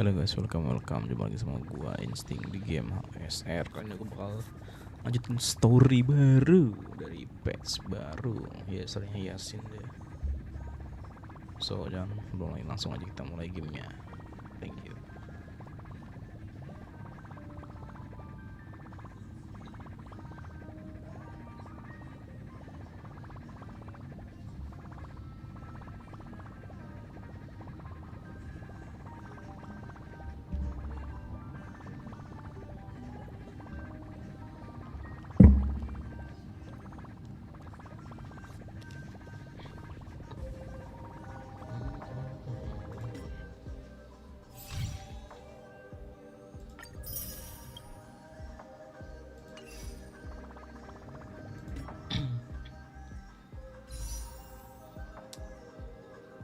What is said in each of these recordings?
Halo guys, welcome. Jumpa lagi sama gua Insting di game HSR. Kali ini aku bakal lanjutin story baru dari patch baru. Ya, seringnya Yasin deh. So, jangan belum lagi, langsung aja kita mulai gamenya. Thank you.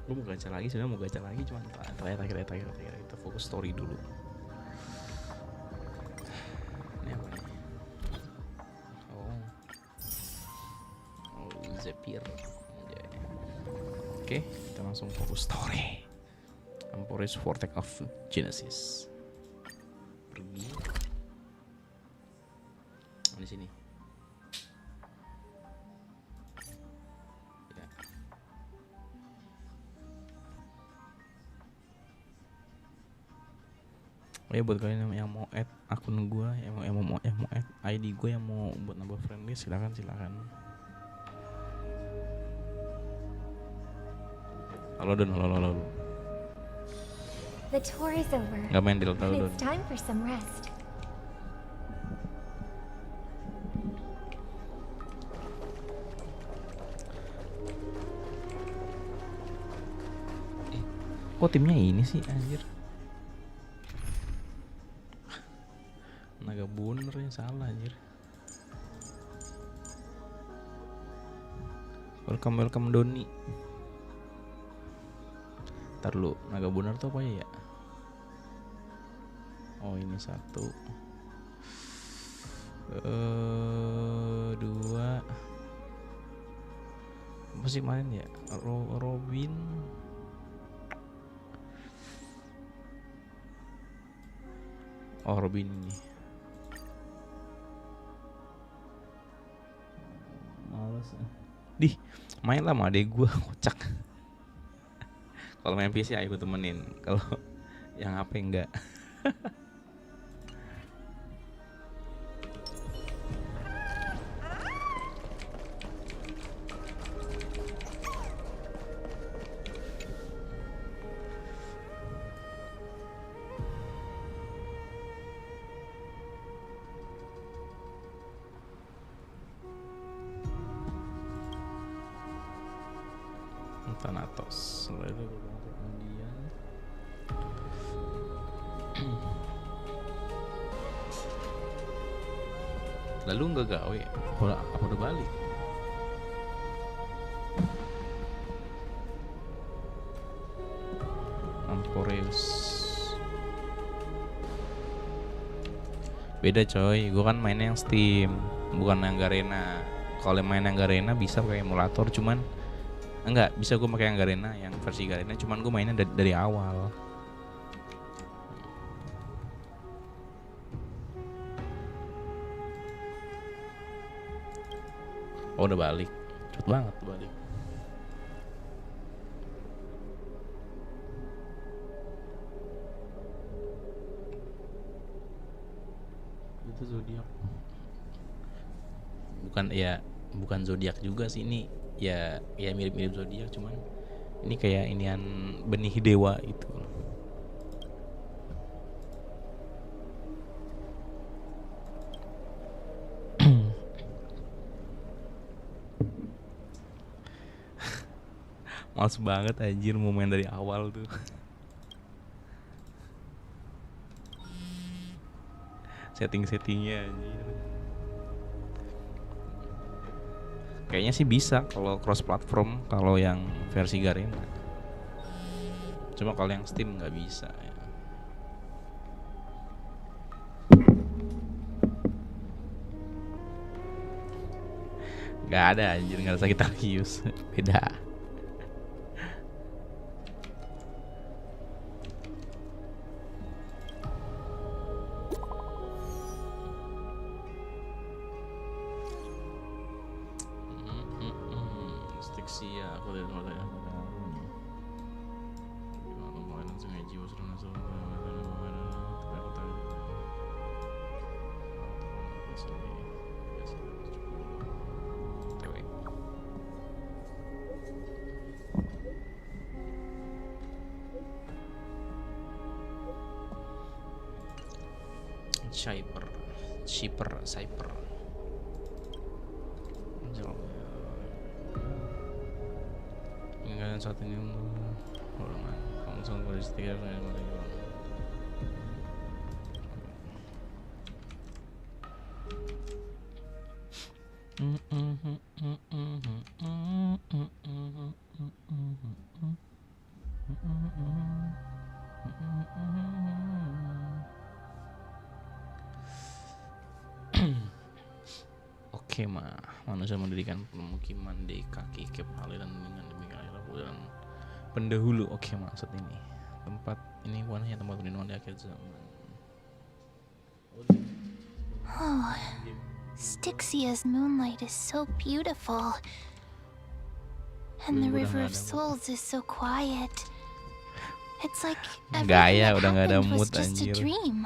Gue mau gacha lagi, sebenarnya mau gacha lagi, cuman terakhir kita fokus story dulu. Ini apa nih? Oh Zephyr. Oke, kita langsung fokus story. Emporis Vortex of Genesis. Pergi. Di sini. Ya buat kalian yang mau add akun gue, yang mau add ID gue, yang mau buat nambah friend list, silakan. Halo. The tour is over. Gak main deal tau. It's time for some rest. Kok timnya ini sih anjir? Naga bener ya, salah anjir. Welcome Doni. Ntar lu, naga bener tuh apa ya? Oh ini 1 2. Apa sih kemarin ya? Robin. Oh Robin ini. Males. Main lah sama adek gue, kocak. Kalau main PC ayo gue temenin. Kalau yang HP enggak. Thanatos. Lalu kemudian lalu nggak gawe, apa udah balik? Amporeus beda coy, gue kan mainnya yang Steam, bukan yang Garena. Kalau main yang Garena bisa pakai emulator, cuman enggak bisa gue pakai yang Garena, yang versi Garena, cuman gue mainnya dari awal. Oh udah balik, cepet banget balik. Itu zodiak. Bukan zodiak juga sih ini. Ya mirip zodiak, cuman ini kayak inian benih dewa itu. Males banget anjir mau main dari awal tuh. Settingnya anjir. Kayaknya sih bisa kalau cross platform, kalau yang versi Garena. Cuma kalau yang Steam nggak bisa ya. Nggak ada anjir, nggak ada Sagittarius. Beda. sia aku lihat fotonya. Gimana kemarin langsung ngaji masuk langsung. Cyper. Kalian saat ini golongan kamu sangat beristika saya Oke mah, manusia mendirikan pemukiman di kaki kep aliran dengan demikian aliran pendahulu. Oke maksud ini tempat ini warnanya tempat perlindungan di akhir zaman. Oh, Styxia's moonlight is so beautiful. And the River of Souls is so quiet. It's like everything that happened was just a dream.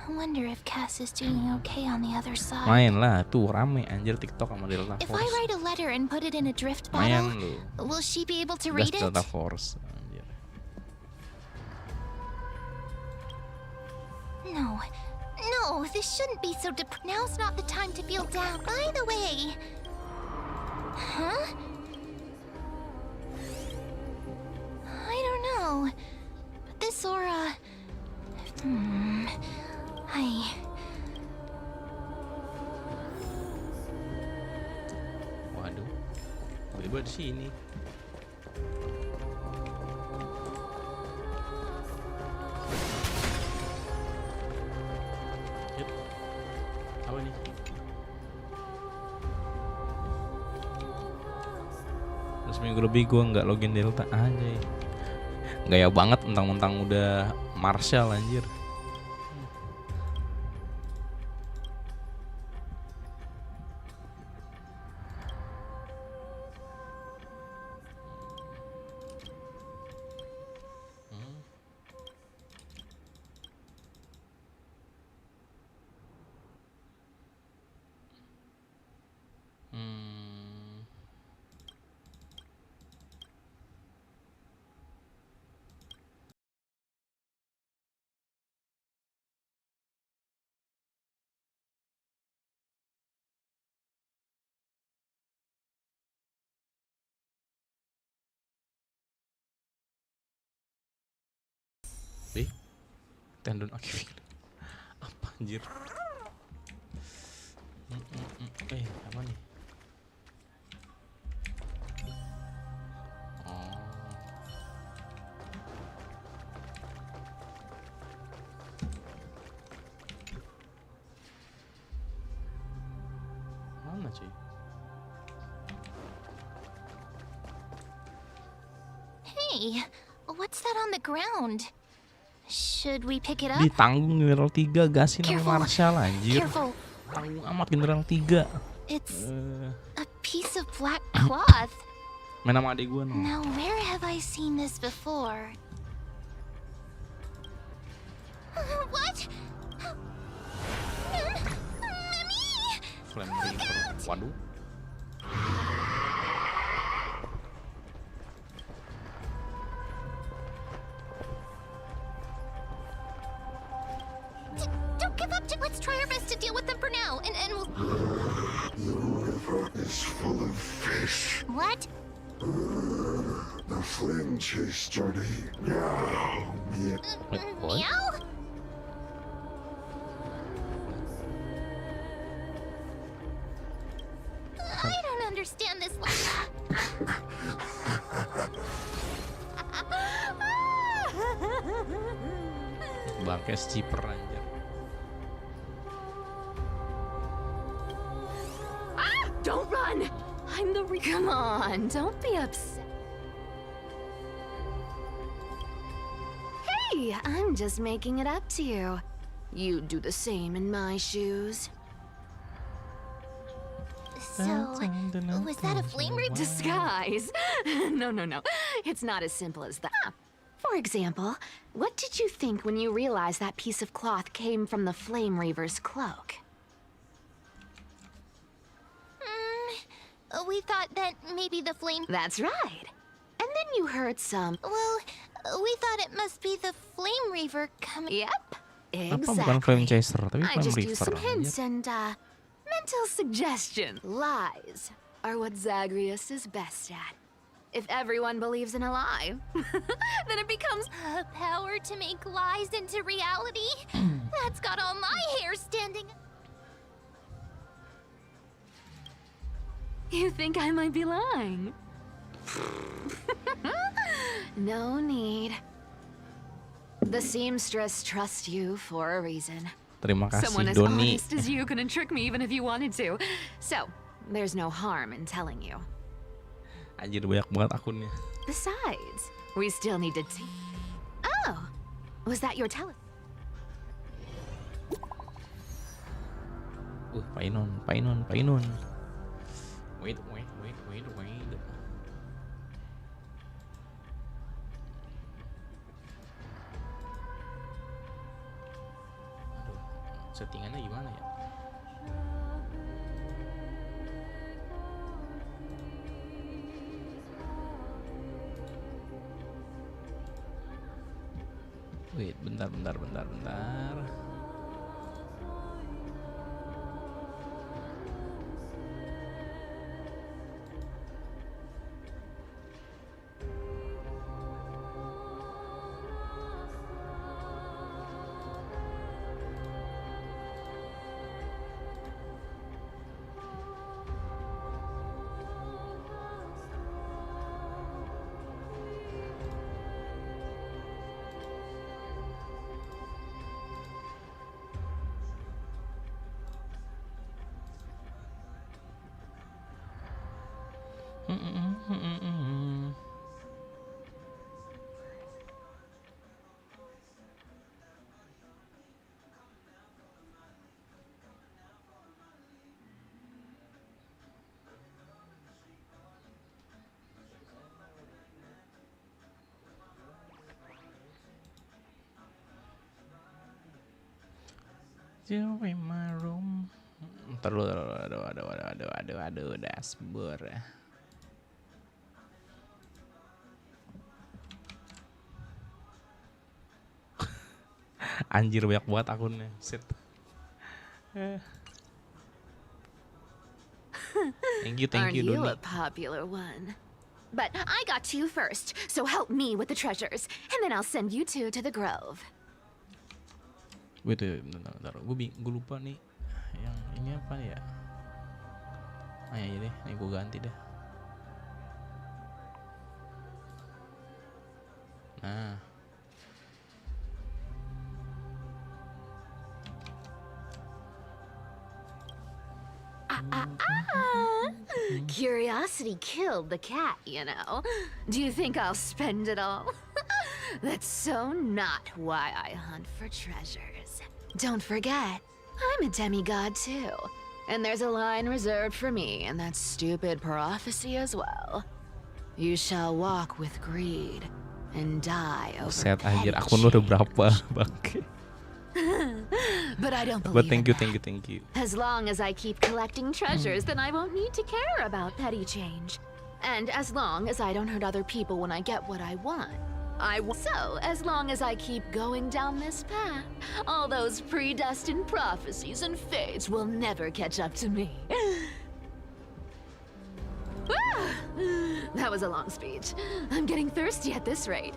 I wonder if Cass is doing okay on the other side. Main lah, tuh rame anjir TikTok sama Delta Force. If I write a letter and put it in a drift bottle, will she be able to read it? Delta Force anjir. No, this shouldn't be so now's not the time to feel down. By the way, huh? I don't know, but this aura. Waduh, tiba-tiba di sini. Yuk, apa nih? Udah seminggu lebih gue nggak login Delta aja. Gaya banget, mentang-mentang udah Marshall anjir. Tendon akif apa anjir? Apa nih? Mana cuy? Hey, what's that on the ground? Should we pick it up? Ditanggung General 3 gasin sama Marshall anjir. Careful. Tanggung amat General 3. It's a piece of black cloth. Main sama adik gua no. Now where have I seen this before? What? Mommy! Flame Reaper. Waduh. Don't give up. Let's try our best to deal with them for now, and we'll. The river is full of fish. What? The flame chase journey. Now. What? Meow? I don't understand this. Bangke Ciper anjir. Don't run! I'm the Come on, don't be upset. Hey, I'm just making it up to you. You'd do the same in my shoes. So, was that a flame rape? Disguise? No. It's not as simple as that. For example, what did you think when you realized that piece of cloth came from the Flame Reaver's cloak? We thought that maybe the flame... That's right. And then you heard some... Well, we thought it must be the Flame Reaver coming... Yep, Kenapa bukan flame exactly. chaser tapi I flame just used reaver some aja? hints and, mental suggestion. Lies are what Zagreus is best at. If everyone believes in a lie, then it becomes... A power to make lies into reality? That's got all my hair standing... You think I might be lying? No need. The seamstress trusts you for a reason. Terima Someone kasih as Doni. honest as you couldn't trick me even if you wanted to. So, there's no harm in telling you. Anjir banyak banget akunnya. Besides, we still need to... Oh, was that your tele... Painon. Wait. Aduh, settingannya gimana ya? Wait, bentar. You in my room. Ntar dulu, aduh, dashboard ya. Anjir banyak banget akunnya, shit. Thank you Aren't you Doni. a popular one? But I got to you first, so help me with the treasures, and then I'll send you two to the grove. Wait, bentar. Gue lupa nih. Yang ini apa ya? Ya deh, nih gue ganti deh. Nah. Curiosity killed the cat, you know. Do you think I'll spend it all? That's so not why I hunt for treasures. Don't forget, I'm a demigod too. And there's a line reserved for me in that stupid prophecy as well. You shall walk with greed and die over Set anjir, petty akun lu udah shame. berapa, Bangke? But I don't But believe thank in that. you. As long as I keep collecting treasures, then I won't need to care about petty change. And as long as I don't hurt other people when I get what I want. So, as long as I keep going down this path, all those predestined prophecies and fates will never catch up to me. That was a long speech. I'm getting thirsty at this rate.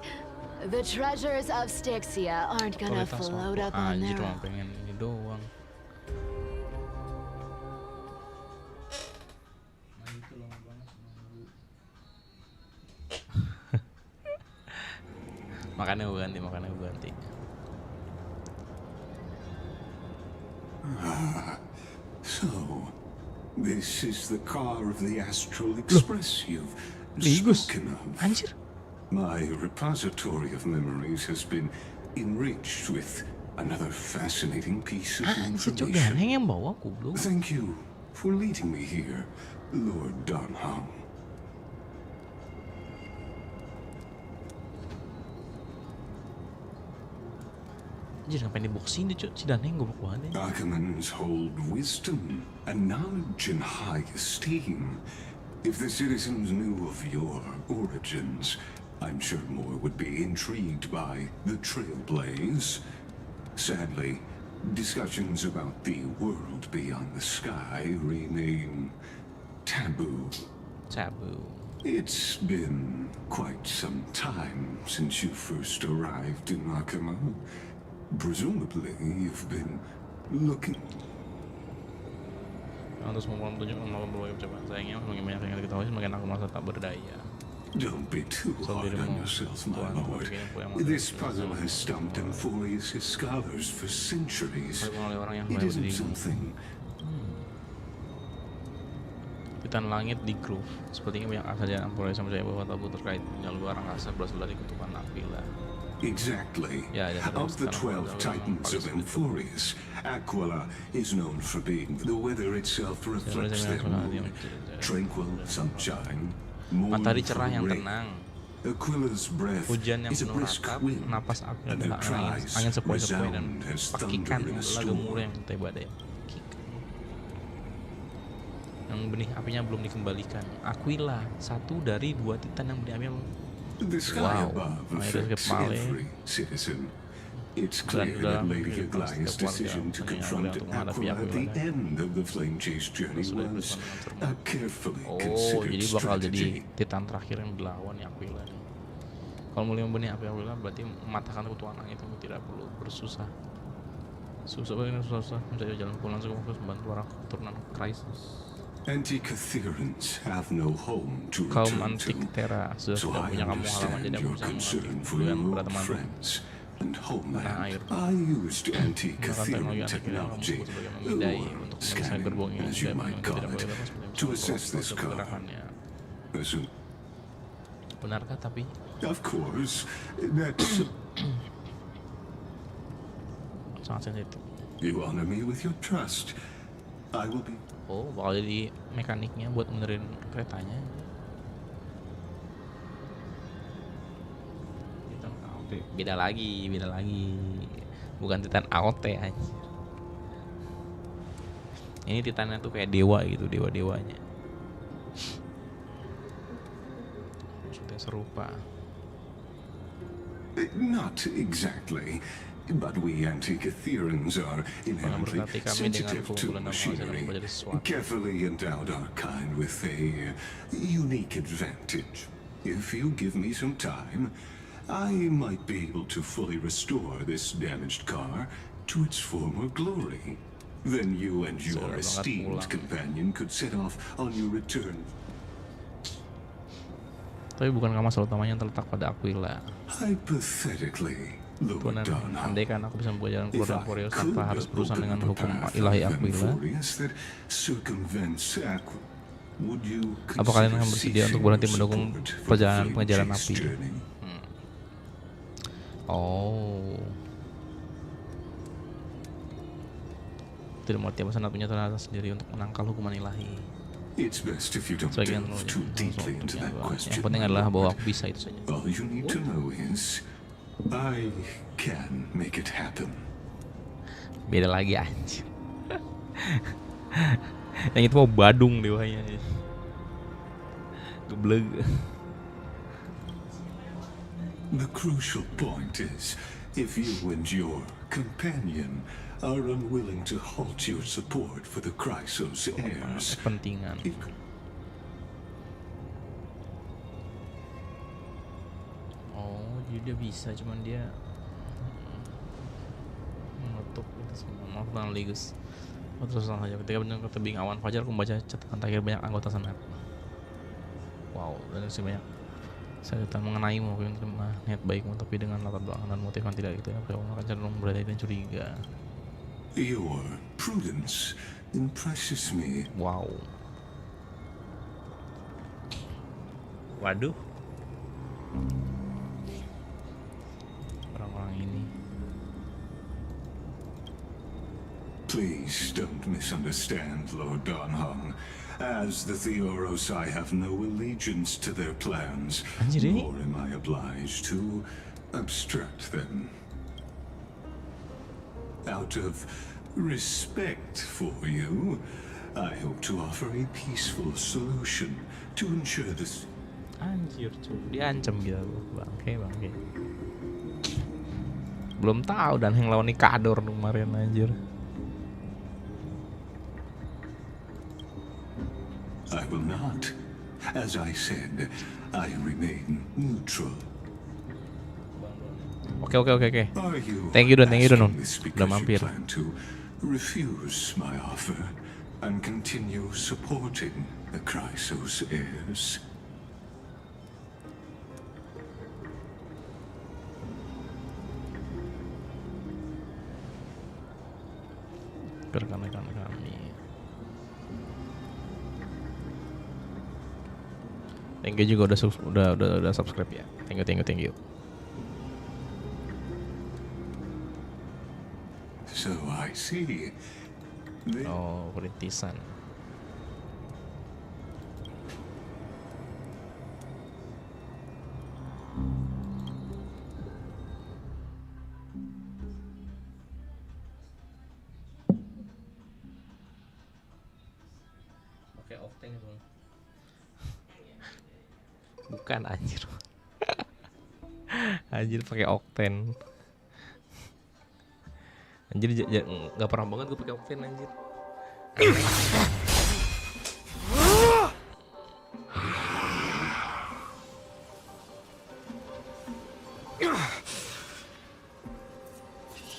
The treasures of Styxia aren't gonna float up on Anjir, their cuma own. pengen ini doang. Makanya gue ganti. So, this is the car of the Astral Express you've Ligus. spoken of. Anjir. My repository of memories has been enriched with another fascinating piece of Anjir, cok information. ganeng yang bawa goblok. Thank you for leading me here, Lord Donham. Anjir, ngapain dibawa kesini, Cuk? Si Daneng goblok banget ya. Achaemons hold wisdom and knowledge in high esteem. If the citizens knew of your origins, I'm sure more would be intrigued by the trailblaze. Sadly, discussions about the world beyond the sky remain taboo. Taboo. It's been quite some time since you first arrived in Achaemon. Presumably, you've been looking. Untuk semua tunjuk melakukan berbagai ucapan sayangnya, semakin banyak yang diketahui, semakin aku merasa tak berdaya. Don't be too hard on yourself, my lord. This puzzle has stumped Amphorius' scholars for centuries. It isn't something. Titan langit di groove. Sepertinya banyak asal dan Amphorius yang percaya bahwa tabu terkait dengan luar angkasa berasal dari kutukan Aquila. Exactly. Of the 12 titans of Amphorius, Aquila is known for being the weather itself reflects their mood. Tranquil sunshine, matahari cerah yang tenang, Aquila's breath hujan yang is a penuh brisk ratap, wind, napas Aquila and their adalah cries angin sepoi-sepoi dan resound as pekikan thunder in yang a adalah gemuruh storm. yang mencintai badai. Yang benih apinya belum dikembalikan. Aquila, satu dari 2 titan yang benih apinya. The sky above affects every citizen. It's clear that Lady Aglaya's decision to confront Aquila at the end of the flame chase journey was a carefully considered jadi bakal jadi strategy. titan terakhir yang dilawan ya Aquila nih. Kalau mau benih api Aquila berarti mematahkan kutukan langit itu tidak perlu bersusah. Susah mencari jalan pulang langsung fokus membantu para keturunan Crisis. Antikytherans have no home to Kaum return antik to, Terra sudah so tidak I punya kampung halaman understand jadi your bisa concern for dengan your berteman. friends and homeland. air. I used Menggunakan antikytheran teknologi antik yang kamu technology, sebut sebagai memindai or untuk memisahkan scanning, gerbong ini as you dan might tidak call boleh it, lepas to assess this car. pergerakannya. Assume- Benarkah tapi? Of course, that's... Sangat sensitif. You honor me with your trust. I will be... Oh, bakal jadi mekaniknya buat benerin keretanya. Titan AOT. Beda lagi. Bukan Titan AOT aja. Ini Titannya tuh kayak dewa gitu, dewa-dewanya. Maksudnya serupa. Not exactly. But we Antikytherans are inherently sensitive to machinery, carefully endowed our kind with a unique advantage. If you give me some time, I might be able to fully restore this damaged car to its former glory. Then you and your esteemed companion could set off on your return. Tapi bukankah masalah utamanya yang terletak pada Aquila? Hypothetically, Tuhan, Lord Donham, andai kan aku bisa membuka jalan if keluar dari I Amphorius could tanpa harus berurusan open dengan up a hukum path ilahi of Aquila, Amphorius that circumvents Aquila, would you apa kalian akan consider bersedia untuk ceasing berhenti your mendukung support for the perjalanan flame pengejaran chase api? journey? Oh, tidak mengerti apa sanat punya tenaga sendiri untuk menangkal hukuman ilahi. It's best if you don't Sebagian delve dulu too deeply into that yang question. penting my adalah lord. bahwa aku bisa itu saja. All you need to know is I can make it happen. Beda lagi anjir. Yang itu mau Badung dewanya. Gebleg. The crucial point is, if you and your companion are unwilling to halt your support for the Chrysos heirs, Kepentingan. it Oh, jadi dia bisa, cuman dia menutup itu semua. Maaf Bang Ligus. Oh, terus langsung saja. Ketika mendengar tebing awan fajar, aku membaca catatan terakhir banyak anggota senat. Wow, dan masih banyak. Saya tetap mengenaimu untuk niat baikmu, tapi dengan latar belakang dan motif yang tidak itu, aku akan cenderung berada dan curiga. your prudence impresses me. Wow. Waduh. Orang-orang ini. Please don't misunderstand, Lord Donhong. As the Theoros, I have no allegiance to their plans, Anjir, ini? nor am I obliged to obstruct them. Out of respect for you, I hope to offer a peaceful solution to ensure this. Anjir, cuy, diancam gitu, bangke. Belum tahu dan yang lawan Nikador kemarin anjir. I will not. As I said, I remain neutral. Oke. Are you Thank you Don. asking this Udah because mampir. you plan to refuse my offer and continue supporting the Chrysos heirs? Rekan-rekan kami. Thank you juga udah subscribe ya. Thank you. So I see. Oh, perintisan. Oke, octane itu. Bukan anjir. Anjir pakai octane. Anjir nggak pernah banget gue pakai octane anjir.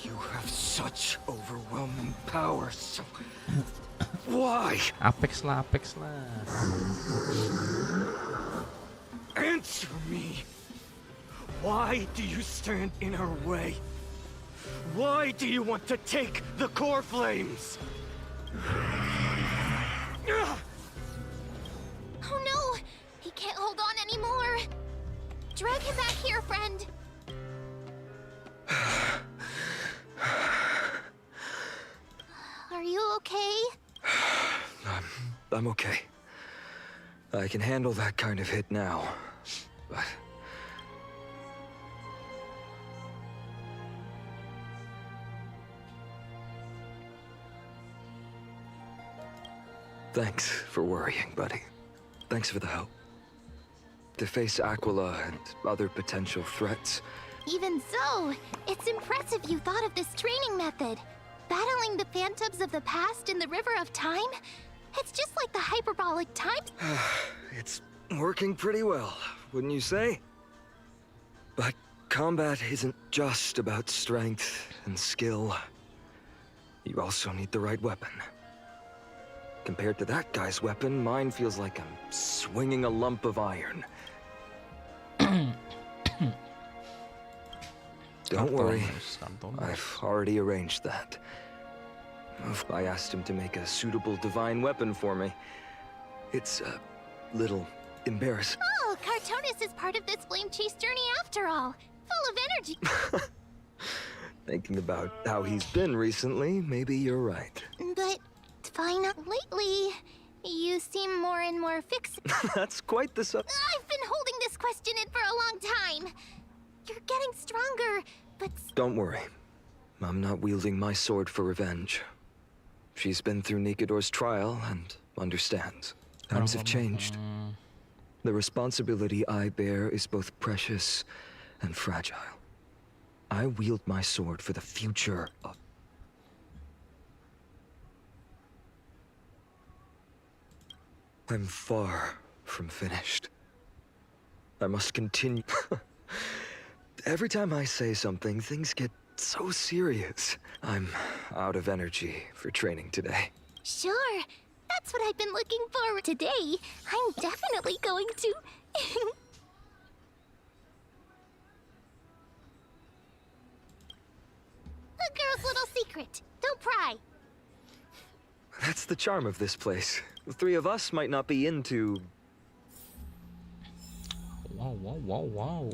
You have such overwhelming power, so why? Apex lah. Answer me. Why do you stand in her way? Why do you want to take the core flames? Oh no! He can't hold on anymore! Drag him back here, friend! Are you okay? I'm okay. I can handle that kind of hit now, but thanks for worrying, buddy. Thanks for the help. To face Aquila and other potential threats. Even so, it's impressive you thought of this training method. Battling the phantoms of the past in the river of time? It's just like the hyperbolic time. It's working pretty well, wouldn't you say? But combat isn't just about strength and skill. You also need the right weapon. Compared to that guy's weapon, mine feels like I'm swinging a lump of iron. Don't worry, I've already arranged that. I asked him to make a suitable divine weapon for me. It's a little embarrassing. Oh, Cartonis is part of this flame chase journey after all. Full of energy. Thinking about how he's been recently, maybe you're right. But lately, you seem more and more fixed. That's quite the I've been holding this question in for a long time. You're getting stronger, but... Don't worry. I'm not wielding my sword for revenge. She's been through Nikador's trial and understands. Times have changed. The responsibility I bear is both precious and fragile. I wield my sword for the future of... I'm far from finished. I must continue. Every time I say something, things get so serious. I'm out of energy for training today. Sure, that's what I've been looking forward to. Today, I'm definitely going to... A girl's little secret. Don't pry. That's the charm of this place. The three of us might not be into... Wow.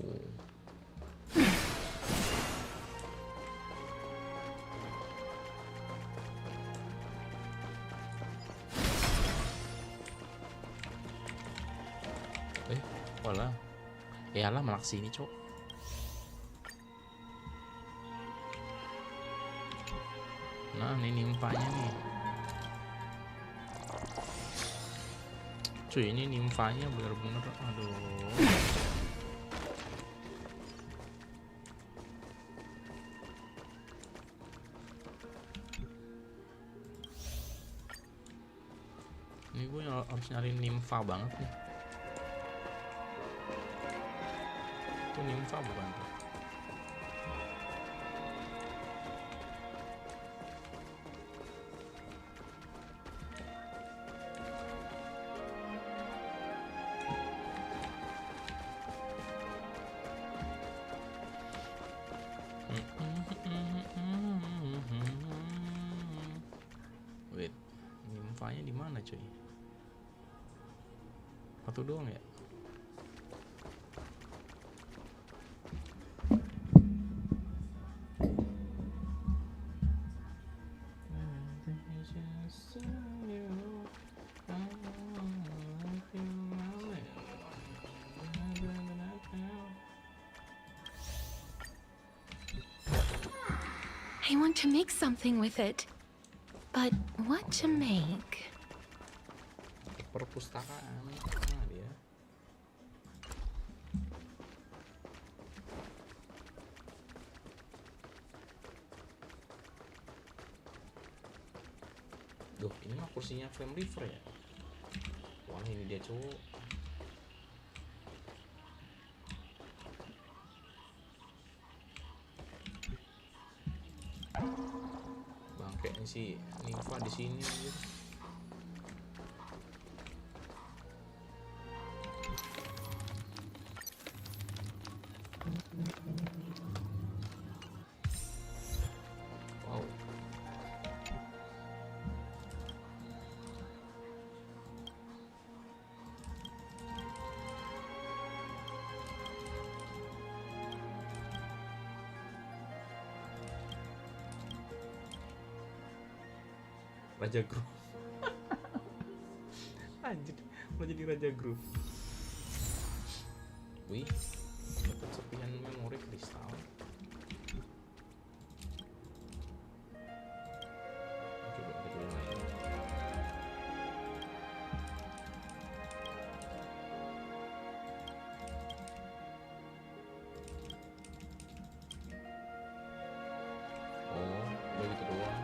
Walah. Yalah malah kesini cok. Nah ini nimfanya nih. Cuy ini nimfanya bener-bener aduh. Ini gue harus nyari nimfa banget nih. Itu nimfa bukan tuh? Wait, nimfanya di mana cuy? Satu doang ya? I want to make something with it. But what to make? Perpustakaan. Nah dia. Duh, ini mah kursinya frame river ya. Wah, ini dia cowok. Bangkeknya si nimfa di sini aja. Wow. Raja Grup. Anjir, mau jadi Raja Grup. Wih, dapat serpihan memori kristal. Coba kita main. Oh, udah gitu doang.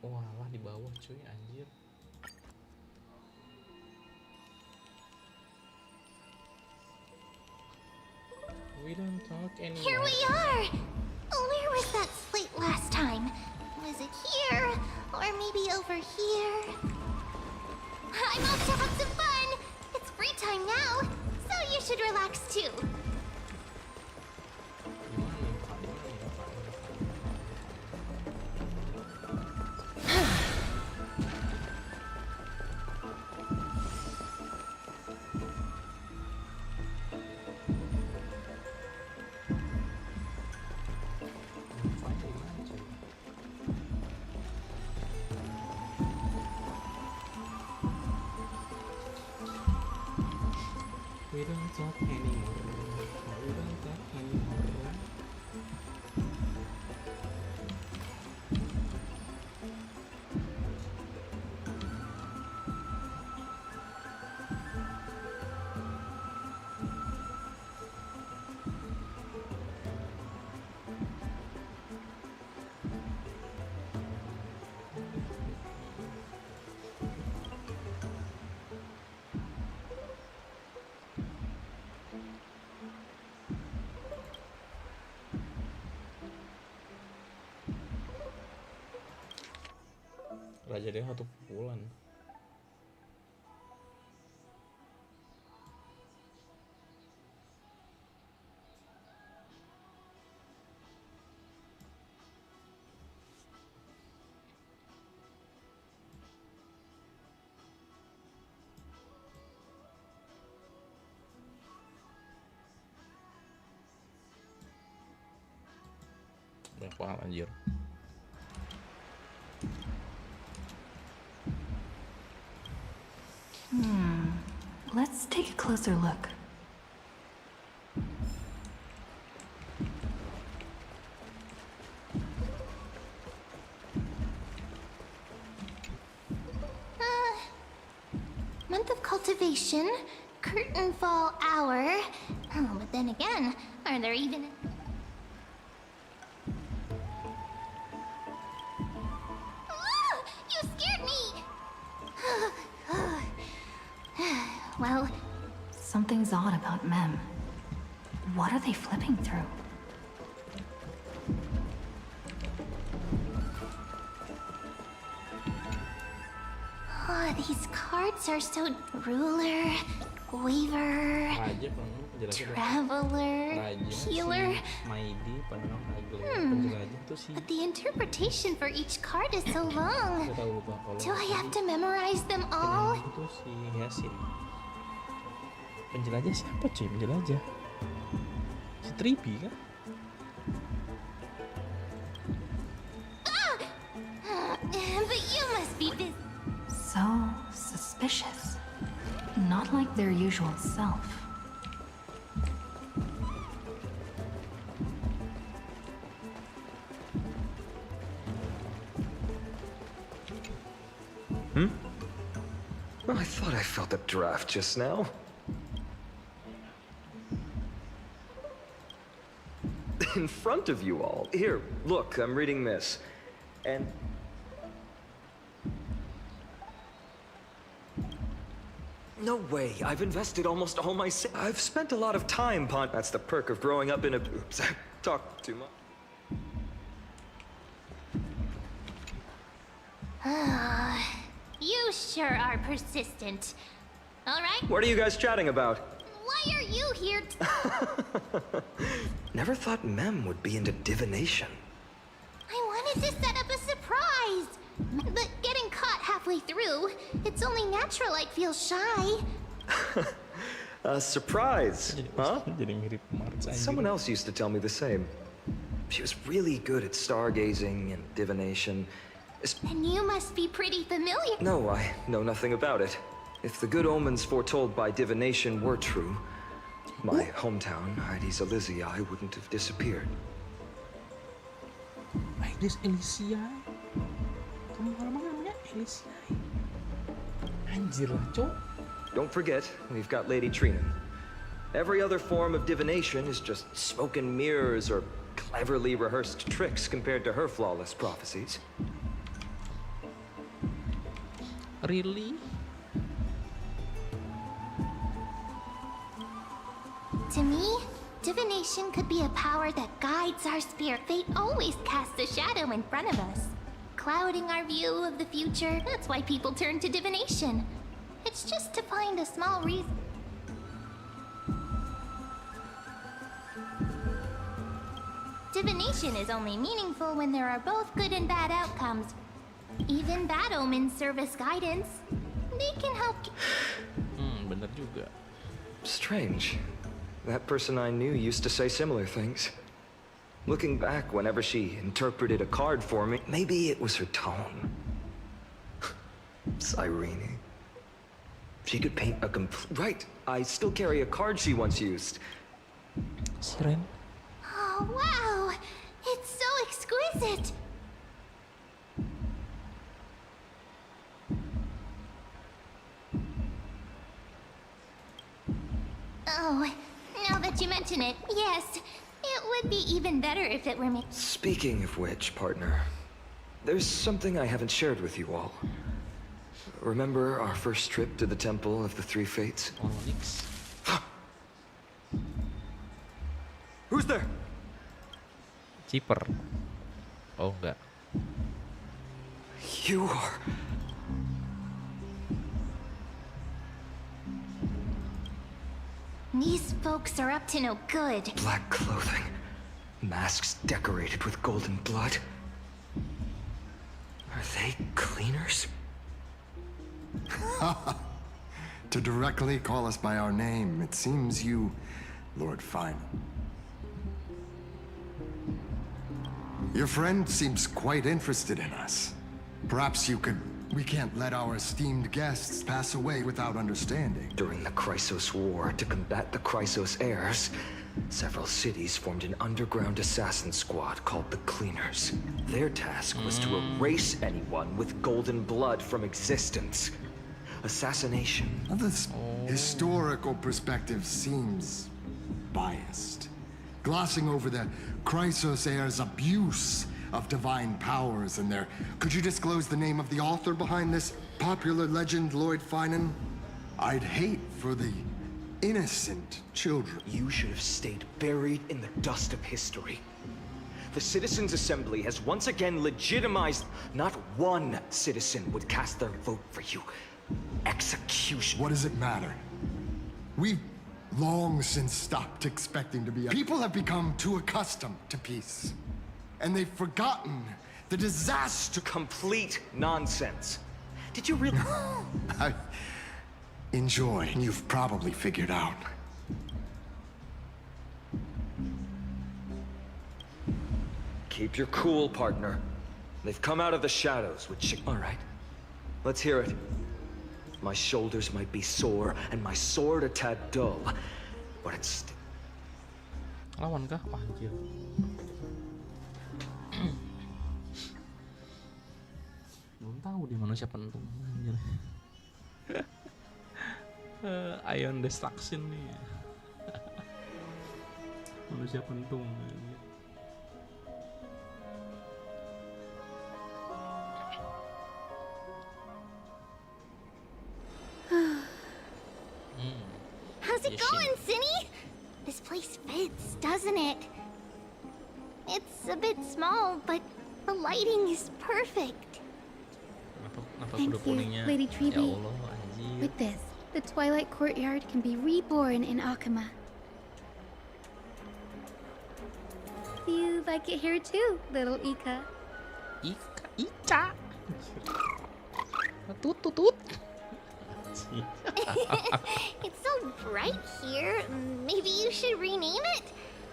Walah di bawah cuy anjir. We don't talk anymore. Here we are! Where was that slate last time? Was it here? Or maybe over here? I'm off to have some fun! It's free time now, so you should relax too. We don't talk anymore. We don't talk anymore. Raja dia satu pukulan. pal anjir. Let's take a closer look. Month of cultivation, curtain fall hour. Oh, but then again, are there even... Ah, you scared me! Well, Something's odd about Mem. What are they flipping through? oh, these cards are so... Ruler, Weaver, Raja pengenalan penjelajah. Traveler, Raja Healer. si Maidi pengenalan penjelajah tuh si. But the interpretation for each card is so long. Gak tahu lupa kalau. Do I have to memorize them all? Penenang itu si Yasin. Penjelajah siapa cuy? Penjelajah si Tribi kan? But you must be busy. So suspicious. Not like their usual self. I thought I felt a draft just now. In front of you all. Here, look, I'm reading this. And... No way, I've invested almost all my I've spent a lot of time That's the perk of growing up in a... Oops, I talked too much. You sure are persistent. All right, What are you guys chatting about? why are you here? Never thought Mem would be into divination. I wanted to set up a surprise. But getting caught halfway through, it's only natural I'd feel shy. A surprise, huh? Jadi mirip March anjir. Someone else used to tell me the same. She was really good at stargazing and divination. And you must be pretty familiar. No, I know nothing about it. If the good omens foretold by divination were true, my hometown, Heidi's Elysia, wouldn't have disappeared. Heidi's Elysia. Kamu mana namanya Elysia? Anjir lah, cok. Don't forget, we've got Lady Trinan. Every other form of divination is just smoke and mirrors or cleverly rehearsed tricks compared to her flawless prophecies. Really? To me, divination could be a power that guides our spirit. Fate always casts a shadow in front of us, clouding our view of the future. That's why people turn to divination. It's just to find a small reason. Divination is only meaningful when there are both good and bad outcomes. Even bad omens serve as guidance. They can help. Bener juga. Strange. That person I knew used to say similar things. Looking back, whenever she interpreted a card for me, maybe it was her tone. Cyrene. She could paint a complete... Right, I still carry a card she once used. Siren. Oh, wow! It's so exquisite! Oh, now that you mention it, yes. It would be even better if it were me. Speaking of which, partner, there's something I haven't shared with you all. Remember our first trip to the Temple of the Three Fates? Onyx. Who's there? Cheaper. Oh enggak. You are... These folks are up to no good. Black clothing. Masks decorated with golden blood. Are they cleaners? To directly call us by our name, it seems you, Lord Final. Your friend seems quite interested in us. Perhaps you could... We can't let our esteemed guests pass away without understanding. During the Chrysos War, to combat the Chrysos heirs, several cities formed an underground assassin squad called the Cleaners. Their task was to erase anyone with golden blood from existence. Assassination. Now, this historical perspective seems biased. Glossing over the Chrysos heirs' abuse of divine powers and their... Could you disclose the name of the author behind this popular legend, Lloyd Finan? I'd hate for the innocent children. You should have stayed buried in the dust of history. The Citizens' Assembly has once again legitimized... Not one citizen would cast their vote for you. Execution. What does it matter? We've long since stopped expecting to be... People have become too accustomed to peace. And they've forgotten the disaster... Complete nonsense. Did you really... Enjoy. You've probably figured out. Keep your cool, partner. They've come out of the shadows with All right. Let's hear it. My shoulders might be sore, and my sword a tad dull, but it's... Lawan kah? Panggil. Belum tahu di manusia pentung anjir. Ion Destruction nih. Manusia pentung anjir. How's it going, Cinny? This place fits, doesn't it? It's a bit small, but the lighting is perfect. Thank you, Lady Treeby. Ya Allah, anjir. With this, the Twilight Courtyard can be reborn in Akama. You like it here too, little Ika? Ica. Tut tut tut. It's so bright here. Maybe you should rename it?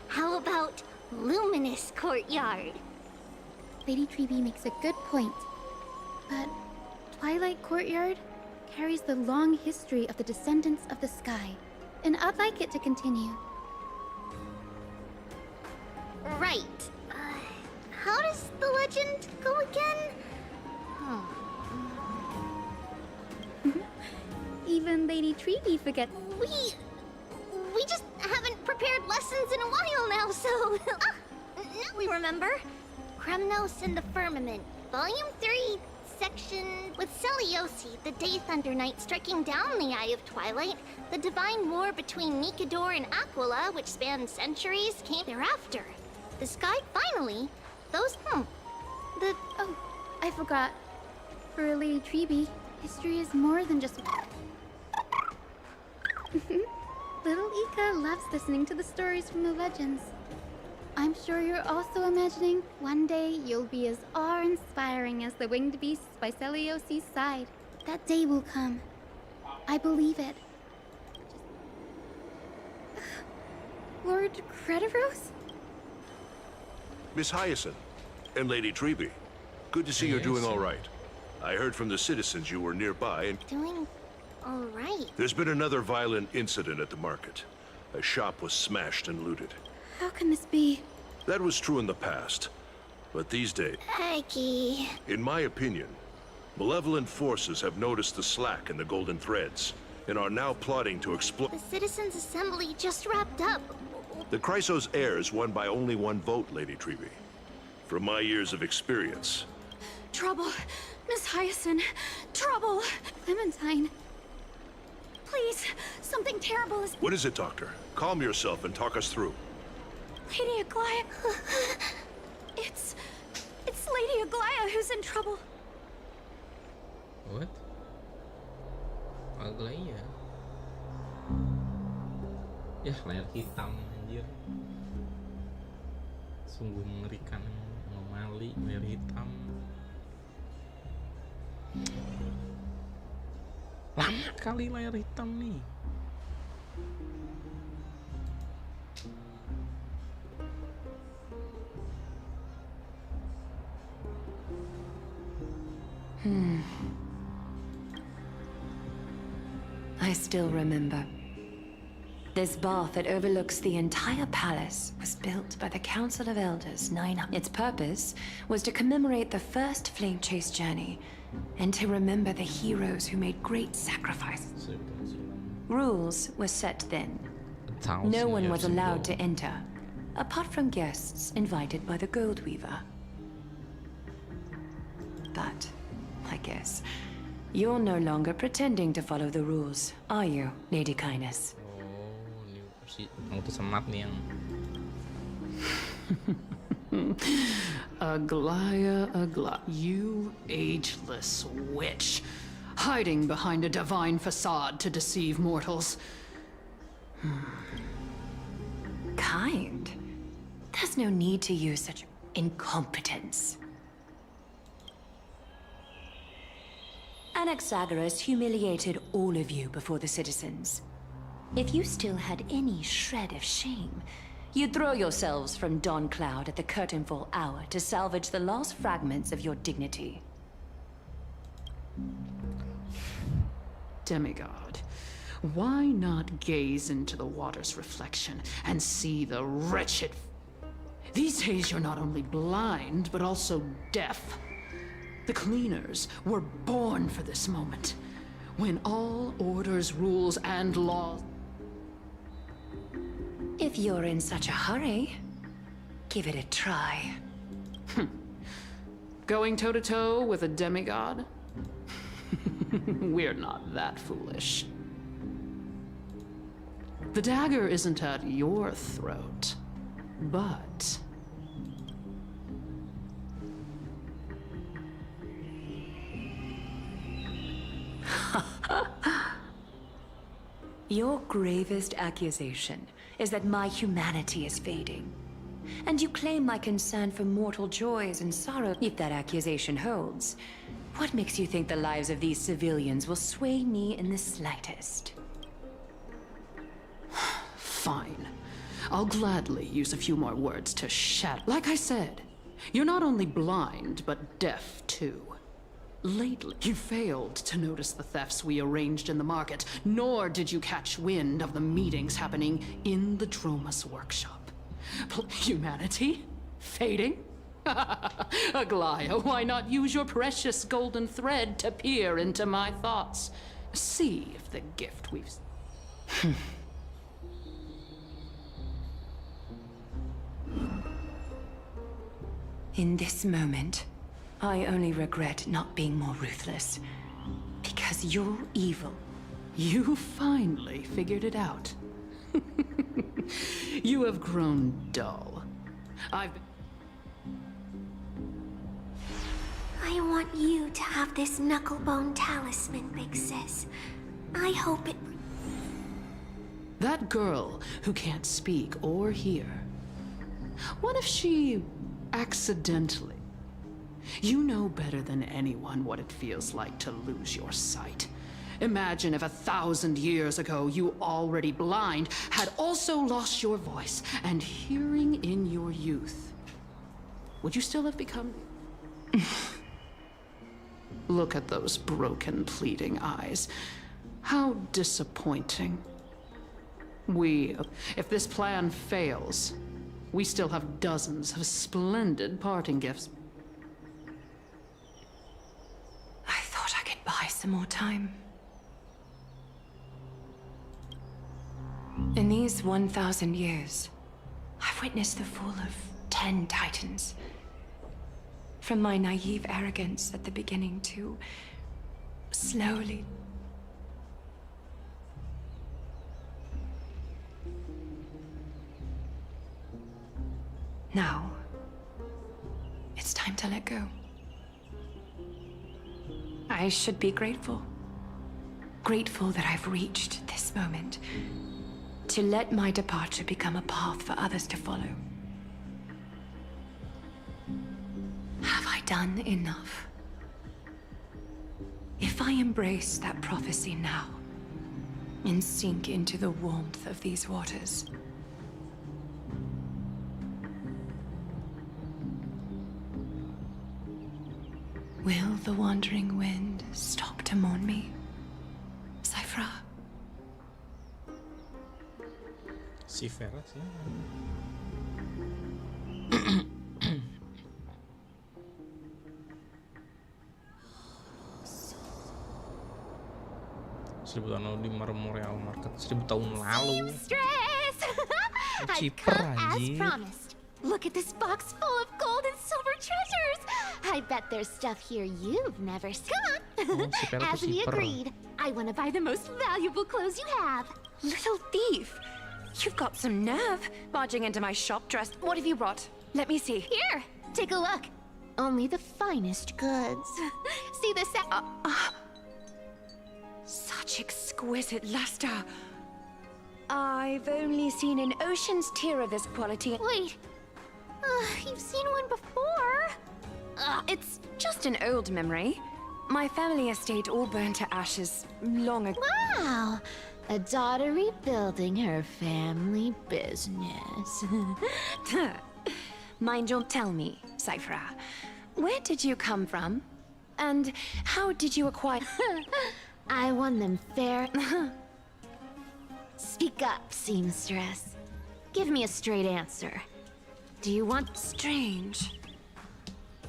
How about Luminous Courtyard? Lady Treeby makes a good point. But Twilight Courtyard carries the long history of the descendants of the sky, and I'd like it to continue. Right. How does the legend go again? Even Lady Treeby forgets. We just haven't prepared lessons in a while now, so... now we remember. Kremnos and the Firmament, Volume 3, Section... With Seliosi, the Day Thunder Knight striking down the Eye of Twilight, the divine war between Nikador and Aquila, which spanned centuries, came thereafter. The sky finally... Those... Oh, I forgot. For Lady Treeby, history is more than just... Little Ika loves listening to the stories from the legends. I'm sure you're also imagining one day you'll be as awe-inspiring as the winged beasts by Seliosi's side. That day will come. I believe it. Lord Crediros? Miss Hyacinth and Lady Treeby, good to see you're doing all right. I heard from the citizens you were nearby and... Doing all right. There's been another violent incident at the market. A shop was smashed and looted. How can this be? That was true in the past, but these days... Aggie. In my opinion, malevolent forces have noticed the slack in the golden threads and are now plotting to exploit... The Citizens' Assembly just wrapped up. The Chrysos heirs won by only one vote, Lady Treeby. From my years of experience... Trouble. Miss Hyacinth. Trouble. Clementine. Please, something terrible is... What is it, Doctor? Calm yourself and talk us through. Lady Aglaya. It's Lady Aglaya who's in trouble. What? Aglaya? Ya, layar hitam anjir. Sungguh mengerikan, anomali, layar hitam. Lama kali layar hitam nih. I still remember. This bath that overlooks the entire palace was built by the Council of Elders 900. Its purpose was to commemorate the first flame chase journey and to remember the heroes who made great sacrifices. Rules were set then. No one was allowed to enter, apart from guests invited by the Gold Weaver. But, I guess, you're no longer pretending to follow the rules, are you, Lady Kindness? Mau tuh Selamat nih yang Aglaia, you ageless witch, hiding behind a divine facade to deceive mortals. Kind? There's no need to use such incompetence. Anaxagoras humiliated all of you before the citizens. If you still had any shred of shame, you'd throw yourselves from Dawn Cloud at the curtainfall hour to salvage the last fragments of your dignity. Demigod, why not gaze into the water's reflection and see the wretched... These days you're not only blind, but also deaf. The cleaners were born for this moment, when all orders, rules, and laws... If you're in such a hurry, give it a try. Going toe-to-toe with a demigod? We're not that foolish. The dagger isn't at your throat, but... Your gravest accusation is that my humanity is fading. And you claim my concern for mortal joys and sorrow. If that accusation holds, what makes you think the lives of these civilians will sway me in the slightest? Fine. I'll gladly use a few more words to shatter. Like I said, you're not only blind, but deaf too. Lately, you failed to notice the thefts we arranged in the market, nor did you catch wind of the meetings happening in the Droma's workshop. Humanity? Fading? Aglaia, why not use your precious golden thread to peer into my thoughts? See if the gift we've... In this moment, I only regret not being more ruthless. Because you're evil. You finally figured it out. You have grown dull. I want you to have this knucklebone talisman, Big Sis. I hope it... That girl who can't speak or hear. What if she accidentally... You know better than anyone what it feels like to lose your sight. Imagine if 1,000 years ago you, already blind, had also lost your voice and hearing in your youth. Would you still have become... Look at those broken, pleading eyes. How disappointing. If this plan fails, we still have dozens of splendid parting gifts. I thought I could buy some more time. In these 1,000 years, I've witnessed the fall of 10 titans. From my naive arrogance at the beginning to slowly... Now, it's time to let go. I should be grateful. Grateful that I've reached this moment. To let my departure become a path for others to follow. Have I done enough? If I embrace that prophecy now, and sink into the warmth of these waters, will the wandering wind stop to mourn me? Cyphra, Si Vera sih. Seribu tahun lalu di Memorial Market, 1000 tahun lalu. Stress! I've Cheaper, come as anjir. promised. Look at this box full of gold and silver treasures. I bet there's stuff here you've never seen. Come on. si Vera As tuh we shipper. agreed, I want to buy the most valuable clothes you have. Little thief! You've got some nerve, barging into my shop dressed. What have you brought? Let me see. Here, take a look. Only the finest goods. See this? Such exquisite luster. I've only seen an ocean's tier of this quality. Wait, you've seen one before. It's just an old memory. My family estate all burned to ashes long ago. Wow, a daughter rebuilding her family business. Mind you, tell me, Cyphra, where did you come from? And how did you acquire... I won them fair. Speak up, seamstress. Give me a straight answer. Do you want... Strange.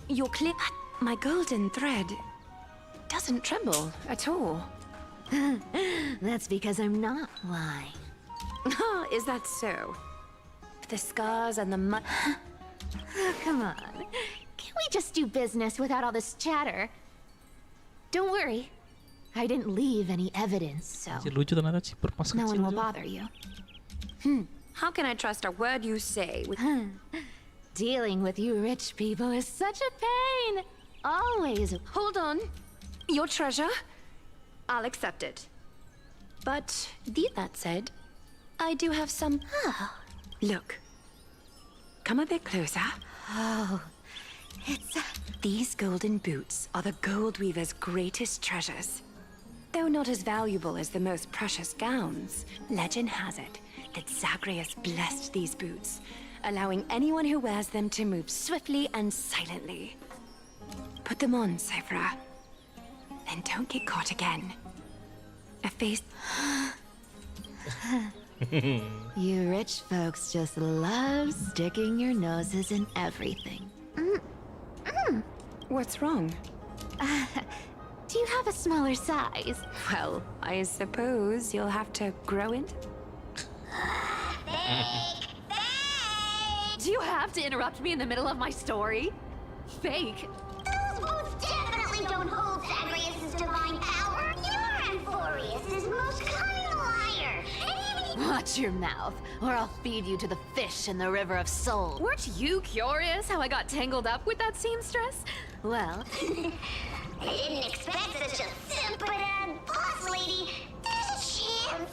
Your clip... My golden thread doesn't tremble at all. That's because I'm not lying. Is that so? The scars and the mud... Oh, come on. Can't we just do business without all this chatter? Don't worry. I didn't leave any evidence, so Anjir, lucu ternyata Cheaper pas no one kecil. will bother you. How can I trust a word you say with... Dealing with you rich people is such a pain. Always. Hold on. Your treasure? I'll accept it. But, that said, I do have some... Look. Come a bit closer. Oh, it's... These golden boots are the gold weaver's greatest treasures. Though not as valuable as the most precious gowns, legend has it that Zagreus blessed these boots, allowing anyone who wears them to move swiftly and silently. Put them on, Cyphra. Then don't get caught again. A face... You rich folks just love sticking your noses in everything. What's wrong? Do you have a smaller size? Well, I suppose you'll have to grow in. Do you have to interrupt me in the middle of my story? Fake. Those boots definitely don't hold Zagreus' divine power. You're Amphorius' most cunning liar. And even... Watch your mouth, or I'll feed you to the fish in the river of soul. Weren't you curious how I got tangled up with that seamstress? Well, I didn't expect such a simp, but, boss lady, there's a chance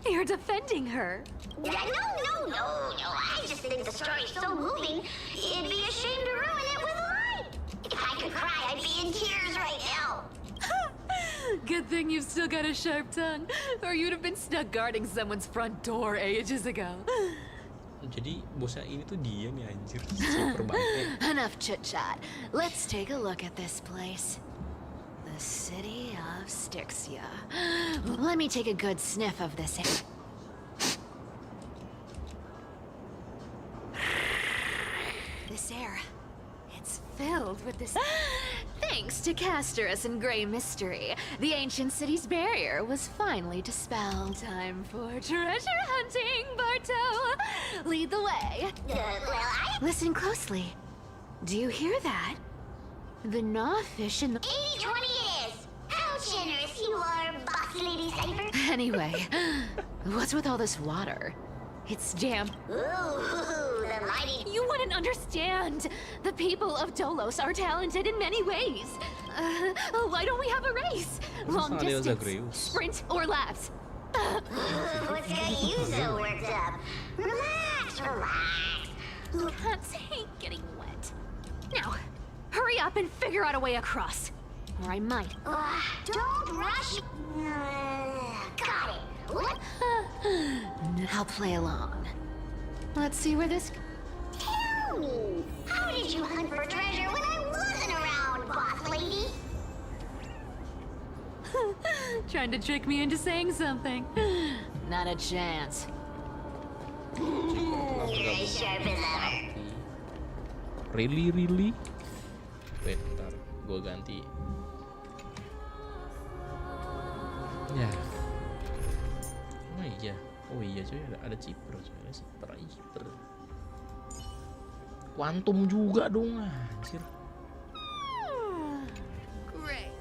you're defending her. No. I just think the story's so moving, it'd be a shame to ruin it with a lie. If I could cry, I'd be in tears right now. Good thing you've still got a sharp tongue, or you'd have been stuck guarding someone's front door ages ago. Jadi bosnya ini tuh dia nih anjir. Super banget. Enough chit-chat. Let's take a look at this place. The city of Styxia. Let me take a good sniff of this air. This air, it's filled with this... Thanks to Castorus and Grey Mystery, the ancient city's barrier was finally dispelled. Time for treasure hunting, Barto! Lead the way. Listen closely. Do you hear that? The gnawfish in the... 80-20 it is. How generous you are, boss lady Cypher. Anyway, what's with all this water? It's damp. Ooh, the mighty... You wouldn't understand. The people of Dolos are talented in many ways. Why don't we have a race? Long Sama Leo distance, Zagreus. sprint, or laps. What's got you so worked up? Relax. Cats hate getting wet. Now, hurry up and figure out a way across. Or I might. Don't rush. Got it. What? I'll play along. Let's see where this... Tell me, how did you hunt for treasure when I wasn't around, boss lady? Trying to trick me into saying something. Not a chance. You're as sharp as ever. Really? Wait, bentar, gue ganti. Ya. Oh iya coy, ada ciper coy, ada ciper. Quantum juga dong, anjir. Great.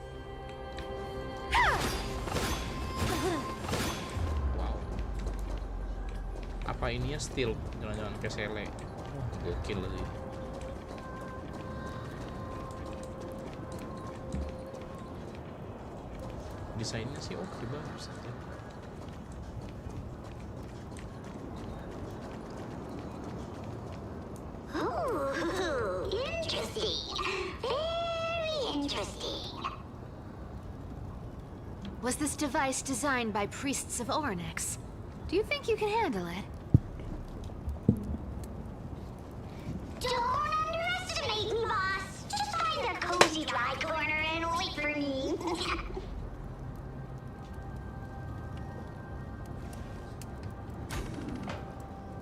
Wow. Apa ini ya steel jalan-jalan kayak sele. Wah, gokil sih. Desainnya sih oke bagus aja. Oh, interesting. Very interesting. Was this device designed by priests of Ornyx? Do you think you can handle it? Don't underestimate me, boss. Just find a cozy dry corner and wait for me.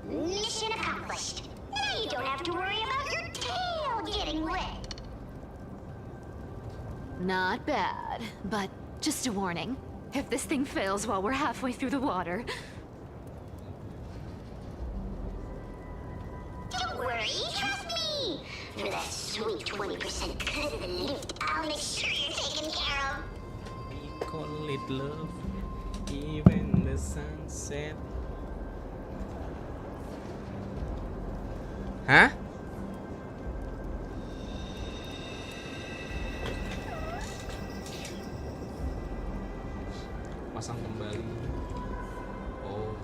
Mission accomplished. Now you don't have to worry about your tail getting wet. Not bad, but just a warning. If this thing fails while we're halfway through the water... Don't worry, trust me. For that sweet 20% cut of the lift, I'll make sure you're taken care of. We call it love, even the sunset. Hah? Pasang kembali. Oh,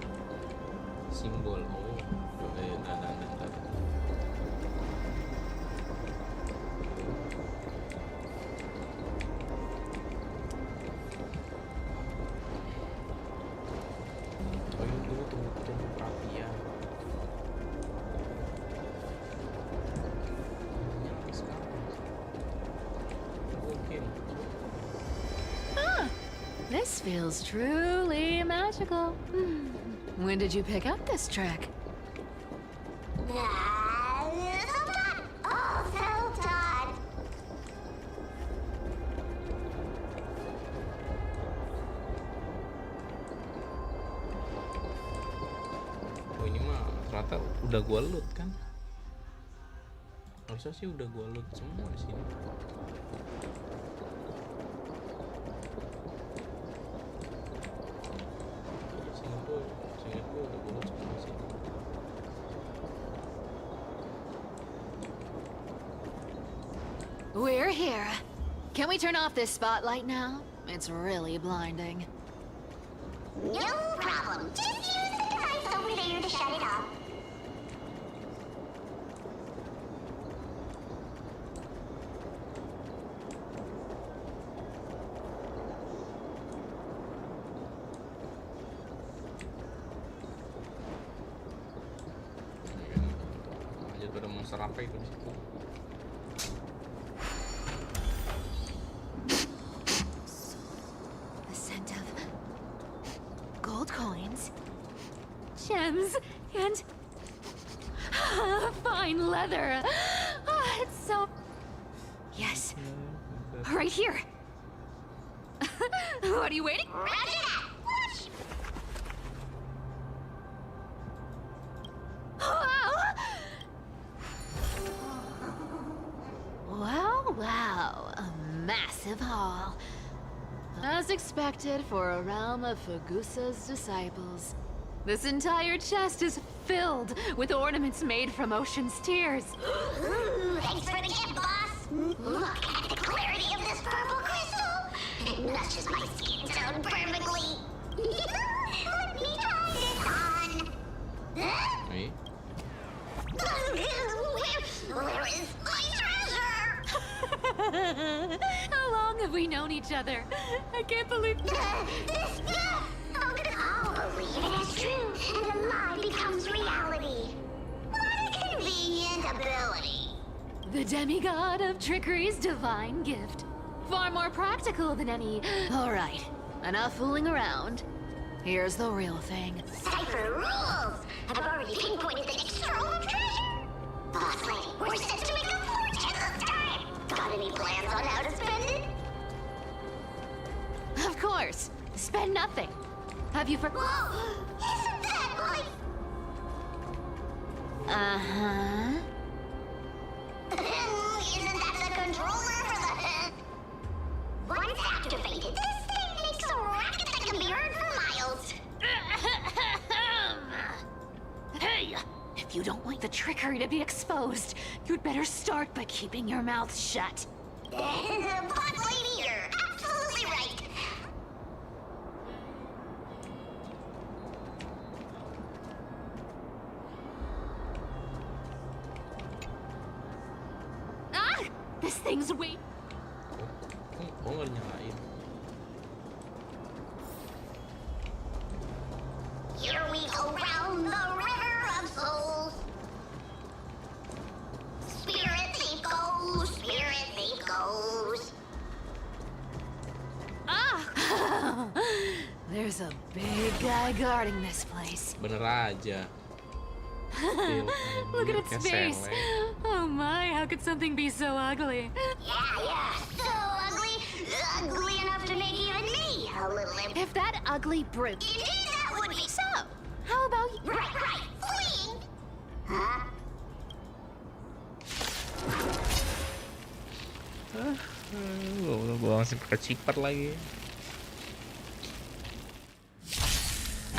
simbol. Oh, bentar. Oh, itu tunggu perapian. This feels truly magical. When did you pick up this trick? Selamat. Oh, Sultan. Oh, ini mah ternyata udah gua loot kan? Harusnya sih udah gua loot semua di sini. Singapura udah gua loot semua di sini. We're here. Can we turn off this spotlight now? It's really blinding. No problem. Just use the device over there to shut it off. Aja ada monster apa itu di situ? The scent of gold coins, gems, and fine leather. It's so... Yes, right here. What are you waiting? Roger that. Watch. Wow, a massive haul. As expected for a realm of Fagusa's disciples. This entire chest is filled with ornaments made from ocean's tears. Ooh, thanks for the gift, boss. Look at the clarity of this purple crystal. It matches my skin tone perfectly. Let me try this on. Wait. Where is my treasure? How long have we known each other? I can't believe... I'll believe it is true, and the lie becomes reality. What a convenient ability. The demigod of trickery's divine gift. Far more practical than any... Alright, enough fooling around. Here's the real thing. Cipher rules! I've already pinpointed the next trove of treasure! Boss lady, we're set to make a fortune this time! Got any plans on how to spend it? Of course. Spend nothing. Have you Whoa! Isn't that like... Uh-huh. Isn't that the controller for the... Once activated, this thing makes a racket that can be heard for miles. Hey! If you don't want the trickery to be exposed, you'd better start by keeping your mouth shut. Boss lady, you're absolutely right. Ah! This thing's weak. Oh nggak nyalain. Here we go round the river of souls. Spirit thief goes, spirit thief goes. Ah! There's a big guy guarding this place. Bener aja. Look at its face. Oh my, how could something be so ugly? Yeah, so ugly. Ugly enough to make even me a little If that ugly brute. Indeed, that would be. So, how about you? Right. Fleeing. Huh? Gua masih pakai chipper lagi.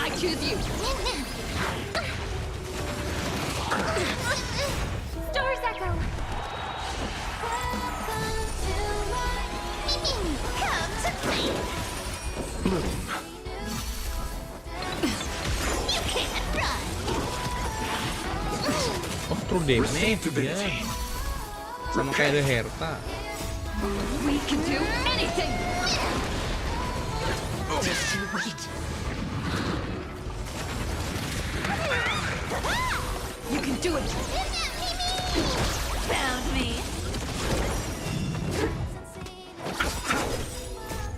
I choose you. Stars echo. Come to me. You can't run. Oh, true damage ya. Sama kayak ada Herta. We can do anything. Just you wait. You can do it. Found me.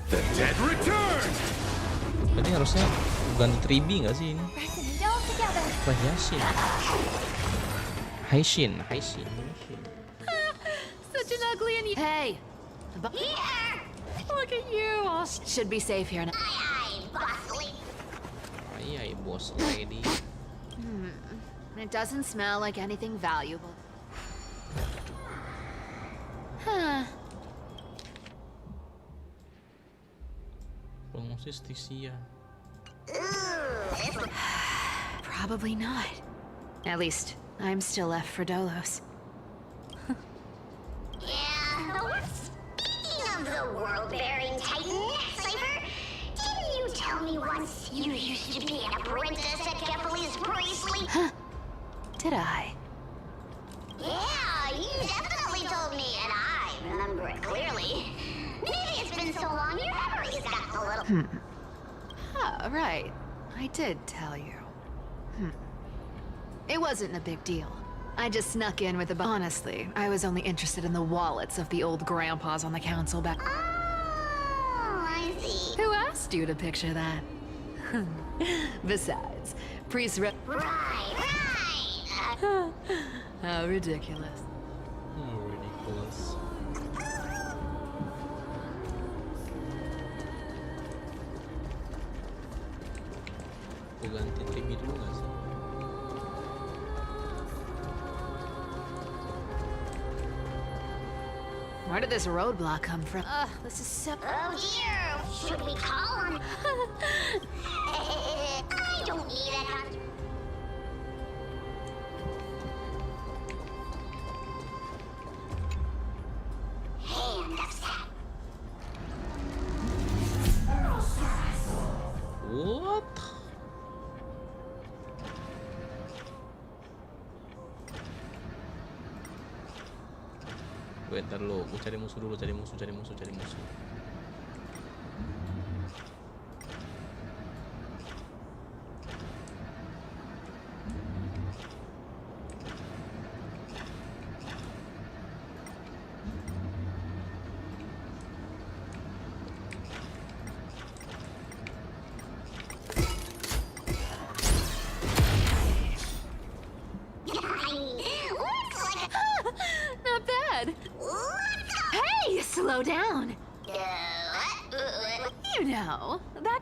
The dead return! Berarti harusnya ganti 3B nggak sih ini? Resonate all together. Apa Yasin? Haishin. Such an ugly and hey. Here. Look at you. All should be safe here now. Aye, bossly. Ay, boss lady. It doesn't smell like anything valuable. Huh. Pengusistisia. Probably not. At least, I'm still left for Dolos. Yeah, speaking of the world-bearing titan, Cypher, didn't you tell me once you used to be an apprentice at Kepler's Bracelet? Huh. Did I? Yeah, you definitely told me, and I remember it clearly. Maybe it's been so long your memory's gotten a little... Oh, right. I did tell you. It wasn't a big deal. I just snuck in with the... Honestly, I was only interested in the wallets of the old grandpas on the council back... Oh, I see. Who asked you to picture that? Besides, priests... Right. How ridiculous. Oh, ridiculous. Gua ganti 3B dulu nggak sih? Where did this roadblock come from? This is so... Oh dear, should we call on... I don't need it. Hand of that. What? Bentar lo, gue cari musuh dulu, cari musuh.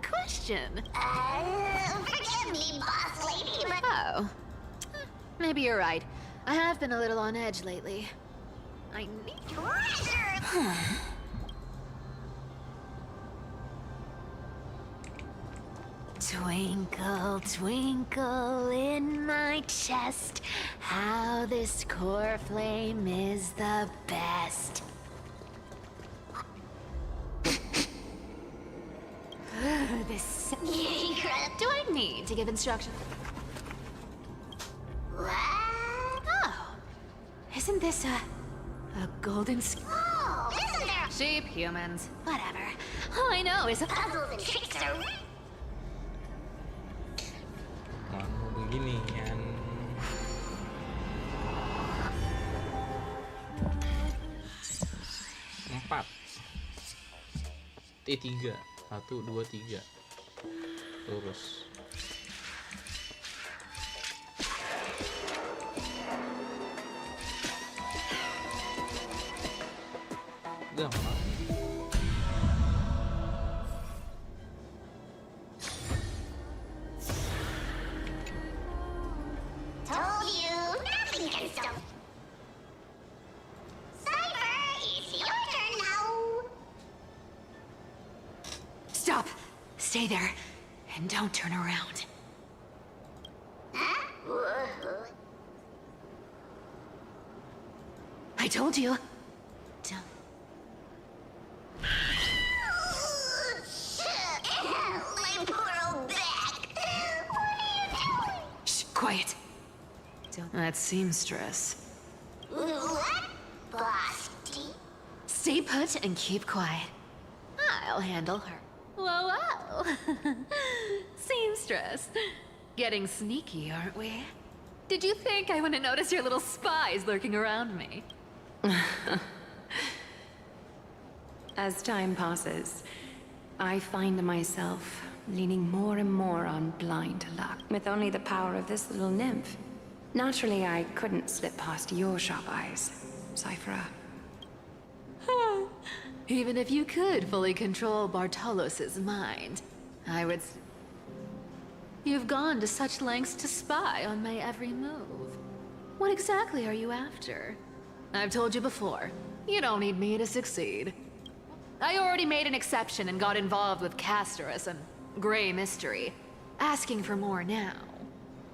question? Forgive me, boss lady, but... Oh. Maybe you're right. I have been a little on edge lately. I need Treasure! Twinkle, twinkle in my chest, how this core flame is the best. This... Do I need to give instructions? What? Oh. Isn't this a golden... Oh, isn't there... Sheep, humans, whatever. All I know is... Puzzles and tricks are... Mau beginian. Empat. T3. 1, 2, 3. Lurus. Gampang. Told you, nothing can stop. Cypher, it's your turn now. Stop! Stay there, and don't turn around. Huh? Whoa. I told you. Don't... My poor old back. What are you doing? Shh, quiet. Don't... That seamstress. What? Boss D? Stay put and keep quiet. I'll handle her. Whoa, whoa. Seamstress. Getting sneaky, aren't we? Did you think I wouldn't notice your little spies lurking around me? As time passes, I find myself leaning more and more on blind luck. With only the power of this little nymph. Naturally, I couldn't slip past your sharp eyes, Cypher. Even if you could fully control Bartolos's mind, I would... You've gone to such lengths to spy on my every move. What exactly are you after? I've told you before, you don't need me to succeed. I already made an exception and got involved with Castorus and Grey Mystery. Asking for more now.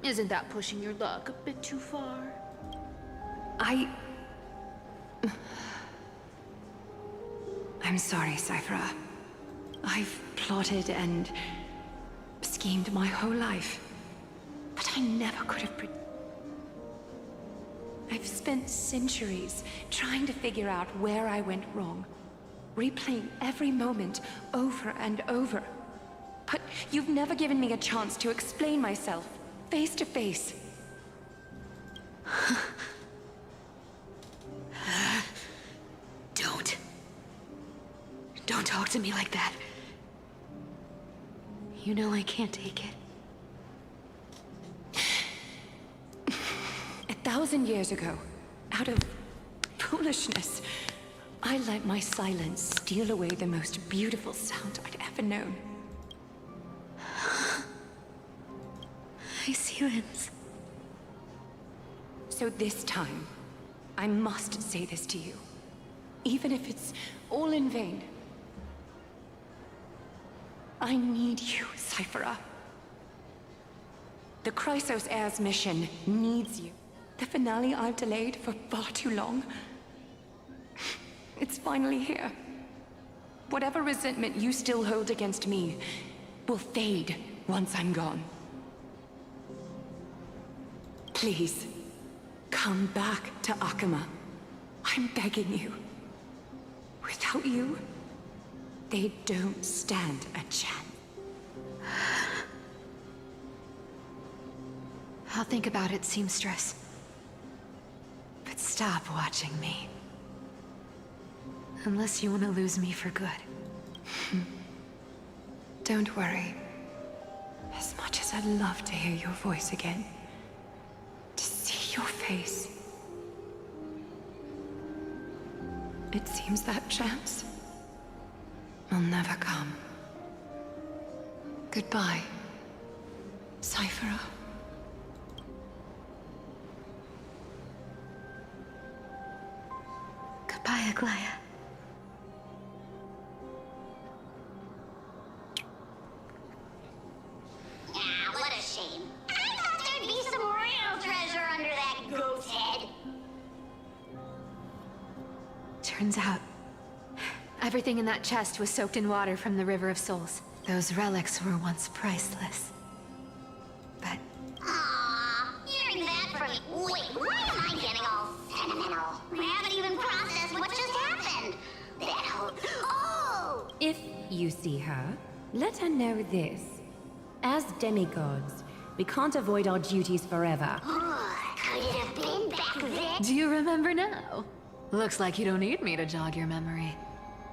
Isn't that pushing your luck a bit too far? I'm sorry, Cypher. I've plotted and schemed my whole life. But I never could have I've spent centuries trying to figure out where I went wrong. Replaying every moment over and over. But you've never given me a chance to explain myself, face to face. Don't talk to me like that. You know I can't take it. 1,000 years ago, out of foolishness, I let my silence steal away the most beautiful sound I'd ever known. I see Lens. So this time, I must say this to you. Even if it's all in vain. I need you, Cypher. The Chrysos Heir's mission needs you. The finale I've delayed for far too long. It's finally here. Whatever resentment you still hold against me will fade once I'm gone. Please, come back to Akama. I'm begging you. Without you, they don't stand a chance. I'll think about it, seamstress. But stop watching me. Unless you want to lose me for good. Don't worry. As much as I'd love to hear your voice again, to see your face, it seems that chance will never come. Goodbye, Cypher. Goodbye, Aglaya. Ah, what a shame. I thought there'd be some real treasure under that goat's head. Turns out, everything in that chest was soaked in water from the River of Souls. Those relics were once priceless. But Aww, hearing that from me. Wait, why am I getting all sentimental? I haven't even processed what just happened. That whole... Oh! If you see her, let her know this. As demigods, we can't avoid our duties forever. Could it have been back then? do you remember now? Looks like you don't need me to jog your memory.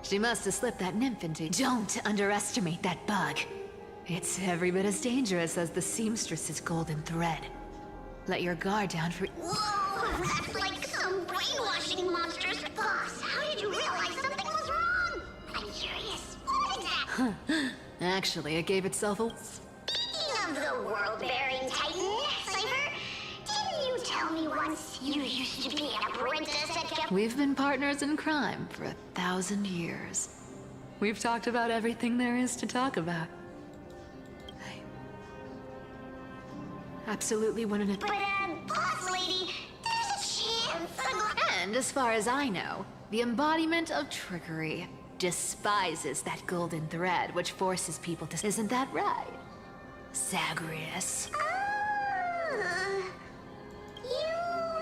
She must have slipped that nymph into... Don't underestimate that bug. It's every bit as dangerous as the seamstress's golden thread. Let your guard down for... Whoa, that's like some brainwashing monster's boss. How did you realize something was wrong? I'm curious. What exactly? Actually, it gave itself a... Speaking of the world-bearing titan, Cypher, didn't you tell me once you used to be an apprentice at Gap? We've been partners in crime for 1,000 years. We've talked about everything there is to talk about. I absolutely wanted to... But, boss lady, there's a chance. And as far as I know, the embodiment of trickery despises that golden thread which forces people to... Isn't that right, Zagreus? You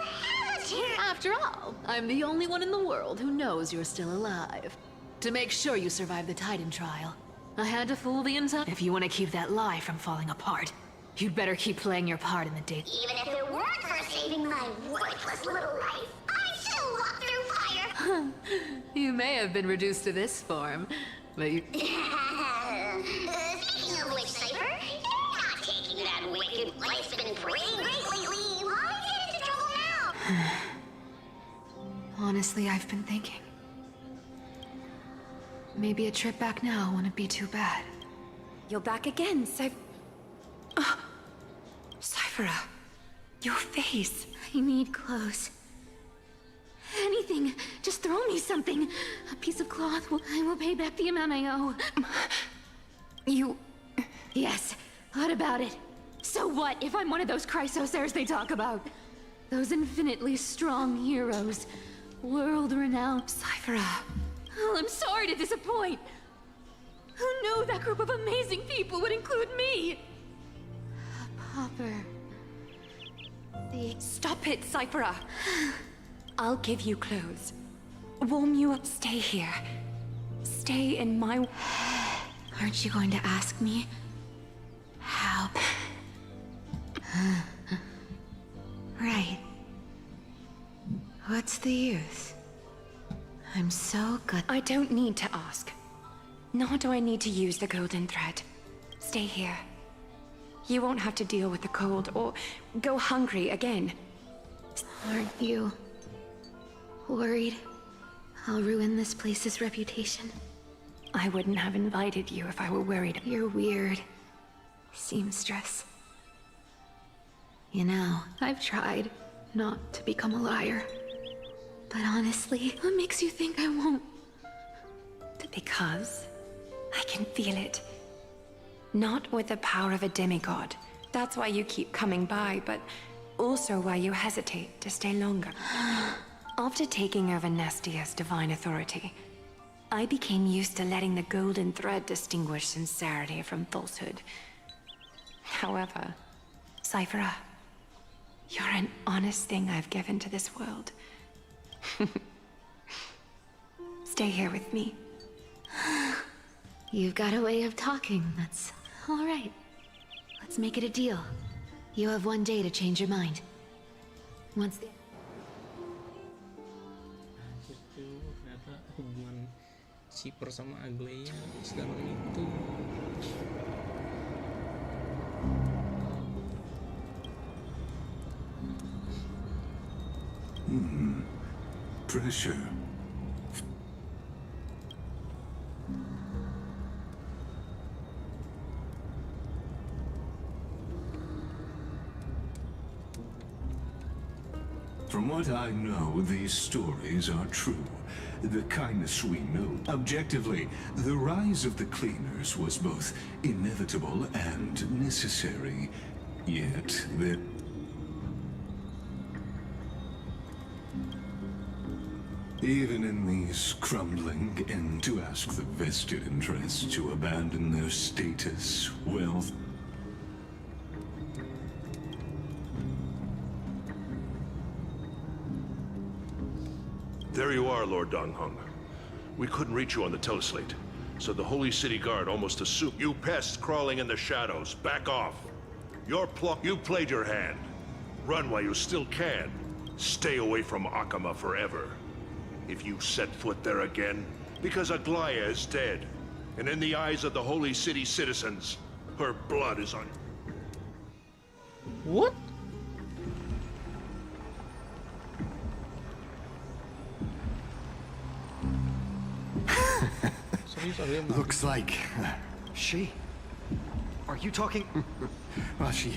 have a chance. After all, I'm the only one in the world who knows you're still alive. To make sure you survive the Titan trial, I had to fool the entire... If you want to keep that lie from falling apart, you'd better keep playing your part in the day. Even if it weren't for saving my worthless little life, I'd still walk through fire. You may have been reduced to this form, but you... Speaking of which, Cypher, you're not taking that wicked life's been pretty great lately. Why get into trouble now? Honestly, I've been thinking. Maybe a trip back now wouldn't be too bad. You're back again, Cypher, your face. I need clothes. Anything. Just throw me something. A piece of cloth. I will pay back the amount I owe. You... Yes. What about it? So what if I'm one of those chrysosairs they talk about? Those infinitely strong heroes. World-renowned. Cypher. Oh, I'm sorry to disappoint. Who knew that group of amazing people would include me? Popper. Stop it, Cypher. I'll give you clothes. Warm you up. Stay here. Stay in my... Aren't you going to ask me? How? Right. What's the use? I'm so good. I don't need to ask. Nor do I need to use the golden thread. Stay here. You won't have to deal with the cold or go hungry again. Aren't you worried I'll ruin this place's reputation? I wouldn't have invited you if I were worried. You're weird, seamstress. You know, I've tried not to become a liar. But honestly, what makes you think I won't? Because I can feel it. Not with the power of a demigod. That's why you keep coming by, but also why you hesitate to stay longer. After taking over Nestia's divine authority, I became used to letting the golden thread distinguish sincerity from falsehood. However, Cypher, you're an honest thing I've given to this world. Stay here with me. You've got a way of talking, that's all right. Let's make it a deal. You have 1 day to change your mind. Once the... Itu ternyata hubungan Cypher sama Agleya sedalam itu. Pressure. From what I know, these stories are true. The kindness we know. Objectively, the rise of the cleaners was both inevitable and necessary. Yet, that... Even in these crumbling, and to ask the vested interests to abandon their status, wealth... There you are, Lord Donghung. We couldn't reach you on the teleslate, so the Holy City Guard almost assumed you pests crawling in the shadows. Back off. You played your hand. Run while you still can. Stay away from Akama forever. If you set foot there again, because Aglaya is dead, and in the eyes of the Holy City citizens, her blood is on... What? Looks like... She? Are you talking? Well, she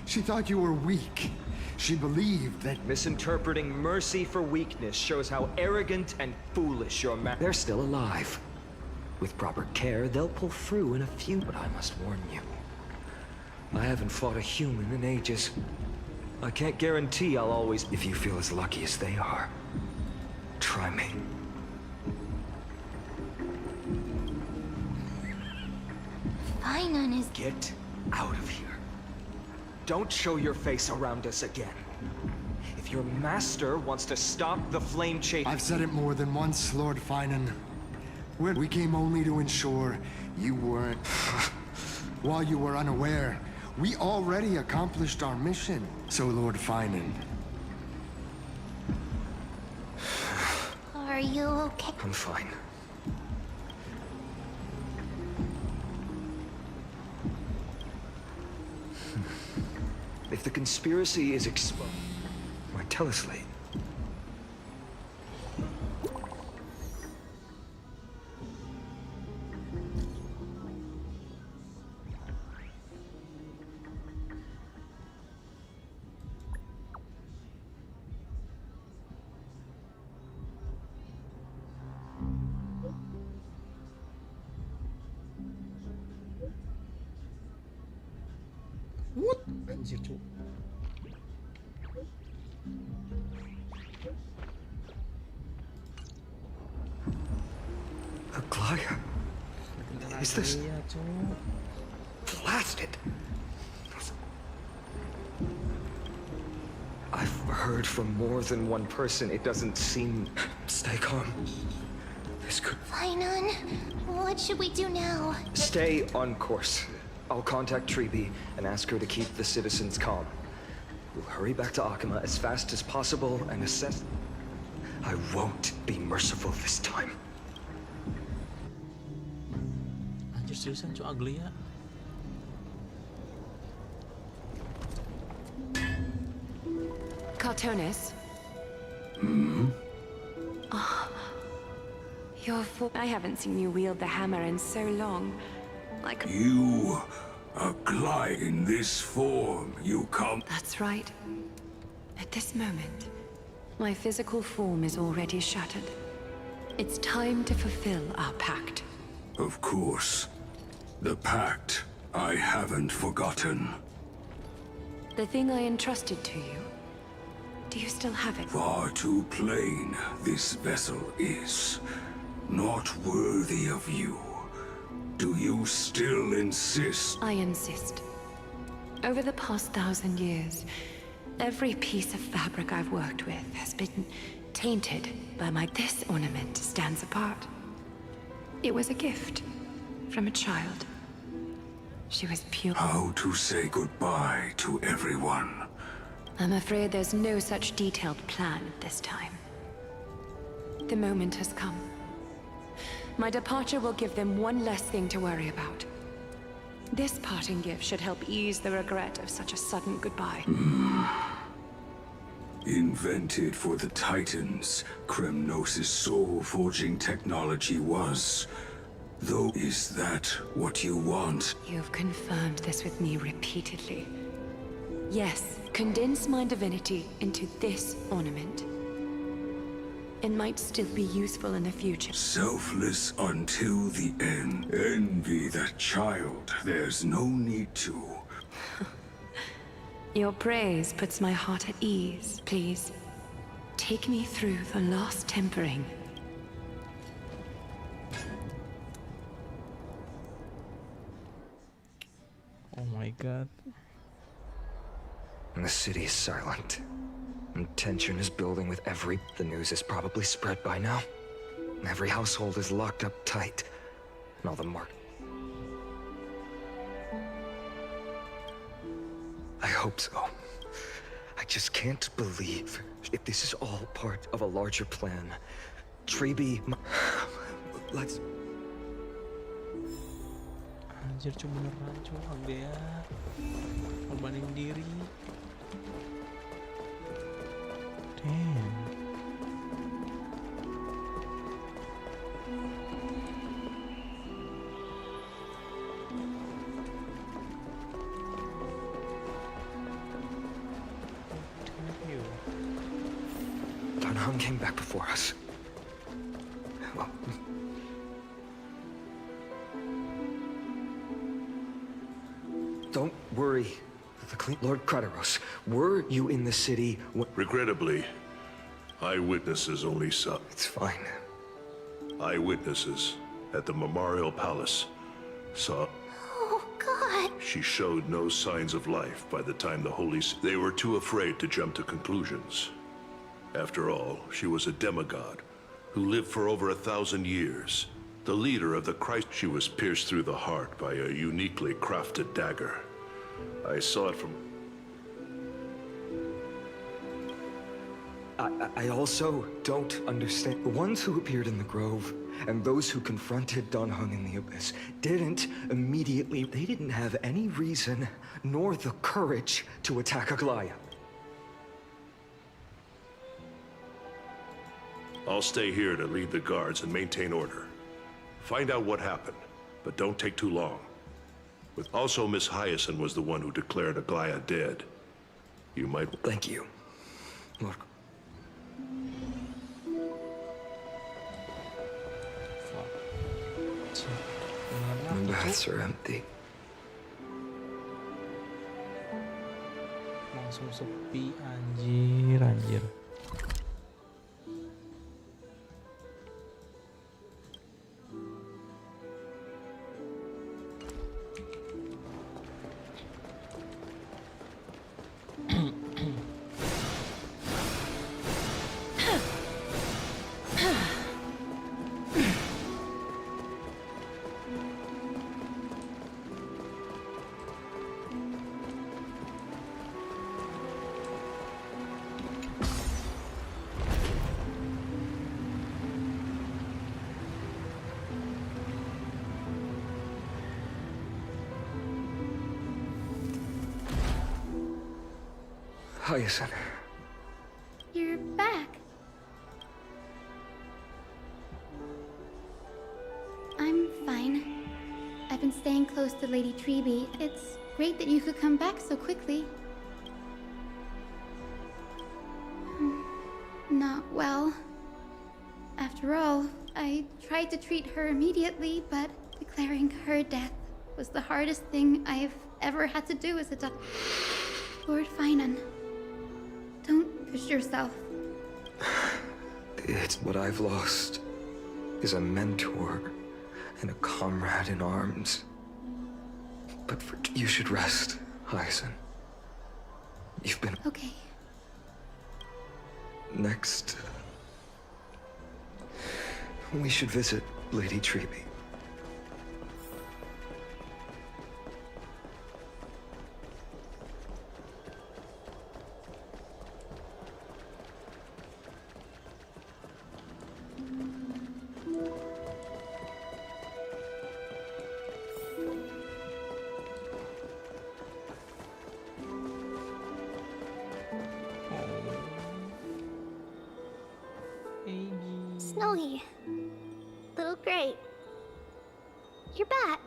thought you were weak. She believed that... Misinterpreting mercy for weakness shows how arrogant and foolish your man... They're still alive. With proper care, they'll pull through in a few... But I must warn you. I haven't fought a human in ages. I can't guarantee I'll always... If you feel as lucky as they are, try me. Fainan is... Get out of here. Don't show your face around us again. If your master wants to stop the flame chase... I've said it more than once, Lord Fainan. We came only to ensure you weren't... While you were unaware, we already accomplished our mission. So, Lord Fainan... Are you okay? I'm fine. If the conspiracy is exposed, why tell us late? What? Anjir, cu. Aglaya? Is this... Blast it! I've heard from more than one person. It doesn't seem... Stay calm. This could... Fainan, what should we do now? Stay on course. I'll contact Treeby and ask her to keep the citizens calm. We'll hurry back to Akama as fast as possible and assess... I won't be merciful this time. Anjir, seriusan cu, Aglia. Cartonis? Oh, I haven't seen you wield the hammer in so long. Like... You, Aglia, in this form, you come... That's right. At this moment, my physical form is already shattered. It's time to fulfill our pact. Of course. The pact I haven't forgotten. The thing I entrusted to you, do you still have it? Far too plain this vessel is. Not worthy of you. Do you still insist? I insist. Over the past 1,000 years, every piece of fabric I've worked with has been tainted by my... This ornament stands apart. It was a gift from a child. She was pure. How to say goodbye to everyone? I'm afraid there's no such detailed plan this time. The moment has come. My departure will give them one less thing to worry about. This parting gift should help ease the regret of such a sudden goodbye. Invented for the Titans, Kremnos' soul-forging technology was. Though, is that what you want? You've confirmed this with me repeatedly. Yes, condense my divinity into this ornament. It might still be useful in the future. Selfless until the end. Envy that child. There's no need to. Your praise puts my heart at ease. Please, take me through the last tempering. Oh my god. And the city is silent. And tension is building with every... The news is probably spread by now. Every household is locked up tight. And all the I hope so. I just can't believe if this is all part of a larger plan. Treeby... Let's... Anjir, cuma beneran cuma dia korbanin diri. Damn. Danhong came back before us. Well, don't worry. Lord Krateros, were you in the city when... Regrettably, eyewitnesses only saw... It's fine. Eyewitnesses at the Memorial Palace saw... Oh, God. She showed no signs of life by the time the Holy... They were too afraid to jump to conclusions. After all, she was a demigod who lived for over 1,000 years. The leader of the Christ... She was pierced through the heart by a uniquely crafted dagger. I saw it from... I also don't understand. The ones who appeared in the grove and those who confronted Danhong in the abyss didn't immediately... They didn't have any reason nor the courage to attack Aglaya. I'll stay here to lead the guards and maintain order. Find out what happened, but don't take too long. Also, Miss Hyacinth was the one who declared Aglaya dead. You might... Thank you. Lord. The baths are empty. Langsung sepi, anjir, anjir. Hyacinth. You're back. I'm fine. I've been staying close to Lady Treeby. It's great that you could come back so quickly. Not well. After all, I tried to treat her immediately, but declaring her death was the hardest thing I've ever had to do as a doctor. Lord Finan, don't push yourself. It's what I've lost is a mentor and a comrade in arms. But you should rest, Hyacinth. You've been... Okay. Next, we should visit Lady Treeby. Snowy. Little Great. You're back.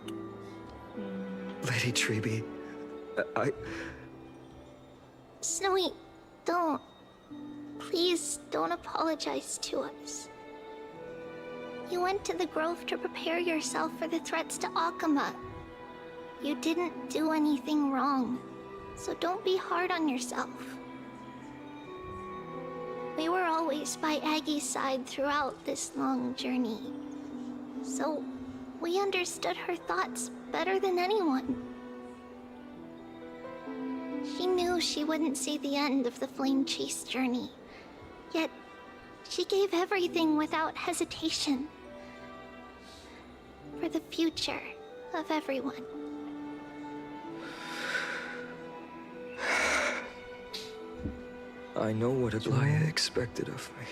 Lady Treeby, Snowy, don't. Please don't apologize to us. You went to the grove to prepare yourself for the threats to Akama. You didn't do anything wrong, so don't be hard on yourself. We were always by Aggie's side throughout this long journey, so we understood her thoughts better than anyone. She knew she wouldn't see the end of the flame chase journey, yet she gave everything without hesitation for the future of everyone. I know what Adalah expected of me.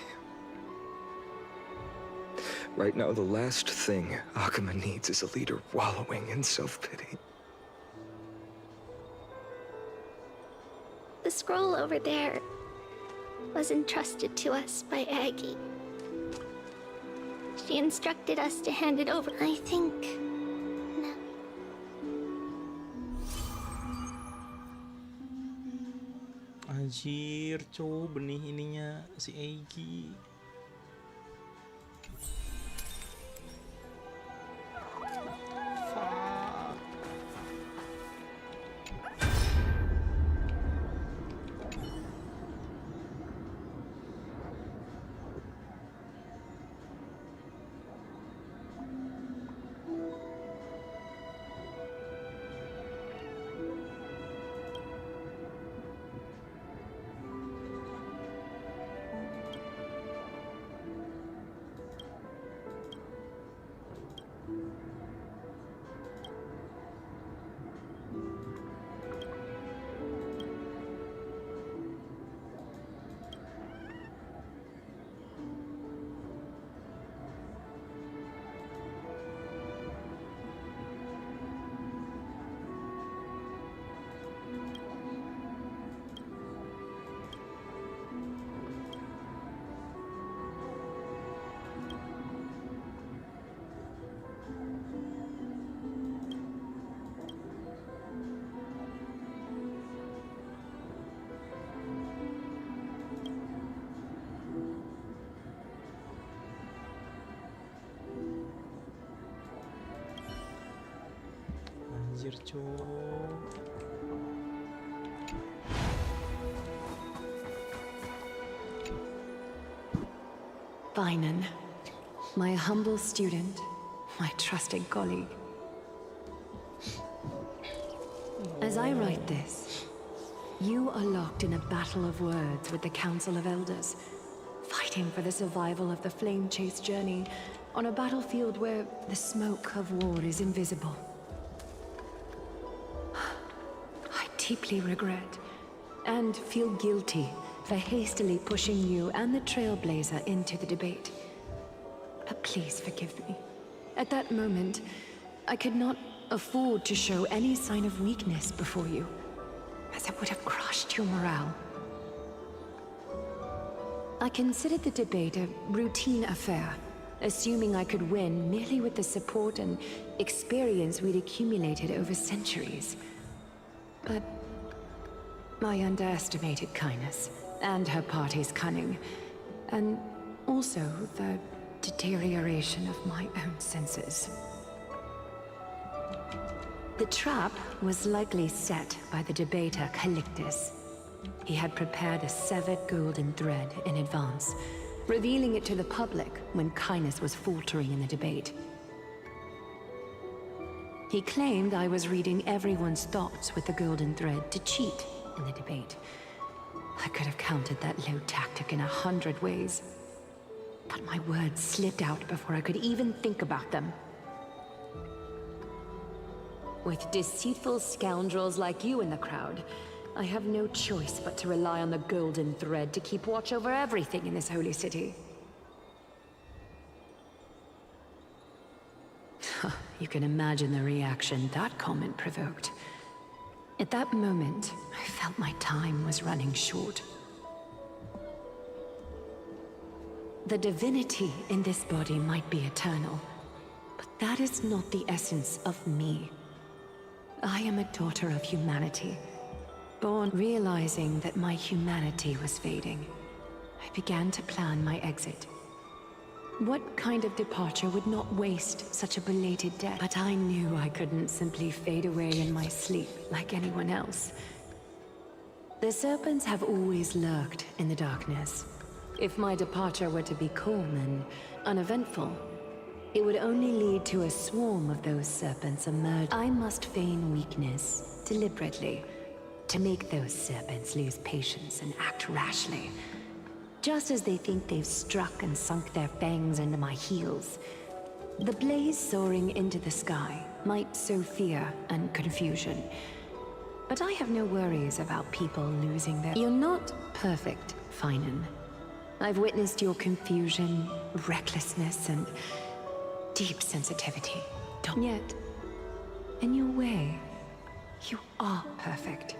Right now, the last thing Akama needs is a leader wallowing in self-pity. The scroll over there was entrusted to us by Aggie. She instructed us to hand it over. I think... No. Anjir, cow, benih ininya si Aggie. Anjir, cow. Vinan, my humble student, my trusted colleague. As I write this, you are locked in a battle of words with the Council of Elders, fighting for the survival of the flame chase journey on a battlefield where the smoke of war is invisible. I deeply regret and feel guilty for hastily pushing you and the Trailblazer into the debate. But please forgive me. At that moment, I could not afford to show any sign of weakness before you, as it would have crushed your morale. I considered the debate a routine affair, assuming I could win merely with the support and experience we'd accumulated over centuries. But I underestimated kindness and her party's cunning, and also the deterioration of my own senses. The trap was likely set by the debater Calictus. He had prepared a severed golden thread in advance, revealing it to the public when kindness was faltering in the debate. He claimed I was reading everyone's thoughts with the golden thread to cheat in the debate. I could have countered that low tactic in 100 ways, but my words slipped out before I could even think about them. With deceitful scoundrels like you in the crowd, I have no choice but to rely on the golden thread to keep watch over everything in this holy city. You can imagine the reaction that comment provoked. At that moment, I felt my time was running short. The divinity in this body might be eternal, but that is not the essence of me. I am a daughter of humanity, Born realizing that my humanity was fading, I began to plan my exit. What kind of departure would not waste such a belated death? But I knew I couldn't simply fade away in my sleep like anyone else. The serpents have always lurked in the darkness. If my departure were to be calm and uneventful, it would only lead to a swarm of those serpents emerge. I must feign weakness, deliberately, to make those serpents lose patience and act rashly. Just as they think they've struck and sunk their fangs into my heels. The blaze soaring into the sky might sow fear and confusion. But I have no worries about people losing their— You're not perfect, Finan. I've witnessed your confusion, recklessness, and deep sensitivity. Yet, in your way, you are perfect.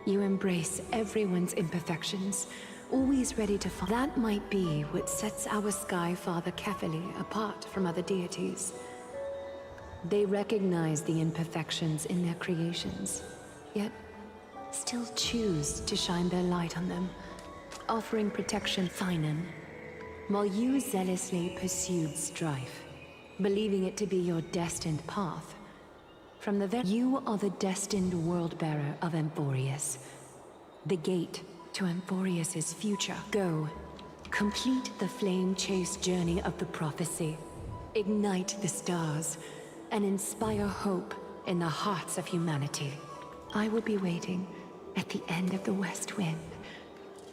You embrace everyone's imperfections, always ready to find. That might be what sets our Sky Father Kefili apart from other deities. They recognize the imperfections in their creations, yet still choose to shine their light on them, offering protection. Finan, while you zealously pursued strife, believing it to be your destined path, from the you are the destined world-bearer of Amphorius, the gate to Amphorius's future. Go, complete the flame-chased journey of the prophecy, ignite the stars, and inspire hope in the hearts of humanity. I will be waiting at the end of the West Wind,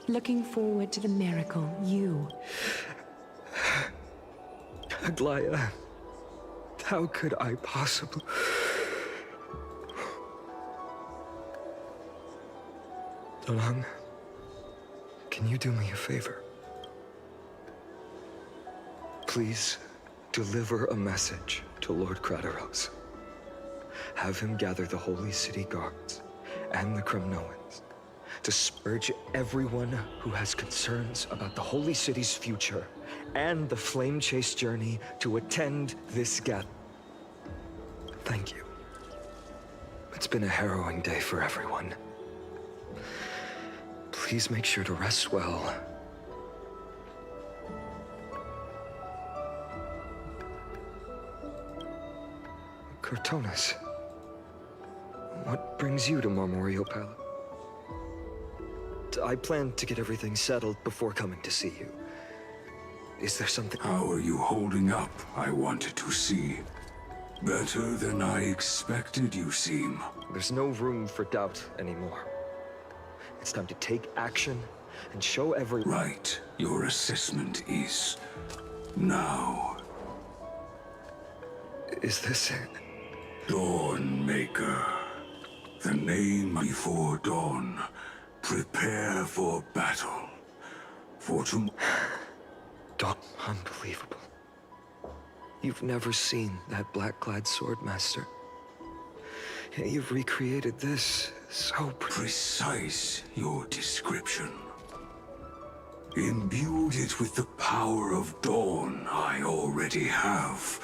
looking forward to the miracle you... Aglaya, how could I possibly... Donang, can you do me a favor? Please deliver a message to Lord Krateros. Have him gather the Holy City Guards and the Kremnoans to spurge everyone who has concerns about the Holy City's future and the Flame Chase journey to attend this gathering. Thank you. It's been a harrowing day for everyone. Please make sure to rest well. Cortonis, what brings you to Marmoreal Palace? I plan to get everything settled before coming to see you. Is there something— How are you holding up, I wanted to see. Better than I expected, you seem. There's no room for doubt anymore. It's time to take action and show everyone— Right, your assessment is now. Is this it? Dawnmaker. The name before dawn. Prepare for battle. For tomorrow. Dawn, unbelievable. You've never seen that black-clad swordmaster. You've recreated this so precise, your description. Imbued it with the power of dawn I already have.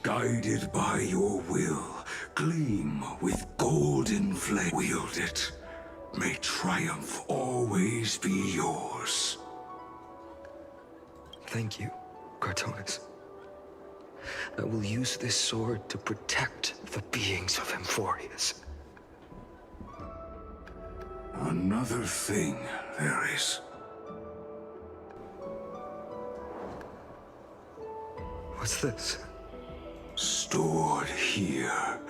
Guided by your will, gleam with golden flame. Wield it. May triumph always be yours. Thank you, Cortonis. I will use this sword to protect the beings of Amphorius. Another thing there is. What's this? Stored here.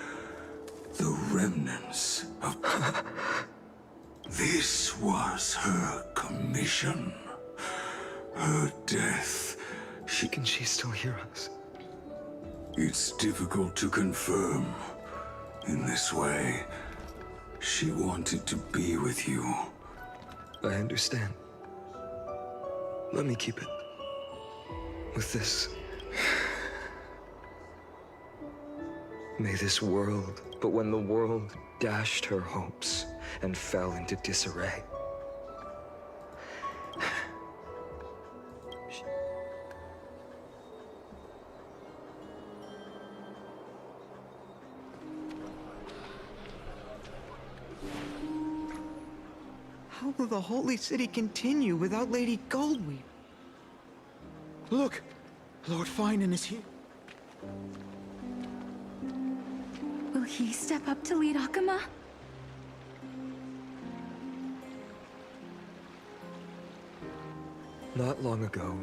The remnants of... This was her commission. Her death. Can she still hear us? It's difficult to confirm. In this way, she wanted to be with you. I understand. Let me keep it. With this. May this world, but when the world dashed her hopes and fell into disarray. How will the Holy City continue without Lady Goldweaver? Look! Lord Finan is here. Will he step up to lead Akama? Not long ago,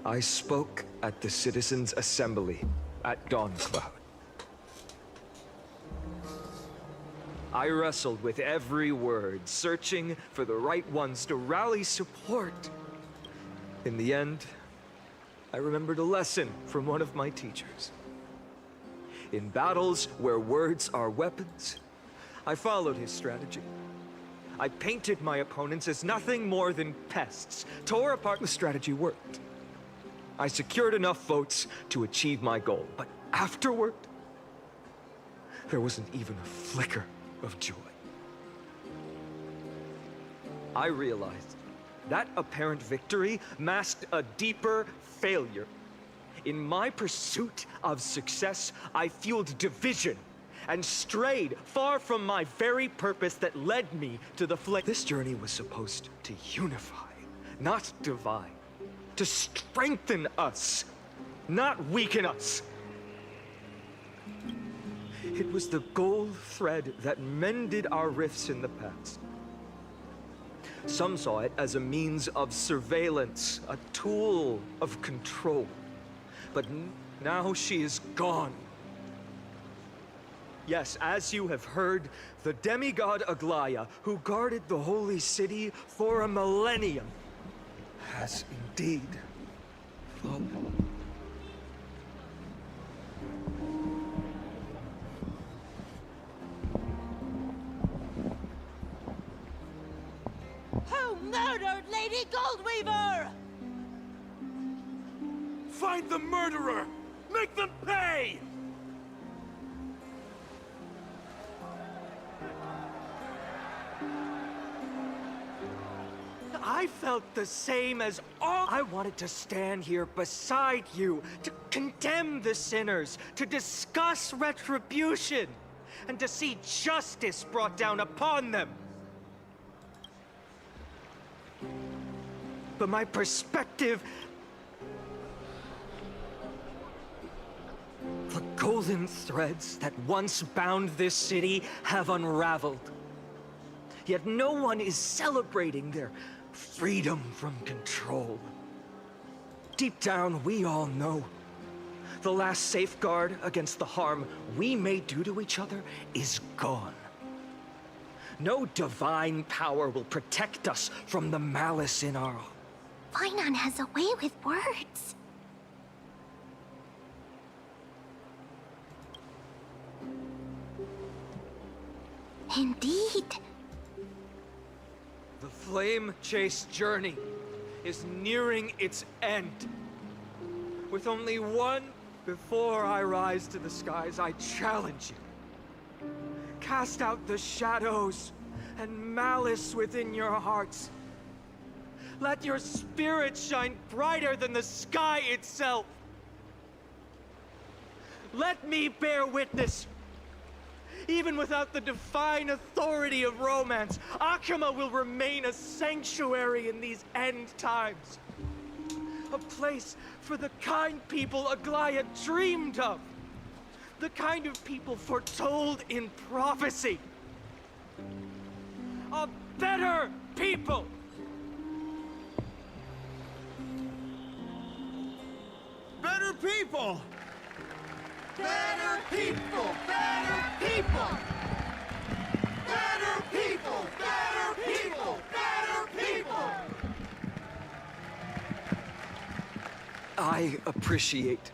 I spoke at the Citizens' Assembly at Dawncloud. I wrestled with every word, searching for the right ones to rally support. In the end, I remembered a lesson from one of my teachers. In battles where words are weapons, I followed his strategy. I painted my opponents as nothing more than pests, tore apart. The strategy worked. I secured enough votes to achieve my goal, but afterward, there wasn't even a flicker of joy. I realized that apparent victory masked a deeper failure. In my pursuit of success, I fueled division and strayed far from my very purpose that led me to the flame. This journey was supposed to unify, not divide. To strengthen us, not weaken us. It was the gold thread that mended our rifts in the past. Some saw it as a means of surveillance, a tool of control. But now she is gone. Yes, as you have heard, the demigod Aglaya, who guarded the holy city for a millennium, has indeed fallen. Who murdered Lady Goldweaver? Find the murderer! Make them pay! I felt the same as all. I wanted to stand here beside you, to condemn the sinners, to discuss retribution, and to see justice brought down upon them. But my perspective... The golden threads that once bound this city have unraveled. Yet no one is celebrating their freedom from control. Deep down, we all know the last safeguard against the harm we may do to each other is gone. No divine power will protect us from the malice in our hearts. Finan has a way with words. Indeed. The flame-chased journey is nearing its end. With only one before I rise to the skies, I challenge you. Cast out the shadows and malice within your hearts. Let your spirit shine brighter than the sky itself. Let me bear witness. Even without the divine authority of romance, Akama will remain a sanctuary in these end times. A place for the kind people Aglaya dreamed of. The kind of people foretold in prophecy. A better people! Better people! Better people! Better people! Better people! Better people! Better people! I appreciate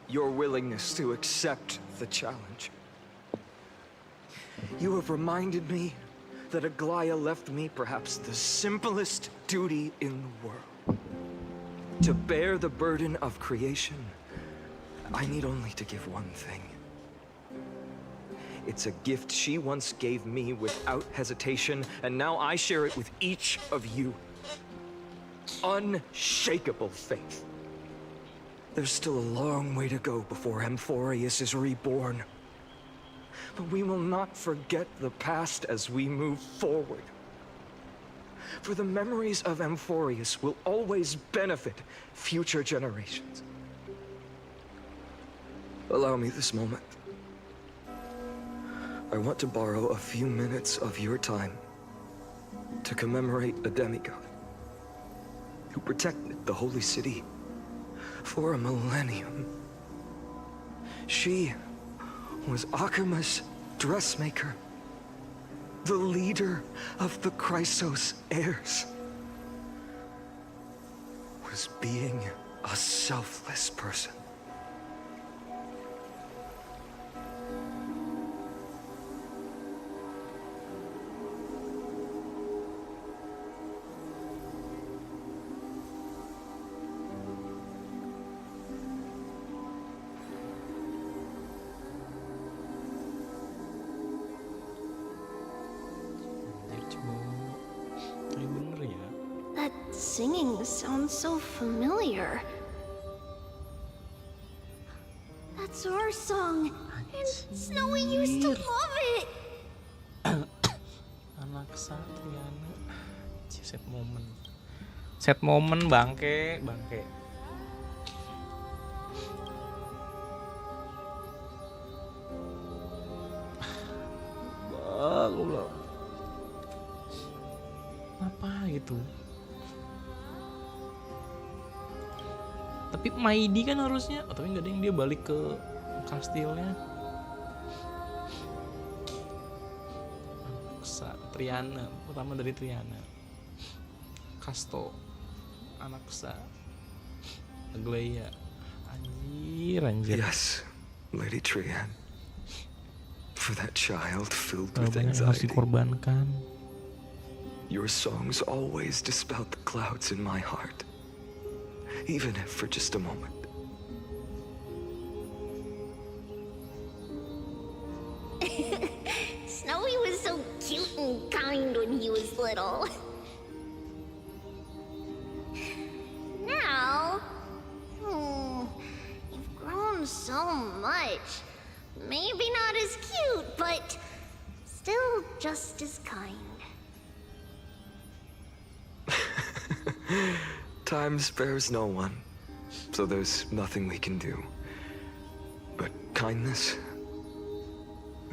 your willingness to accept the challenge. You have reminded me that Aglaya left me perhaps the simplest duty in the world. To bear the burden of creation, I need only to give one thing. It's a gift she once gave me without hesitation, and now I share it with each of you. Unshakable faith. There's still a long way to go before Amphorius is reborn. But we will not forget the past as we move forward. for the memories of Amphorius will always benefit future generations. Allow me this moment. I want to borrow a few minutes of your time to commemorate a demigod who protected the holy city for a millennium. She was Akima's dressmaker, the leader of the Chrysos heirs, was being a selfless person. That singing sounds so familiar. That's our song, and Snowy used to love it. Anak Satriana. Set moment. Set moment bangke. Goblok. Apa gitu? Tapi Maidi kan harusnya, tapi nggak ada yang dia balik ke kastilnya. Triana, pertama dari Triana. Kasto, Anaksa, Agleia, anjir. Yes, Lady Trian. For that child filled with Banyak yang harus anxiety. dikorbankan. Your songs always dispelled the clouds in my heart, even if for just a moment. Snowy was so cute and kind when he was little. Now, you've grown so much. Maybe not as cute, but still just as kind. Time spares no one, so there's nothing we can do. But kindness,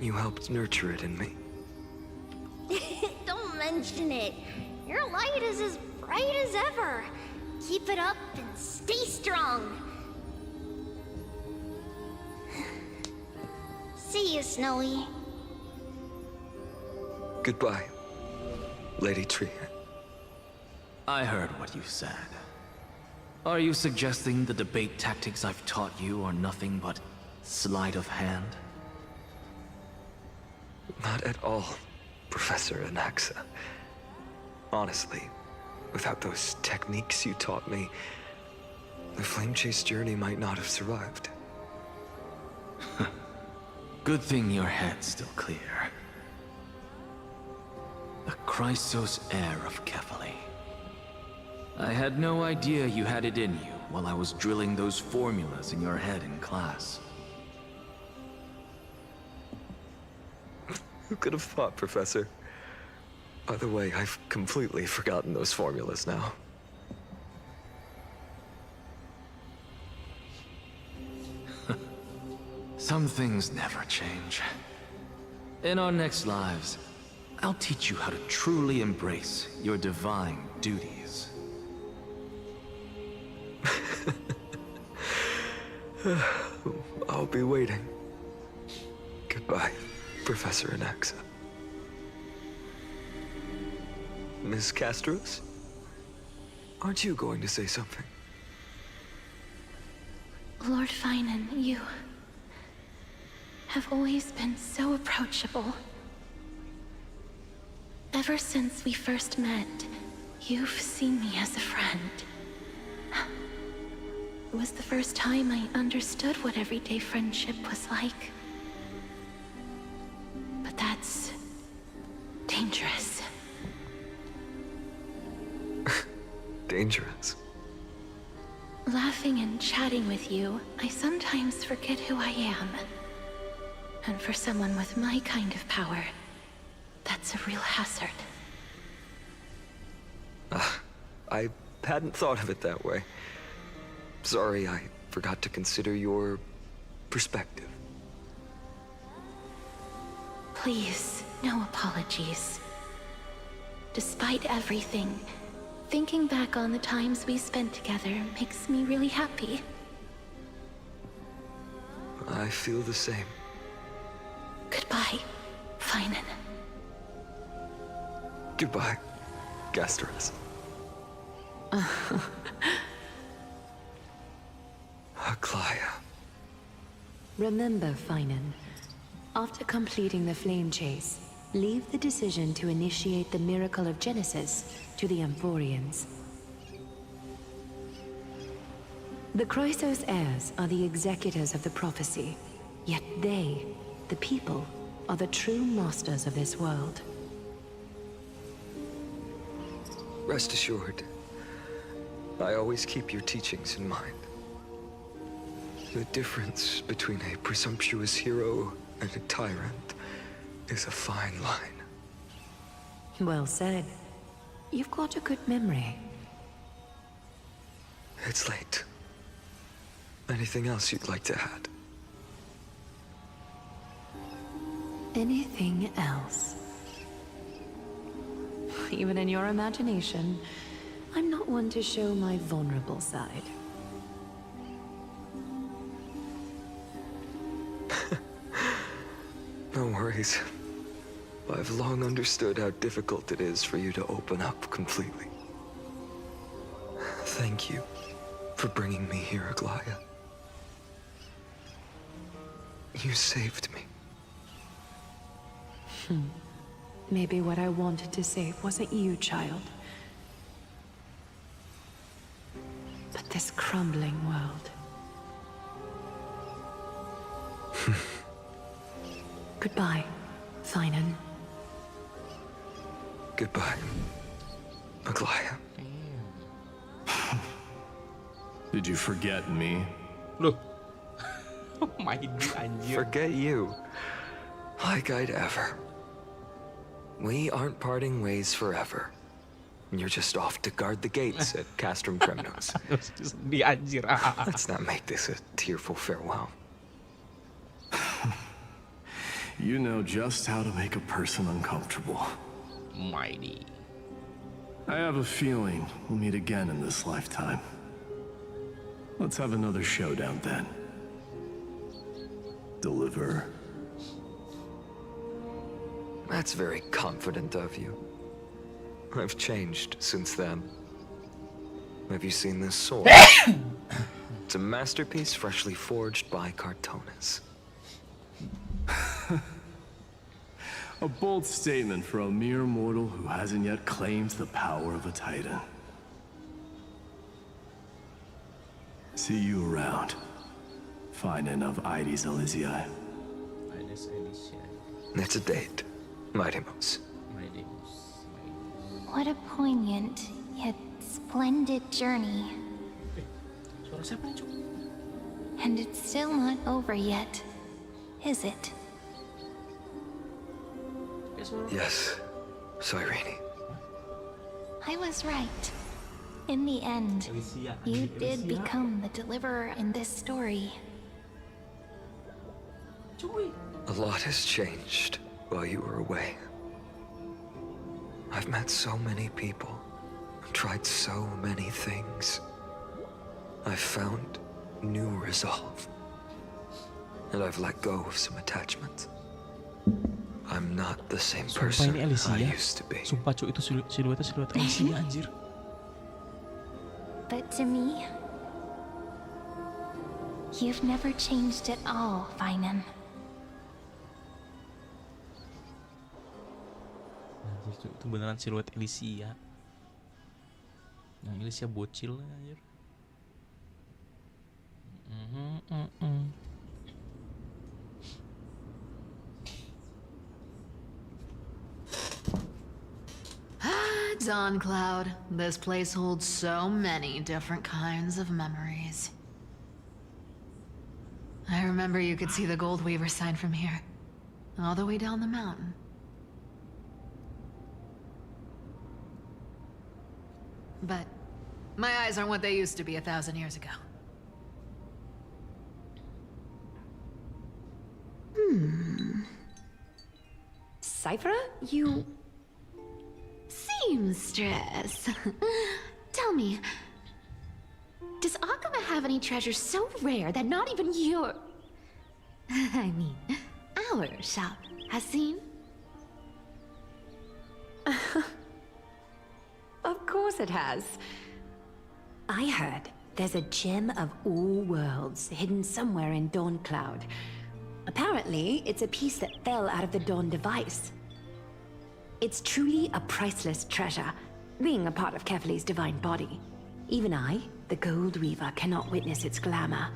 you helped nurture it in me. Don't mention it. Your light is as bright as ever. Keep it up and stay strong. See you, Snowy. Goodbye, Lady Trian. I heard what you said. Are you suggesting the debate tactics I've taught you are nothing but sleight of hand? Not at all, Professor Anaxa. Honestly, without those techniques you taught me, the flame chase journey might not have survived. Good thing your head's still clear. The Chrysos heir of Kefali. I had no idea you had it in you while I was drilling those formulas in your head in class. Who could have thought, Professor? By the way, I've completely forgotten those formulas now. Some things never change. In our next lives, I'll teach you how to truly embrace your divine duties. I'll be waiting. Goodbye, Professor Anaxa. Miss Castros? Aren't you going to say something? Lord Finan, you have always been so approachable. Ever since we first met, you've seen me as a friend. It was the first time I understood what everyday friendship was like. But that's dangerous. Dangerous? Laughing and chatting with you, I sometimes forget who I am. And for someone with my kind of power, that's a real hazard. I hadn't thought of it that way. Sorry, I forgot to consider your perspective. Please, no apologies. Despite everything, thinking back on the times we spent together makes me really happy. I feel the same. Goodbye, Finan. Goodbye, Gasterus. Aglaya. Remember, Finan, after completing the flame chase, leave the decision to initiate the miracle of Genesis to the Amphorians. The Chrysos heirs are the executors of the prophecy, yet they, the people, are the true masters of this world. Rest assured, I always keep your teachings in mind. The difference between a presumptuous hero and a tyrant is a fine line. Well said. You've got a good memory. It's late. Anything else you'd like to add? Anything else? Even in your imagination, I'm not one to show my vulnerable side. No worries. I've long understood how difficult it is for you to open up completely. Thank you for bringing me here, Aglaya. You saved me. Maybe what I wanted to save wasn't you, child. But this crumbling world. Goodbye, Finan. Goodbye, Aglaya. Did you forget me? Loh. Main anjir. Forget you. Like I'd ever. We aren't parting ways forever. You're just off to guard the gates at Castrum Tremnos. Sedih anjir. Let's not make this a tearful farewell. You know just how to make a person uncomfortable. Mighty. I have a feeling we'll meet again in this lifetime. Let's have another showdown then. Deliver. That's very confident of you. I've changed since then. Have you seen this sword? It's a masterpiece freshly forged by Cartonis. A bold statement for a mere mortal who hasn't yet claimed the power of a titan. See you around. Finan of Aedes Elysiae. It's a date, Mightymouse. What a poignant, yet splendid journey. Suara siapa nih, Cuk? And it's still not over yet, is it? Yes, Cyrene. I was right. In the end, you did become the deliverer in this story. A lot has changed while you were away. I've met so many people, tried so many things. I've found new resolve. And I've let go of some attachments. I'm not the same person I used to be. Sumpah Cuk, itu siluetnya siluet Alicia anjir. But to me, you've never changed at all, Finan. Itu beneran siluet Alicia. Yang Alicia bocil anjir. Dawn Cloud. This place holds so many different kinds of memories. I remember you could see the Goldweaver sign from here, all the way down the mountain. But My eyes aren't what they used to be 1,000 years ago. Cypher, you... Seamstress. Tell me, does Akama have any treasures so rare that not even your... I mean, our shop has seen? Of course it has. I heard there's a gem of all worlds hidden somewhere in Dawn Cloud. Apparently, it's a piece that fell out of the Dawn device. It's truly a priceless treasure, being a part of Kefali's divine body. Even I, the Gold Weaver, cannot witness its glamour.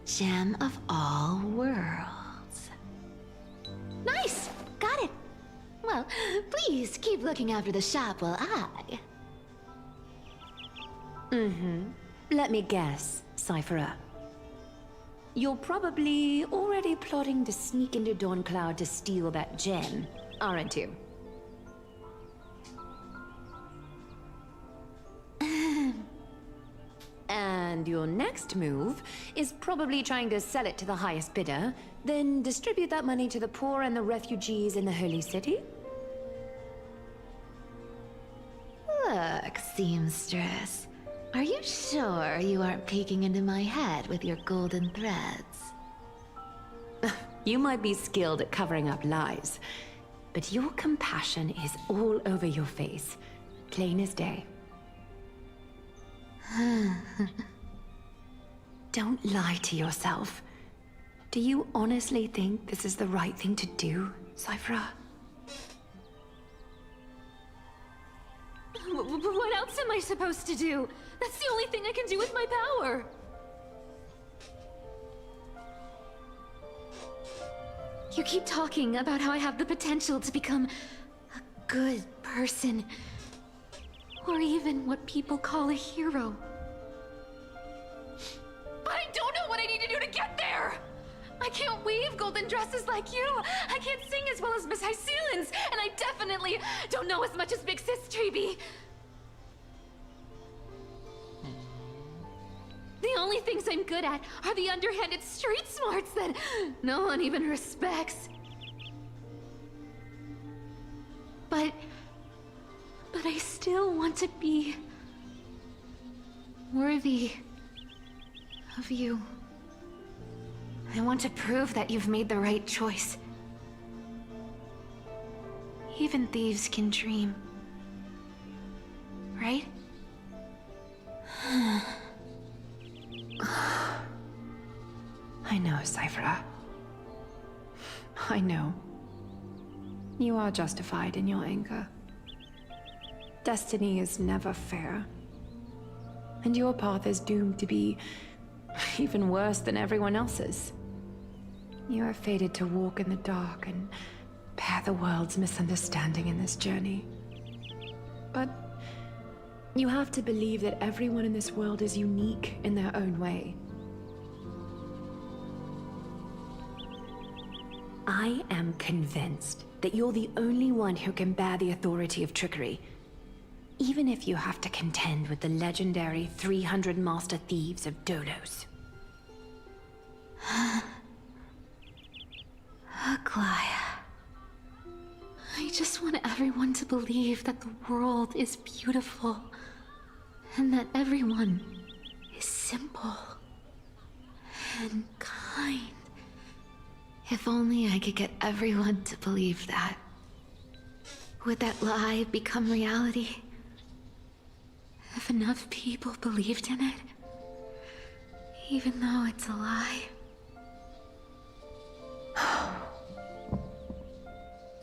Gem of all worlds. Nice! Got it! Well, please keep looking after the shop while I... Let me guess, Cypherer. You're probably already plotting to sneak into Dawn Cloud to steal that gem, aren't you? And your next move is probably trying to sell it to the highest bidder, then distribute that money to the poor and the refugees in the Holy City? Look, seamstress. Are you sure you aren't peeking into my head with your golden threads? You might be skilled at covering up lies, but your compassion is all over your face, plain as day. Don't lie to yourself. Do you honestly think this is the right thing to do, Cypher? What else am I supposed to do? That's the only thing I can do with my power. You keep talking about how I have the potential to become a good person. Or even what people call a hero. But I don't know what I need to do to get there! I can't weave golden dresses like you! I can't sing as well as Miss Hyceelins! And I definitely don't know as much as Big Sis Treeby! The only things I'm good at are the underhanded street smarts that no one even respects. But I still want to be worthy of you. I want to prove that you've made the right choice. Even thieves can dream. Right? I know, Cypher. I know. You are justified in your anger. Destiny is never fair. And your path is doomed to be even worse than everyone else's. You are fated to walk in the dark and bear the world's misunderstanding in this journey. But you have to believe that everyone in this world is unique in their own way. I am convinced that you're the only one who can bear the authority of trickery, even if you have to contend with the legendary 300 master thieves of Dolos. Aglaya. I just want everyone to believe that the world is beautiful, and that everyone is simple and kind. If only I could get everyone to believe that. Would that lie become reality? If enough people believed in it, even though it's a lie.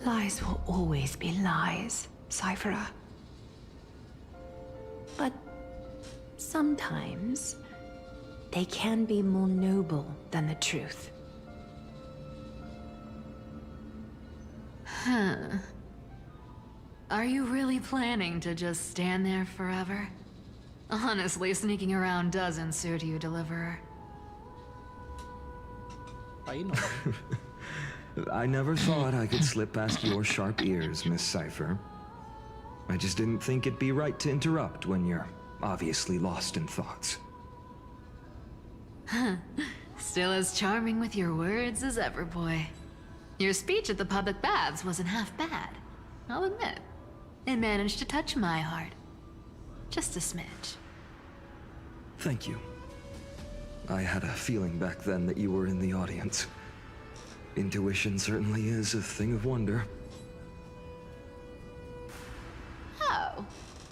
Lies will always be lies, Cypher. But sometimes they can be more noble than the truth. Huh. Are you really planning to just stand there forever? Honestly, sneaking around doesn't suit you, Deliverer. I never thought I could slip past your sharp ears, Miss Cypher. I just didn't think it'd be right to interrupt when you're obviously lost in thoughts. Still as charming with your words as ever, boy. Your speech at the public baths wasn't half bad, I'll admit. It managed to touch my heart. Just a smidge. Thank you. I had a feeling back then that you were in the audience. Intuition certainly is a thing of wonder. Oh,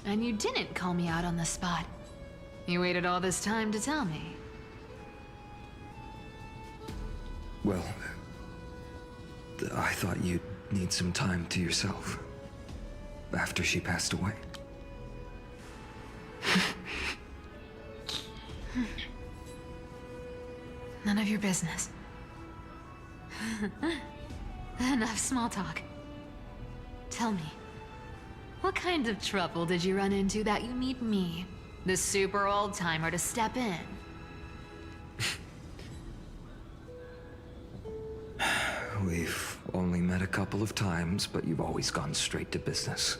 and you didn't call me out on the spot. You waited all this time to tell me. Well, I thought you'd need some time to yourself. After she passed away. None of your business. Enough small talk. Tell me, what kind of trouble did you run into that you need me, the super old-timer, to step in? We've only met a couple of times, but you've always gone straight to business.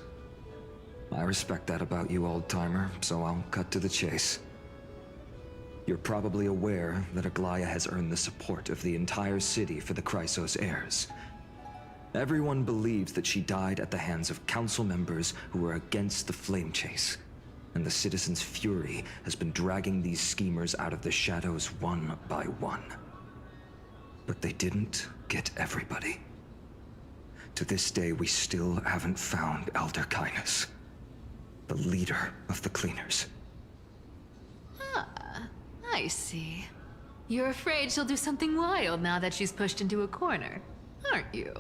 I respect that about you, old-timer, so I'll cut to the chase. You're probably aware that Aglaia has earned the support of the entire city for the Chrysos heirs. Everyone believes that she died at the hands of council members who were against the flame chase, and the citizens' fury has been dragging these schemers out of the shadows one by one. But they didn't get everybody. To this day, we still haven't found Elder Kynus, the leader of the cleaners. I see. You're afraid she'll do something wild now that she's pushed into a corner, aren't you?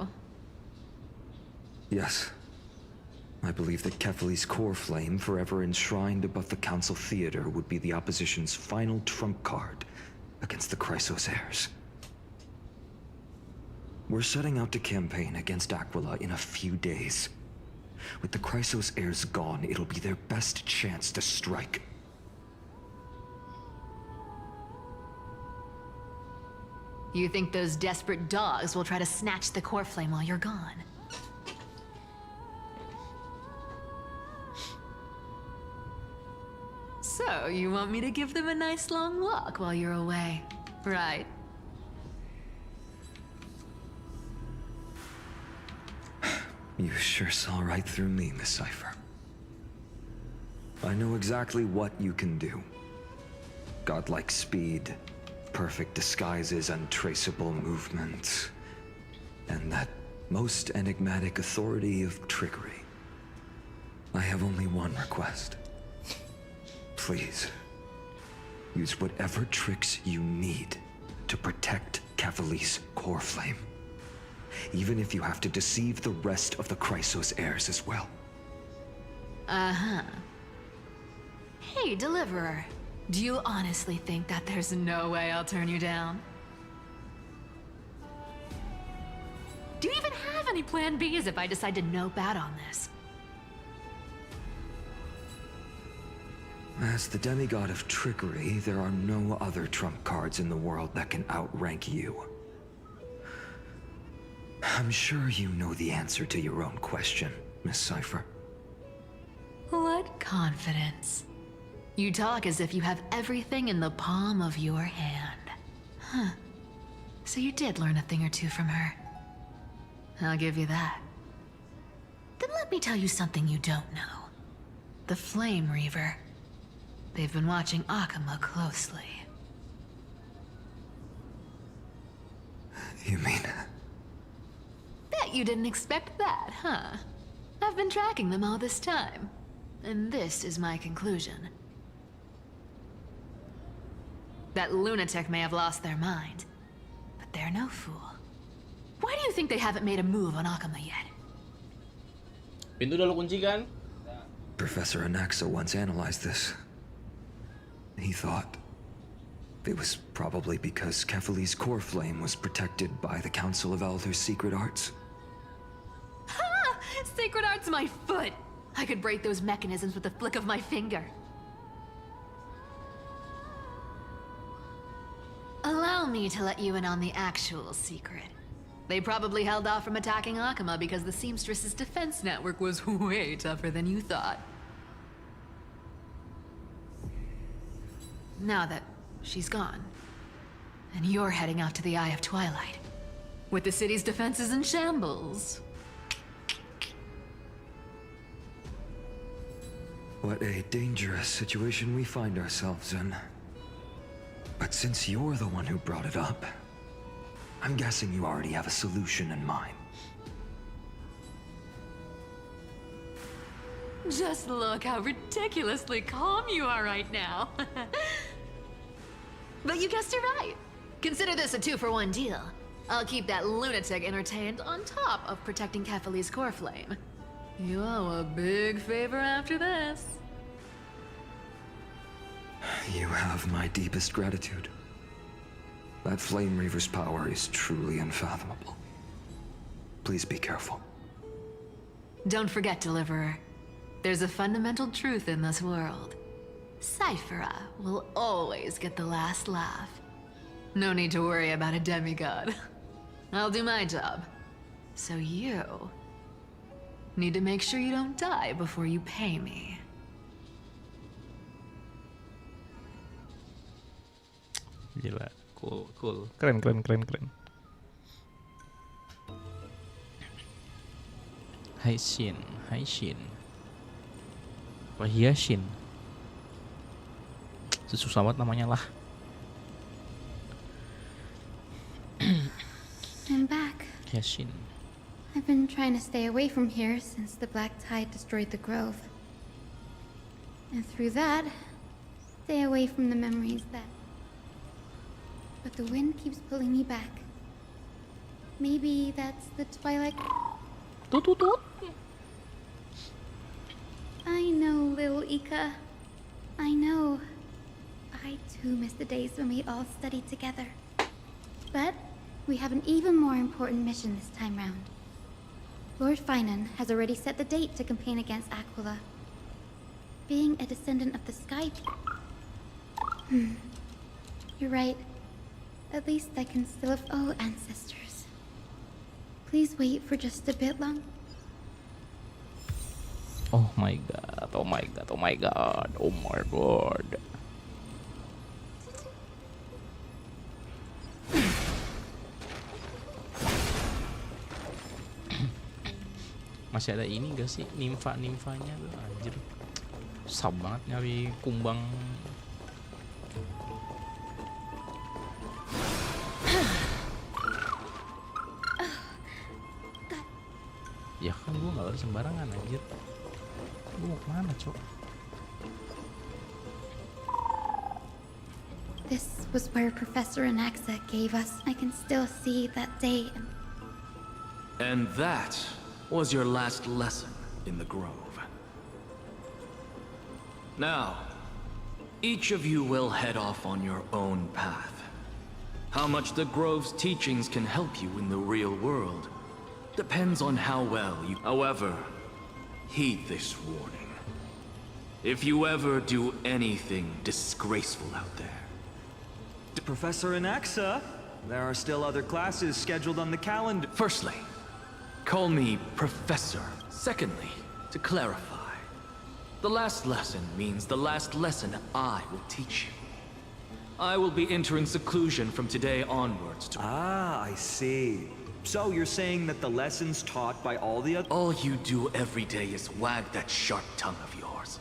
Yes. I believe that Kefali's core flame, forever enshrined above the council theater, would be the opposition's final trump card against the Chrysos heirs. We're setting out to campaign against Aquila in a few days. With the Chrysos heirs gone, it'll be their best chance to strike. You think those desperate dogs will try to snatch the core flame while you're gone? So, you want me to give them a nice long walk while you're away, right? You sure saw right through me, Miss Cypher. I know exactly what you can do. Godlike speed, perfect disguises, untraceable movements, and that most enigmatic authority of trickery. I have only one request. Please, use whatever tricks you need to protect Kefali's core flame. Even if you have to deceive the rest of the Chrysos heirs as well. Uh-huh. Hey, Deliverer. Do you honestly think that there's no way I'll turn you down? Do you even have any plan Bs if I decide to nope out on this? As the demigod of trickery, there are no other trump cards in the world that can outrank you. I'm sure you know the answer to your own question, Miss Cypher. What confidence. You talk as if you have everything in the palm of your hand. Huh. So you did learn a thing or two from her. I'll give you that. Then let me tell you something you don't know. The Flame Reaver. They've been watching Akama closely. You mean... Bet you didn't expect that, huh? I've been tracking them all this time. And this is my conclusion. That lunatic may have lost their mind, but they're no fool. Why do you think they haven't made a move on Akama yet? Pintu udah lo kunci kan? Professor Anaxa once analyzed this. He thought it was probably because Kefali's core flame was protected by the Council of Elders' secret arts. Ha! Secret art's my foot! I could break those mechanisms with the flick of my finger. Allow me to let you in on the actual secret. They probably held off from attacking Akama because the Seamstress's defense network was way tougher than you thought. Now that she's gone, and you're heading out to the Eye of Twilight, with the city's defenses in shambles. What a dangerous situation we find ourselves in. But since you're the one who brought it up, I'm guessing you already have a solution in mind. Just look how ridiculously calm you are right now. But you guessed it right. Consider this a 2-for-1 deal. I'll keep that lunatic entertained on top of protecting Kefali's core flame. You owe a big favor after this. You have my deepest gratitude. That Flame Reaver's power is truly unfathomable. Please be careful. Don't forget, Deliverer. There's a fundamental truth in this world. Cyphera will always get the last laugh. No need to worry about a demigod. I'll do my job. So you need to make sure you don't die before you pay me. Gila, cool. Keren. Hai Shin. Apa Hyashin? Susah banget namanya lah. I'm back. Hyashin. I've been trying to stay away from here since the black tide destroyed the grove. And through that, stay away from the memories that... But the wind keeps pulling me back. Maybe that's the twilight... Tut. I know, little Ika. I know. I too miss the days when we all studied together. But we have an even more important mission this time round. Lord Finan has already set the date to campaign against Aquila. Being a descendant of the Sky... You're right. At least I can still owe ancestors. Please wait for just a bit long. Oh my god. Masih ada ini gak sih nimfa-nimfanya tuh anjir. Susah banget nyari kumbang. Ya kan gue gak lari sembarangan anjir. Gue mau kemana cok? This was where Professor Anaxa gave us. I can still see that day. And that was your last lesson in the grove. Now, each of you will head off on your own path. How much the grove's teachings can help you in the real world depends on how well you... However, heed this warning. If you ever do anything disgraceful out there... Professor Anaxa, there are still other classes scheduled on the calendar. Firstly, call me Professor. Secondly, to clarify, the last lesson means the last lesson I will teach you. I will be entering seclusion from today onwards to... Ah, I see. So you're saying that the lessons taught by all the other... All you do every day is wag that sharp tongue of yours.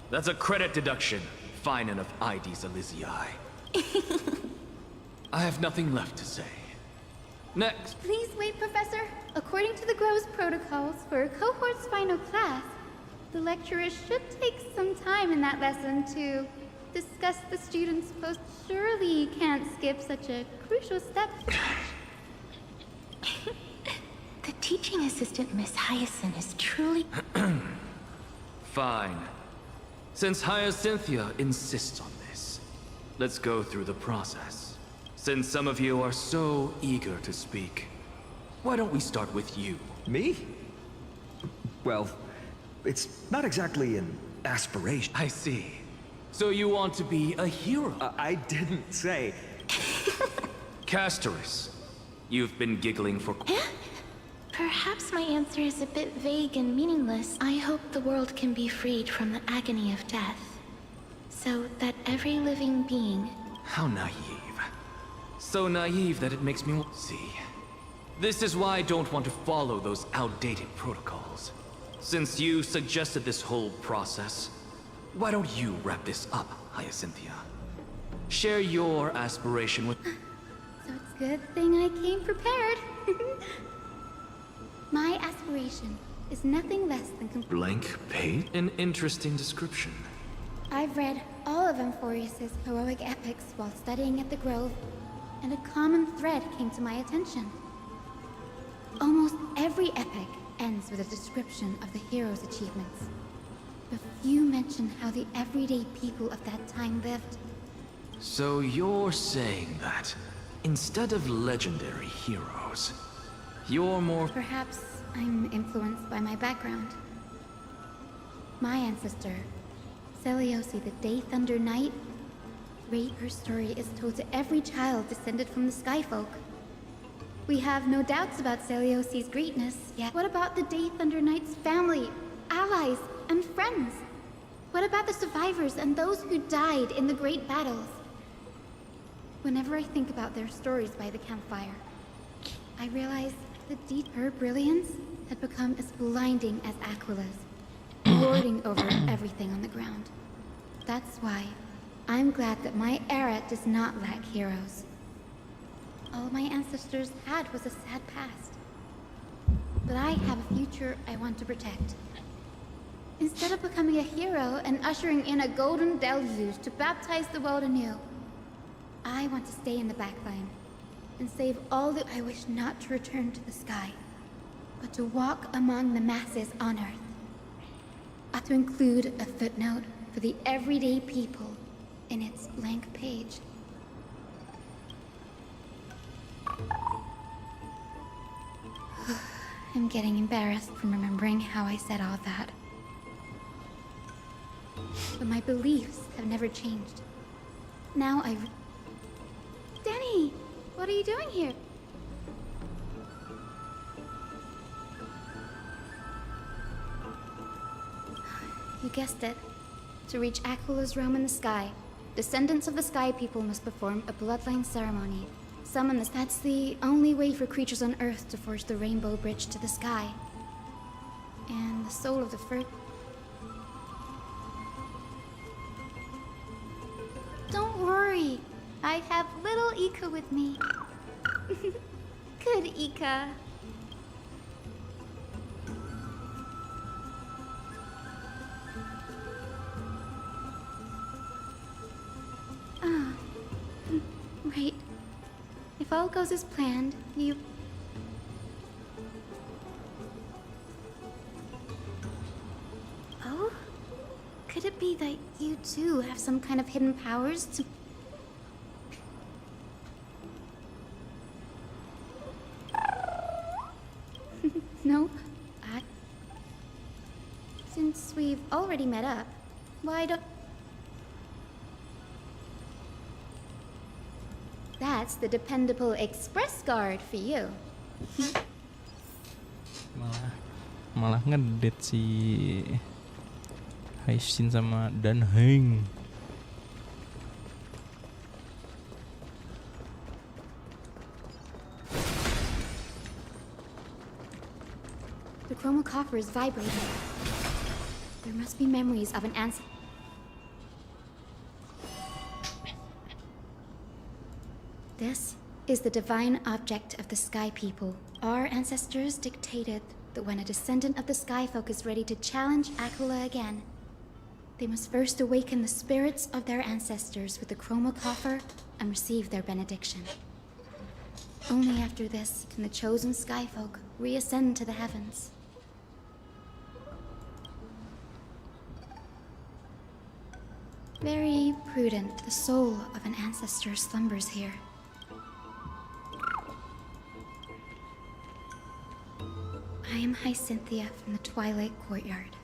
That's a credit deduction, fine enough IDs Elysiae. I have nothing left to say. Next. Please wait, Professor. According to the Grove's protocols for a cohort's final class, the lecturer should take some time in that lesson to discuss the students' post. Surely you can't skip such a crucial step. The teaching assistant, Miss Hyacinth, is truly... Fine. Since Hyacinthia insists on this, let's go through the process. Since some of you are so eager to speak, why don't we start with you? Me? Well, it's not exactly an aspiration. I see. So you want to be a hero? I didn't say... Castoris, You've been giggling for... Perhaps my answer is a bit vague and meaningless. I hope the world can be freed from the agony of death, so that every living being... How naive. So naive that it makes me see. This is why I don't want to follow those outdated protocols. Since you suggested this whole process, why don't you wrap this up, Hyacinthia? Share your aspiration with... So it's a good thing I came prepared. My aspiration is nothing less than Blank page? An interesting description. I've read all of Amphorius's heroic epics while studying at the Grove, and a common thread came to my attention. Almost every epic ends with a description of the hero's achievements. But few mention how the everyday people of that time lived. So you're saying that, instead of legendary heroes, you're more... Perhaps I'm influenced by my background. My ancestor, Seliosi the Day Thunder Knight, her story is told to every child descended from the Skyfolk. We have no doubts about Seliosi's greatness, yet what about the Day Thunder Knight's family, allies, and friends? What about the survivors and those who died in the great battles? Whenever I think about their stories by the campfire, I realize that her brilliance had become as blinding as Aquila's, lording over everything on the ground. That's why I'm glad that my era does not lack heroes. All my ancestors had was a sad past. But I have a future I want to protect. Instead of becoming a hero and ushering in a golden deluge to baptize the world anew, I want to stay in the backline and save all that I wish not to return to the sky, but to walk among the masses on Earth. To include a footnote for the everyday people in its blank page. I'm getting embarrassed from remembering how I said all that. But my beliefs have never changed. Now Danny! What are you doing here? You guessed it. To reach Aquila's realm in the sky, descendants of the Sky People must perform a bloodline ceremony. Summon this. That's the only way for creatures on Earth to forge the rainbow bridge to the sky. And the soul of the first... Don't worry. I have little Ika with me. Good Ika. Right. If all goes as planned, you... Oh? Could it be that you too have some kind of hidden powers to... Nope. Since we've already met up, why don't... That's the dependable express guard for you. malah ngedate si Haisin sama Danheng. The chromocopter is vibrating. There must be memories of an ancestor. This is the divine object of the Sky People. Our ancestors dictated that when a descendant of the Skyfolk is ready to challenge Aquila again, they must first awaken the spirits of their ancestors with the chromocopter and receive their benediction. Only after this can the chosen Skyfolk reascend to the heavens. Very prudent, the soul of an ancestor slumbers here. I am Hyacinthia from the Twilight Courtyard,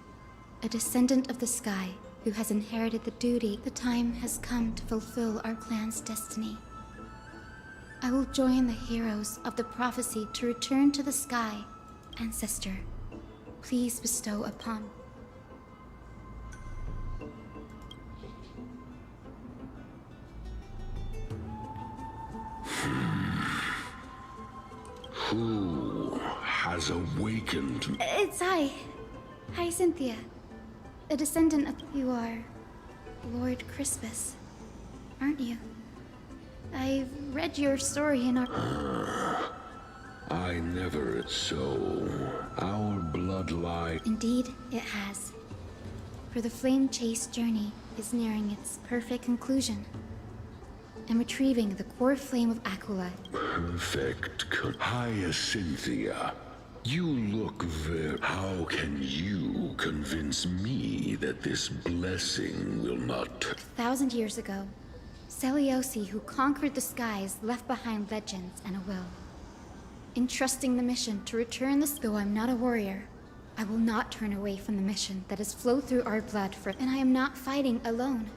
a descendant of the sky who has inherited the duty. The time has come to fulfill our clan's destiny. I will join the heroes of the prophecy to return to the sky. Ancestor, please bestow upon. Who has awakened? It's I. Hi, Cynthia. A descendant of... You are Lord Crispus, aren't you? I've read your story in our... I never... So, our bloodline... Indeed, it has. For the flame chase journey is nearing its perfect conclusion. I'm retrieving the core flame of Ayoooo. Perfect. Hyacinthia, you look very... How can you convince me that this blessing will not... 1,000 years ago, Selamat, who conquered the skies, left behind legends and a will. Entrusting the mission to return this... Though I'm not a warrior, I will not turn away from the mission that has flowed through our blood for... And I am not fighting alone.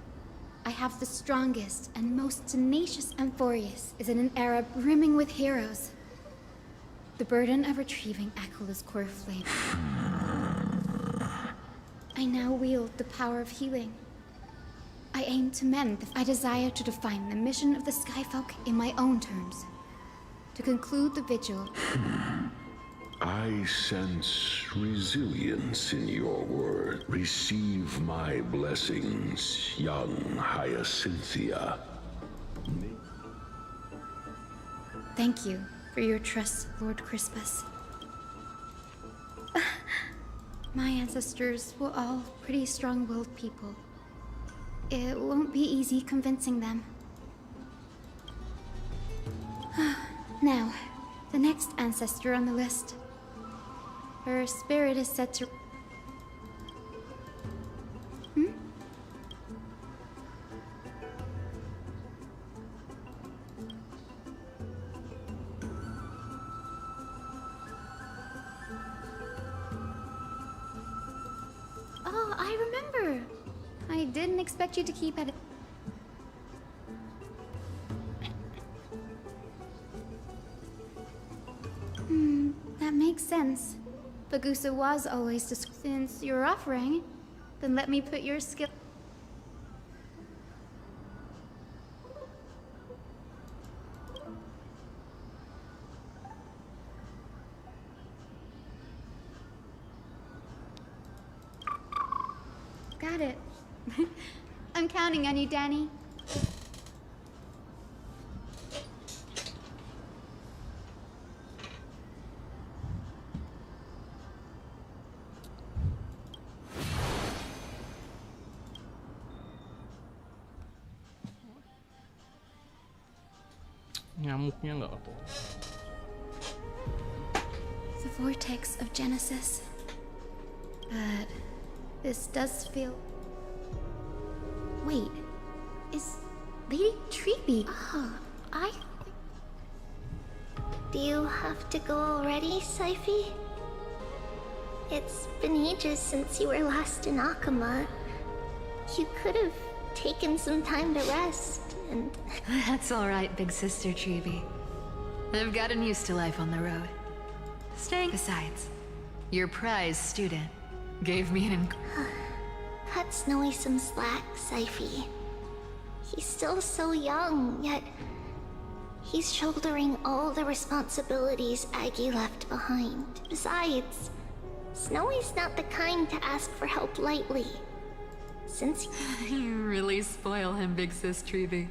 I have the strongest and most tenacious Amphorius is in an era brimming with heroes. The burden of retrieving Ayoooo's core flame. I now wield the power of healing. I aim to mend the... I desire to define the mission of the Skyfolk in my own terms. To conclude the vigil... I sense resilience in your word. Receive my blessings, young Hyacinthia. Thank you for your trust, Lord Crispus. My ancestors were all pretty strong-willed people. It won't be easy convincing them. Now, the next ancestor on the list. Her spirit is set to... Oh, I remember! I didn't expect you to keep at it. That makes sense. Bagusa was always since you're offering, then let me put your skill... Got it. I'm counting on you, Danny. Nyamuknya nggak apa. The vortex of Genesis. But this does feel... Wait, is Lady Treeby? Oh, Do you have to go already, Syphie? It's been ages since you were last in Akama. You could have taken some time to rest, and... That's alright, big sister Treeby. I've gotten used to life on the road. Staying... Besides, your prize student gave me an... Cut Snowy some slack, Syphie. He's still so young, yet... He's shouldering all the responsibilities Aggie left behind. Besides, Snowy's not the kind to ask for help lightly. Since... You really spoil him, big sis Treeby.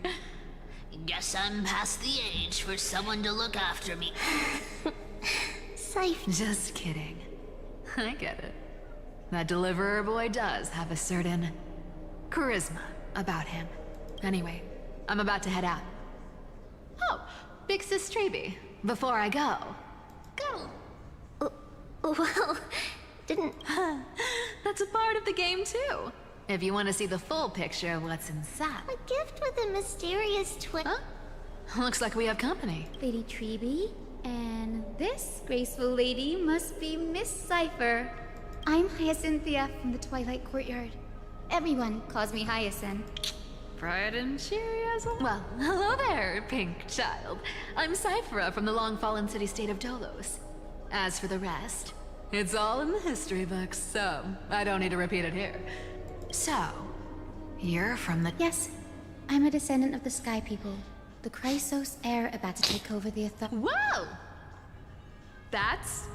Guess I'm past the age for someone to look after me. Syphie... Just kidding. I get it. That deliverer boy does have a certain charisma about him. Anyway, I'm about to head out. Oh, big sis Treeby, before I go. Well, didn't... That's a part of the game too. If you want to see the full picture of what's inside. A gift with a mysterious twin... Huh? Looks like we have company. Lady Treeby, and this graceful lady must be Miss Cypher. I'm Hyacinthia from the Twilight Courtyard. Everyone calls me Hyacinth. bright and cheery as well. Well, hello there, pink child. I'm Cyphera from the long-fallen city-state of Dolos. As for the rest, it's all in the history books, so I don't need to repeat it here. So, you're from the... Yes, I'm a descendant of the Sky People. The Chrysos heir about to take over the authority. Whoa! That's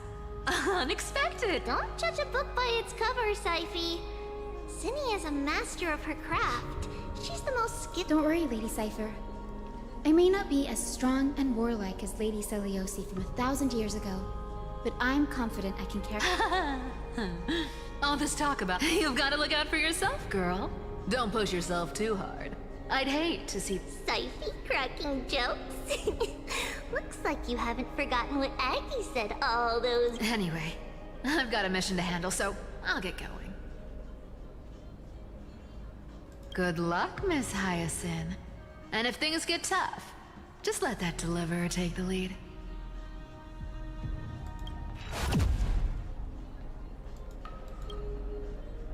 unexpected. Don't judge a book by its cover, Syphy. Cindy is a master of her craft. She's the most skilled. Don't worry, Lady Cypher. I may not be as strong and warlike as Lady Seliosi from 1,000 years ago, but I'm confident I can carry. All this talk about you've got to look out for yourself, girl. Don't push yourself too hard. I'd hate to see Syphy cracking jokes. Looks like you haven't forgotten what Aggie said all those... Anyway, I've got a mission to handle, so I'll get going. Good luck, Miss Hyacinth. And if things get tough, just let that deliverer take the lead.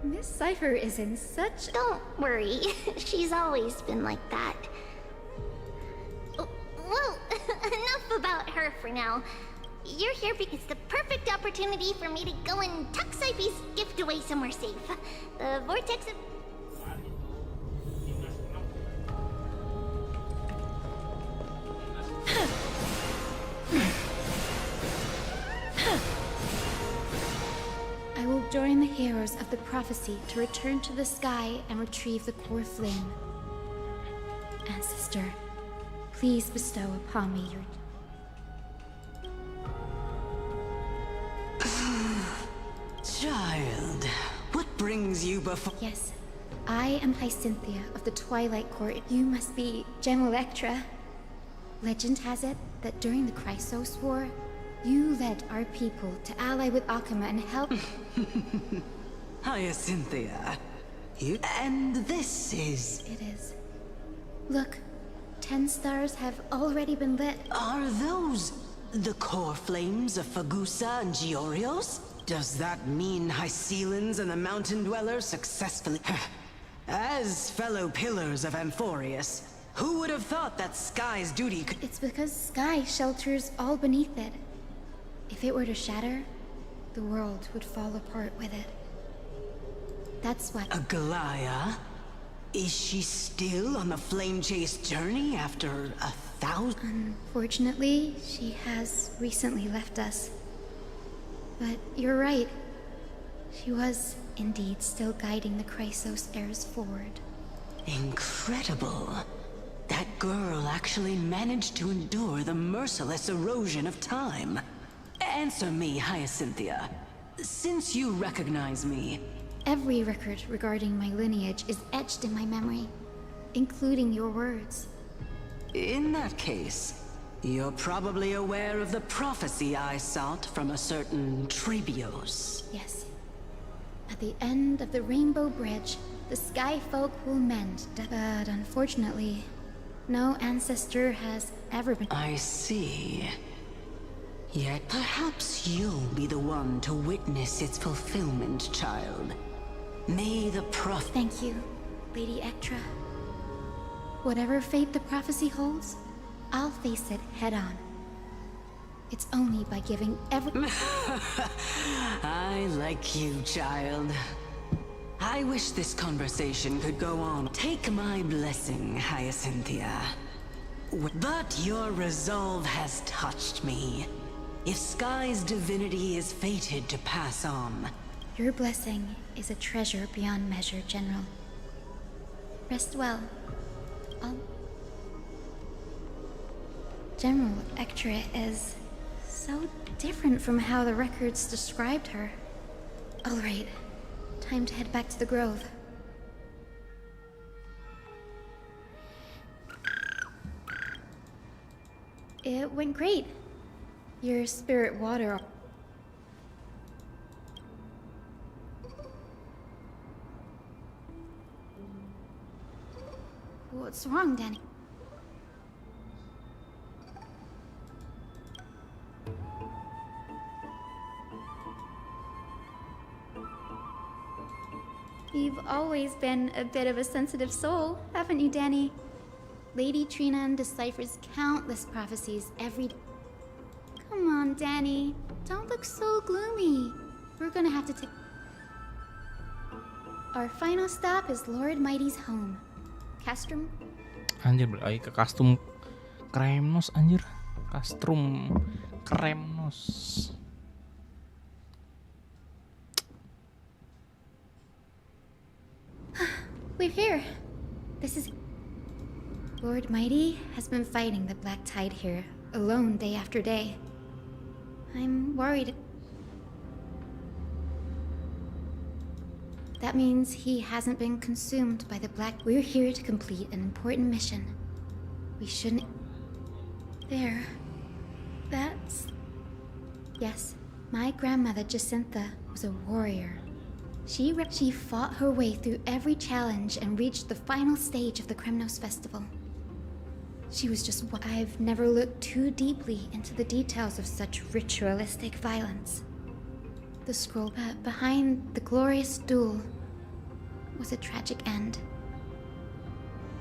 Miss Cypher is in such... Don't worry, she's always been like that. Well, enough about her for now. You're here because it's the perfect opportunity for me to go and tuck Syphy's gift away somewhere safe. The vortex of... I will join the heroes of the prophecy to return to the sky and retrieve the core flame. Ancestor, please bestow upon me your... Child, what brings you before... Yes, I am Hyacinthia of the Twilight Court. You must be General Electra. Legend has it that during the Chrysos War, you led our people to ally with Akama and help... Hyacinthia, you... And this is... It is. Look, 10 stars have already been lit. Are those the core flames of Fagusa and Giorios? Does that mean Hycelans and the Mountain Dwellers successfully... As fellow pillars of Amphorius, who would have thought that Sky's duty could... It's because Sky shelters all beneath it. If it were to shatter, the world would fall apart with it. That's what... Aglaya? Is she still on the flame chase journey after 1,000... Unfortunately, she has recently left us. But you're right. She was indeed still guiding the Chrysos heirs forward. Incredible. That girl actually managed to endure the merciless erosion of time. Answer me, Hyacinthia. Since you recognize me... Every record regarding my lineage is etched in my memory, including your words. In that case, you're probably aware of the prophecy I sought from a certain Trebios. Yes. At the end of the Rainbow Bridge, the Sky Folk will mend. But unfortunately, no ancestor has ever been... I see. Yet perhaps you'll be the one to witness its fulfillment, child. May the Thank you, Lady Ectra. Whatever fate the prophecy holds, I'll face it head-on. It's only by giving I like you, child. I wish this conversation could go on. Take my blessing, Hyacinthia. But your resolve has touched me. If Sky's divinity is fated to pass on... Your blessing is a treasure beyond measure, General. Rest well. General Ectra is so different from how the records described her. All right, time to head back to the Grove. It went great. Your spirit water... What's wrong, Danny? You've always been a bit of a sensitive soul, haven't you, Danny? Lady Trina deciphers countless prophecies every day. Come on, Danny. Don't look so gloomy. We're gonna have to take... Our final stop is Lord Mighty's home. Castrum? Anjir, beralih ke kostum Kremnos anjir. Kastrum Kremnos. We're here. This is... Lord Mighty has been fighting the Black Tide here, alone day after day. I'm worried. That means he hasn't been consumed by the Black... We're here to complete an important mission. We shouldn't... There. That's... Yes, my grandmother Jacinta was a warrior. She fought her way through every challenge and reached the final stage of the Kremnos Festival. She was just... I've never looked too deeply into the details of such ritualistic violence. The scroll behind the glorious duel was a tragic end.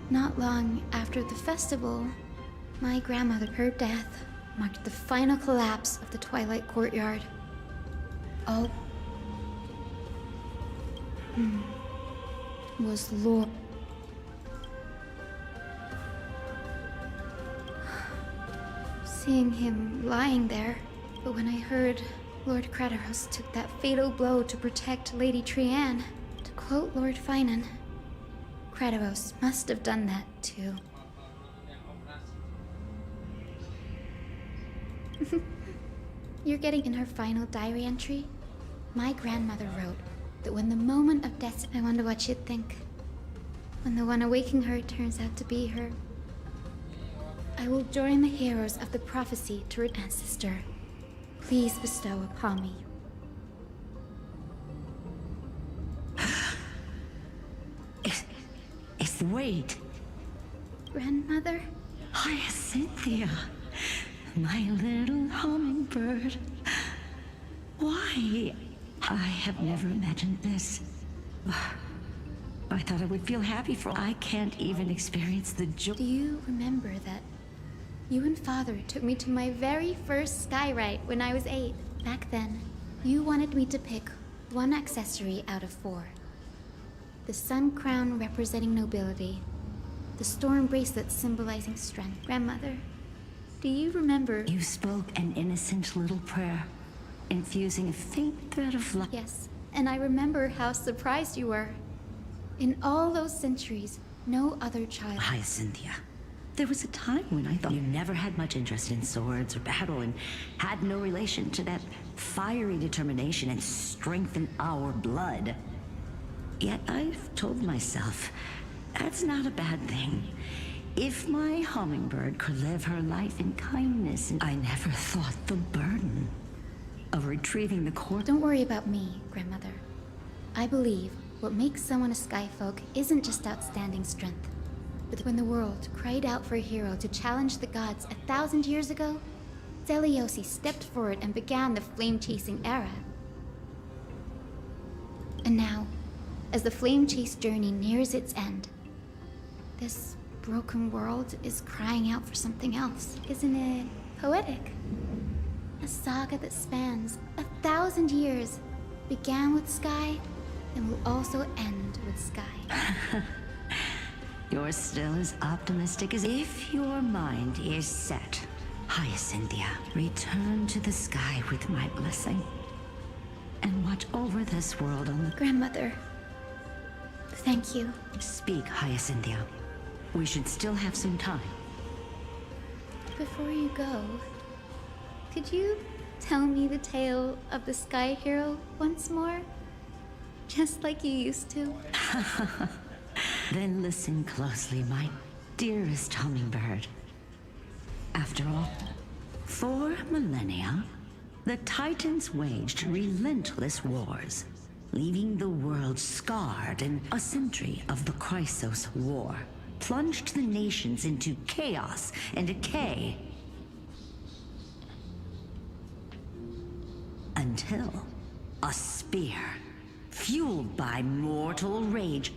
Not long after the festival, my grandmother, her death marked the final collapse of the Twilight Courtyard. All was Lord. Seeing him lying there, but when I heard Lord Kratos took that fatal blow to protect Lady Trianne, to quote Lord Finan, Kratos must have done that too. You're getting in her final diary entry? My grandmother wrote that when the moment of death, I wonder what she'd think. When the one awaking her turns out to be her. I will join the heroes of the prophecy to her ancestor. Please bestow upon me. Wait. Grandmother? Hyacinthia, my little hummingbird. Why? I have never imagined this. I thought I would feel happy for... I can't even experience the joy. Do you remember that you and Father took me to my very first sky ride when I was 8? Back then, you wanted me to pick one accessory out of 4. The sun crown representing nobility. The storm bracelet symbolizing strength. Grandmother, do you remember? You spoke an innocent little prayer, infusing a faint thread of light. Yes, and I remember how surprised you were. In all those centuries, no other child... Hyacinthia, there was a time when I thought you never had much interest in swords or battle and had no relation to that fiery determination and strength in our blood. Yet I've told myself, that's not a bad thing. If my hummingbird could live her life in kindness, and I never thought the burden of retrieving the core... Don't worry about me, Grandmother. I believe what makes someone a skyfolk isn't just outstanding strength, but when the world cried out for a hero to challenge the gods 1,000 years ago, Selamat stepped forward and began the flame-chasing era. And now, as the flame chase journey nears its end, this broken world is crying out for something else. Isn't it poetic? A saga that spans 1,000 years, began with Sky, and will also end with Sky. You're still as optimistic as... If your mind is set, Hyacinthia, return to the sky with my blessing, and watch over this world on the... Grandmother, thank you. Speak, Hyacinthia. We should still have some time. Before you go, could you tell me the tale of the Sky Hero once more? Just like you used to. Then listen closely, my dearest hummingbird. After all, for millennia, the Titans waged relentless wars, leaving the world scarred, and a century of the Chrysos War plunged the nations into chaos and decay. Until a spear fueled by mortal rage,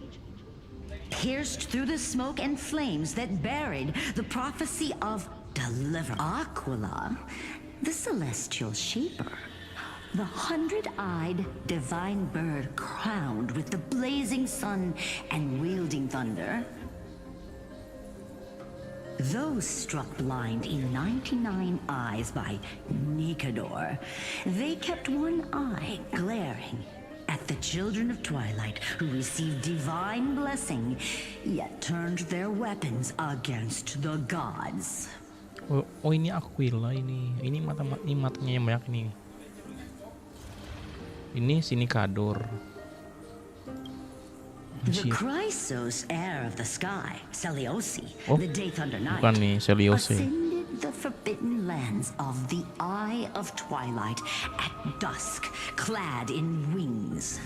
pierced through the smoke and flames that buried the prophecy of deliver. Aquila, the celestial shaper, the 100-eyed divine bird crowned with the blazing sun and wielding thunder. Those struck blind in 99 eyes by Nicador, they kept one eye glaring at the children of twilight who received divine blessing, yet turned their weapons against the gods. Oh ini Aquila ini matanya yang banyak nih. Ini Sinikador. The Chrysos heir of the sky, Seleuci, the Day Thunder Knight, bukan nih Seleuci. ascended the forbidden lands of the Eye of Twilight at dusk, clad in wings.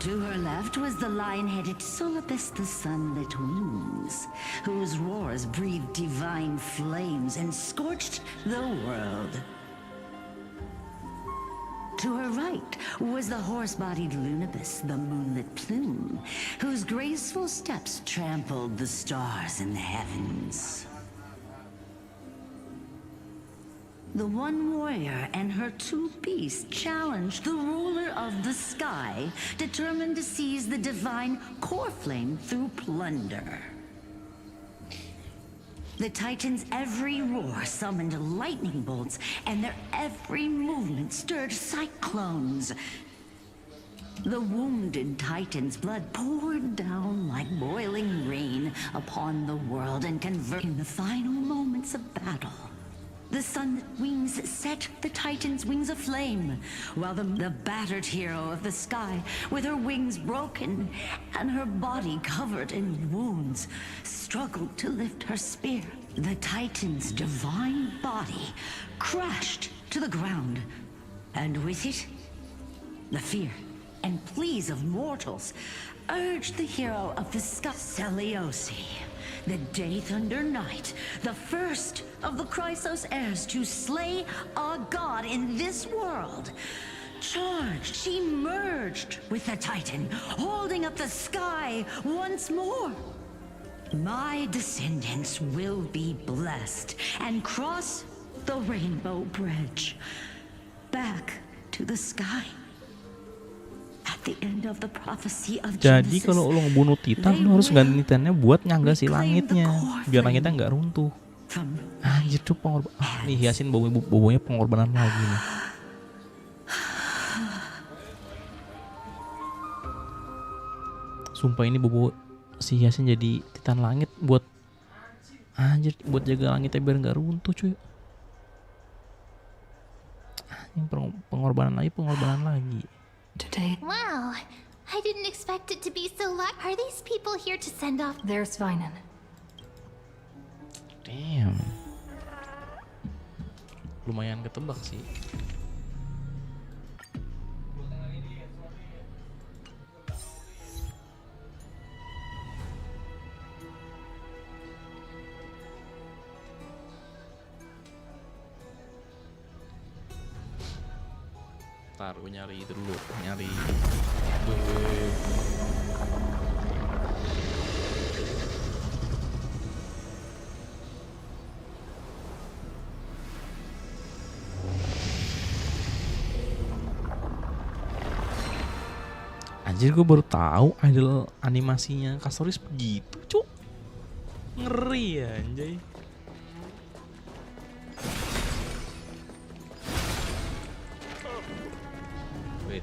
To her left was the lion-headed Solopus the Sunlit Wings, whose roars breathed divine flames and scorched the world. To her right was the horse-bodied Lunibus, the Moonlit Plume, whose graceful steps trampled the stars in the heavens. The one warrior and her two beasts challenged the ruler of the sky, determined to seize the divine core flame through plunder. The Titans' every roar summoned lightning bolts, and their every movement stirred cyclones. The wounded Titan's blood poured down like boiling rain upon the world and converted in the final moments of battle. The sunlit wings set the Titan's wings aflame, while the battered hero of the sky, with her wings broken and her body covered in wounds, struggled to lift her spear. The Titan's divine body crashed to the ground, and with it, the fear and pleas of mortals urged the hero of the sky, Seleuci, the Day Thunder Knight, the first of the Chrysos heirs to slay a god in this world. Charged, she merged with the Titan, holding up the sky once more. My descendants will be blessed and cross the rainbow bridge back to the sky. At the end of the prophecy of Jadi Genesis, kalau lo ngebunuh Titan, lo harus ganti Titannya buat nyangga si langitnya, biar langitnya nggak runtuh. Anjir tuh pengorbanan. Nih hiasin bobonya pengorbanan lagi nih. Sumpah ini bobo si hiasin jadi Titan langit buat anjir, buat jaga langitnya biar nggak runtuh cuy. Anjir, pengorbanan lagi. Wow, I didn't expect it to be so loud. Are these people here to send off? There's Svinen. Damn. Lumayan ketebak sih. Ntar gue nyari dulu, Anjir, gue baru tahu idol animasinya Castoris begitu, cuk. Ngeri ya, anjay. Wait.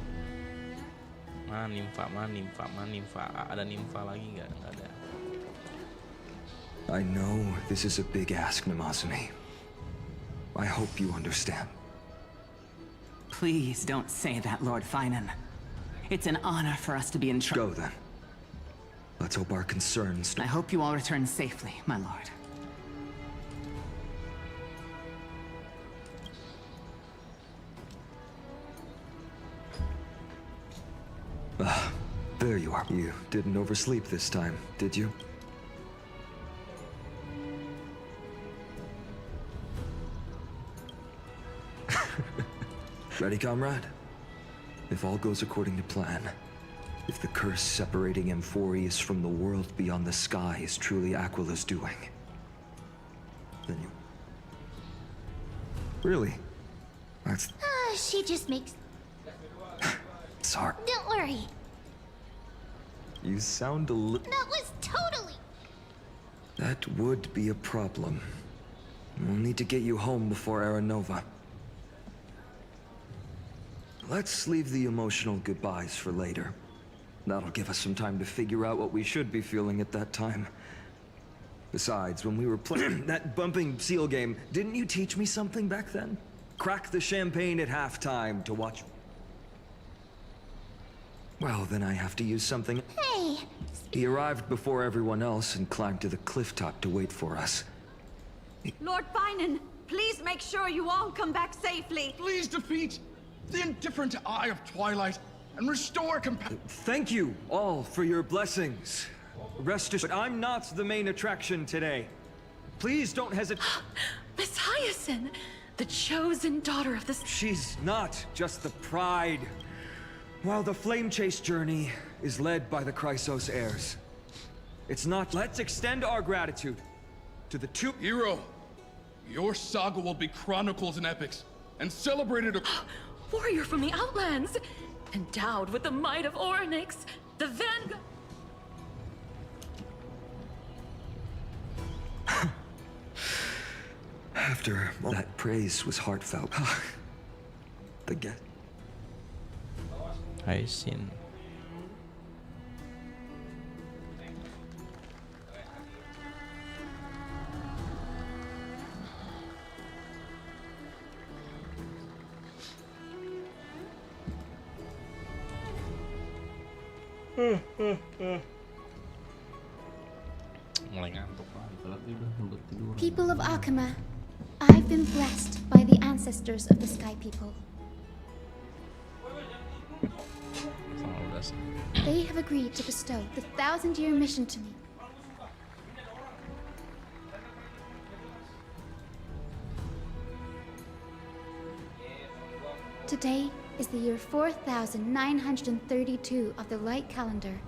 Mana nimfa. Ada nimfa lagi nggak? Nggak ada. I know this is a big ask, Namazumi. I hope you understand. Please don't say that, Lord Finan. It's an honor for us to be in charge. Go then. Let's hope our concerns... I hope you all return safely, my lord. There you are. You didn't oversleep this time, did you? Ready, comrade? If all goes according to plan, if the curse separating Amphorius from the world beyond the sky is truly Aquila's doing, then you... Really? That's... She just makes... Sorry. Don't worry. You sound a little... That was totally... That would be a problem. We'll need to get you home before Aranova. Let's leave the emotional goodbyes for later. That'll give us some time to figure out what we should be feeling at that time. Besides, when we were playing that bumping seal game, didn't you teach me something back then? Crack the champagne at halftime to watch... Well, then I have to use something... Hey! He arrived before everyone else and climbed to the cliff top to wait for us. Lord Finan, please make sure you all come back safely. Please defeat the indifferent Eye of Twilight and restore Thank you all for your blessings. Rest assured, but I'm not the main attraction today. Please don't hesitate. Miss Hyacinth, the chosen daughter of the... She's not just the pride. While the flame chase journey is led by the Chrysos heirs, it's not... Let's extend our gratitude to the two... Hero, your saga will be chronicled in epics and celebrated... Warrior from the Outlands, endowed with the might of Orynyx, the vanguard... After all that praise was heartfelt, the get... Hyacinth. Mulai ngantuk lah, apalagi udah hampir tidur. People of Akama, I've been blessed by the ancestors of the Sky People. They have agreed to bestow the 1,000-year mission to me. Today is the year 4,932 of the Light Calendar.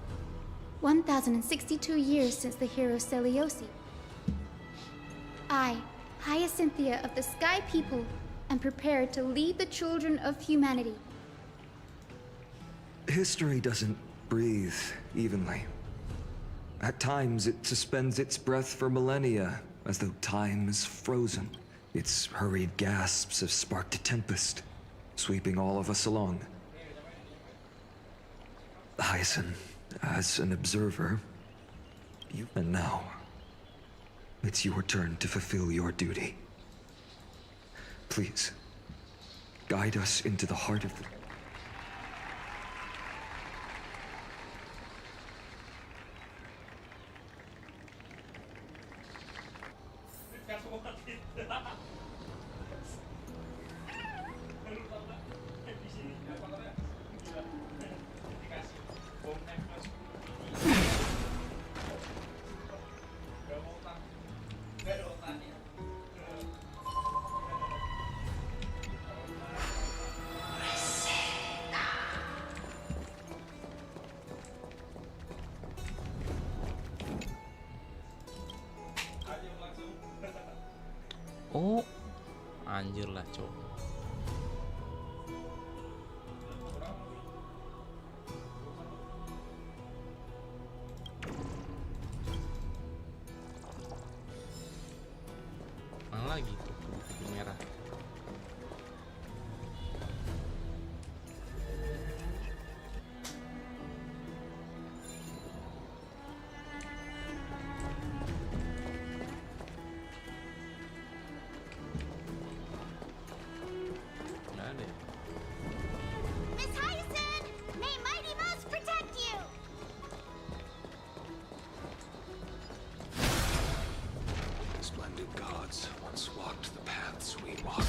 1,062 years since the hero Seliosi. I, Hyacinthia of the Sky People, am prepared to lead the children of humanity. History doesn't breathe evenly. At times, it suspends its breath for millennia, as though time is frozen. Its hurried gasps have sparked a tempest, sweeping all of us along. Hyacinth, as an observer, and now, it's your turn to fulfill your duty. Please, guide us into the heart of the... Oh, anjir lah cowok. Mana lagi tuh kupu merah? Miss Hyacinth! May Mighty Mouse protect you! Splendid gods once walked the paths we walk.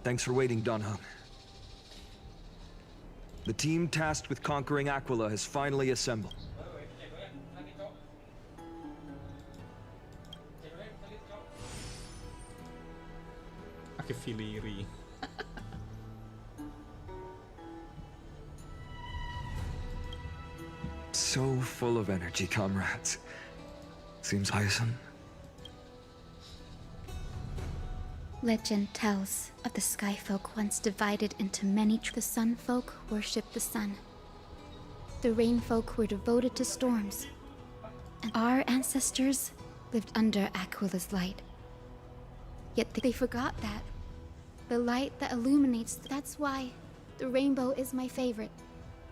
Thanks for waiting, Danhong. The team tasked with conquering Aquila has finally assembled. Pakai filiri. So full of energy, comrades. Seems Hyacinth. Legend tells of the Sky Folk once divided into many. The Sun Folk worshipped the sun. The Rain Folk were devoted to storms. And our ancestors lived under Aquila's light. Yet they forgot that. The light that illuminates, that's why the rainbow is my favorite.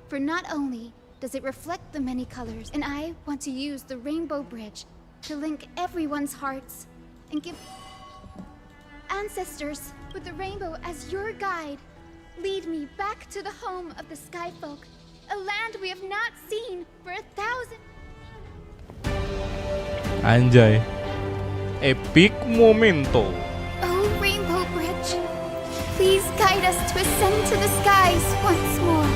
For not only does it reflect the many colors, and I want to use the Rainbow Bridge to link everyone's hearts and give ancestors with the rainbow as your guide. Lead me back to the home of the Sky Folk, a land we have not seen for 1,000. Anjay. Epic momento. Oh, Rainbow Bridge, please guide us to ascend to the skies once more.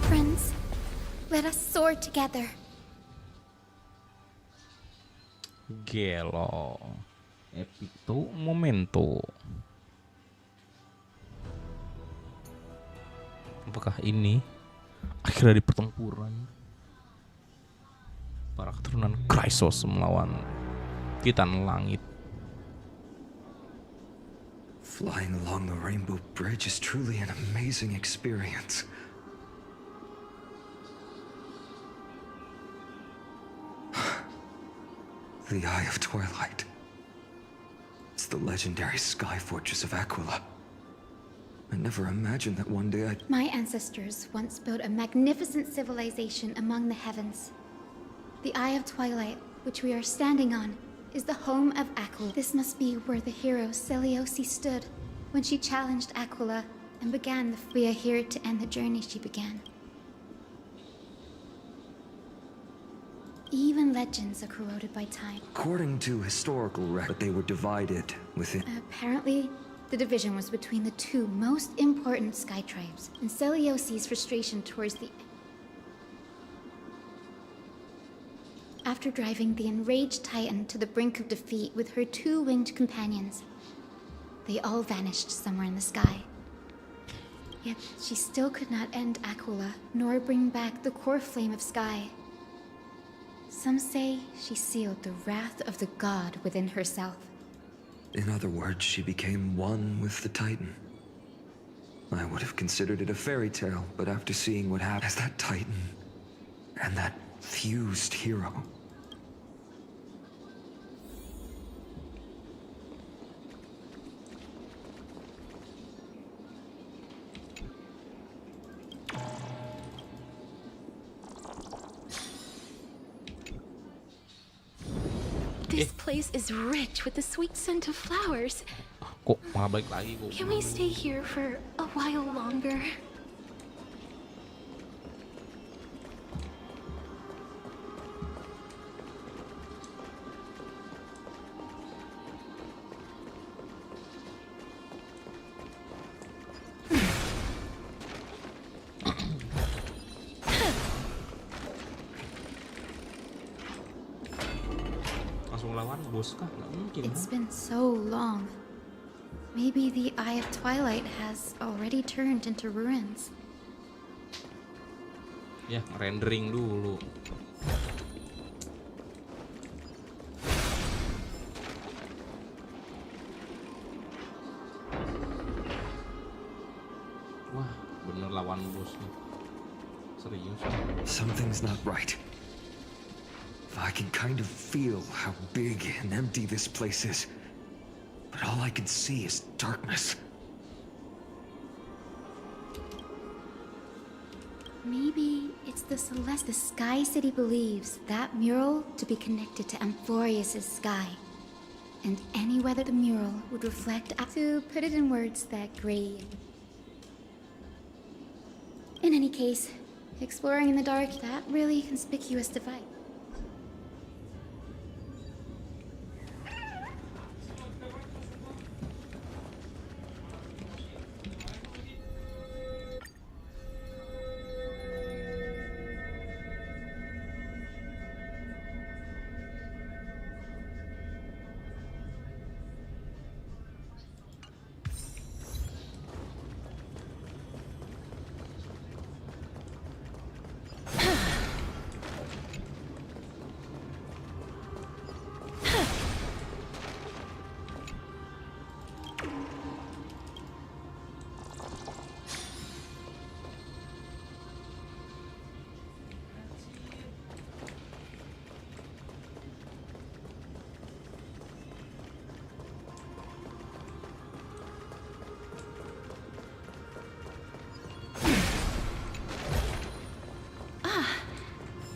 Friends, let us soar together. Gelo. Epic tuh momento. Apakah ini akhirnya di pertempuran para keturunan Chrysos melawan Titan Langit? Flying along the Rainbow Bridge is truly an amazing experience. The Eye of Twilight. It's the legendary sky fortress of Aquila. I never imagined that one day I'd... My ancestors once built a magnificent civilization among the heavens. The Eye of Twilight, which we are standing on, is the home of Aquila. This must be where the hero Selamat stood when she challenged Aquila and began the... We are here to end the journey she began. Even legends are corroded by time. According to historical record, they were divided within... Apparently, the division was between the two most important sky tribes, and Selamat's frustration towards the... After driving the enraged Titan to the brink of defeat with her two winged companions, they all vanished somewhere in the sky. Yet she still could not end Aquila, nor bring back the core flame of sky. Some say she sealed the wrath of the god within herself. In other words, she became one with the Titan. I would have considered it a fairy tale, but after seeing what happened as that Titan and that fused hero... This place is rich with the sweet scent of flowers. Kok malah balik lagi kok. Can we stay here for a while longer? It's been so long. Maybe the Eye of Twilight has already turned into ruins. Ya, rendering dulu. Wah, bener lawan bos nih. Serius. Something's not right. I can kind of feel how big and empty this place is. But all I can see is darkness. Maybe it's the Celeste. The Sky City believes that mural to be connected to Amphorius' sky. And any weather the mural would reflect... To put it in words that grade. In any case, Exploring in the dark, that really conspicuous device.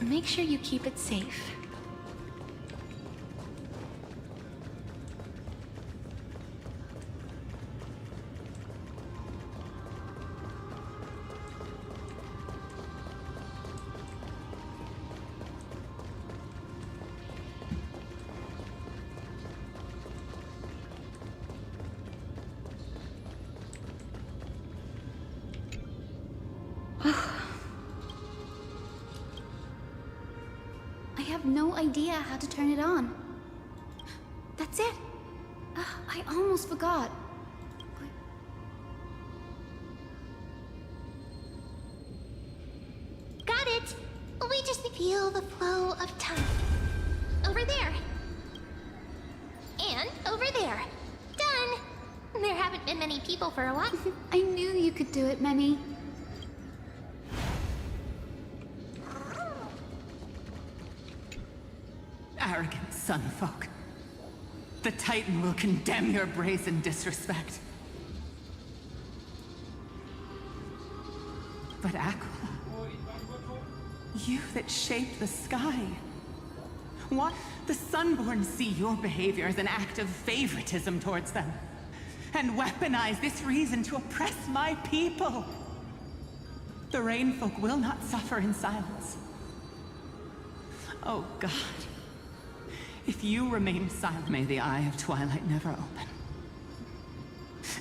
Make sure you keep it safe. I have no idea how to turn it on. That's it. I almost forgot. Got it. We just feel the flow of time. Over there. And over there. Done. There haven't been many people for a while. I knew you could do it, Memi. Arrogant sunfolk. The Titan will condemn your brazen disrespect. But Aquila, you that shape the sky, what? The Sunborn see your behavior as an act of favoritism towards them, and weaponize this reason to oppress my people. The Rainfolk will not suffer in silence. Oh God. If you remain silent, may the Eye of Twilight never open.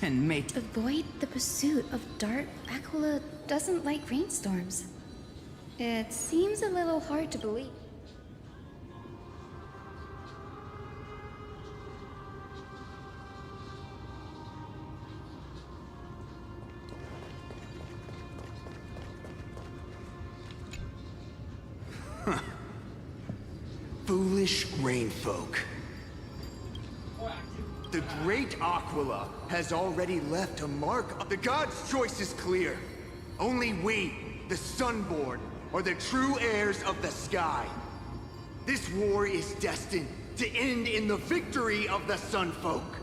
And may... Avoid the pursuit of Dart. Aquila doesn't like rainstorms. It seems a little hard to believe. Foolish rainfolk. The great Aquila has already left a mark. The god's choice is clear. Only we, the Sunborn, are the true heirs of the sky. This war is destined to end in the victory of the Sunfolk.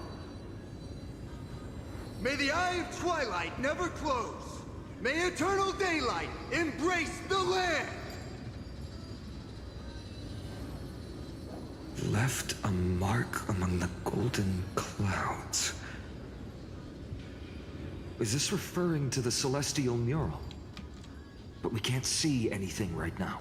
May the Eye of Twilight never close. May eternal daylight embrace the land. Left a mark among the golden clouds. Is this referring to the celestial mural? But we can't see anything right now.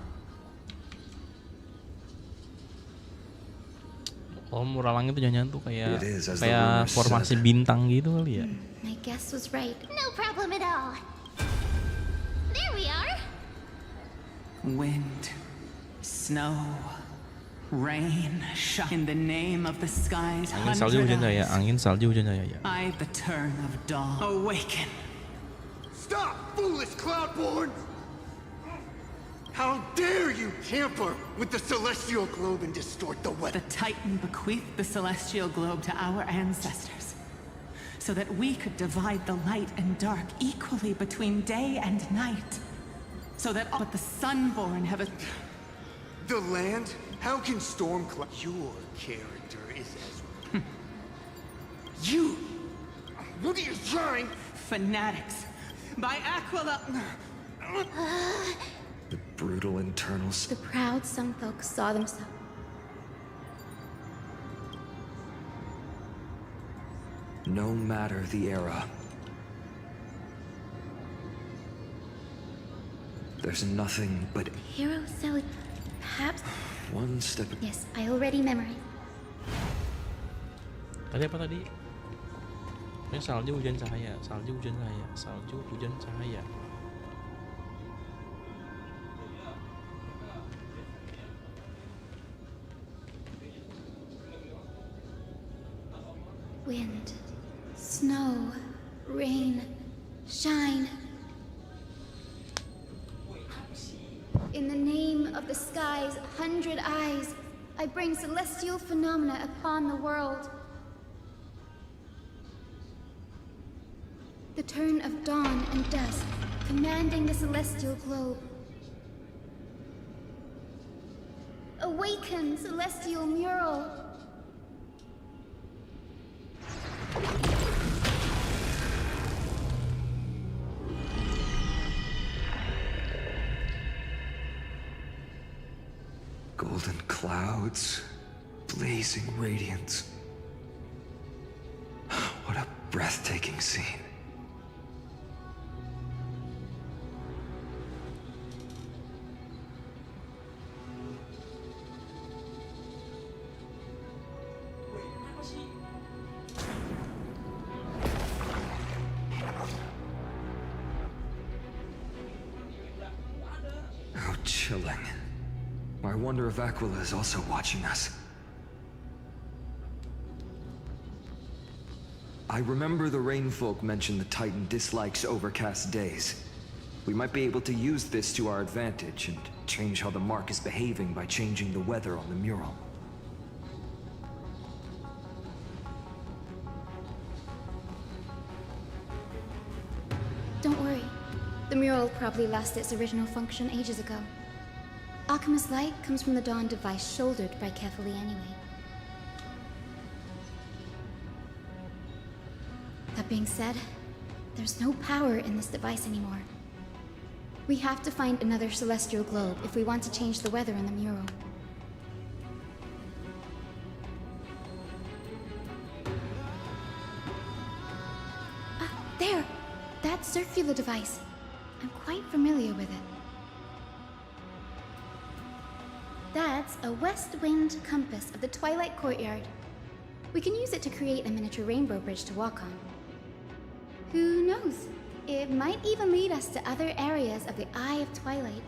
Oh, mural langit itu jangan tuh kayak It is, as the kayak rumor formasi said. bintang gitu kali ya. My guess was right. No problem at all. There we are. Wind, snow, rain, shine in the name of the sky's Angin salju hujan hundred ya, eyes. angin salju hujan ya. I, the turn of dawn, awaken. Stop, foolish Cloudborn! How dare you tamper with the celestial globe and distort the weather? The Titan bequeathed the celestial globe to our ancestors, so that we could divide the light and dark equally between day and night. So that but the Sunborn have a... The land? How can Stormcloud... Your character is as... You! What are you trying? Fanatics. By Aquila... The brutal internals. The proud Sunfolk saw themselves. No matter the era. There's nothing but Hero Cell. Perhaps. one step. Yes, I already memorized. Tadi apa tadi? Ini salju hujan cahaya, salju hujan cahaya, salju hujan cahaya. Wind, snow, rain, shine. In the name of the sky's 100 eyes, I bring celestial phenomena upon the world. The turn of dawn and dusk, commanding the celestial globe. Awaken, celestial mural! Golden clouds, blazing radiance. What a breathtaking scene. How chilling. I wonder if Aquila is also watching us. I remember the Rainfolk mentioned the Titan dislikes overcast days. We might be able to use this to our advantage and change how the mark is behaving by changing the weather on the mural. Don't worry. The mural probably lost its original function ages ago. Alchemist light comes from the dawn device shouldered by carefully anyway. That being said, there's no power in this device anymore. We have to find another celestial globe if we want to change the weather in the mural. Ah, there! That circular device. I'm quite familiar with it. That's a west wind compass of the Twilight Courtyard. We can use it to create a miniature rainbow bridge to walk on. Who knows? It might even lead us to other areas of the Eye of Twilight.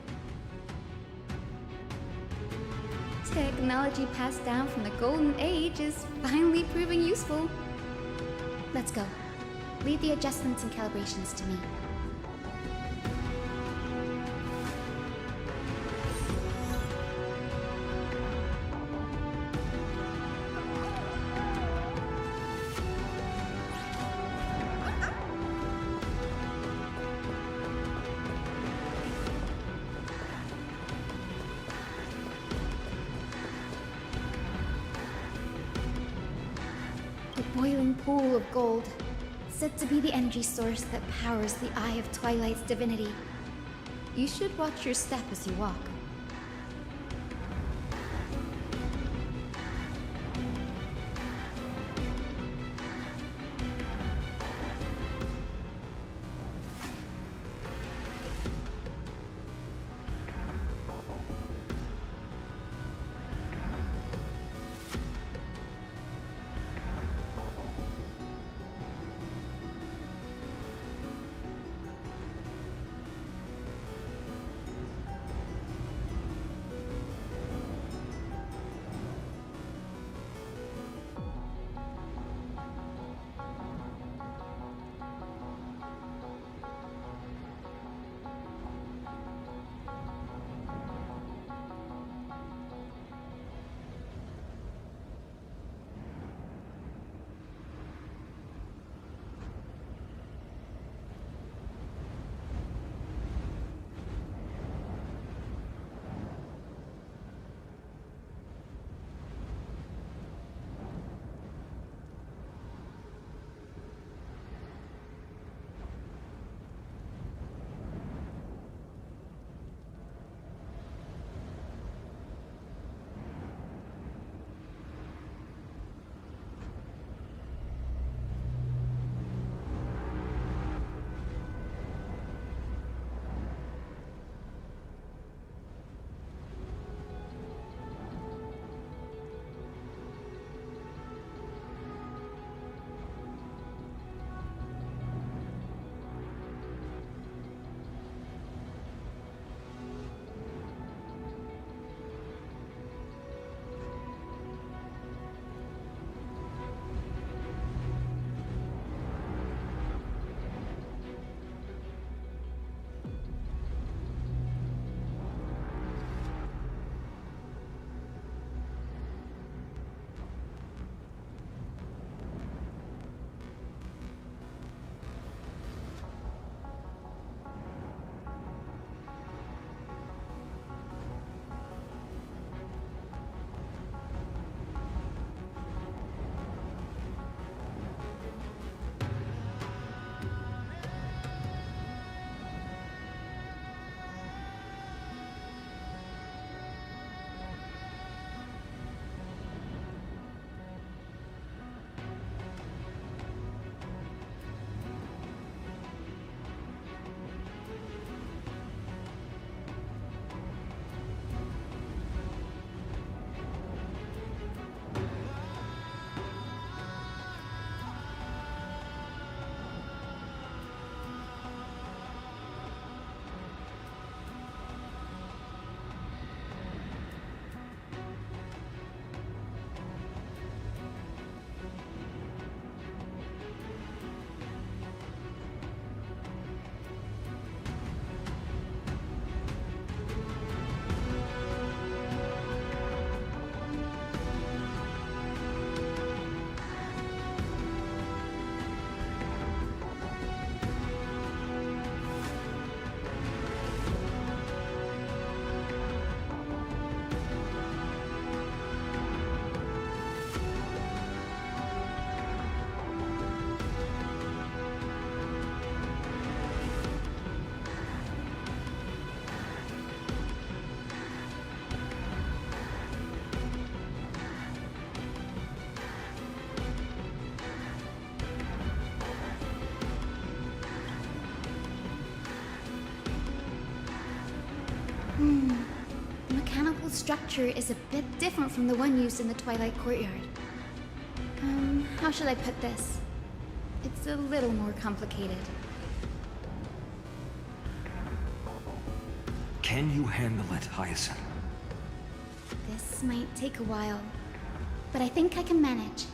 Technology passed down from the Golden Age is finally proving useful. Let's go. Leave the adjustments and calibrations to me. Boiling pool of gold, said to be the energy source that powers the Eye of Twilight's divinity. You should watch your step as you walk. structure is a bit different from the one used in the Twilight Courtyard. How should I put this? It's a little more complicated. Can you handle it, Hyacinth? This might take a while, but I think I can manage.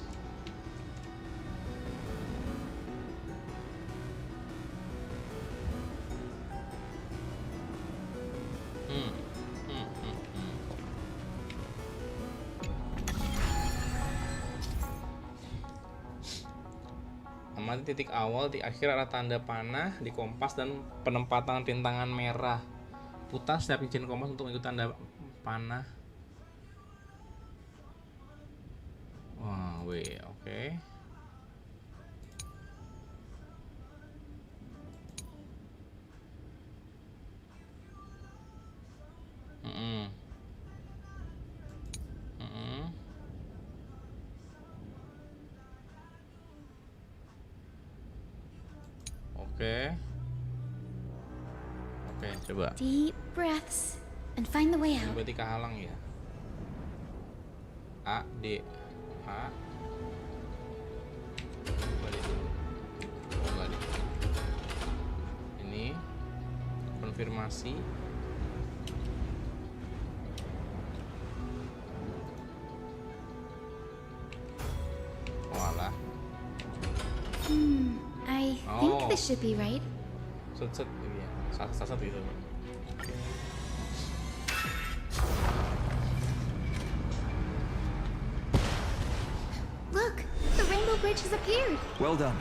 Amati titik awal, di akhir ada tanda panah di kompas dan penempatan rintangan merah. Putar setiap cincin kompas untuk mengikuti tanda panah. Wah, oke. Oke, coba. Deep breaths and find the way Ini out. berarti kehalang ya. A, D, A. Balik. Oh, balik. Ini konfirmasi. Walah. I think this should be right. Set ya. Sat gitu. Oke. Look, the rainbow bridge has appeared. Well done.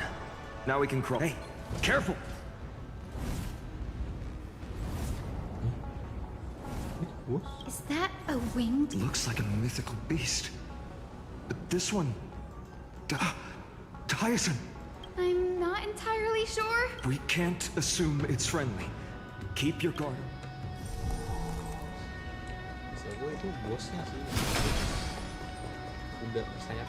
Now we can crawl. Hey, careful! Is that a winged? Looks like a mythical beast. But this one... Hyacinth! I'm not entirely sure. We can't assume it's friendly. Keep your guard. Selamat itu bosnya sih. Udah sayap.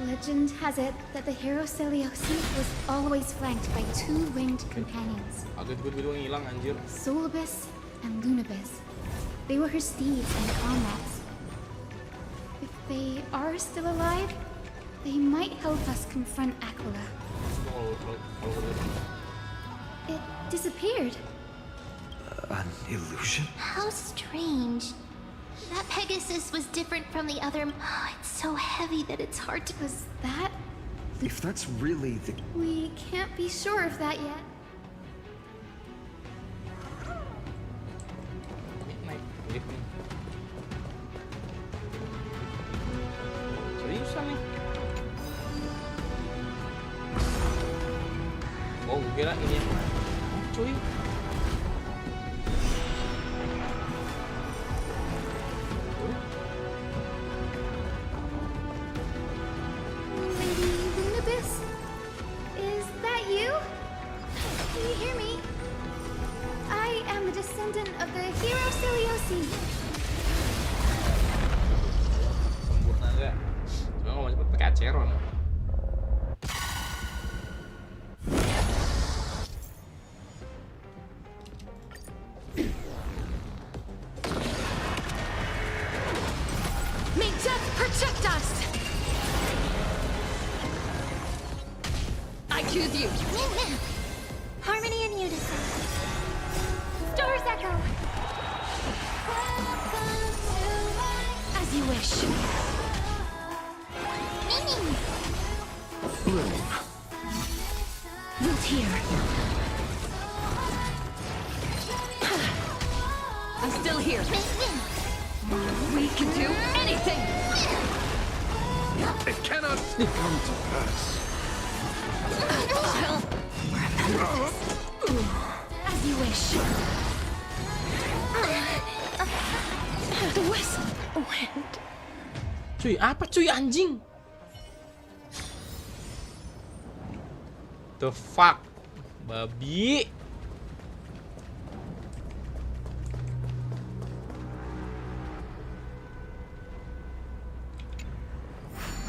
Legend has it that the hero Seliosi was always flanked by two winged companions, Agak tiba-tiba ngilang anjir. Solibus and Lunibus. They were her steeds and comrades. If they are still alive, they might help us confront Aquila. It disappeared. An illusion? How strange. That Pegasus was different from the other. Oh, it's so heavy that it's hard to. Was that? If that's really the... We can't be sure of that yet. Seriusan nih. Oh, gue kira ini yang mana? Oh, cuy. Lady Lunibus? Is that you? Can you hear me? I am a descendant of the hero Seliosi. Sempurna enggak? Cuma ngomong cepet pakai aceron. May death protect us! I choose you. Harmony and unison. Stars echo. As you wish. Wilt hear. I'm still here. We can do anything. It cannot come to pass. As you wish. The west wind. Cuy, apa cuy anjing? The fuck, babi.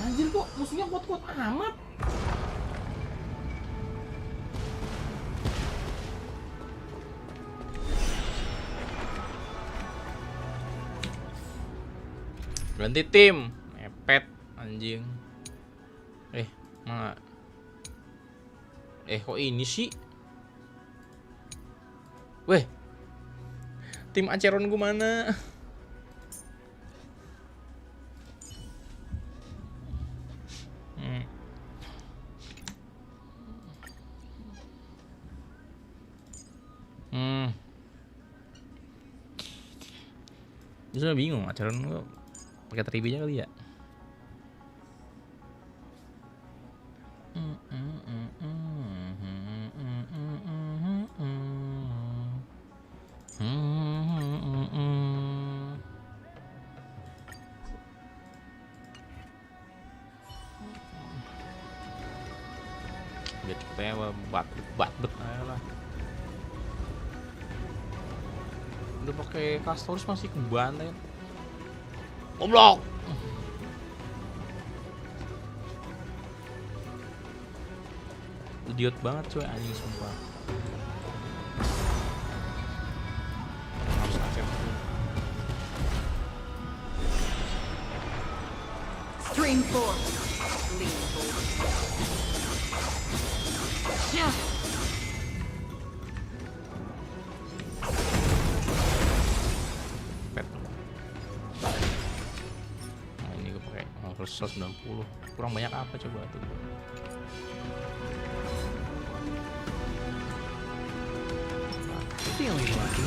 Anjir kok musuhnya kuat-kuat amat. Ganti tim. Mepet anjing. Mana? Kok ini sih? Weh. Tim Aceron gue mana? Justru bingung, Aceron gue pakai tribinya kali ya. Bat lah. Udah pakai Castoris masih kebantai. Goblok. Idiot banget cuy, anjing sumpah. Harus ACM dulu. Stream 4. Yeah. Nah, ini gue pakai resource 90. Kurang banyak apa coba tuh? Feeling lucky.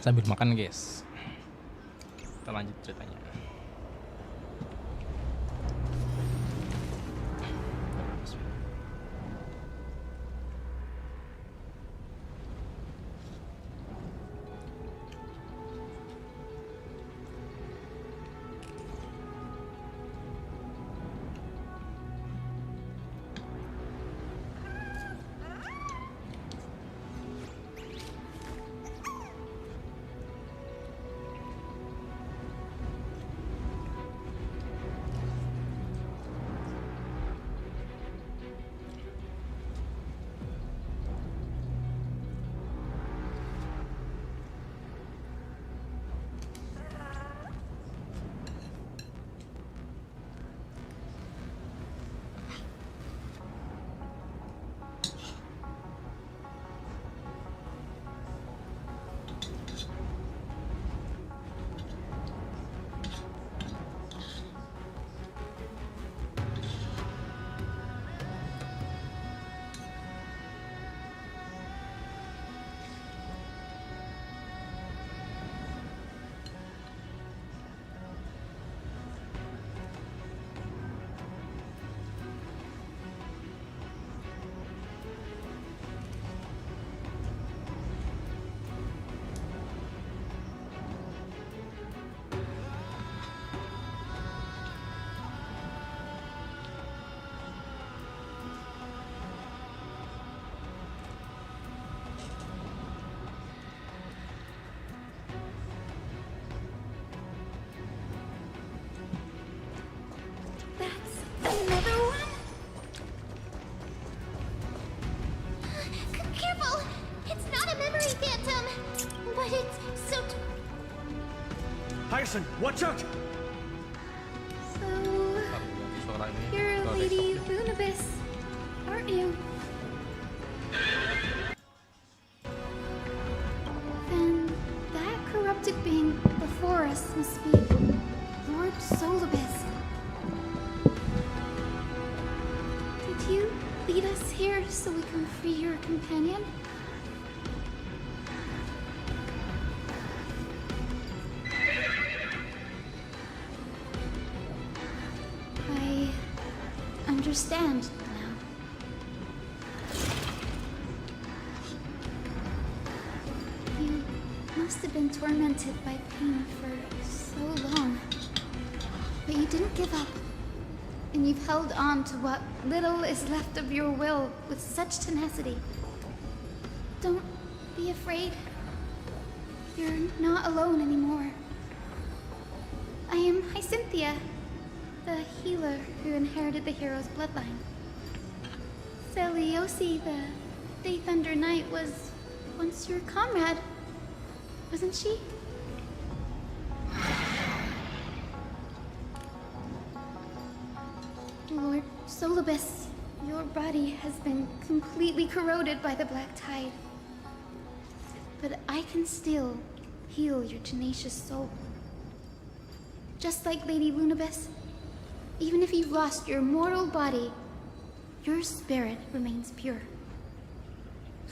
Sambil makan guys, kita lanjut ceritanya. Another one? Careful! It's not a memory phantom, but it's so... Hyacinth, watch out! So, you're Lady Lunabis, aren't you? Then that corrupted being before us must be Lord Solibus. Did you lead us here so we can free your companion? I understand now. You must have been tormented by pain for so long. But you didn't give up. And you've held on to what little is left of your will with such tenacity. Don't be afraid. You're not alone anymore. I am Hyacinthia, the healer who inherited the hero's bloodline. Selamat, the Day Thunder Knight, was once your comrade, wasn't she? Lord Solibus, your body has been completely corroded by the black tide. But I can still heal your tenacious soul. Just like Lady Lunabis, even if you've lost your mortal body, your spirit remains pure.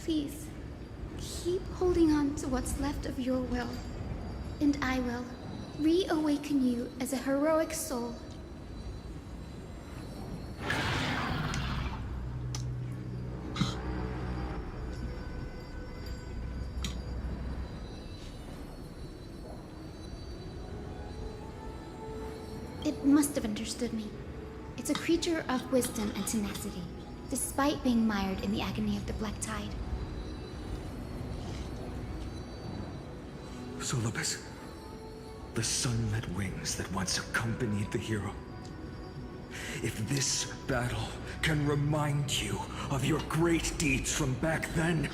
Please, keep holding on to what's left of your will, and I will reawaken you as a heroic soul. It must have understood me. It's a creature of wisdom and tenacity, despite being mired in the agony of the black tide. Solibus, the sunlit wings that once accompanied the hero. If this battle can remind you of your great deeds from back then,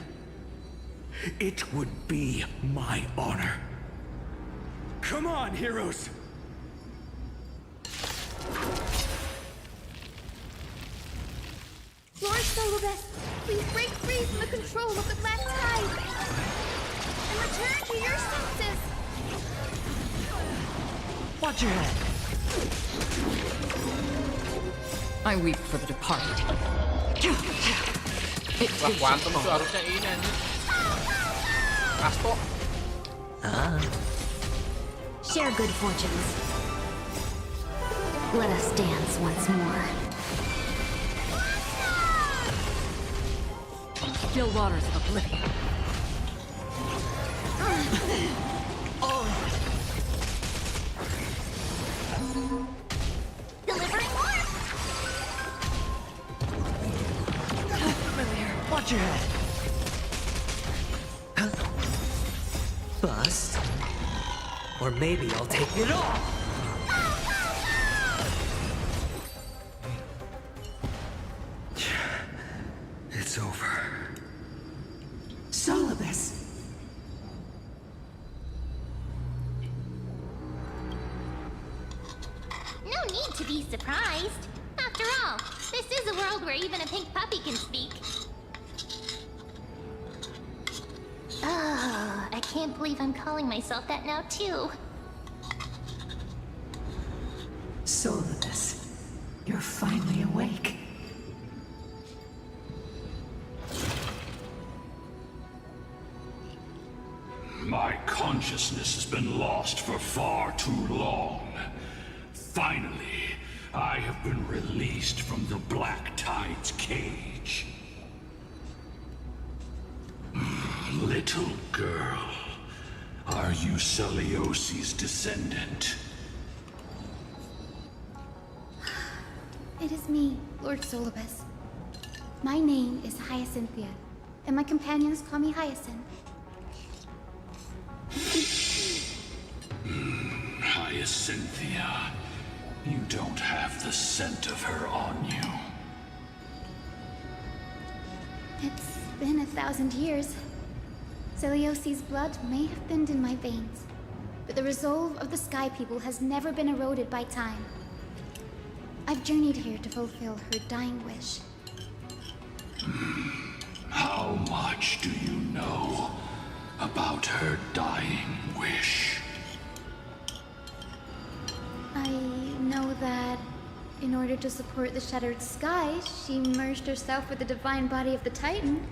it would be my honor. Come on, heroes! Lord Solibus, please break free from the control of the black tide and return to your senses. Watch your head. I weep for the departed. Wah, quantum tuh harusnya ini anjir. Asto. Share good fortunes. Let us dance once more. Still waters of oblivion. Delivering warmth! Watch your head. Bust. Or maybe I'll take it all. It's over. Solibus. No need to be surprised. After all, this is a world where even a pink puppy can speak. Oh, I can't believe I'm calling myself that now, too. Solibus, you're finally awake. My consciousness has been lost for far too long. Finally, I have been released from the Black Tide's cage. Little girl, are you Seliosi's descendant? It is me, Lord Solibus. My name is Hyacinthia, and my companions call me Hyacinth. Hyacinthia, you don't have the scent of her on you. It's been 1,000 years. Seliosi's blood may have thinned in my veins, but the resolve of the Sky People has never been eroded by time. I've journeyed here to fulfill her dying wish. How much do you know about her dying wish? I know that in order to support the shattered sky, she merged herself with the divine body of the Titan.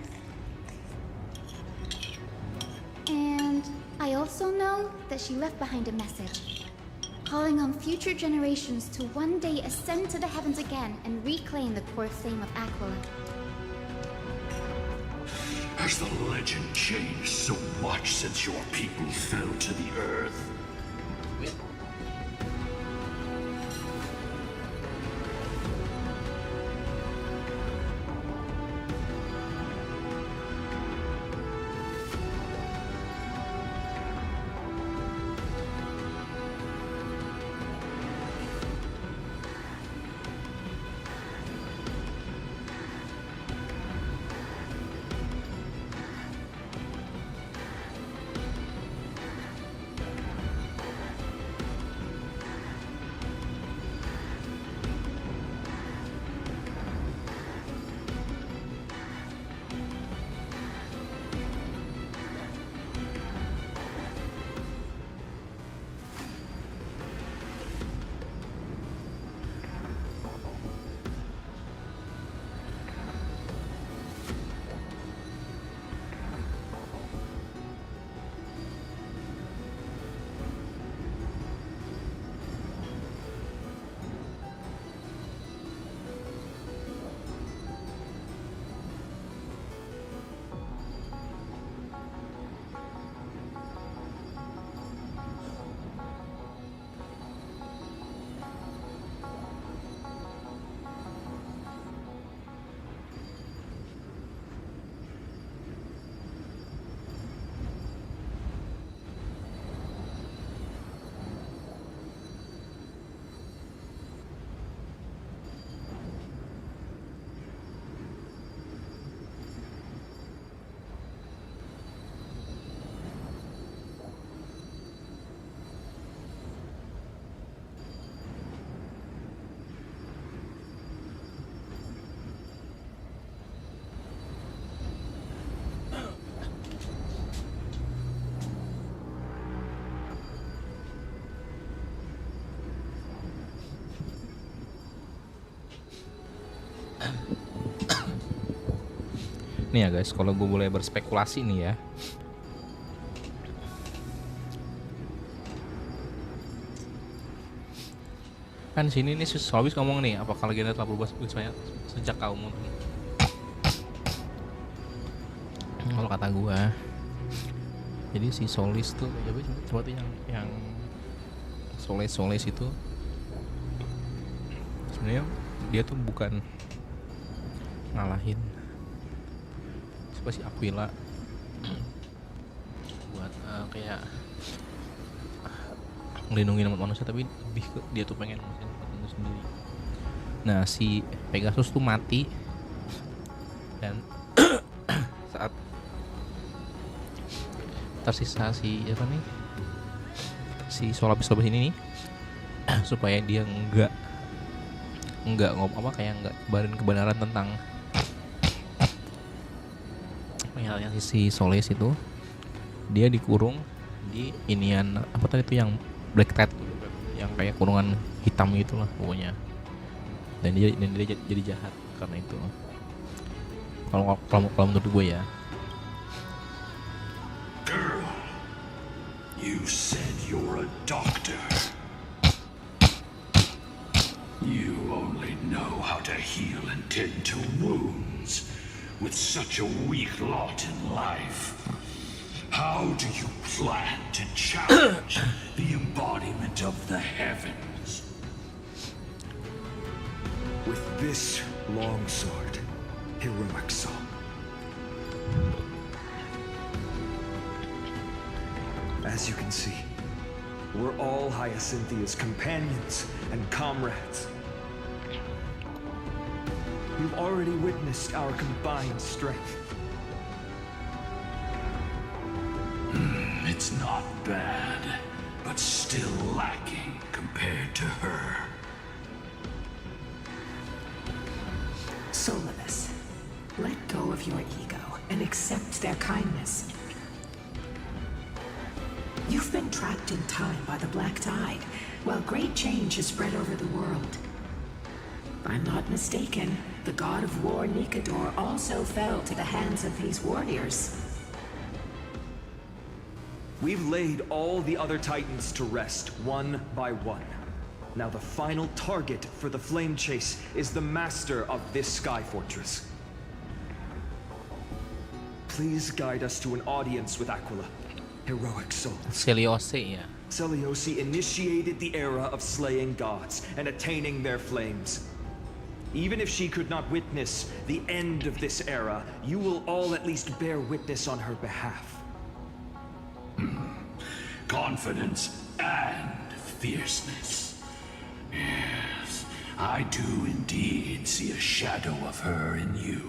And I also know that she left behind a message, calling on future generations to one day ascend to the heavens again and reclaim the core flame of Aquila. Has the legend changed so much since your people fell to the earth? Nih ya guys, kalau gue boleh berspekulasi nih ya, Kan sini nih Solis ngomong nih, apakah legenda telah berubah saya sejak kamu? Kalau kata gua, jadi si Solis tuh coba tuh yang Solis itu sebenarnya dia tuh bukan ngalahin siapa sih Aquila buat kayak ngelindungin manusia, tapi lebih ke dia tuh pengen manusia sendiri. Nah si Pegasus tuh mati dan saat tersisa si apa nih si Solabis ini nih supaya dia nggak kayak nggak kebarin kebenaran tentang yang si Solis itu, dia dikurung di inian apa tadi itu yang black rat yang kayak kurungan hitam gitulah pokoknya, dan dia jadi jahat karena itu. Kalau menurut gue ya. Girl, you said you're a doctor. You only know how to heal and tend to wounds. With such a weak lot in life, how do you plan to challenge the embodiment of the heavens? With this long sword, heroic soul. As you can see, we're all Hyacinthia's companions and comrades. You've already witnessed our combined strength. It's not bad, but still lacking compared to her. Solace, let go of your ego and accept their kindness. You've been trapped in time by the Black Tide, while great change has spread over the world. If I'm not mistaken, the god of war Nikador also fell to the hands of these warriors. We've laid all the other titans to rest, one by one. Now the final target for the flame chase is the master of this sky fortress. Please guide us to an audience with Aquila. Heroic souls. Seliosi ya. Seliosi initiated the era of slaying gods and attaining their flames. Even if she could not witness the end of this era, you will all at least bear witness on her behalf. Confidence and fierceness. Yes, I do indeed see a shadow of her in you.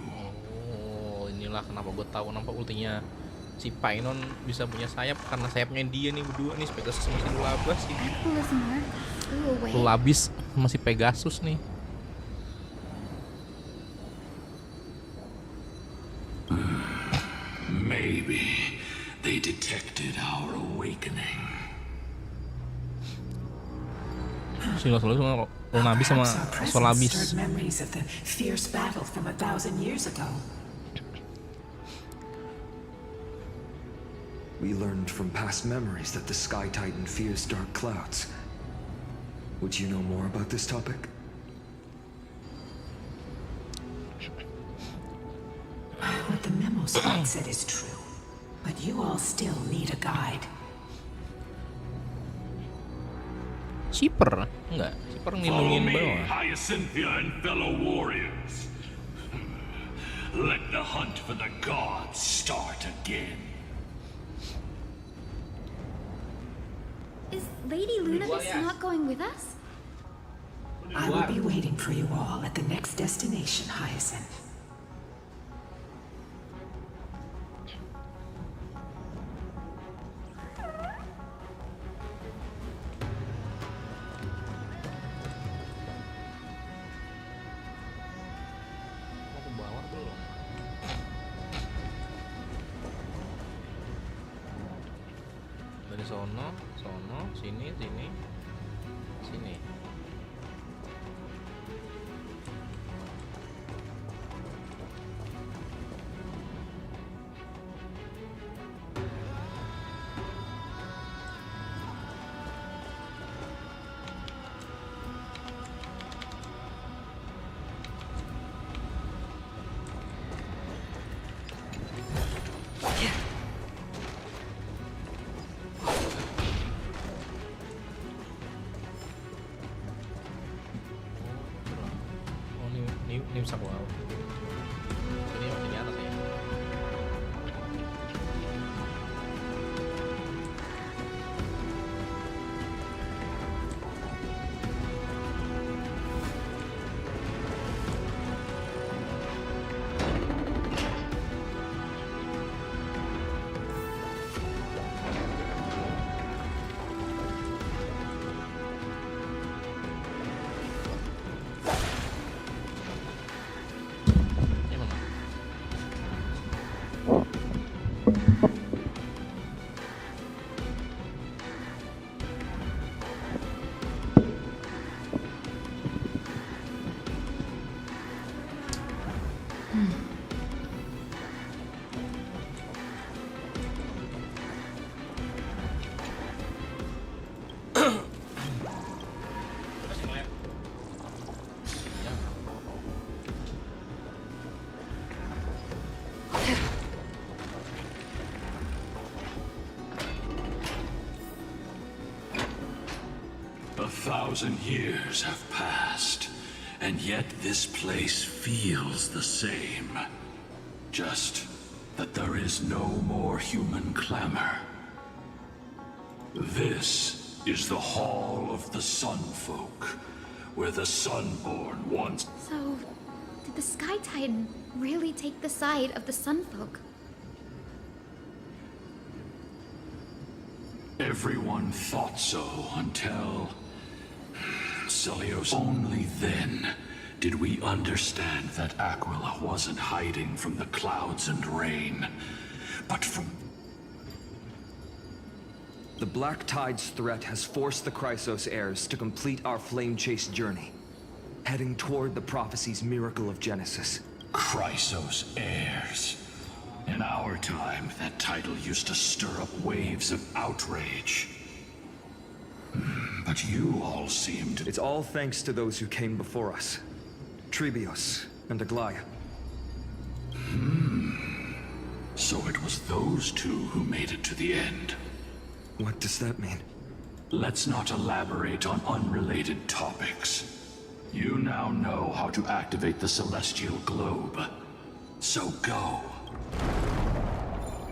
Oh, inilah kenapa gue tahu nampak ultinya si Painon bisa punya sayap, karena sayapnya dia nih berdua nih, Pegasus sama si Lulabas sih. Lulabis masih Pegasus nih. Maybe they detected our awakening. Si Lulabis sama Solabis. Memories of the fierce battle from 1,000 years ago. We learned from past memories that the Sky Titan fears dark clouds. Would you know more about this topic? What the memo spot said is true, but you all still need a guide. Shipper? Enggak, Shipper ngelindungin bawah. Hyacinthia and fellow warriors. Let the hunt for the gods start again. Is Lady Lunavis not going with us? I will be waiting for you all at the next destination, Hyacinth. Dari sono, sini, sini. Ini bisa wow. Ini masih di atas ya. Thousand years have passed, and yet this place feels the same. Just that there is no more human clamor. This is the Hall of the Sun Folk, where the Sunborn once... So, did the Sky Titan really take the side of the Sun Folk? Everyone thought so until... Celios. Only then did we understand that Aquila wasn't hiding from the clouds and rain, but from... The Black Tide's threat has forced the Chrysos heirs to complete our flame chase journey, heading toward the prophecy's miracle of Genesis. Chrysos heirs. In our time, that title used to stir up waves of outrage. But you all seemed... It's all thanks to those who came before us. Trebios and Aglaia. So it was those two who made it to the end. What does that mean? Let's not elaborate on unrelated topics. You now know how to activate the celestial globe. So go.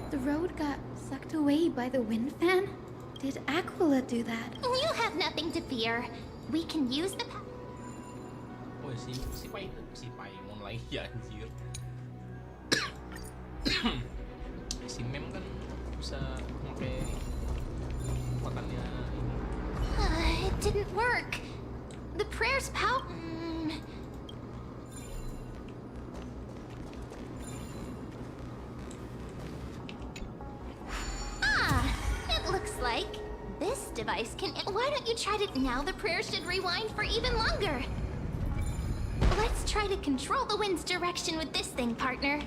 The road got sucked away by the wind fan? Did Aquila do that? You have nothing to fear. We can use the... Oh, si Paimon lagi ya anjir. Si Mem kan bisa pakai kekuatannya ini. It didn't work. The prayer's power... Looks like this device can... Why don't you try to... Now the prayer should rewind for even longer. Let's try to control the wind's direction with this thing, partner.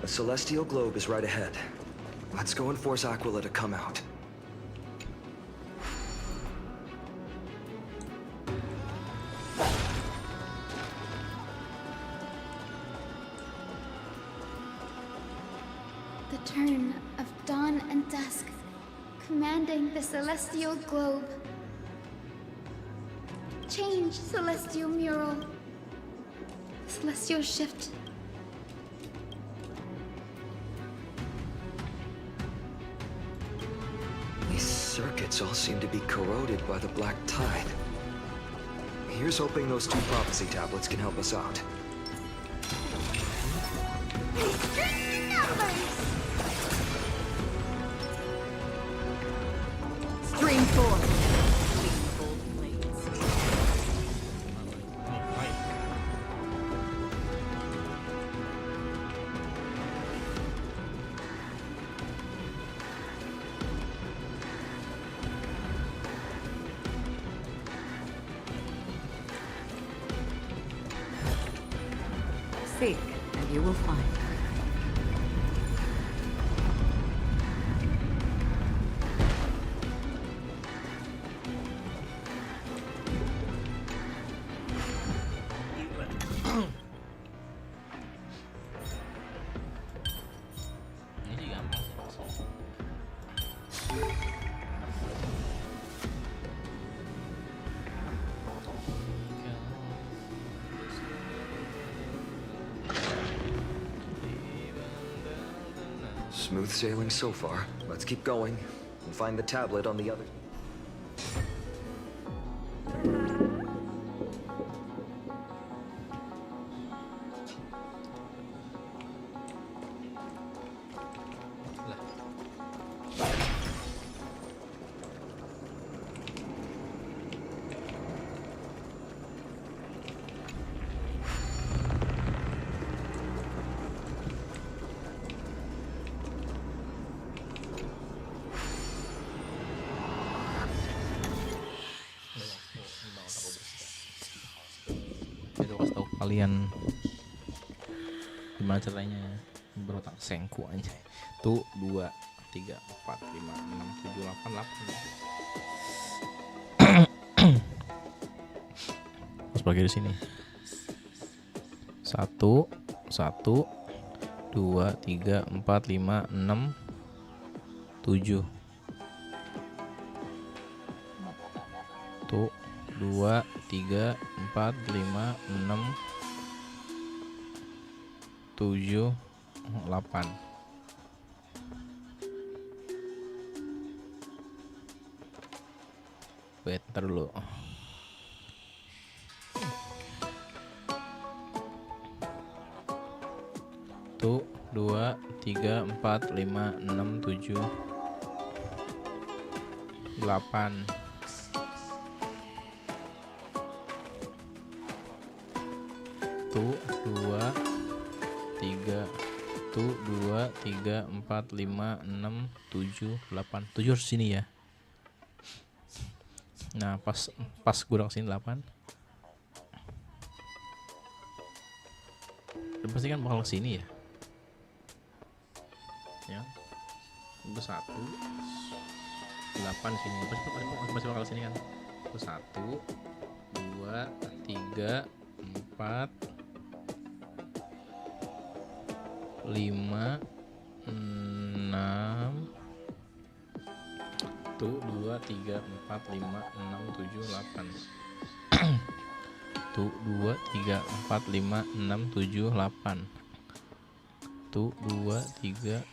The celestial globe is right ahead. Let's go and force Aquila to come out. The turn of dawn and dusk, commanding the celestial globe. Change, celestial mural. Celestial shift. These circuits all seem to be corroded by the Black Tide. Here's hoping those two prophecy tablets can help us out. Stream 4. Seek, and you will find. Ini sih gampang sih. Smooth sailing so far. Let's keep going and find the tablet on the other. Kalian gimana caranya berotak sengku aja. Tuh 2 3 4 5 6 7 8 8. Terus bagi di sini. 1 1 2 3 4 5 6 7. Tuh 2 3 4 5 6 7 8. Wait, ntar dulu. Tuh 2 3 4 5 6 7 8. Tuh 2 3 tuh 2 3 4 5 6 7 8. 7 harus sini ya. Nah, pas kurang sini 8. Dan pasti kan bakal sini ya. Ya. Itu 1 8 sini. Pasti bakal sini kan. Itu 1 2 3 4 5 6 tuh 2 3 4 5 6 7 8. Tuh 2 3 4 5 6 7 8. Tuh 2 3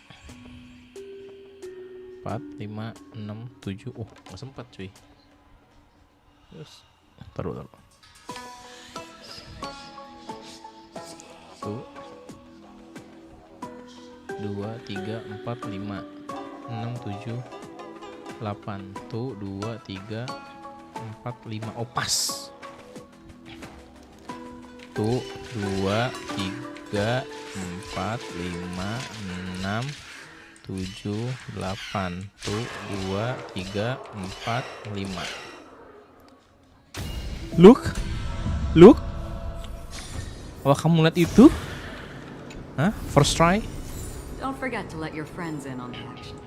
4 5 6 7. Oh, nggak sempat cuy. Terus taruh. Tuh 2 3 4 5 6 7 8. Tuh 2 3 4 5. Oh, pas. Tuh 2 3 4 5 6 7 8. Tuh 2 3 4 5. Look. Apa kamu lihat itu? Hah? First try? Don't forget to let your friends in on the action.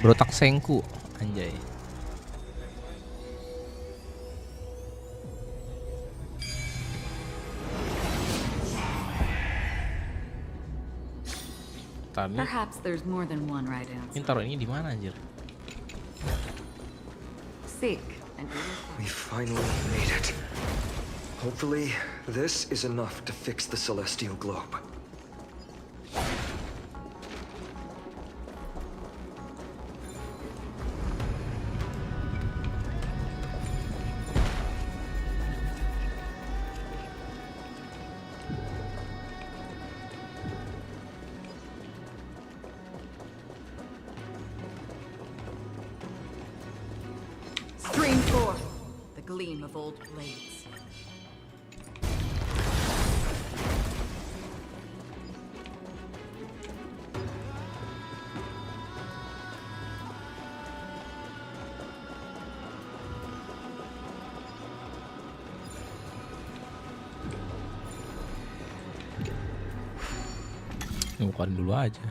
Berotak sengku, anjay. Perhaps there's more than one right answer. Ini taruh ini di mana anjir? Seek and we finally made it. Hopefully, this is enough to fix the celestial globe. Stream forth the gleam of old blades. Bukain dulu aja.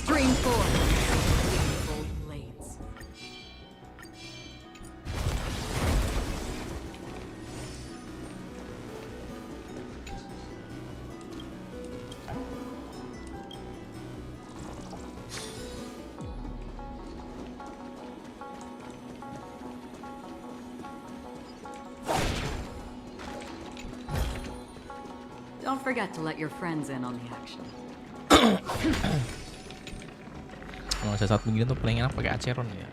Stream 4. Gold blades. Don't forget to let your friends in on the action. Oh, saat begini tuh paling enak pakai aceron ya.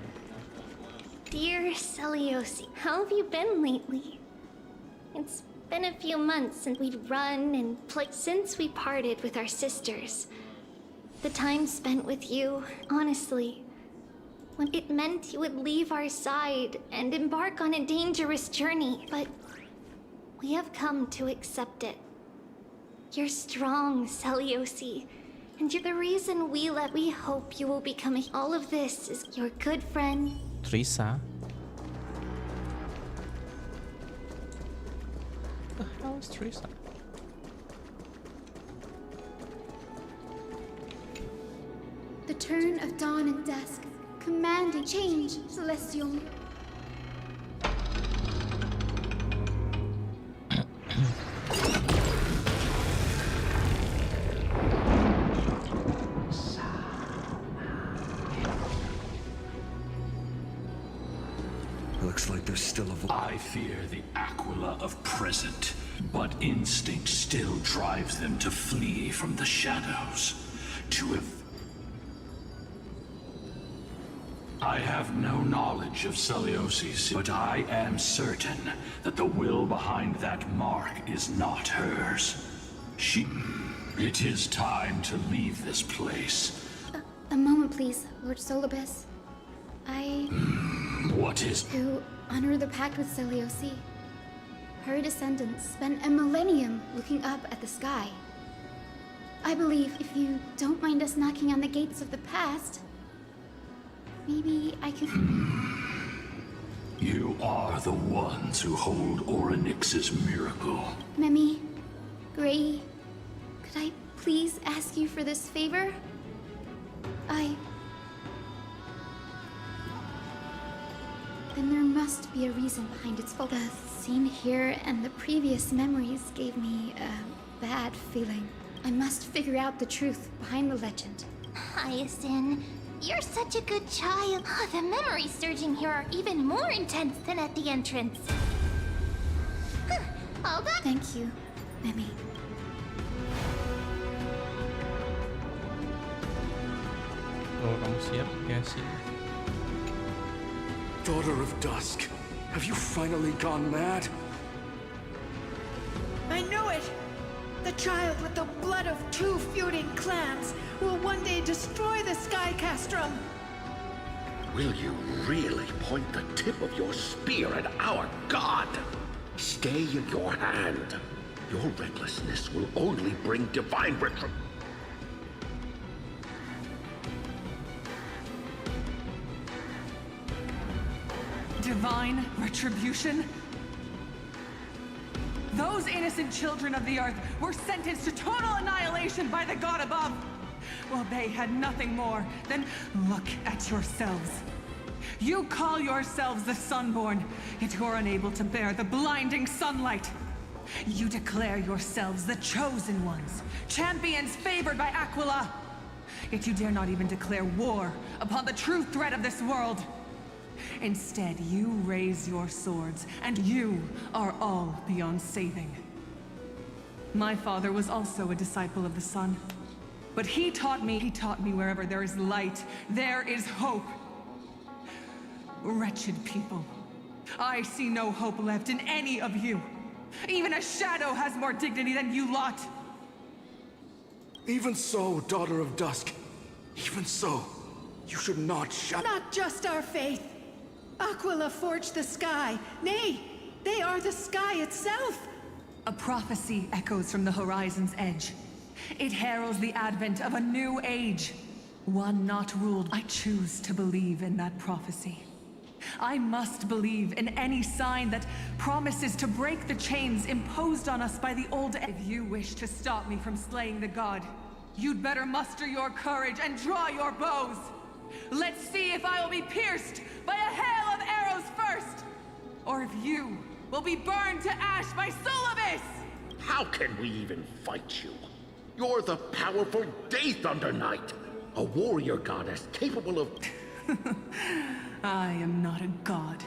Dear Selamat, how have you been lately? It's been a few months since we'd run and play since we parted with our sisters. The time spent with you, honestly, when it meant you would leave our side and embark on a dangerous journey, but we have come to accept it. You're strong, Selamat. And you're the reason we hope you will become all of this is your good friend. Teresa. The hell is Teresa? The turn of dawn and dusk, commanding change, Celestial. Looks like there's still a I fear the Aquila of present, but instinct still drives them to flee from the shadows. I have no knowledge of Selamat, but I am certain that the will behind that mark is not hers. It is time to leave this place. A moment, please, Lord Solabes. What is... To honor the pact with Selamat, her descendants spent a millennium looking up at the sky. I believe if you don't mind us knocking on the gates of the past, maybe I could... You are the ones who hold Orynyx's miracle. Memi, Gray, could I please ask you for this favor? Then there must be a reason behind its fault. The scene here and the previous memories gave me a bad feeling. I must figure out the truth behind the legend. Hyacinth, you're such a good child. The memories surging here are even more intense than at the entrance. All that. Thank you, Memi. Kalau kamu siap, ya sih. Daughter of Dusk, have you finally gone mad? I know it! The child with the blood of 2 feuding clans will one day destroy the Sky Castrum! Will you really point the tip of your spear at our god? Stay in your hand. Your recklessness will only bring divine retribution. Divine retribution? Those innocent children of the earth were sentenced to total annihilation by the god above. Well, they had nothing more than look at yourselves. You call yourselves the Sunborn, yet you're unable to bear the blinding sunlight. You declare yourselves the chosen ones, champions favored by Aquila. Yet you dare not even declare war upon the true threat of this world. Instead, you raise your swords, and you are all beyond saving. My father was also a disciple of the sun. But he taught me wherever there is light, there is hope. Wretched people, I see no hope left in any of you. Even a shadow has more dignity than you lot. Even so, daughter of dusk. Even so, you should not shut. Not just our faith. Aquila forged the sky. Nay, they are the sky itself. A prophecy echoes from the horizon's edge. It heralds the advent of a new age. One not ruled. I choose to believe in that prophecy. I must believe in any sign that promises to break the chains imposed on us by the old. If you wish to stop me from slaying the god, you'd better muster your courage and draw your bows. Let's see if I will be pierced by a hail of arrows first, or if you will be burned to ash by Selamat. How can we even fight you? You're the powerful Day Thunder Knight, a warrior goddess capable of... I am not a god,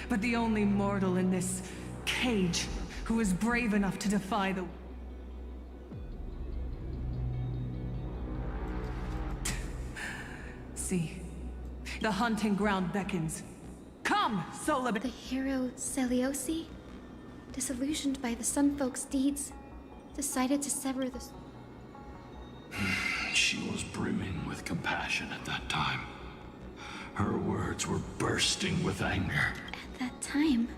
but the only mortal in this cage who is brave enough to defy the... See, the hunting ground beckons. Come, Selamat! The hero Selamat, disillusioned by the Sun Folk's deeds, decided to sever the... She was brimming with compassion at that time. Her words were bursting with anger. At that time...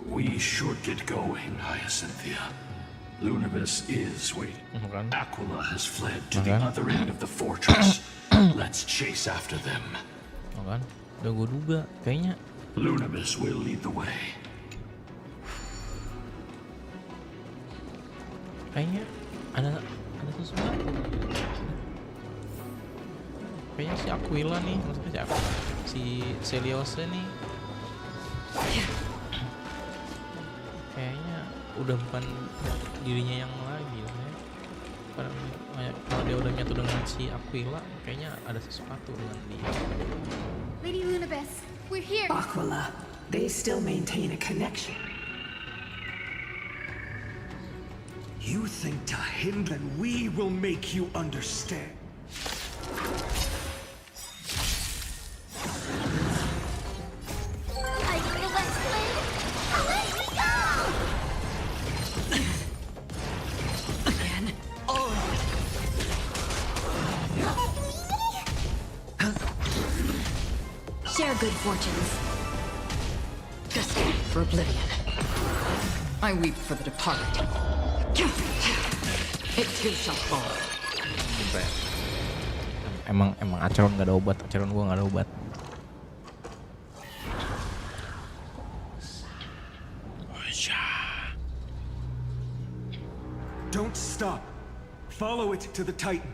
We should get going, Hyacinthia. Lunabis is waiting. Aquila has fled to the other end of the fortress. Let's chase after them. Kan? Udah gue duga, kayaknya Lunabis will lead the way. Kayaknya ada sesuatu. Kayaknya si Aquila nih, maksudnya si Selamat nih. Kayaknya udah bukan dirinya yang lagi ya. Kalau dia udah nyatu dengan si Aquila, kayaknya ada sesuatu dengan dia. Lady Lunabis, we're here. Aquila, they still maintain a connection. You think to hinder, and we will make you understand. Share good fortunes. Destined for oblivion. I weep for the departed. It too shall fall. Emang Acheron gak ada obat. Acheron gua gak ada obat. Don't stop. Follow it to the Titan.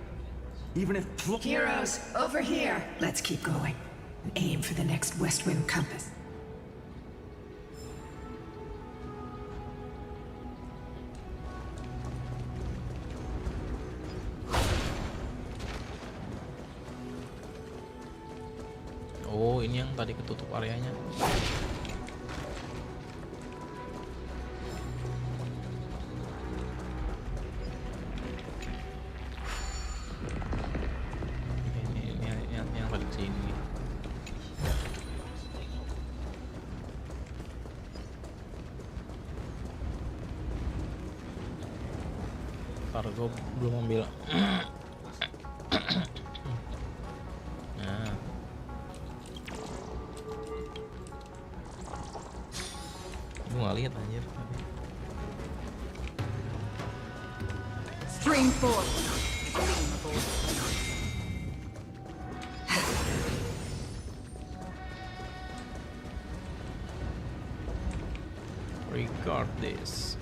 Even if... Heroes, over here. Let's keep going. And aim for the next west wind compass. Oh, ini yang tadi ketutup areanya. Ini yang balik sini. Ntar gue belum ambil. Nah. Gue gak lihat anjir. Stream 4. Regard this.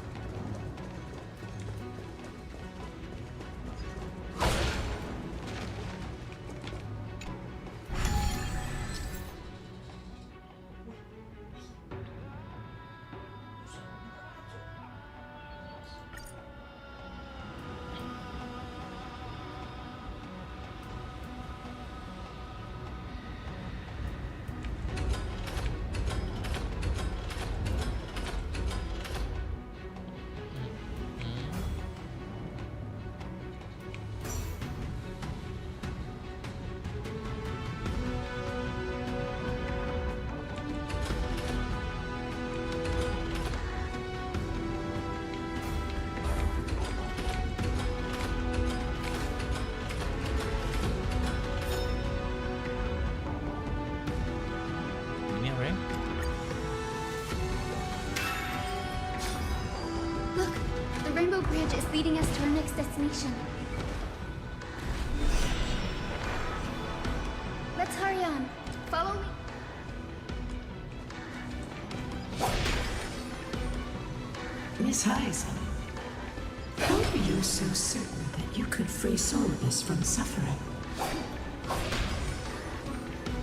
leading us to our next destination. Let's hurry on. Follow me. Miss Hyson, how are you so certain that you could free Solace from suffering?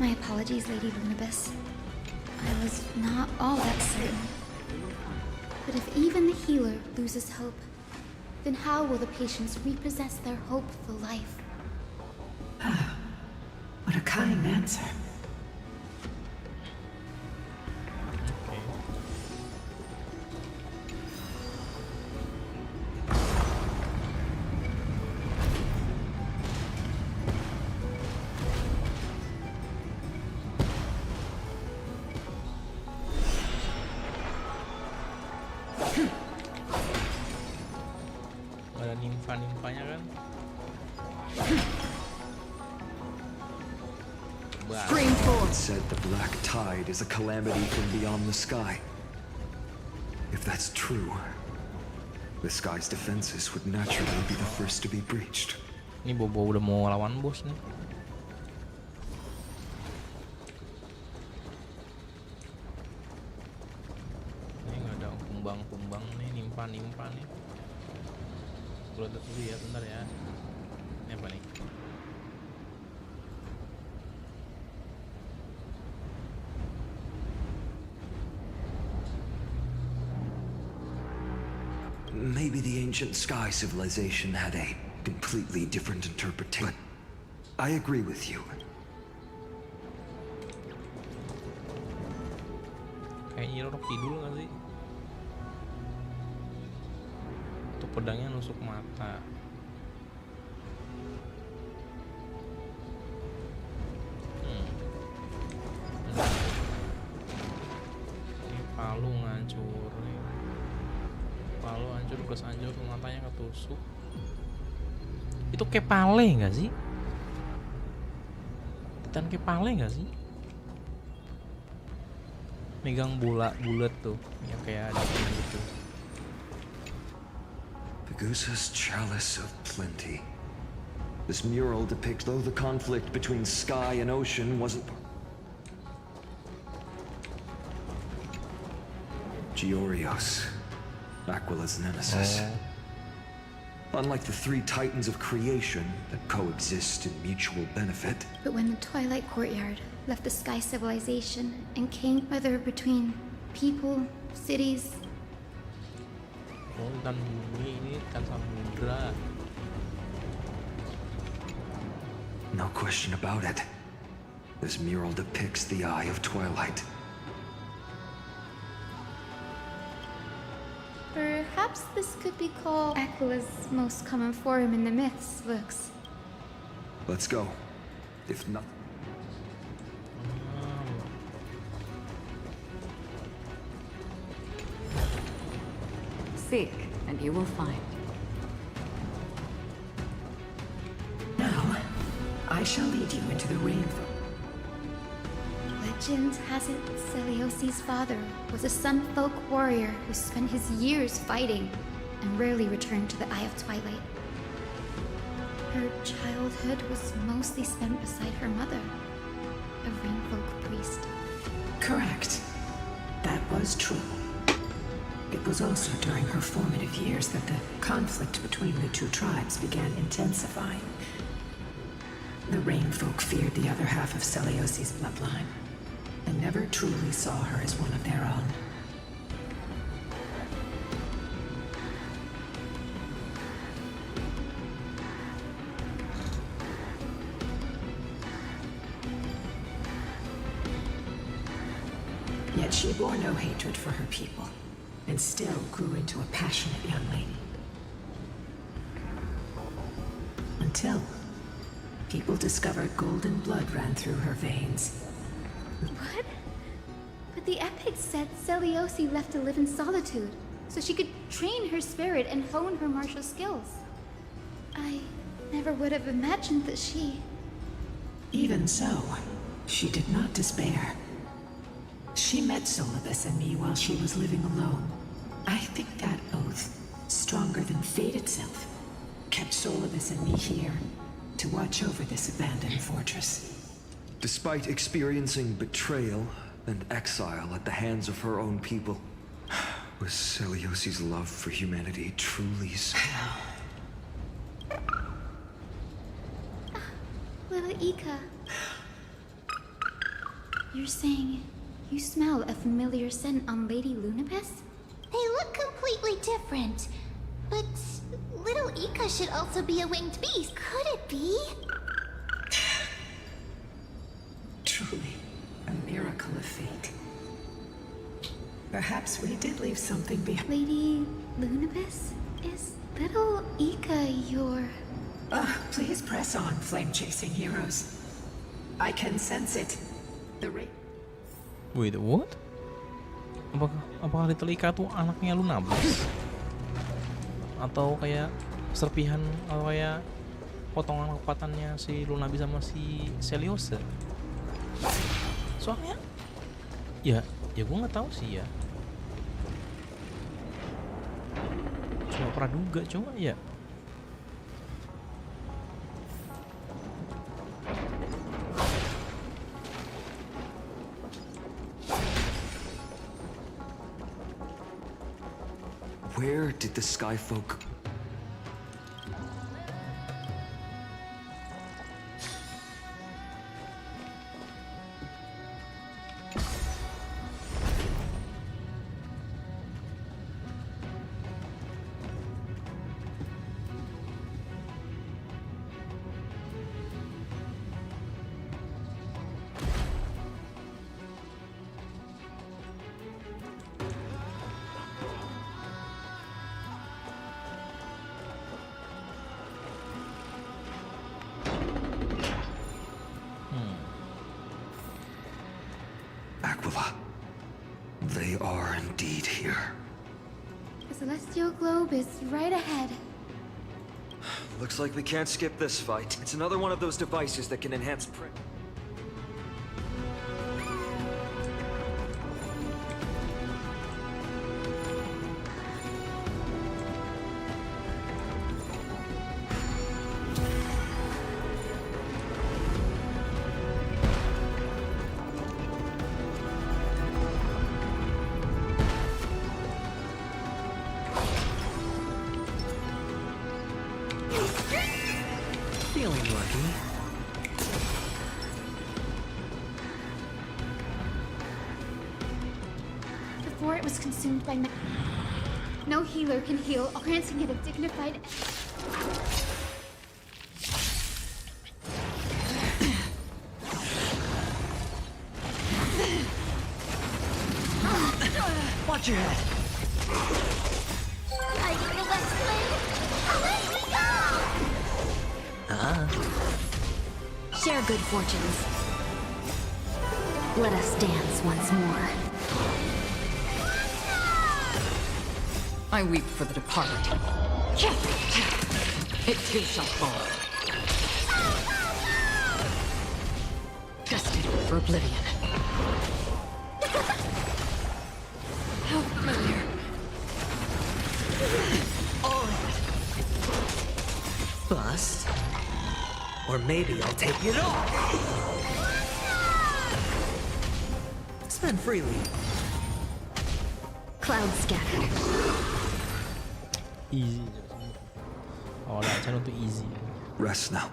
My apologies, Lady Lunabus. I was not all that certain. But if even the healer loses hope, then how will the patients repossess their hope for life? What a kind answer. Ada nimfa-nimfanya kan? Scream forth! Said the black tide is a calamity from beyond the sky. If that's true, the sky's defenses would naturally be the first to be breached. Ini Bobo udah mau lawan bos nih. Ini nggak ada kumbang-kumbang nih, nimfa-nimfa nih. Gue lihat dulu ya, bentar ya. Ini apa nih? Maybe the ancient sky civilization had a completely different interpretation. But I agree with you. Kayaknya Rocky dulu nggak sih? Tuh pedangnya nusuk mata. Ini palu ngancur nih. Palu hancur plus hancur, matanya ketusuk. Itu kepale nggak sih? Titan kepale nggak sih? Megang bola bulat tuh, yang kayak ada gitu. Pegusa's chalice of plenty. This mural depicts though the conflict between sky and ocean wasn't. Georios, Aquila's nemesis. Unlike the three titans of creation that coexist in mutual benefit. But when the Twilight Courtyard left the Sky Civilization and came whether between people, cities. Dan bumi ini kan samudra. No question about it. This mural depicts the Eye of Twilight. Perhaps this could be called Aquila's most common form in the myths, Lux. Let's go. If not... Seek, and you will find. Now, I shall lead you into the rainbow. Legend has it Seliosi's father was a Sunfolk warrior who spent his years fighting and rarely returned to the Eye of Twilight. Her childhood was mostly spent beside her mother, a Rainfolk priest. Correct. That was true. It was also during her formative years that the conflict between the two tribes began intensifying. The Rainfolk feared the other half of Seliosi's bloodline, and never truly saw her as one of their own. Yet she bore no hatred for her people, and still grew into a passionate young lady. Until people discovered golden blood ran through her veins. What? But the epics said Seliosi left to live in solitude, so she could train her spirit and hone her martial skills. I never would have imagined that she... Even so, she did not despair. She met Solibus and me while she was living alone. I think that oath stronger than fate itself, kept Solavis and me here to watch over this abandoned fortress. Despite experiencing betrayal and exile at the hands of her own people, was Seliosi's love for humanity truly so? Little Ika. You're saying you smell a familiar scent on Lady Lunabis? They look completely different. But little Ika should also be a winged beast. Could it be? Truly, a miracle of fate. Perhaps we did leave something behind. Lady Lunabis? Is little Ika your... Please press on, flame-chasing heroes. I can sense it. The rate. Wait, what? Apakah Little Ika tuh anaknya Lunabis? Atau kayak serpihan, atau kayak potongan kekuatannya si Lunabis sama si Seliosa? Soalnya ya gue nggak tahu sih ya. Cuma praduga cuma ya. Where did the Sky Folk... They are indeed here. The celestial globe is right ahead. Looks like we can't skip this fight. It's another one of those devices that can enhance print. Feeling lucky. Before it was consumed by no healer can heal, granting it a dignified... Watch your head. I feel that flame. Let me go! Share good fortunes. Let us dance once more. I weep for the departed. It too shall fall. Destined for oblivion. How familiar. All bust. Or maybe I'll take it all. Spend freely. Clouds scattered. Easy. Oh, that channel too easy. Rest now.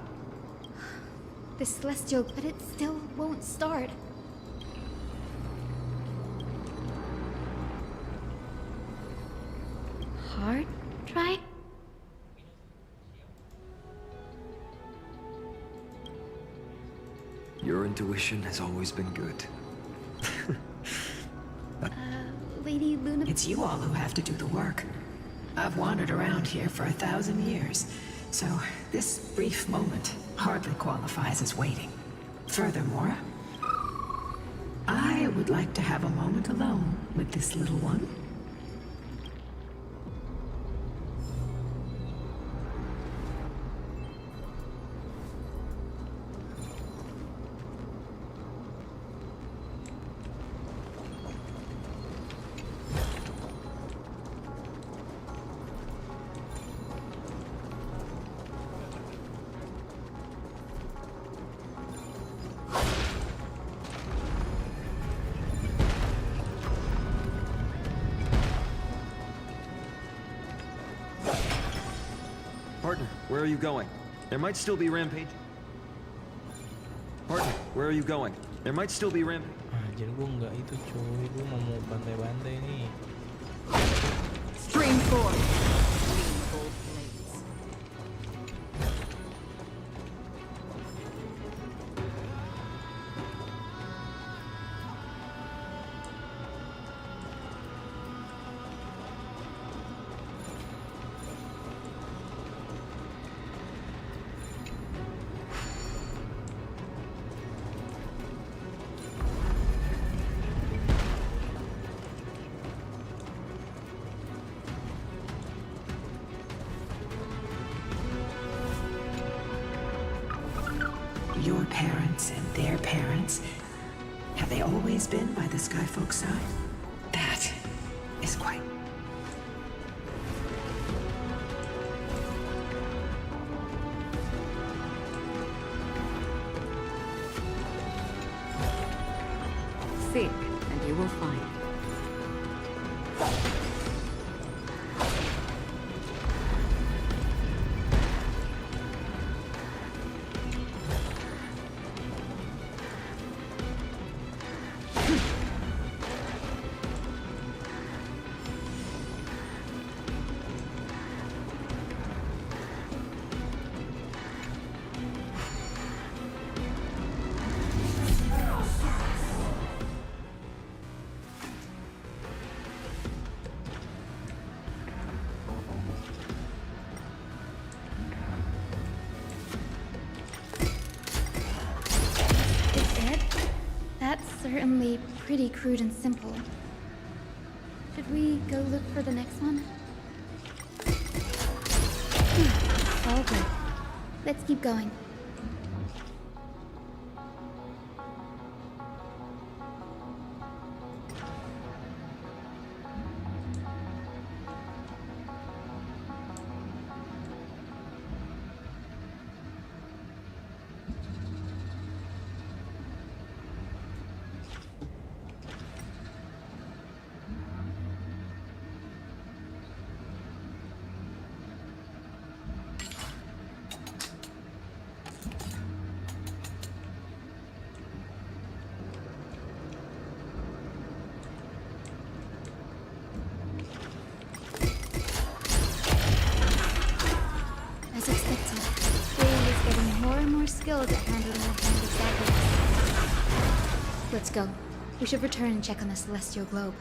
The celestial, but it still won't start. Hard try? Your intuition has always been good. Lady Luna... It's you all who have to do the work. I've wandered around here for 1,000 years, so this brief moment hardly qualifies as waiting. Furthermore, I would like to have a moment alone with this little one. where are you going? There might still be rampage. Partner, where are you going? There might still be rampage. Anjir, gue nggak itu cuy, gue mau bantai-bantai nih. Stream 4. Your parents and their parents, have they always been by the Skyfolk's side? That is quite... Seek, and you will find. That's certainly pretty crude and simple. Should we go look for the next one? All good. Let's keep going. As expected, Dave is getting more and more skilled at handling the hand of sacrifice. Let's go. We should return and check on the celestial globe.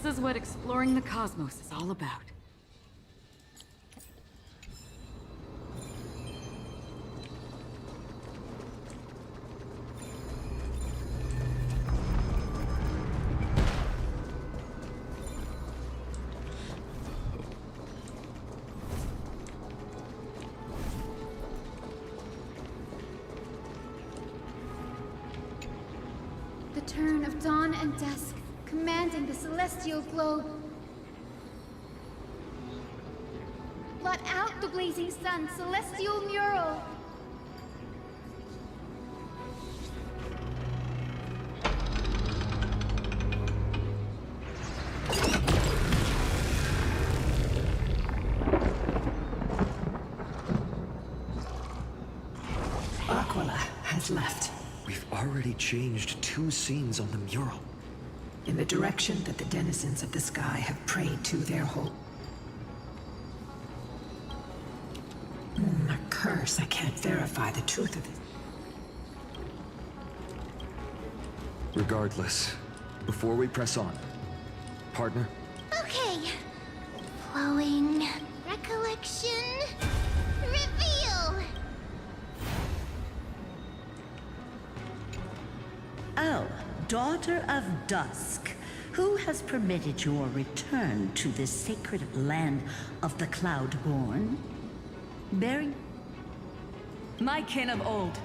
This is what exploring the cosmos is all about. The turn of dawn and dusk, commanding the celestial globe. Blot out the blazing sun, celestial mural. Aquila has left. We've already changed 2 scenes on the mural. In the direction that the denizens of the sky have prayed to their whole... A curse. I can't verify the truth of it. Regardless, before we press on, partner, Okay. Flowing. Recollection. Reveal. Oh, daughter of dusk, who has permitted your return to this sacred land of the Cloudborn? Bearing... My kin of old.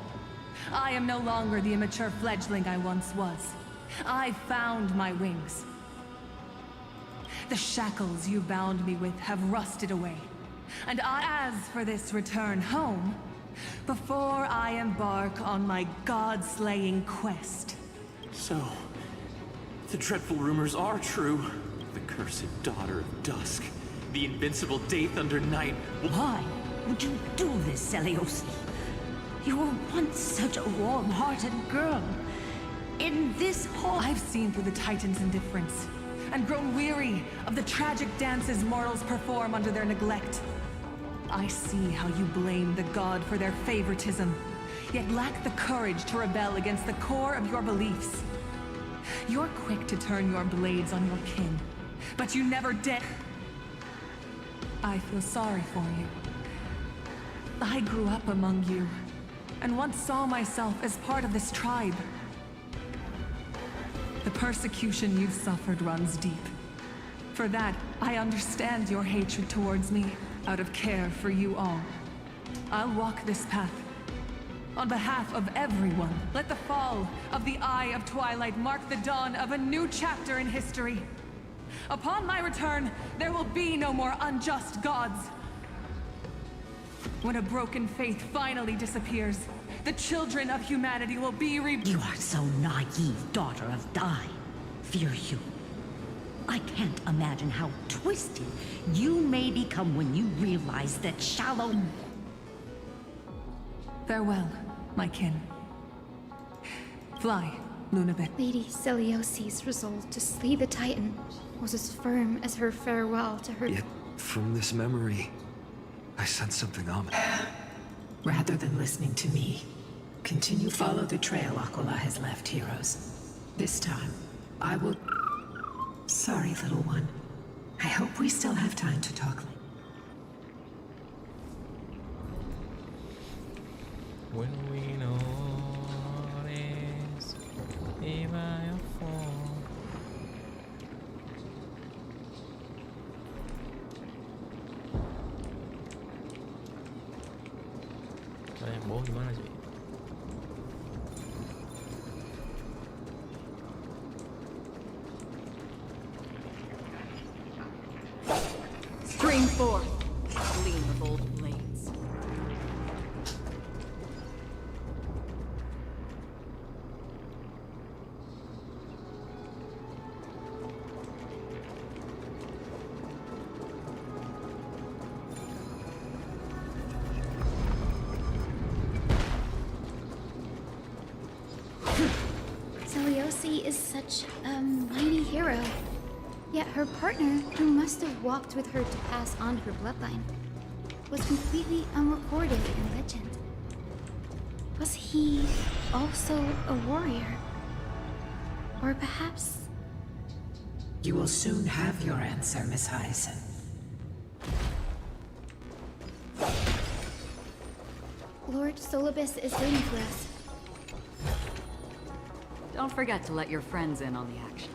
I am no longer the immature fledgling I once was. I found my wings. The shackles you bound me with have rusted away. And as for this return home, before I embark on my god-slaying quest... So, the dreadful rumors are true. The cursed daughter of dusk. The invincible day thunder night. Why would you do this, Selamat? You were once such a warm-hearted girl. In this hall... I've seen through the Titan's indifference, and grown weary of the tragic dances mortals perform under their neglect. I see how you blame the god for their favoritism, yet lack the courage to rebel against the core of your beliefs. You're quick to turn your blades on your kin, but you never did. I feel sorry for you. I grew up among you, and once saw myself as part of this tribe. The persecution you've suffered runs deep. For that, I understand your hatred towards me, out of care for you all. I'll walk this path. On behalf of everyone, let the fall of the Eye of Twilight mark the dawn of a new chapter in history. Upon my return, there will be no more unjust gods. When a broken faith finally disappears, the children of humanity will be You are so naive, daughter of Dai. Fear you. I can't imagine how twisted you may become when you realize that shallow... Farewell, my kin. Fly, Lunabit. Lady Seliosi's resolve to slay the Titan was as firm as her farewell to her... Yet, from this memory, I sense something ominous. Rather than listening to me, continue follow the trail Aquila has left, heroes. This time, I will... Sorry, little one. I hope we still have time to talk later. When we know this, if I fall. Yang bawah gimana sih? Spring forth, gleam of old blades. Seliosi is such a mighty hero. Yet her partner, who must have walked with her to pass on her bloodline, was completely unrecorded in legend. Was he also a warrior? Or perhaps... You will soon have your answer, Miss Hyacinth. Lord Solibus is waiting for us. Don't forget to let your friends in on the action.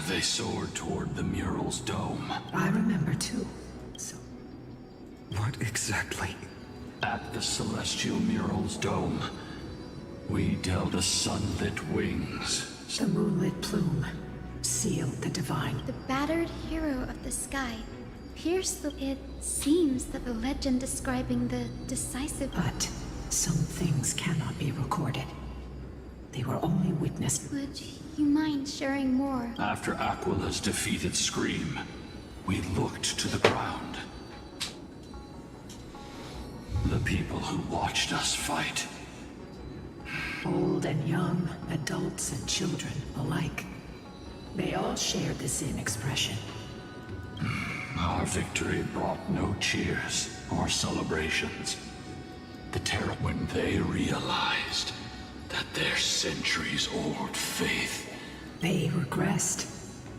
They soared toward the mural's dome. I remember too. So, what exactly? At the celestial mural's dome, we dealt a sunlit wings. The moonlit plume sealed the divine. The battered hero of the sky pierced the... It seems that the legend describing the decisive... But some things cannot be recorded. They were only witnessed. Would you mind sharing more? After Aquila's defeated scream, we looked to the ground. The people who watched us fight. Old and young, adults and children alike. They all shared the same expression. Our victory brought no cheers or celebrations. The terror when they realized that their centuries-old faith... They regressed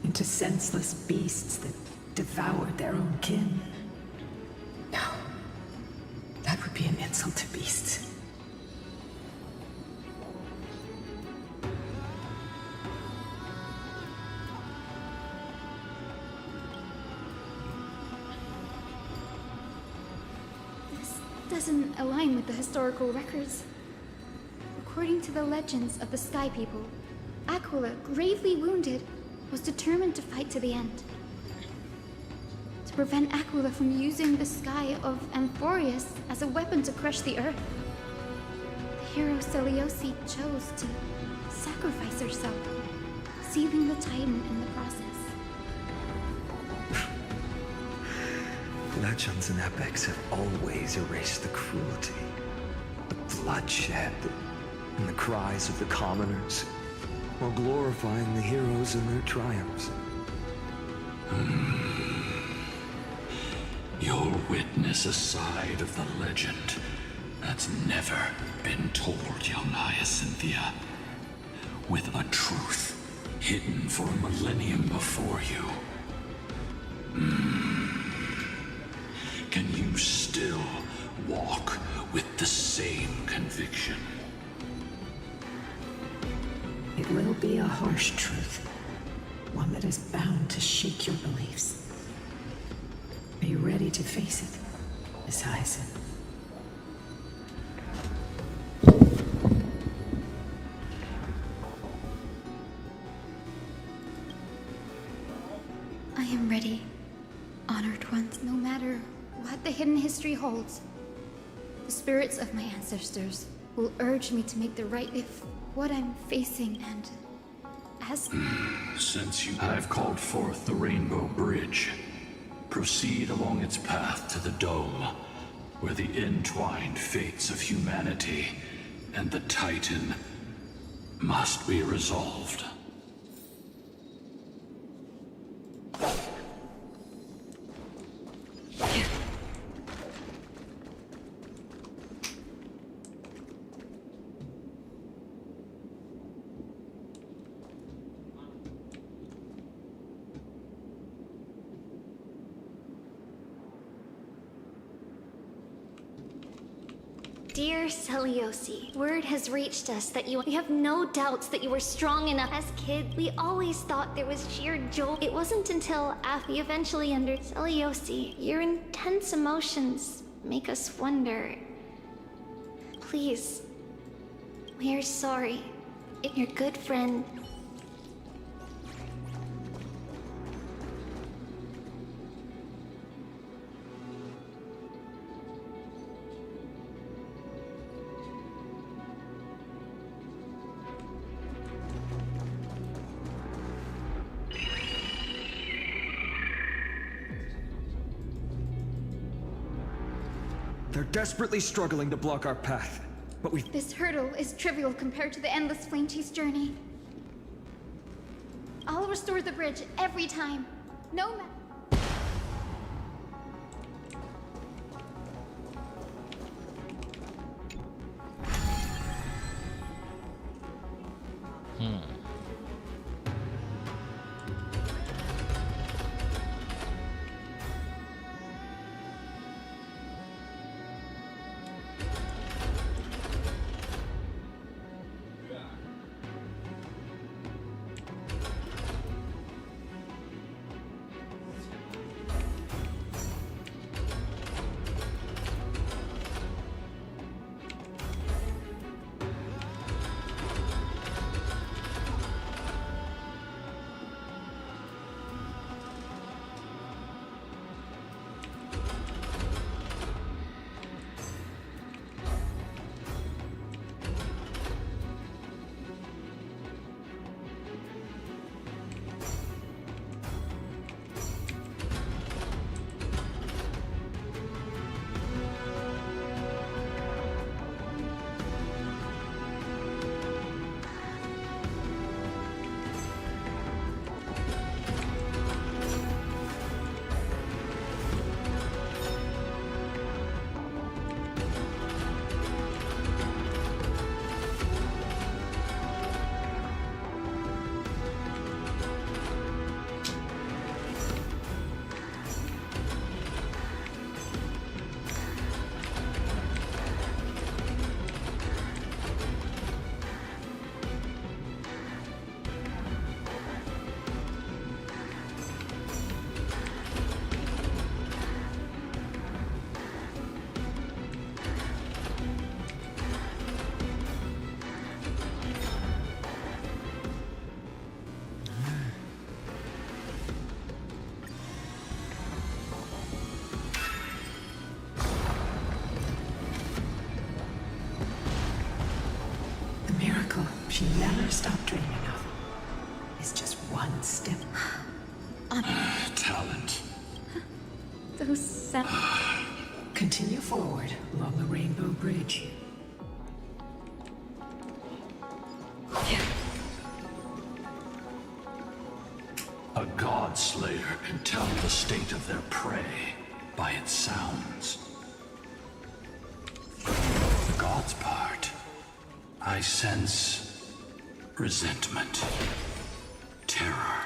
into senseless beasts that devoured their own kin. No, that would be an insult to beasts. This doesn't align with the historical records. According to the legends of the Sky People, Aquila, gravely wounded, was determined to fight to the end. To prevent Aquila from using the sky of Amphorius as a weapon to crush the earth, the hero Seleucid chose to sacrifice herself, sealing the Titan in the process. Legends and epics have always erased the cruelty, the bloodshed, and the cries of the commoners, while glorifying the heroes and their triumphs. You'll witness a side of the legend that's never been told, young Hyacinthia, with a truth hidden for a millennium before you. Can you still walk with the same conviction? It will be a harsh truth, one that is bound to shake your beliefs. Are you ready to face it, Miss Hyacinth? I am ready, honored ones. No matter what the hidden history holds, the spirits of my ancestors will urge me to make the right if what I'm facing and as... Since you have called forth the Rainbow Bridge, proceed along its path to the Dome, where the entwined fates of humanity and the Titan must be resolved. Dear Seliosi, word has reached us that we have no doubts that you were strong enough. As kids, we always thought there was sheer joy. It wasn't until after we eventually understood. Seliosi, your intense emotions make us wonder. Please, we are sorry. If your good friend... They're desperately struggling to block our path, but we... This hurdle is trivial compared to the endless flame chase journey. I'll restore the bridge every time, no matter... She never stopped dreaming of is just one step. Talent. Those sounds... Continue forward along the Rainbow Bridge. can tell the state of their prey by its sounds. The god's part, I sense resentment, terror.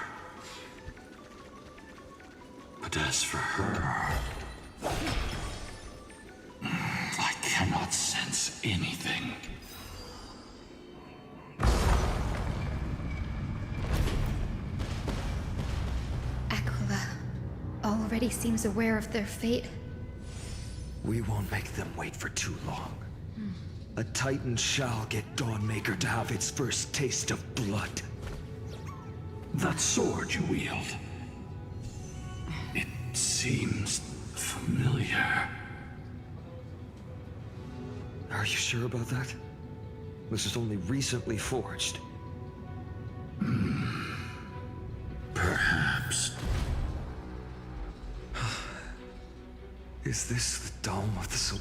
But as for her, I cannot sense anything. Aquila already seems aware of their fate. We won't make them wait for too long. A Titan shall get Dawnmaker to have its first taste of blood. That sword you wield, it seems familiar. Are you sure about that? This is only recently forged. Perhaps. Is this the dome of the soul?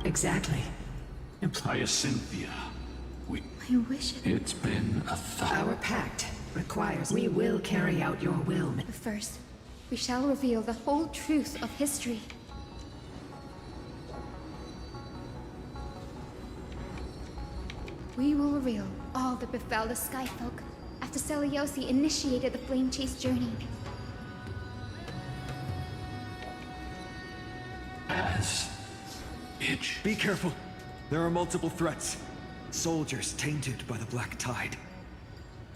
Exactly. Hyacinthia, I wish it's been a Our pact requires we will carry out your will. But first, we shall reveal the whole truth of history. We will reveal all that befell the Skyfolk after Seliosi initiated the Flame Chase journey. as itch. Be careful. There are multiple threats. Soldiers tainted by the Black Tide.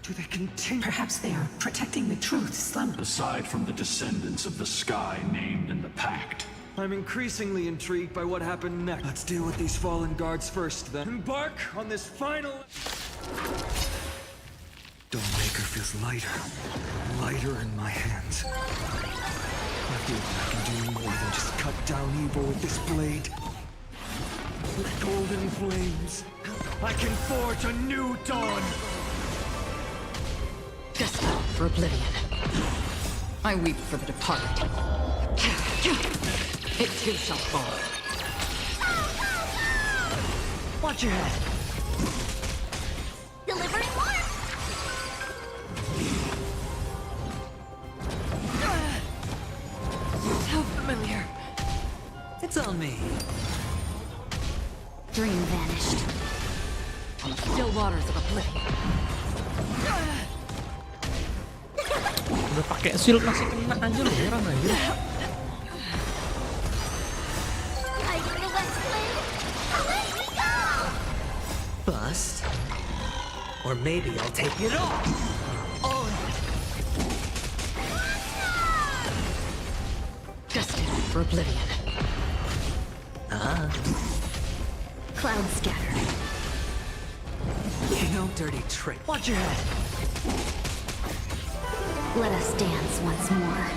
Do they continue? Perhaps they are protecting the truth, Slumber. Aside from the descendants of the sky named in the pact. I'm increasingly intrigued by what happened next. Let's deal with these fallen guards first, then. Embark on this final... Dawnmaker feels lighter. Lighter in my hands. I feel like I can do more than just cut down evil with this blade. With golden flames, I can forge a new dawn! Destined for oblivion. I weep for the departed. It too shall fall. Watch your head. Delivering more! So familiar. It's on me. Dream vanished. On the still waters of oblivion. Udah pakai shield masih kena aja lu, heran aja. Bust. Or maybe I'll take it all. Destined for oblivion. Cloud scatter. No dirty trick. Watch your head. Let us dance once more.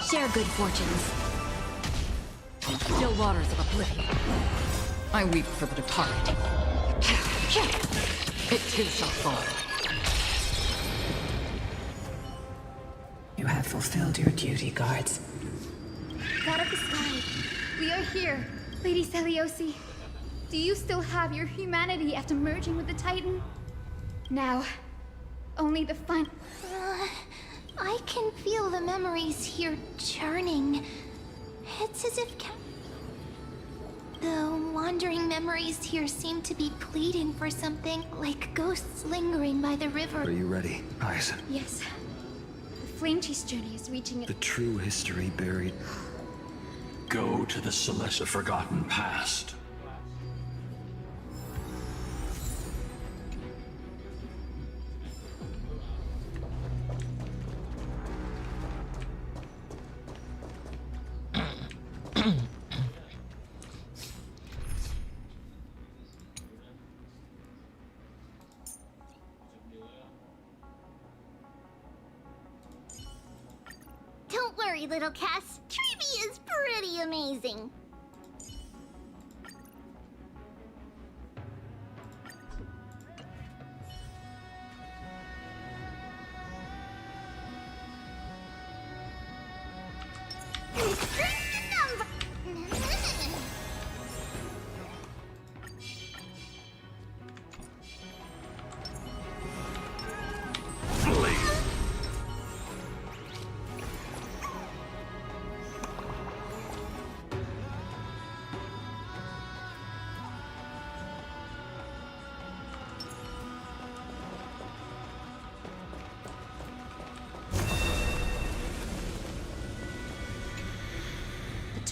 Share good fortunes. On the still waters of oblivion. I weep for the departed. It too shall fall. You have fulfilled your duty, guards. God of the sky, we are here. Lady Seliosi, do you still have your humanity after merging with the Titan? Now, only the final... I can feel the memories here churning. It's as if... The wandering memories here seem to be pleading for something, like ghosts lingering by the river. Are you ready, Aizen? Yes. The Flame Chase journey is reaching The true history buried... Go to the Celeste forgotten past. Don't worry, little Cass. Trivia is pretty amazing.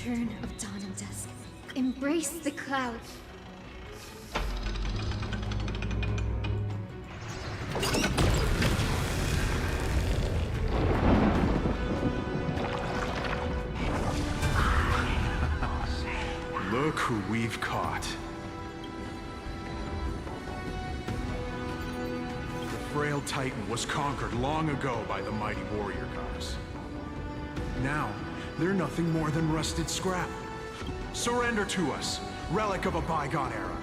Return of dawn and dusk. Embrace the clouds. Look who we've caught. The frail Titan was conquered long ago by the mighty warrior goddess. Now, they're nothing more than rusted scrap. Surrender to us, relic of a bygone era.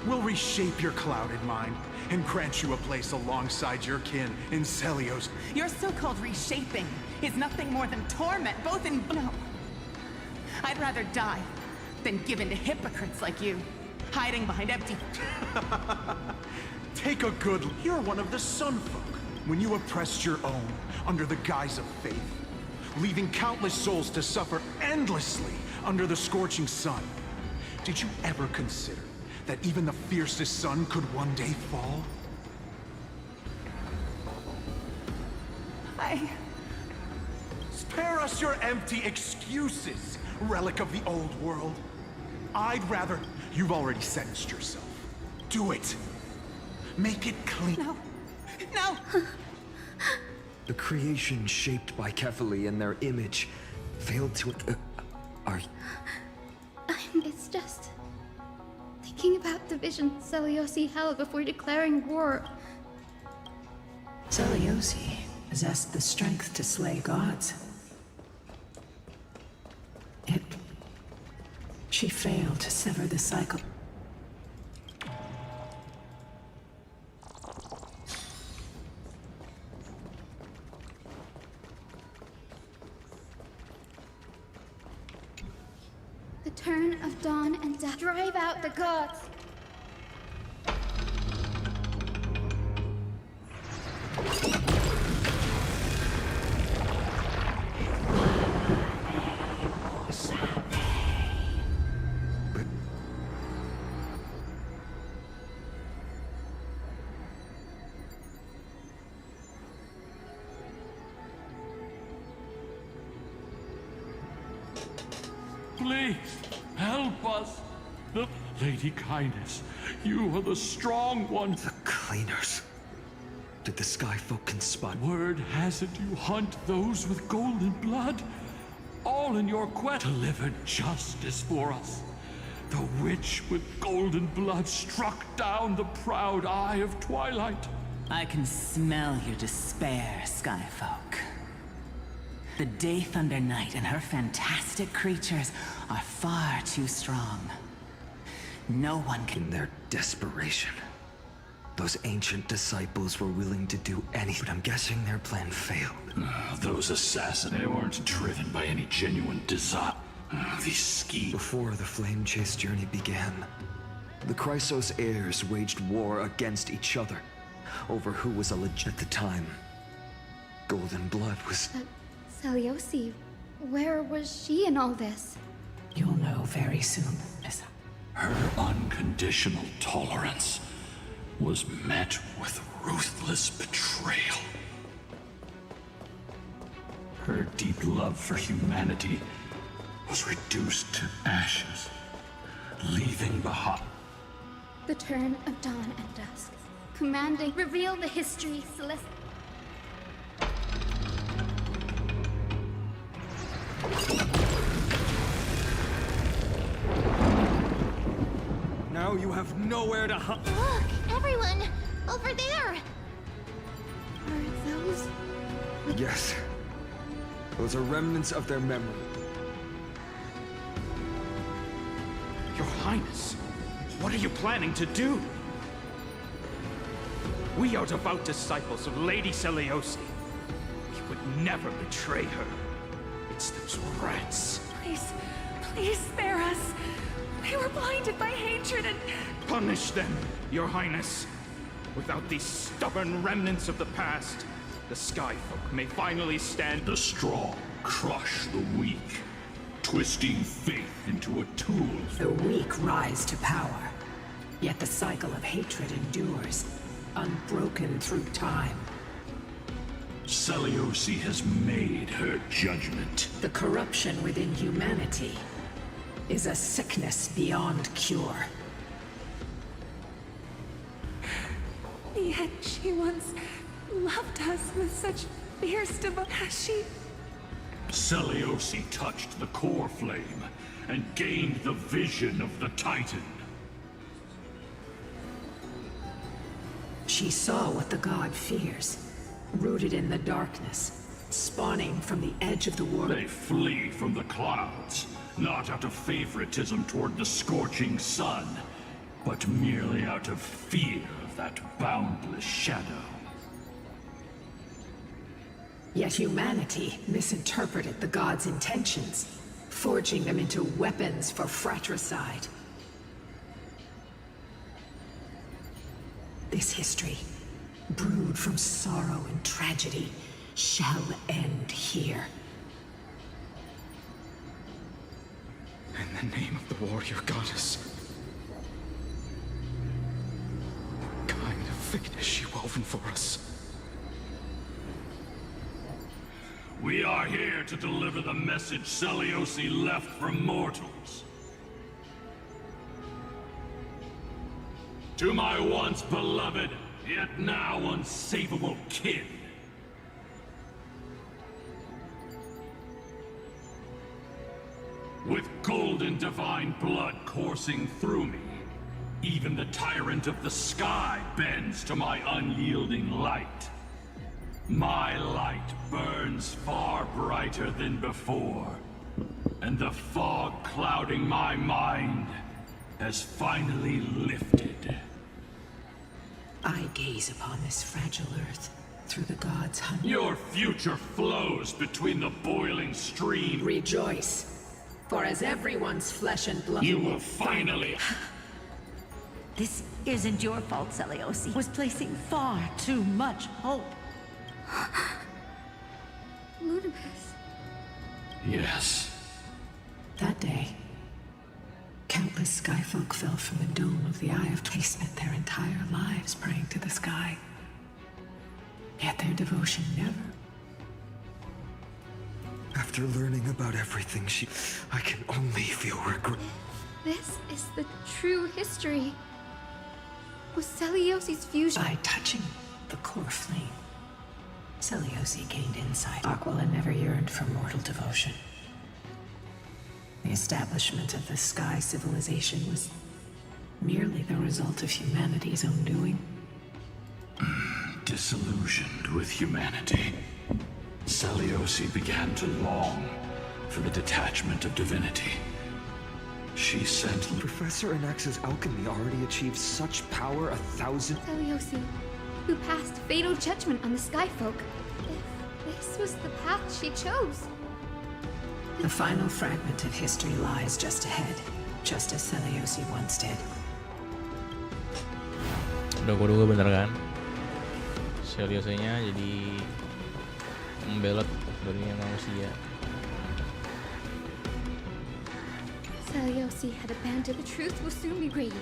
We'll reshape your clouded mind and grant you a place alongside your kin in Celios. Your so-called reshaping is nothing more than torment, both in... No. I'd rather die than give in to hypocrites like you, hiding behind empty... Take a good... You're one of the Sun Folk. When you oppressed your own under the guise of faith, leaving countless souls to suffer endlessly under the scorching sun. Did you ever consider that even the fiercest sun could one day fall? Spare us your empty excuses, relic of the old world. I'd rather... You've already sentenced yourself. Do it. Make it clean. No. No! The creation shaped by Kefali in their image failed to... It's just... thinking about the vision Seliosi held before declaring war. Seliosi possessed the strength to slay gods. Yet, she failed to sever the cycle. The turn of dawn and death. Drive out the gods! Please, help us. The Lady Kindness, you are the strong one. The cleaners. Did the Skyfolk conspire? Word has it you hunt those with golden blood. All in your quest delivered justice for us. The witch with golden blood struck down the proud eye of twilight. I can smell your despair, Skyfolk. The Day Thunder Knight and her fantastic creatures are far too strong. No one can... In their desperation, those ancient disciples were willing to do anything. But I'm guessing their plan failed. Those assassins, they weren't driven by any genuine desire. These schemes. Before the Flame Chase journey began, the Chrysos heirs waged war against each other over who was a legit at the time. Golden blood was... Seliosi, where was she in all this? You'll know very soon. Her unconditional tolerance was met with ruthless betrayal. Her deep love for humanity was reduced to ashes, leaving behind... The turn of dawn and dusk. Commanding, reveal the history, Celeste. Now you have nowhere to hide. Look, everyone! Over there! Are those... Yes. Those are remnants of their memory. Your Highness, what are you planning to do? We are devout disciples of Lady Seliosi. We would never betray her. It's those rats. Please, please spare us. We were blinded by hatred and... Punish them, Your Highness. Without these stubborn remnants of the past, the Skyfolk may finally stand... The strong crush the weak, twisting faith into a tool. The weak rise to power, yet the cycle of hatred endures, unbroken through time. Seliosi has made her judgment. The corruption within humanity is a sickness beyond cure. Yet she once loved us with such fierce devotion. Has she? Seliosi touched the core flame and gained the vision of the Titan. She saw what the god fears, rooted in the darkness, spawning from the edge of the world. They flee from the clouds, not out of favoritism toward the scorching sun, but merely out of fear of that boundless shadow. Yet humanity misinterpreted the gods' intentions, forging them into weapons for fratricide. This history, brewed from sorrow and tragedy, shall end here. In the name of the warrior goddess. What kind of fate has she woven for us? We are here to deliver the message Seliosi left for mortals. To my once beloved, yet now unsavable kin. With golden divine blood coursing through me, even the tyrant of the sky bends to my unyielding light. My light burns far brighter than before, and the fog clouding my mind has finally lifted. I gaze upon this fragile earth through the gods' hunger. Your future flows between the boiling stream. Rejoice, for as everyone's flesh and blood... You will finally... This isn't your fault, Seliosi. Was placing far too much hope. Ludicrous. Yes. That day, countless skyfolk fell from the dome of the Eye of They spent their entire lives praying to the sky. Yet their devotion never... After learning about everything, I can only feel regret. This is the true history. Was Seliosi's fusion... By touching the core flame, Seliosi gained insight. Aquila never yearned for mortal devotion. The establishment of the Sky Civilization was merely the result of humanity's own doing. Disillusioned with humanity, Seliosi began to long for the detachment of divinity. She sent... Professor Anax's alchemy already achieved such power 1,000... Seliosi, who passed fatal judgment on the Skyfolk. If this was the path she chose... The final fragment of history lies just ahead, just as Seliosi once did. Udah gue duga bener kan? Seliosinya jadi membelot dunia manusia. Seliosi had abandoned the truth will soon be greater.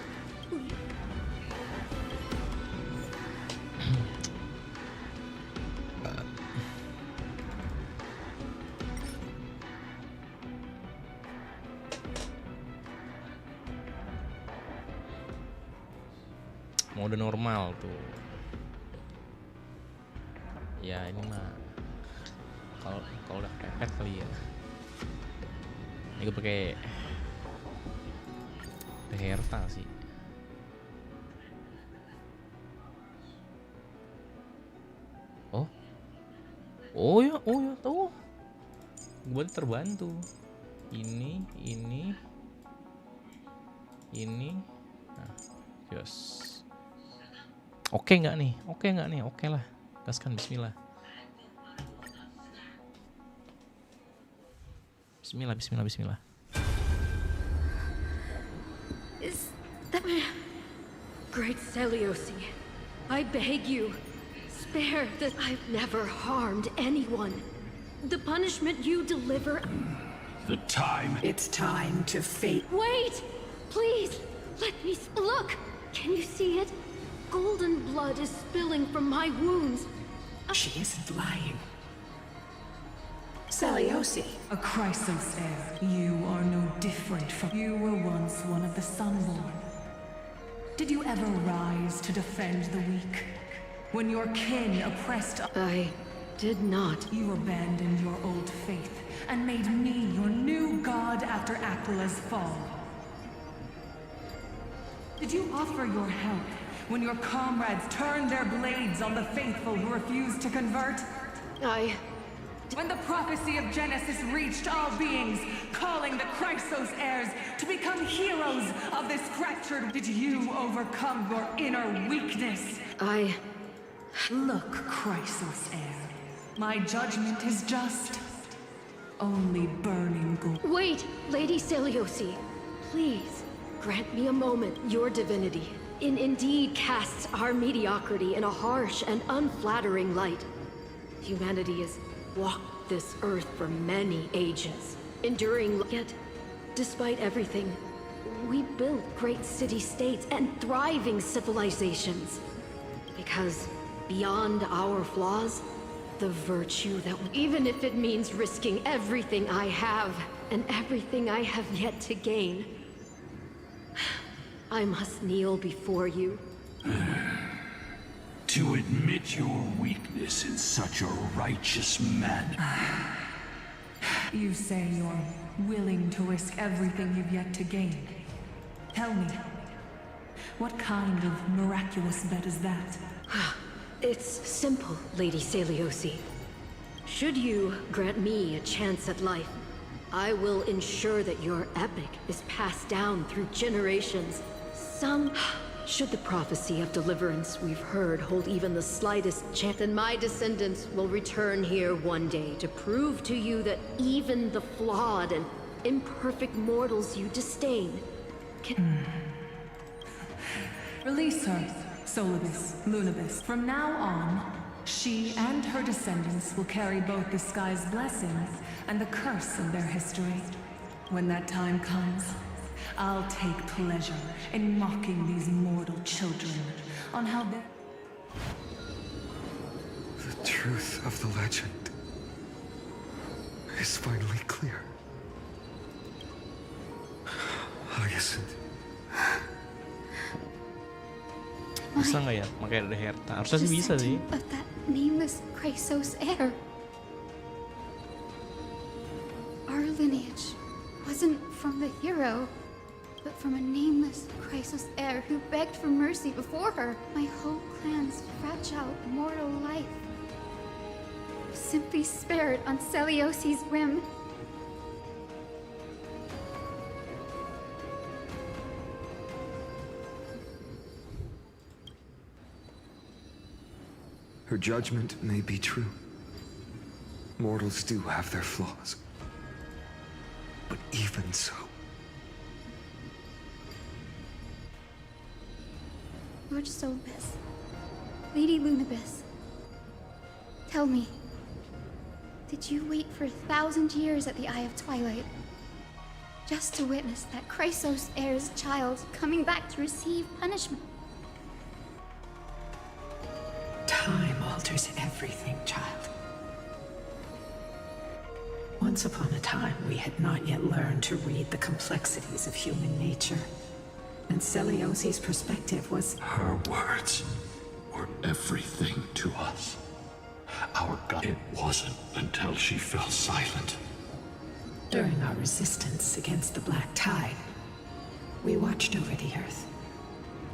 Mode normal tuh. Ya ini mah kalau udah pepet kali ya. Ini gue pakai Herta sih. Oh ya tuh. Gue terbantu. Ini. Nah, yes. Oke nggak nih? Oke lah. Gaskan, bismillah. Bismillah. Is that Great Seliosi, I beg you, spare that I've never harmed anyone. The punishment you deliver... The time... It's time to fate. Wait! Please, let me... Look! Can you see it? Golden blood is spilling from my wounds. She isn't lying. Seliosi. A Chrysos heir. You are no different from... You were once one of the Sunborn. Did you ever rise to defend the weak? When your kin oppressed... I did not. You abandoned your old faith and made me your new god after Aquila's fall. Did you offer your help when your comrades turned their blades on the faithful who refused to convert? When the prophecy of Genesis reached all beings, calling the Chrysos heirs to become heroes of this fractured... Did you overcome your inner weakness? Look, Chrysos heir. My judgment is just. Only burning gold. Wait, Lady Seliosi. Please, grant me a moment. Your divinity indeed casts our mediocrity in a harsh and unflattering light. Humanity has walked this earth for many ages, enduring, yet, despite everything, we built great city-states and thriving civilizations. Because beyond our flaws, the virtue that, even if it means risking everything I have and everything I have yet to gain, I must kneel before you. To admit your weakness in such a righteous manner. You say you're willing to risk everything you've yet to gain. Tell me, what kind of miraculous bet is that? It's simple, Lady Seliosi. Should you grant me a chance at life, I will ensure that your epic is passed down through generations. Should the prophecy of deliverance we've heard hold even the slightest chance, then my descendants will return here one day to prove to you that even the flawed and imperfect mortals you disdain can... Release her, Solibus, Lunibus. From now on, she and her descendants will carry both the sky's blessings and the curse of their history. When that time comes, I'll take pleasure in mocking these mortal children on how they... The truth of the legend is finally clear. Hyacinth. Bisa nggak ya pakai ada Herta? Harusnya sih bisa sih. Of that nameless Chrysos heir. Our lineage wasn't from the hero, but from a nameless Chrysos heir who begged for mercy before her. My whole clan's fragile mortal life was simply spared on Seliosi's whim. Her judgment may be true. Mortals do have their flaws. But even so... Lord Solibus, Lady Lunibus, tell me, did you wait for 1,000 years at the Eye of Twilight just to witness that Chrysos heir's child coming back to receive punishment? Time alters everything, child. Once upon a time, we had not yet learned to read the complexities of human nature. And Seliosi's perspective was... Her words were everything to us. Our God... It wasn't until she fell silent. During our resistance against the Black Tide, we watched over the Earth,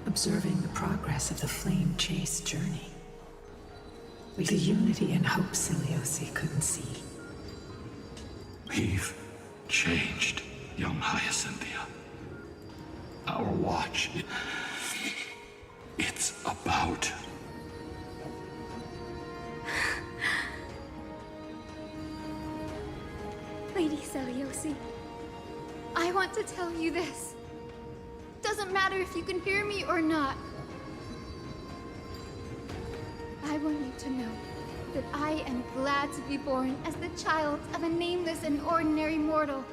observing the progress of the Flame Chase journey. The unity and hope Seliosi couldn't see. We've changed, young Hyacinthia. Our watch, it's about... Lady Seliosi, I want to tell you this. Doesn't matter if you can hear me or not. I want you to know that I am glad to be born as the child of a nameless and ordinary mortal.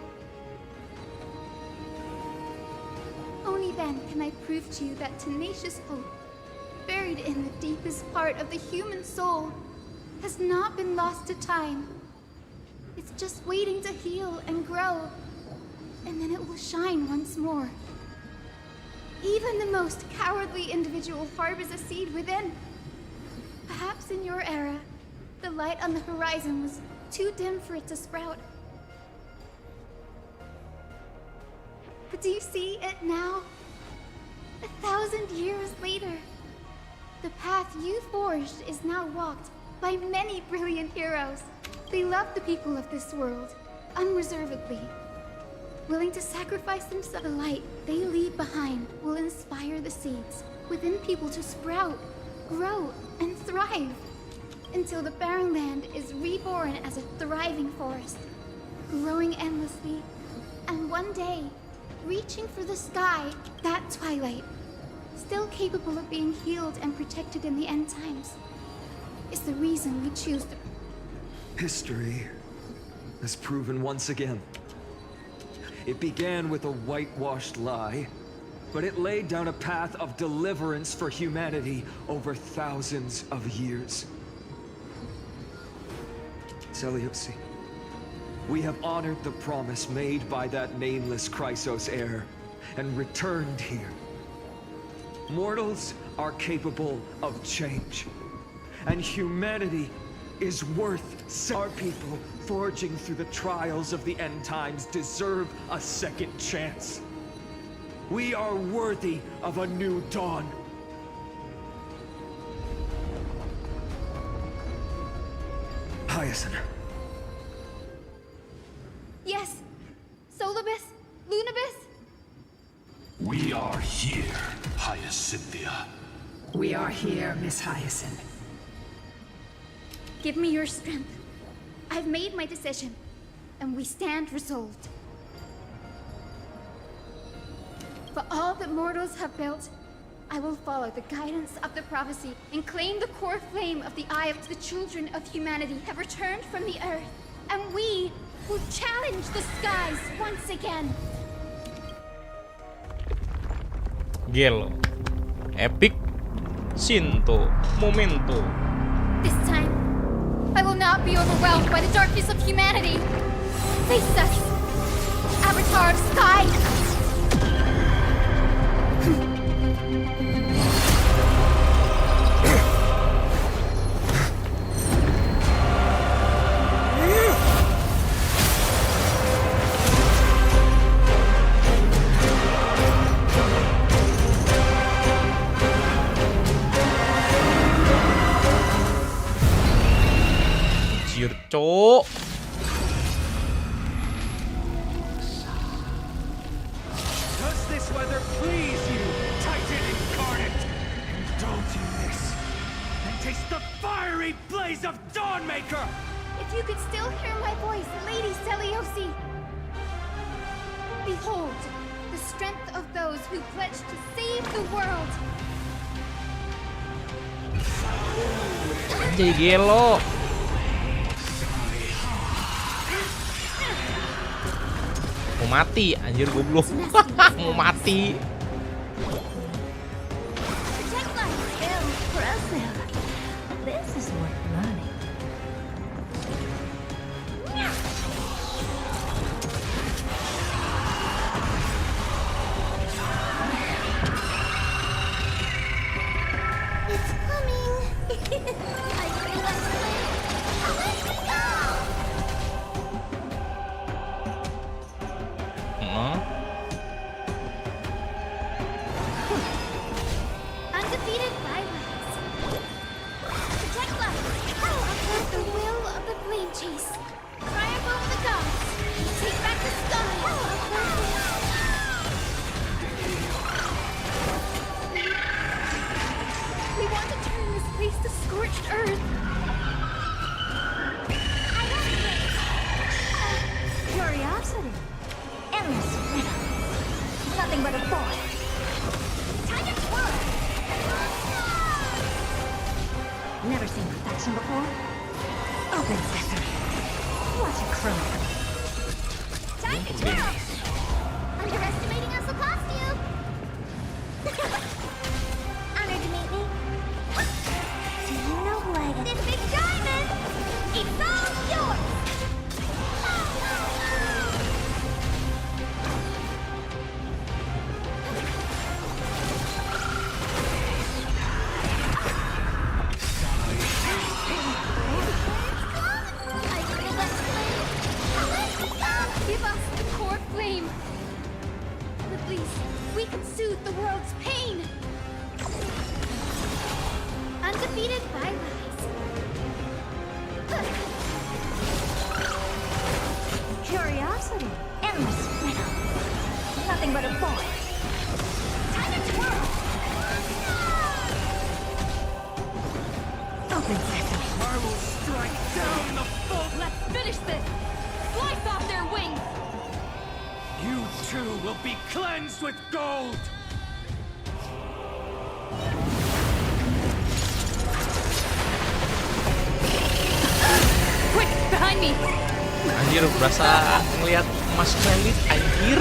Only then can I prove to you that tenacious hope, buried in the deepest part of the human soul, has not been lost to time. It's just waiting to heal and grow. And then it will shine once more. Even the most cowardly individual harbors a seed within. Perhaps in your era, the light on the horizon was too dim for it to sprout. But do you see it now? 1,000 years later, the path you forged is now walked by many brilliant heroes. They love the people of this world, unreservedly. Willing to sacrifice themselves, the light they leave behind will inspire the seeds within people to sprout, grow, and thrive. Until the barren land is reborn as a thriving forest, growing endlessly, and one day, reaching for the sky, that twilight, still capable of being healed and protected in the end times, is the reason we choose to... History has proven once again. It began with a whitewashed lie, but it laid down a path of deliverance for humanity over thousands of years. Selamat, we have honored the promise made by that nameless Chrysos heir and returned here. Mortals are capable of change, and humanity is worth our people forging through the trials of the end times deserve a second chance. We are worthy of a new dawn. Hyacinth. Yes! Solibus? Lunibus? We are here, Hyacinthia. We are here, Miss Hyacinth. Give me your strength. I've made my decision, and we stand resolved. For all that mortals have built, I will follow the guidance of the prophecy and claim the core flame of the eye of the children of humanity have returned from the earth, and we will challenge the skies once again. Gelo, epic, Shinto, Momento. This time, I will not be overwhelmed by the darkness of humanity. Face us, Avatar of Sky. Cuk. Does this weather please you, Titan incarnate? Indulge in this, and taste the fiery blaze of Dawnmaker! If you could still hear my voice, Lady Selamat, behold, the strength of those who pledged to save the world. Jadi gelo. Mau mati, anjir goblok. Mau mati. This is worth learning. It's coming. I really like to play. Let me go! Undefeated violence. Protect life. Uphold the will of the flame chase. Triumph over the gods. Take back the sky. We want to turn this place to scorched earth. Curiosity. Endless freedom. Nothing but a boy. Time to twirl. Never seen perfection before? Open sesame. What a crow. Time to twirl. Underestimating us will cost you. Honored to meet me. Do you know who I am? This big diamond! It's all yours! bylaws. Curiosity, endless riddle. Nothing but a void. Time to twirl. Open sesame. I will strike down the foe. Let's finish this! Slice off their wings! You too will be cleansed with gold! Quick, behind me! Anjir, berasa ngeliat emas melit, anjir.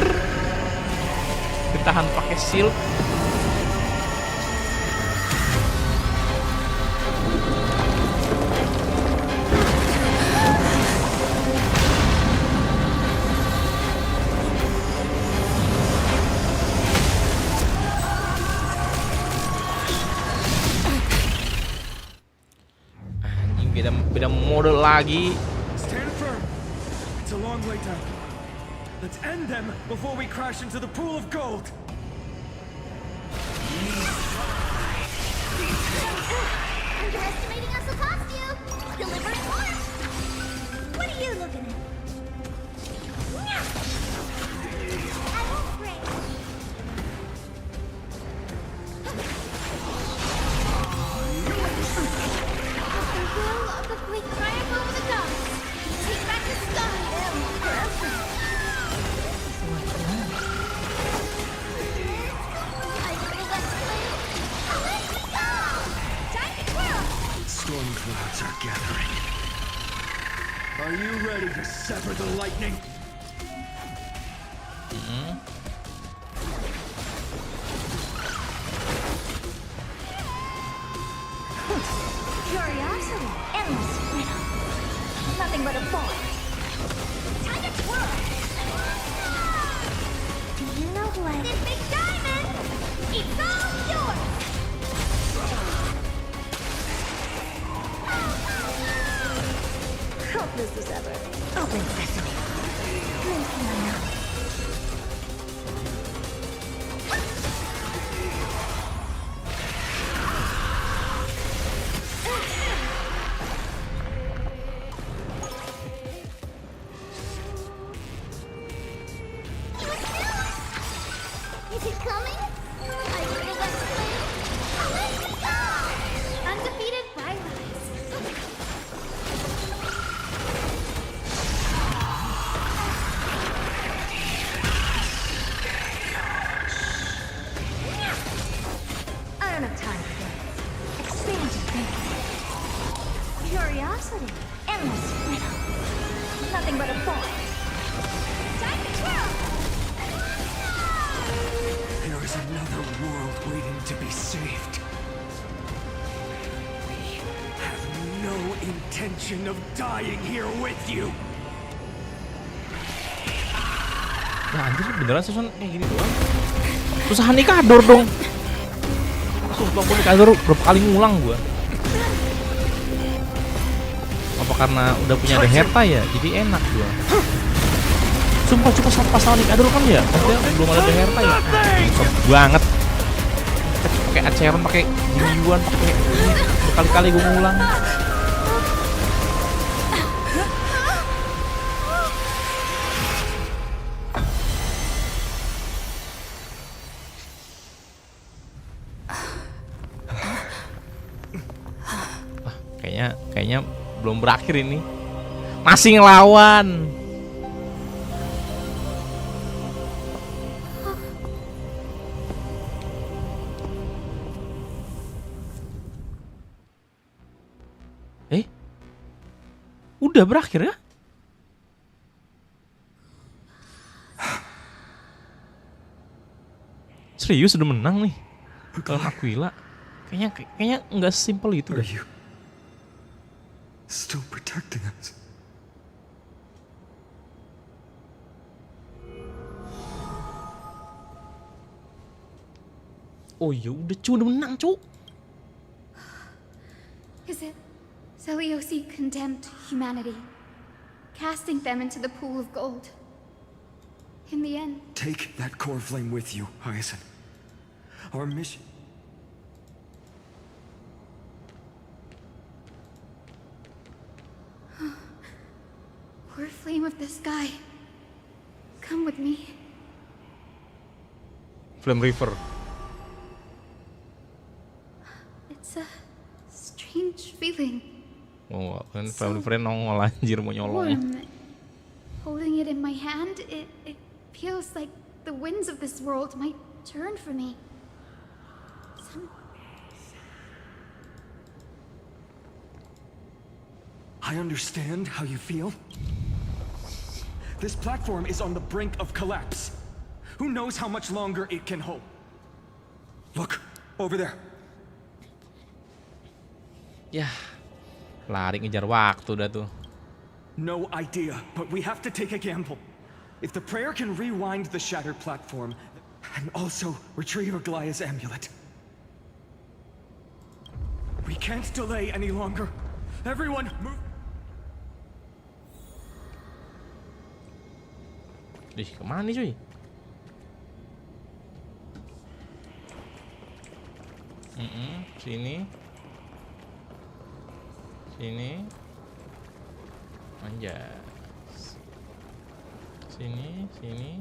Ditahan pakai shield. Beda mode lagi. Stand firm. It's a long way down. Let's end them before we crash into the pool of gold. Underestimating us will cost you. Deliver it once. What are you looking at? I won't break. The will of the we triumph over the gods. Take back the sky. Storm clouds are gathering. Are you ready to sever the lightning? Curiosity, endless riddle. Nothing but a void. Time to twirl. Do you know what? This big diamond! It's all yours! Hopeless as ever. Open sesame. Glimpse in my mouth. Is it coming? I feel that flame. Let's go! Undefeated bylaws. I don't have time for this. Expand your thinking. Curiosity, endless riddle. Nothing but a void. Time to twirl! There is another world waiting to be saved. We have no intention of dying here with you. Nah, anjir beneran susun kayak gini doang. Susah nikador dong. Sumpah gue nikador berapa kali ngulang gua. Apa karena udah punya Deherta ya? Jadi enak gua. Sumpah cuma pas sama nikador kan ya? Maksudnya belum ada Deherta ya? Susah banget. Pakai aceron, pakai ginian, pakai berkali-kali gua ngulang. Kayaknya belum berakhir ini. Masih ngelawan. Udah berakhir ya? Serius udah menang nih lawan Aquila. Kayaknya nggak sesimpel itu deh. Still protecting us. Oh ya udah cu, udah menang cu. Is it Seleucus condemned humanity, casting them into the pool of gold? In the end, Take that core flame with you, Hyacinth. Our mission... Poor flame of the sky. Come with me. Flame River. It's a strange feeling. Oh, kan Flame River nongol anjir mau nyolong. Warm. Holding it in my hand, it feels like the winds of this world might turn for me. I understand how you feel. This platform is on the brink of collapse. Who knows how much longer it can hold? Look, over there. Yah, lari ngejar waktu dah tuh. No idea, but we have to take a gamble. If the prayer can rewind the shattered platform, and also retrieve Aglaya's amulet. We can't delay any longer. Everyone, move! Dih, kemana nih cuy? Sini. Sini. Anjas. Sini, sini.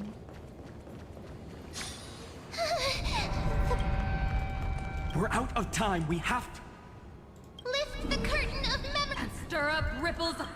We're out of time. We have to lift the curtain of memory and stir up ripples of...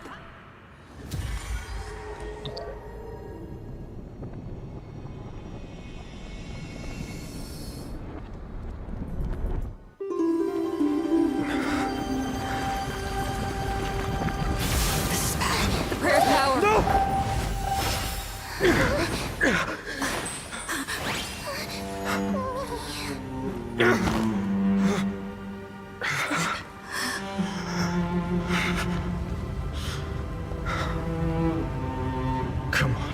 Come on.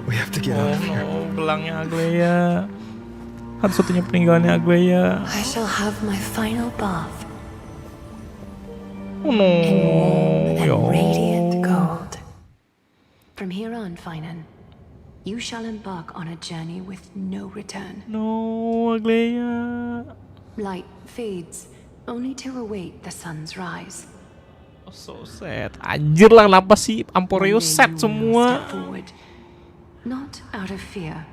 We have to get out of here. Oh, gelangnya Agleya. Satu-satunya peninggalannya Agleya. I shall have my final bath. Oh no. And radiant gold. From here on, Finan, you shall embark on a journey with no return. No, Agleya. Light fades, only to await the sun's rise. Oh, so sad. Anjir lah, kenapa sih Amporeo sad semua? Forward, not out of fear,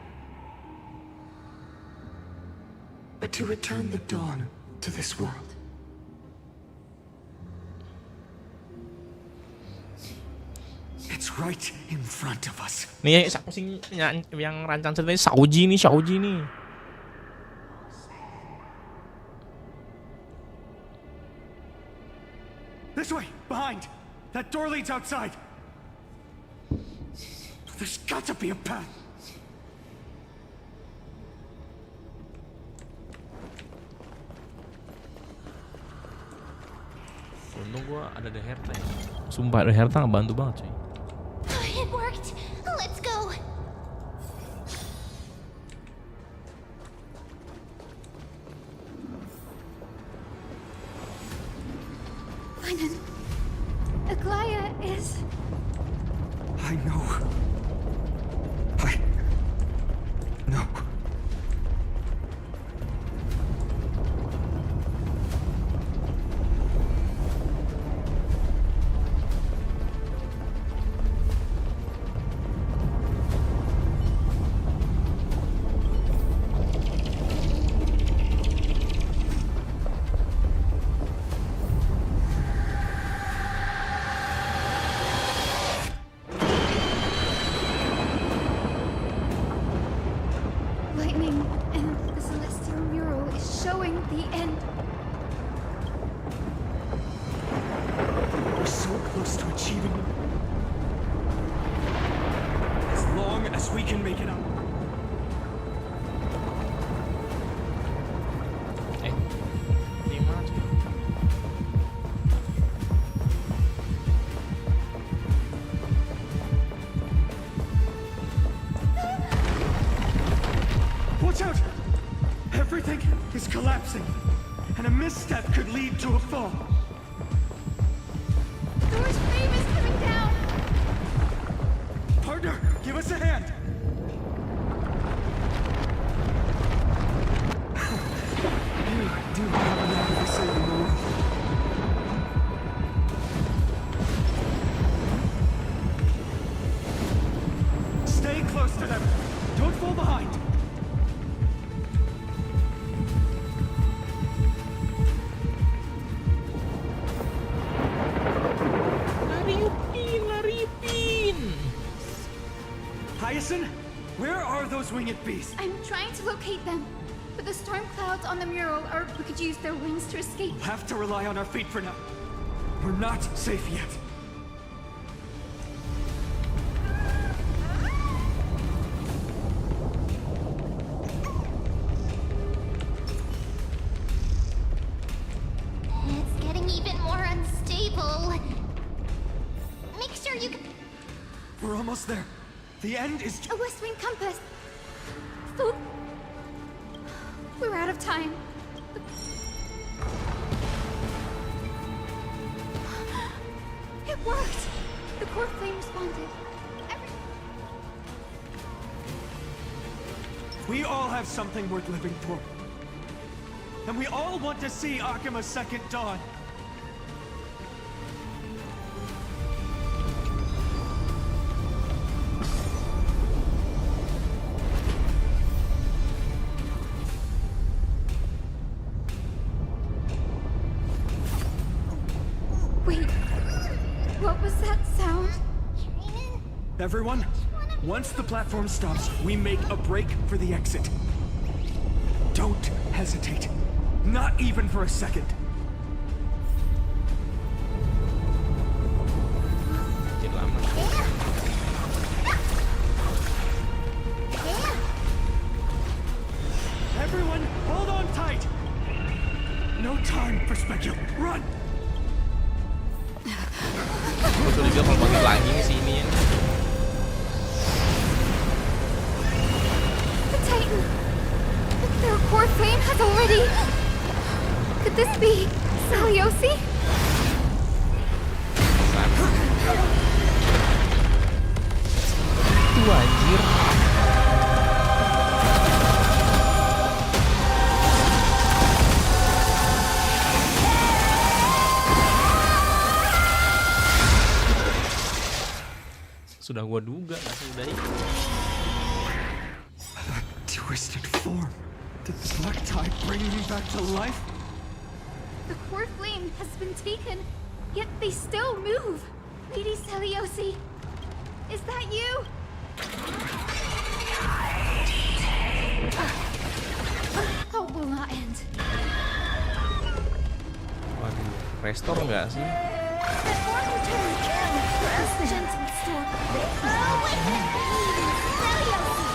but to return the dawn to this world. It's right in front of us. Nih, siapa sih yang rancang ceritanya? Xiaoji nih. This way, behind. That door leads outside. There's got to be a path. Untung gua ada The Herta ya. Sumpah The Herta ngebantu banget cuy. It worked. Let's go. Finan, Aglaya is... I know. No. Lightning and the celestial mural is showing the end. We're so close to achieving it. As long as we can make it up. Watch out! Everything is collapsing, and a misstep could lead to a fall. Door's flame is coming down! Partner, give us a hand! You do have a knack of saving the world. Hyacinth, where are those winged beasts? I'm trying to locate them, but the storm clouds on the mural we could use their wings to escape. We'll have to rely on our feet for now. We're not safe yet. It's getting even more unstable. Make sure you... We're almost there. The end is... A west wing compass. We're out of time. It worked! The core flame responded. We all have something worth living for. And we all want to see Akima's second dawn. Wait, what was that sound? Everyone, once the platform stops, we make a break for the exit. Don't hesitate. Not even for a second. Everyone, hold on tight. No time for speculation. Run! Gue curiga kalau balik lagi ke sini ya. The Titan! Their core flame has already... Could this be Seliosi? Itu anjir. Sudah gua duga nggak sih udah itu. Twisted form. Did the black tide bring me back to life? The core flame has been taken, yet they still move. Lady Seliosi, is that you? Hope will not end. Waduh, restore nggak sih? Gentle storm. Oh, wait! Seliosi!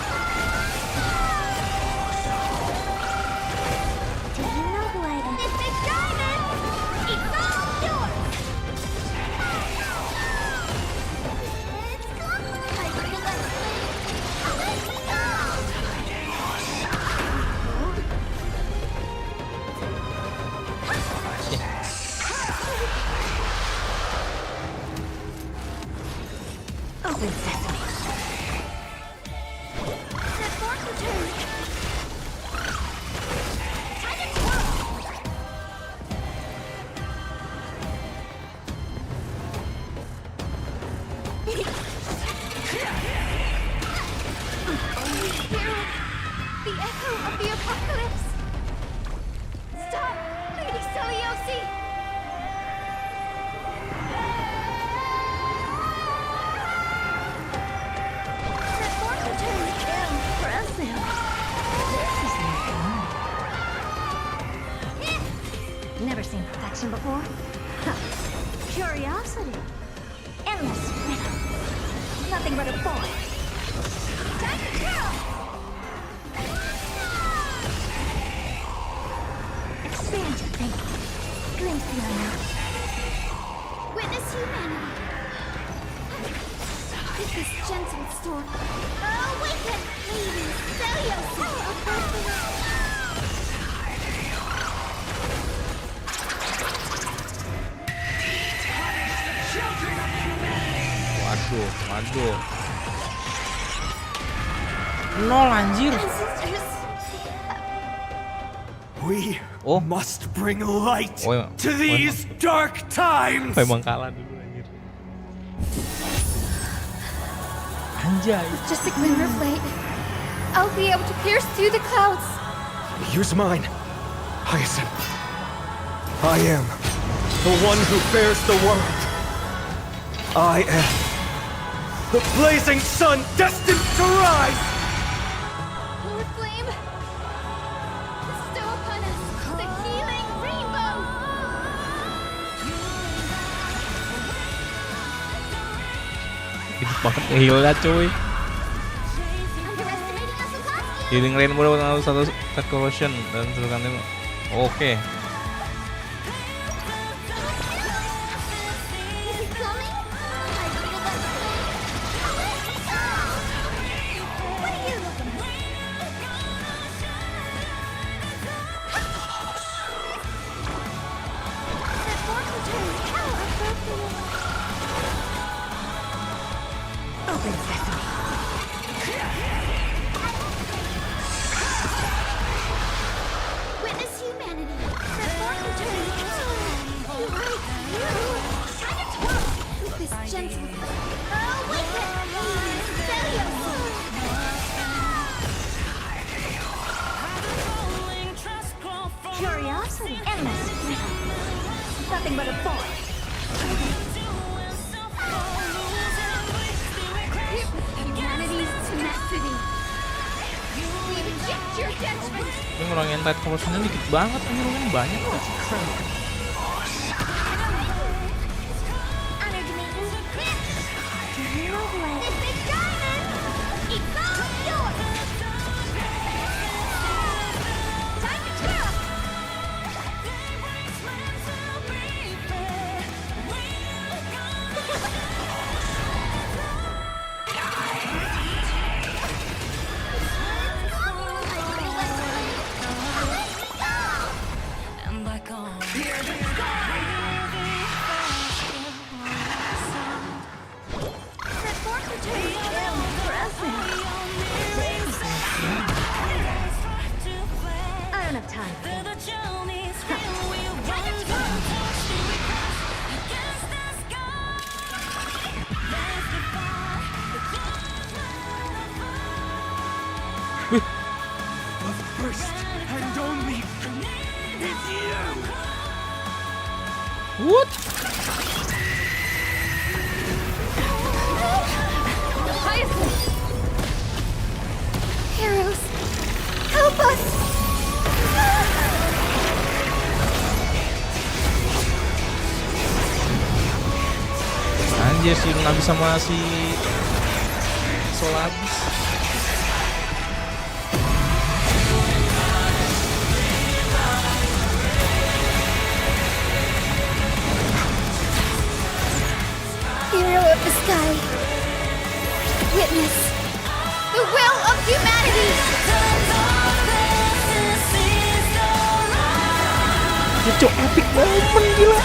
Do you know who I am? This is diamond! It's all yours! It's gone! I think I'm let me go! Open sesame. The fork returns! Time to twirl! The echo of the apocalypse! Stop, Lady Seliosi! The fork returns! Impressive! This is no fun. Never seen perfection before. Huh. Curiosity. Endless rhythm. Nothing but a boy. Time to go! Expand your thinking. Glimpse the unknown. Witness humanity. With this gentle storm. Awaken! Lady Seliosi! Waduh, waduh. Nol anjir. We must bring light to these dark times. Memang kalah dulu anjir. Anjay. Just a glimmer of light. I'll be able to pierce through the clouds. Use mine, Hyacinth. I am the one who bears the world. I am The blazing sun destined to rise! Lord Flame! Bestow upon us the healing rainbow! Gede banget ngehilnya cuy. Healing rainbow dengan satu set corrosion dan serangan itu. Oke. Witness humanity. The fork returns. With this gentle awaken. Curiosity. Endless. Nothing but a fork. Humanity's tenacity. We reject your judgment. Ini ngurangin tight corrosionnya dikit banget, ini ngurangin banyak lah. I don't have time. The first and only is you! What? Heroes, help us! Anjir sih nggak bisa sama si Selamat. Hero of the sky, witness the will of humanity. Itu epic banget gila.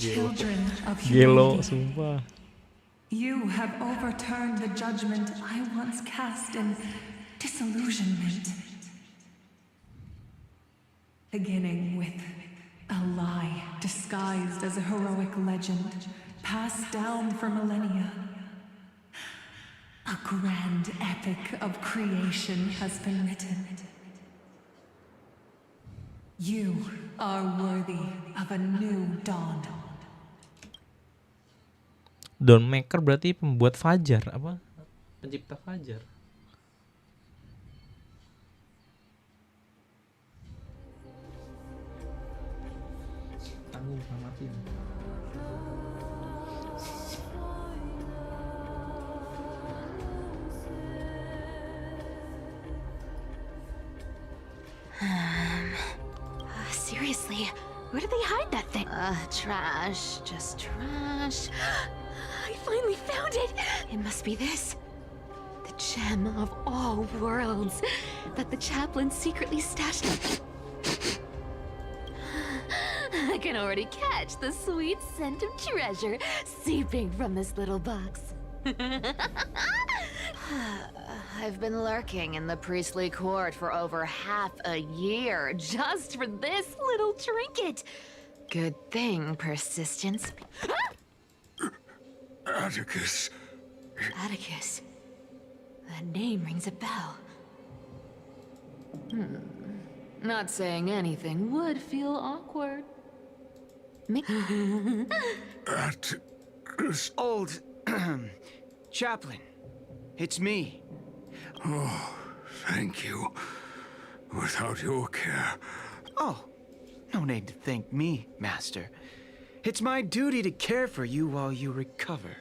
Children of Gelo, humanity, sumpah. you have overturned the judgment I once cast in disillusionment. Beginning with a lie disguised as a heroic legend, passed down for millennia. A grand epic of creation has been written. You are worthy of a new dawn. Dawn Maker berarti pembuat Fajar apa? Pencipta Fajar. Tanggung tamatin. Seriously, where did they hide that thing? Trash. Just trash. I finally found it! It must be this. The gem of all worlds that the chaplain secretly stashed. I can already catch the sweet scent of treasure seeping from this little box. I've been lurking in the priestly court for over half a year just for this little trinket. Good thing persistence. Atticus. Atticus. That name rings a bell. Not saying anything would feel awkward. Old chaplain, it's me. Oh, thank you. Without your care... Oh, no need to thank me, Master. It's my duty to care for you while you recover.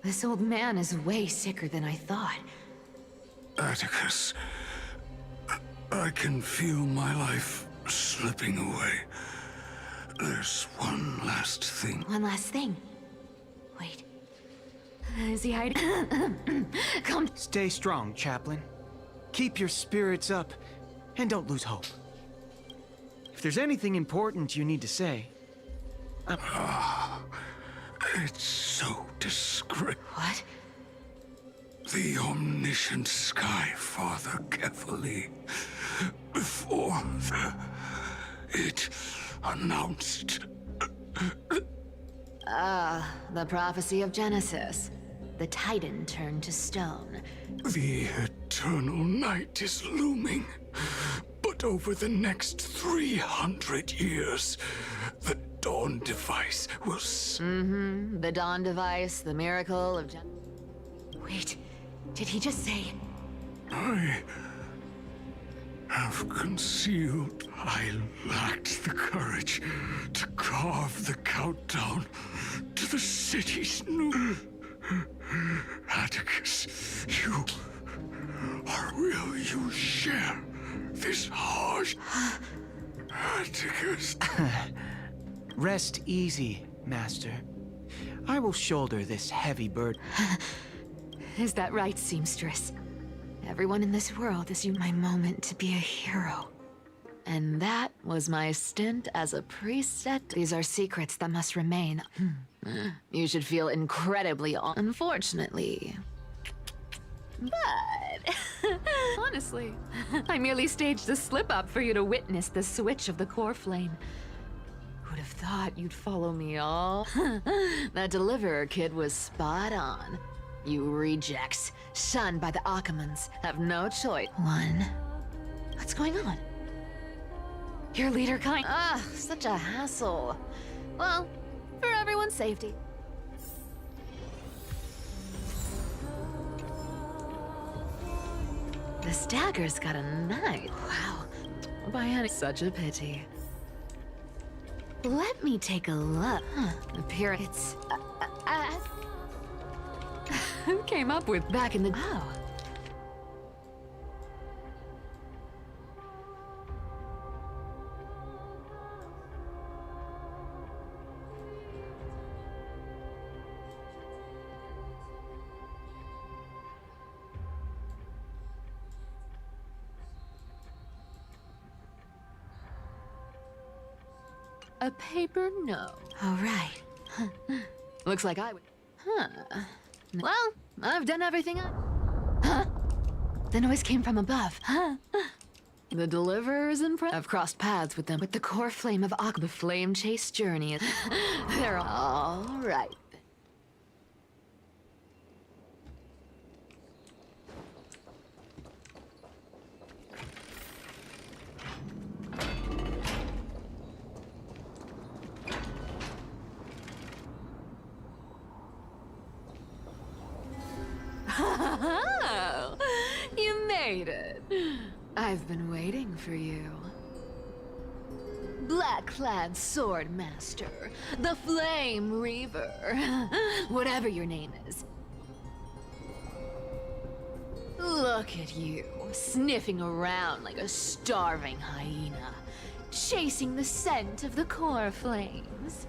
This old man is way sicker than I thought. Atticus, I can feel my life slipping away. There's one last thing. One last thing. Wait. Is he hiding? Come. Stay strong, Chaplain. Keep your spirits up, and don't lose hope. If there's anything important you need to say... It's so discreet. What? The omniscient Sky Father carefully, before it announced... The prophecy of Genesis. The Titan turned to stone. The eternal night is looming. But over the next 300 years, the Dawn device will... The Dawn device, the miracle of Wait, did he just say... I have concealed. I lacked the courage to carve the countdown to the city's new... Atticus, will you share this harsh... Atticus... Rest easy, Master. I will shoulder this heavy burden. Is that right, seamstress? Everyone in this world is my moment to be a hero. And that was my stint as a priestess. These are secrets that must remain. You should feel incredibly unfortunately. But, honestly, I merely staged the slip-up for you to witness the switch of the core flame. Who'd have thought you'd follow me all? That deliverer kid was spot on. You rejects, shunned by the Akamans, have no choice. What's going on? Your leader kind. Such a hassle. Well, for everyone's safety. This dagger's got a knife. Wow. By any such a pity. Let me take a look. It's who came up with back in the... Oh. A paper note. All right. Looks like I would... Well, I've done everything I... The noise came from above. The deliverers in front... I've crossed paths with them with the core flame of the flame chase journey. They're all right. Oh, you made it. I've been waiting for you. Black-clad sword master, the flame reaver, whatever your name is. Look at you, sniffing around like a starving hyena, chasing the scent of the core flames.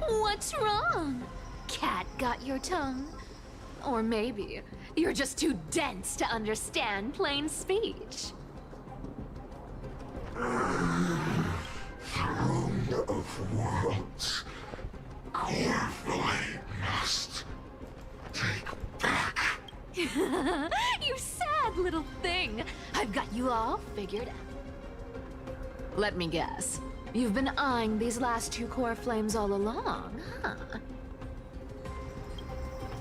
What's wrong? Cat got your tongue? Or maybe you're just too dense to understand plain speech. Throne of worlds, core flame must take back. You sad little thing. I've got you all figured out. Let me guess. You've been eyeing these last 2 core flames all along, huh?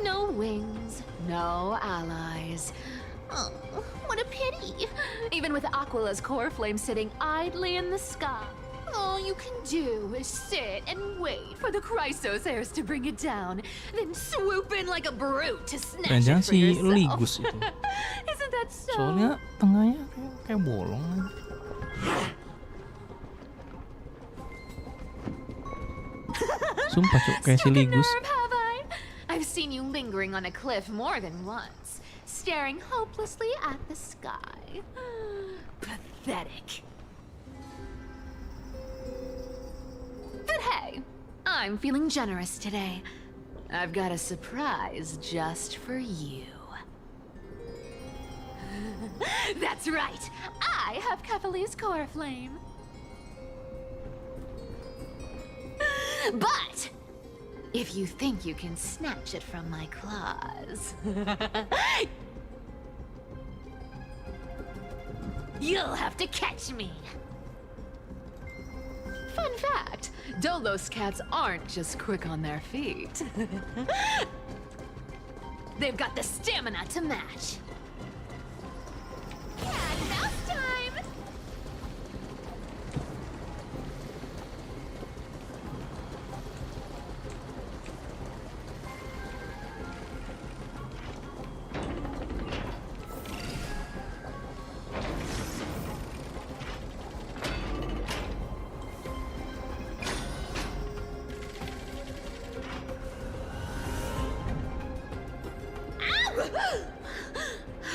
No wings, no allies. Oh, what a pity. Even with Aquila's core flame sitting idly in the sky, all you can do is sit and wait for the Chrysos heirs to bring it down, then swoop in like a brute to snatch it Jangan for si yourself. Ligus itu. Isn't that so? Soalnya tengahnya kayak bolong. Sumpah cuk, kayak si Ligus. Nerve, have I? I've seen you lingering on a cliff more than once, staring hopelessly at the sky. Pathetic. But hey, I'm feeling generous today. I've got a surprise just for you. That's right, I have Kefali's core flame. But if you think you can snatch it from my claws, you'll have to catch me. Fun fact, Dolos cats aren't just quick on their feet. They've got the stamina to match. Cat mouse time!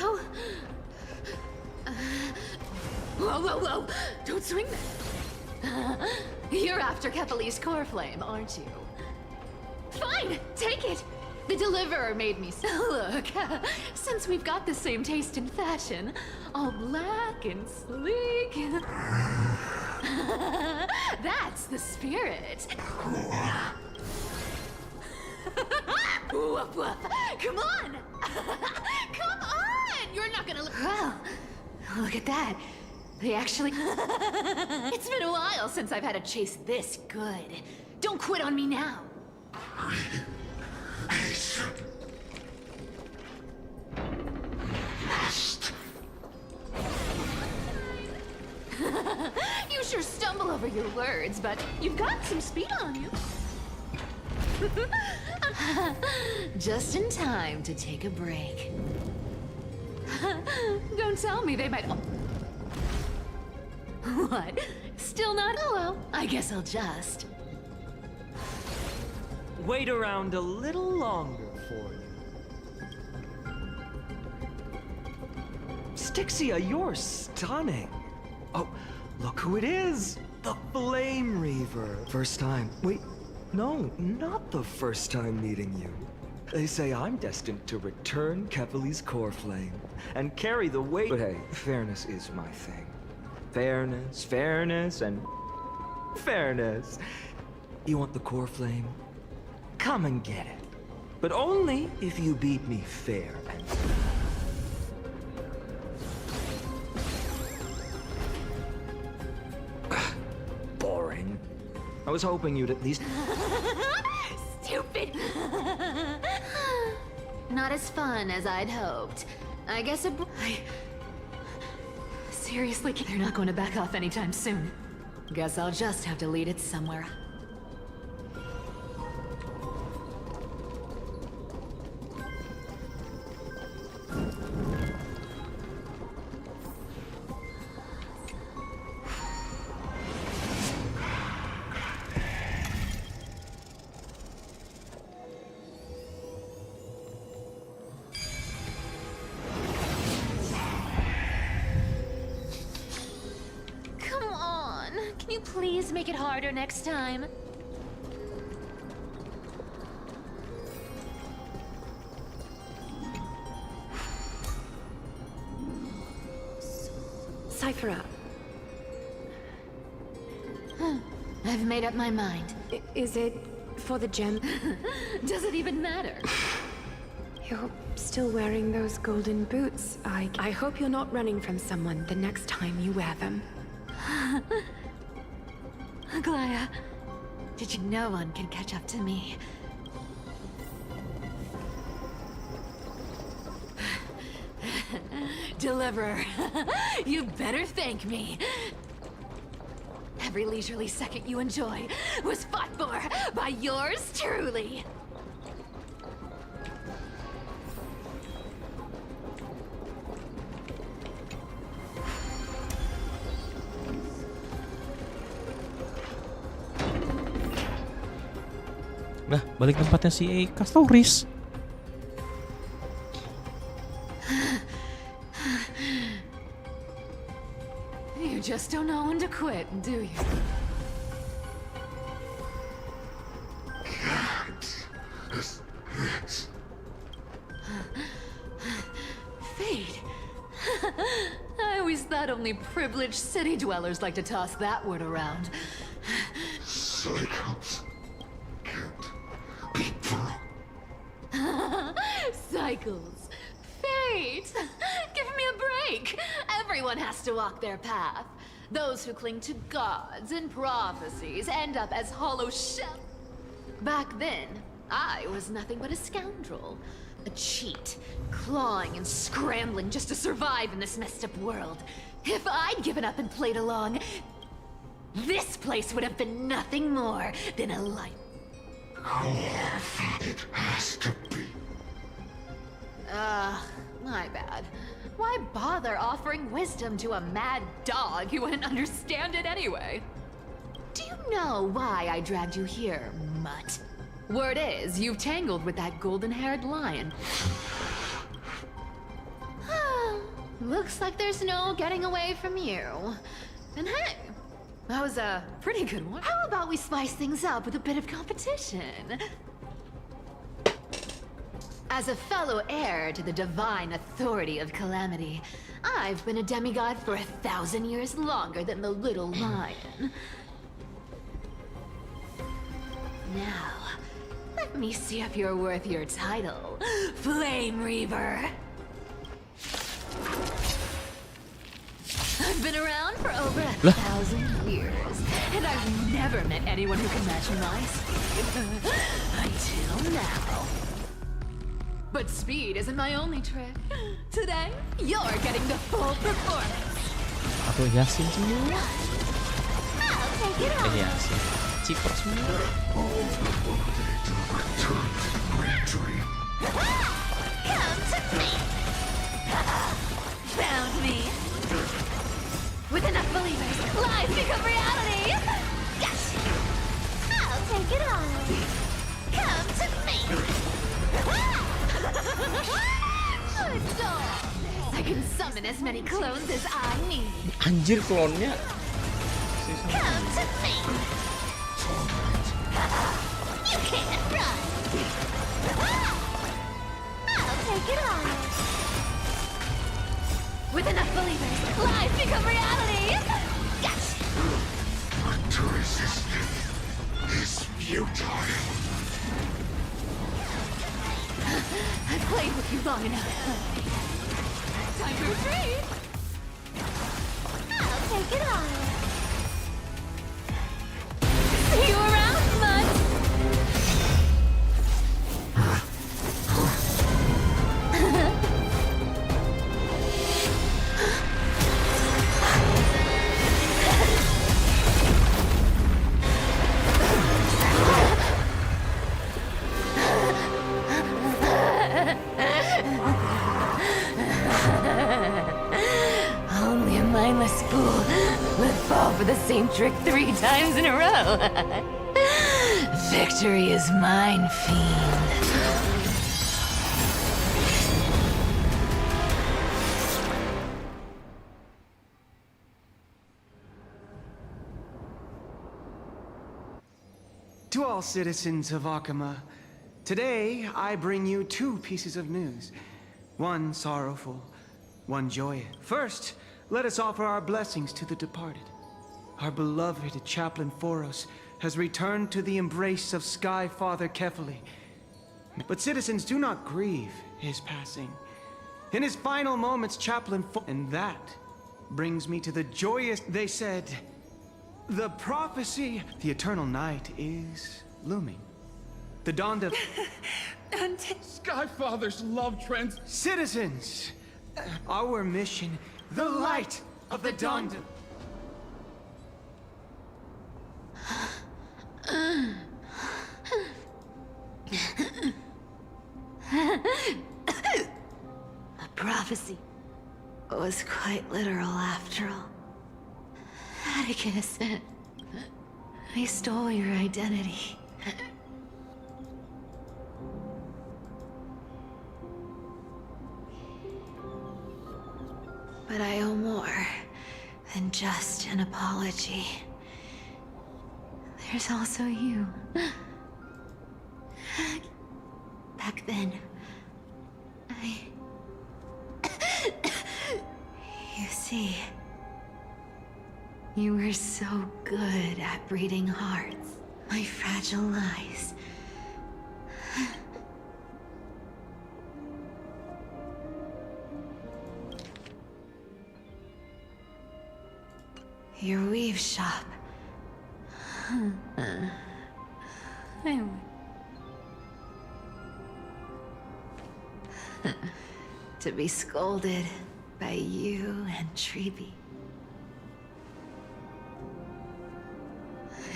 Oh. Whoa, whoa, whoa! Don't swing that! You're after Kefali's core flame, aren't you? Fine, take it! The deliverer made me look, since we've got the same taste in fashion, all black and sleek. That's the spirit. Woof, woof. Come on! Come on! You're not gonna Well, look at that. They actually... It's been a while since I've had a chase this good. Don't quit on me now. You sure stumble over your words, but you've got some speed on you. Just in time to take a break. Don't tell me they might... What? Still not? Oh well, I guess I'll just... Wait around a little longer for you. Styxia, you're stunning. Oh, look who it is. The Flame Reaver. First time. Wait, no, not the first time meeting you. They say I'm destined to return Kefali's core flame and carry the weight. But hey, fairness is my thing. Fairness, fairness, and fairness. You want the core flame? Come and get it. But only if you beat me fair and boring. I was hoping you'd at least... Stupid! Not as fun as I'd hoped. I guess Seriously, they're not going to back off anytime soon. Guess I'll just have to lead it somewhere. Can you please make it harder next time? Cyphera. I've made up my mind. Is it for the gem? Does it even matter? You're still wearing those golden boots. I hope you're not running from someone the next time you wear them. Glaya, did you? No one can catch up to me. Deliverer, you better thank me. Every leisurely second you enjoy was fought for by yours truly. Nah, balik tempatnya si Kastoris. You just don't know when to quit, do you? Fate. I always thought only privileged city dwellers like to toss that word around. Cycles can't be Cycles. Fate. Give me a break. Everyone has to walk their path. Those who cling to gods and prophecies end up as hollow shell. Back then, I was nothing but a scoundrel. A cheat, clawing and scrambling just to survive in this messed up world. If I'd given up and played along, this place would have been nothing more than a life. It has to be. My bad. Why bother offering wisdom to a mad dog who wouldn't understand it anyway? Do you know why I dragged you here, mutt? Word is, you've tangled with that golden-haired lion. Looks like there's no getting away from you. And hey, that was a pretty good one. How about we spice things up with a bit of competition? As a fellow heir to the divine authority of calamity, I've been a demigod for 1,000 years longer than the little lion. Now, let me see if you're worth your title, Flame Reaver. I've been around for over 1,000 years, and I've never met anyone who can match my speed. Until now. But speed isn't my only trick. Today, you're getting the full performance. Aku Yasin semua. I'll take it on. Yasin. Cipok semua. Come to me. Found me. With enough believers, lies become reality. Yes. I'll take it on. Come to me. I can summon as many clones as I need. Anjir klonnya. Come to me. You can't run. I'll take it on. With enough believers, lies become reality. Gotcha. To resist it is futile. I've played with you long enough. Time to retreat. I'll take it on. See you around, mutt. Only a mindless fool would fall for the same trick 3 times in a row. Victory is mine, fiend. To all citizens of Akama, today I bring you 2 pieces of news. One sorrowful, one joyous. First, let us offer our blessings to the departed. Our beloved chaplain Foros has returned to the embrace of Sky Father Kefali. But citizens, do not grieve his passing. In his final moments, and that brings me to the joyous, they said, The prophecy, the eternal night is looming. The dawn of... Skyfather's love trends. Citizens, our mission, the light of the dawn. The prophecy was quite literal after all. Atticus, I stole your identity. But I owe more than just an apology. There's also you. Back then, You see, you were so good at reading hearts, my fragile eyes. Your weave shop. To be scolded by you and Treeby.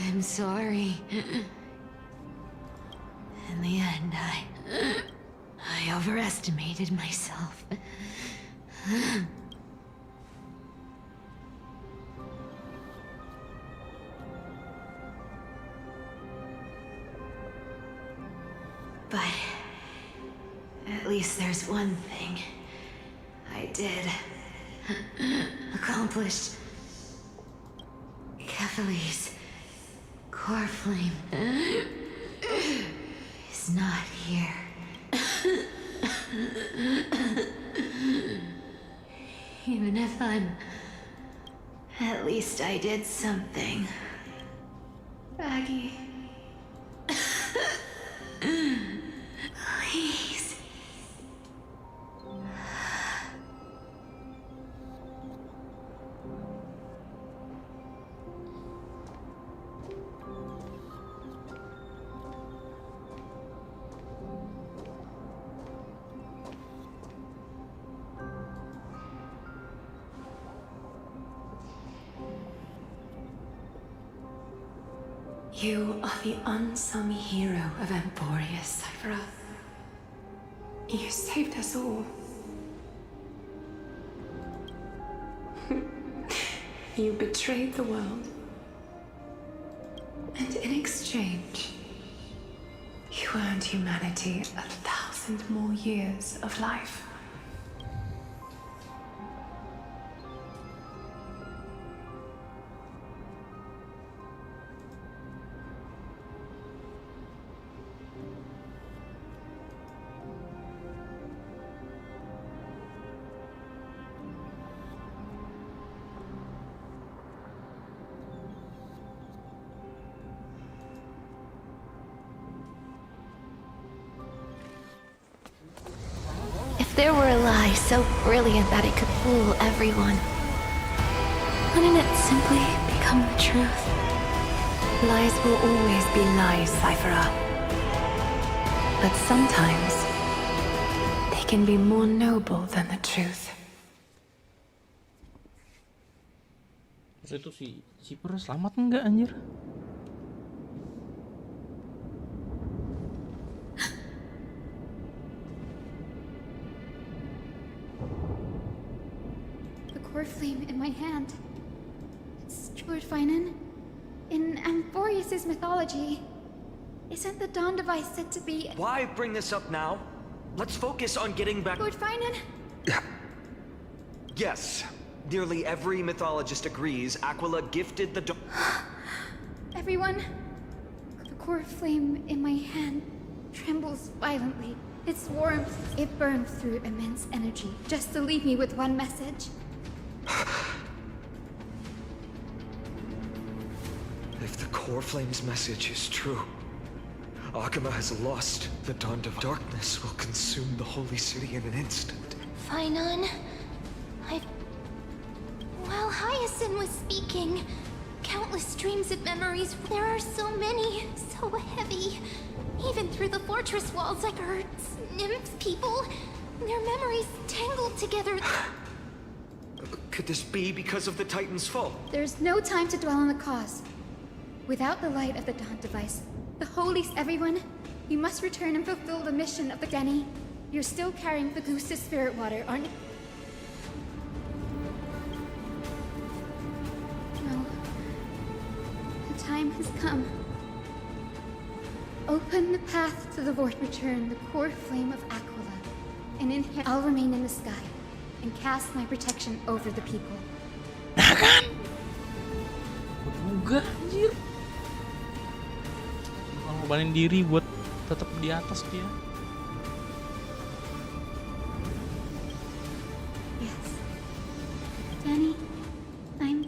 I'm sorry. In the end, I overestimated myself. But at least there's one thing I did accomplish. Kefali's core flame is not here. Even if at least I did something. Aggie. Please. You are the unsung hero of Emporius, Cypher. You saved us all. You betrayed the world. And in exchange, you earned humanity 1,000 more years of life. If there were a lie so brilliant that it could fool everyone, wouldn't it simply become the truth? Lies will always be lies, Cypher. But sometimes, they can be more noble than the truth. Terus itu si Per selamat enggak anjir? Core flame in my hand. Steward Finan, in Amphorius' mythology, isn't the dawn device said to be... Why bring this up now? Let's focus on getting back... Steward Finan? Yes. Nearly every mythologist agrees Aquila gifted the Everyone, the core flame in my hand trembles violently. Its warmth, it burns through immense energy just to leave me with one message. If the core flame's message is true, Akama has lost. The dawn of darkness will consume the holy city in an instant. Finan, While Hyacinth was speaking, countless streams of memories. There are so many, so heavy. Even through the fortress walls, like our nymph people, their memories tangled together. Could this be because of the Titan's fall? There's no time to dwell on the cause. Without the light of the Dawn device, the holies, everyone, you must return and fulfill the mission of the Denny. You're still carrying the goose's spirit water, aren't you? No. The time has come. Open the path to the void. Return the core flame of Aquila, and in here I'll remain in the sky and cast my protection over the people. Nah kan? Juga anjir. Ngorbanin diri buat tetap di atas dia. Yes. Danny, I'm...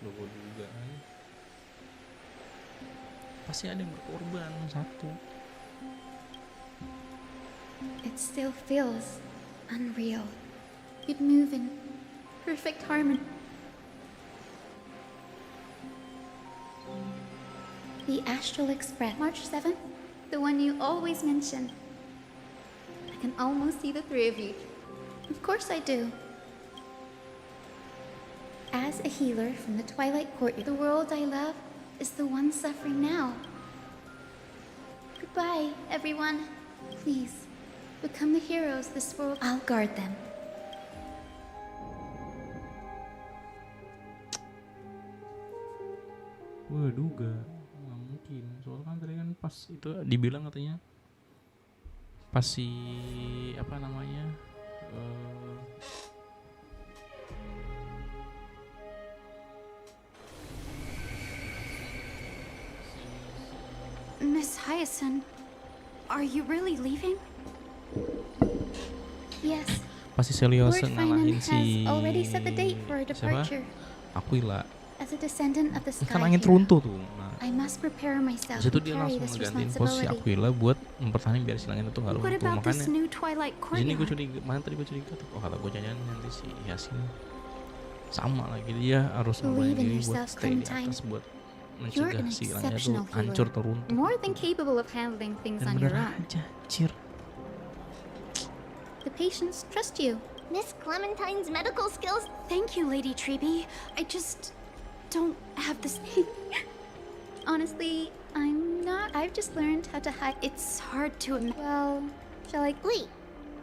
Duga-dugaan. Pasti ada yang berkorban satu. It still feels unreal. You'd move in perfect harmony. The Astral Express, March 7th, the one you always mention. I can almost see the three of you. Of course I do. As a healer from the Twilight Courtyard, the world I love is the one suffering now. Goodbye, everyone. Please, become the heroes this world. I'll guard them. Gue duga nggak mungkin, soalnya kan tadi kan pas itu dibilang katanya pas si apa namanya Miss Hyacinth, are you really leaving? Yes. pasti Selios Lord ngalahin Finan si has already set the date for our siapa? departure. Aquila. As a descendant of the Kan sky angin hero, runtuh tuh. Nah, I must prepare myself di situ to dia carry langsung this ngegantiin pos si responsibility. Aquila buat mempertahankan biar si langit itu nggak What runtuh. about this Makanya new Twilight di sini gue Courtyard? curiga, mana tadi gue curiga tuh, oh kata gue jangan nanti si Yasin sama lagi dia harus Believe ngorbanin in diri buat yourself, stay di Clementine. atas buat You're mencegah an si langitnya tuh exceptional hancur healer, teruntuh. more than capable of handling things Dan on your bener own. aja, cir. The patients trust you. Miss Clementine's medical skills. Thank you, Lady Treby. I just don't have this. Honestly, I'm not. I've just learned how to hide. It's hard to. Well, shall I? Wait,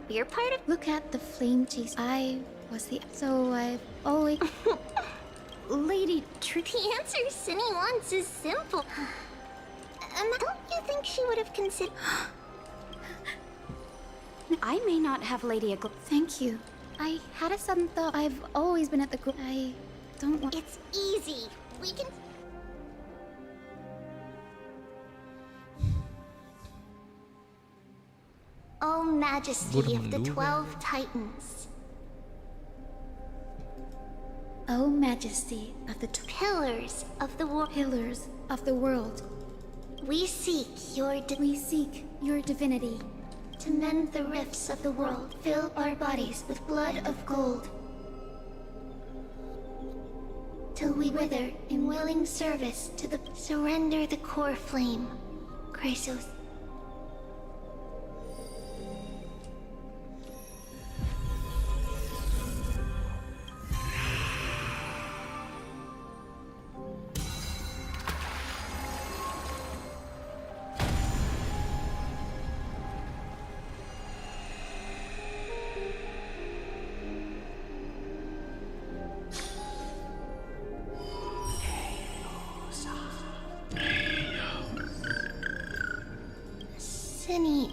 you're part of. Look at the flame chase. I was the. So I've always. Lady Treby. The answer Cindy wants is simple. Don't you think she would have considered? I may not have Lady Agl. Thank you. I had a sudden thought. I've always been at the. I don't want. It's easy. We can. O Majesty of the 12 Titans. O Majesty of the Pillars of the world. Pillars of the world. We seek your divinity. To mend the rifts of the world, fill our bodies with blood of gold. Till we wither in willing service to the... Surrender the core flame, Chrysos.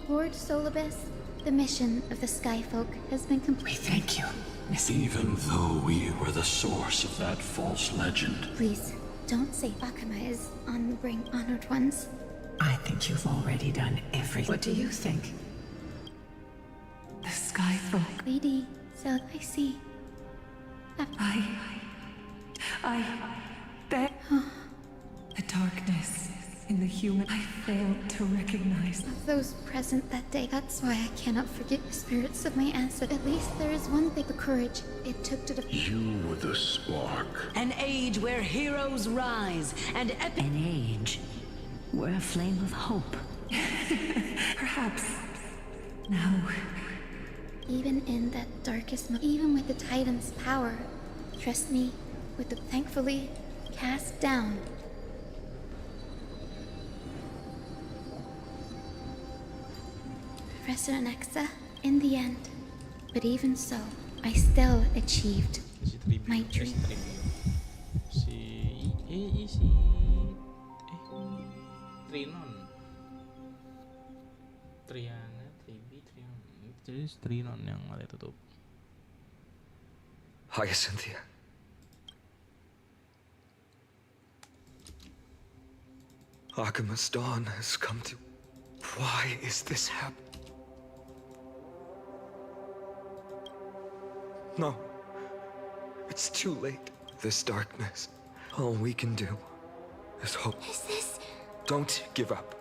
Lord Solibus, the mission of the Skyfolk has been completed. We thank you, Miss. Even though we were the source of that false legend. Please, don't say Akama is on the brink, honored ones. I think you've already done everything. What do you think? The Skyfolk. Lady, so I see. I bet the darkness in the human I failed to recognize. Of those present that day, that's why I cannot forget the spirits of my ancestors. At least there is one thing, the courage it took to defeat. You were the spark. An age where heroes rise and epic. An age where a flame of hope. Perhaps. Now. Even in that darkest moment, even with the Titan's power, trust me, with the thankfully cast down. Professor Nexa, in the end, but even so, I still achieved my dream. Triana, Tribi, Triana. Jadi Trinon yang ada tutup. Hyacinthia. Akima's dawn has come to... Why is this happening? No. It's too late. This darkness. All we can do is hope. Is this... Don't give up.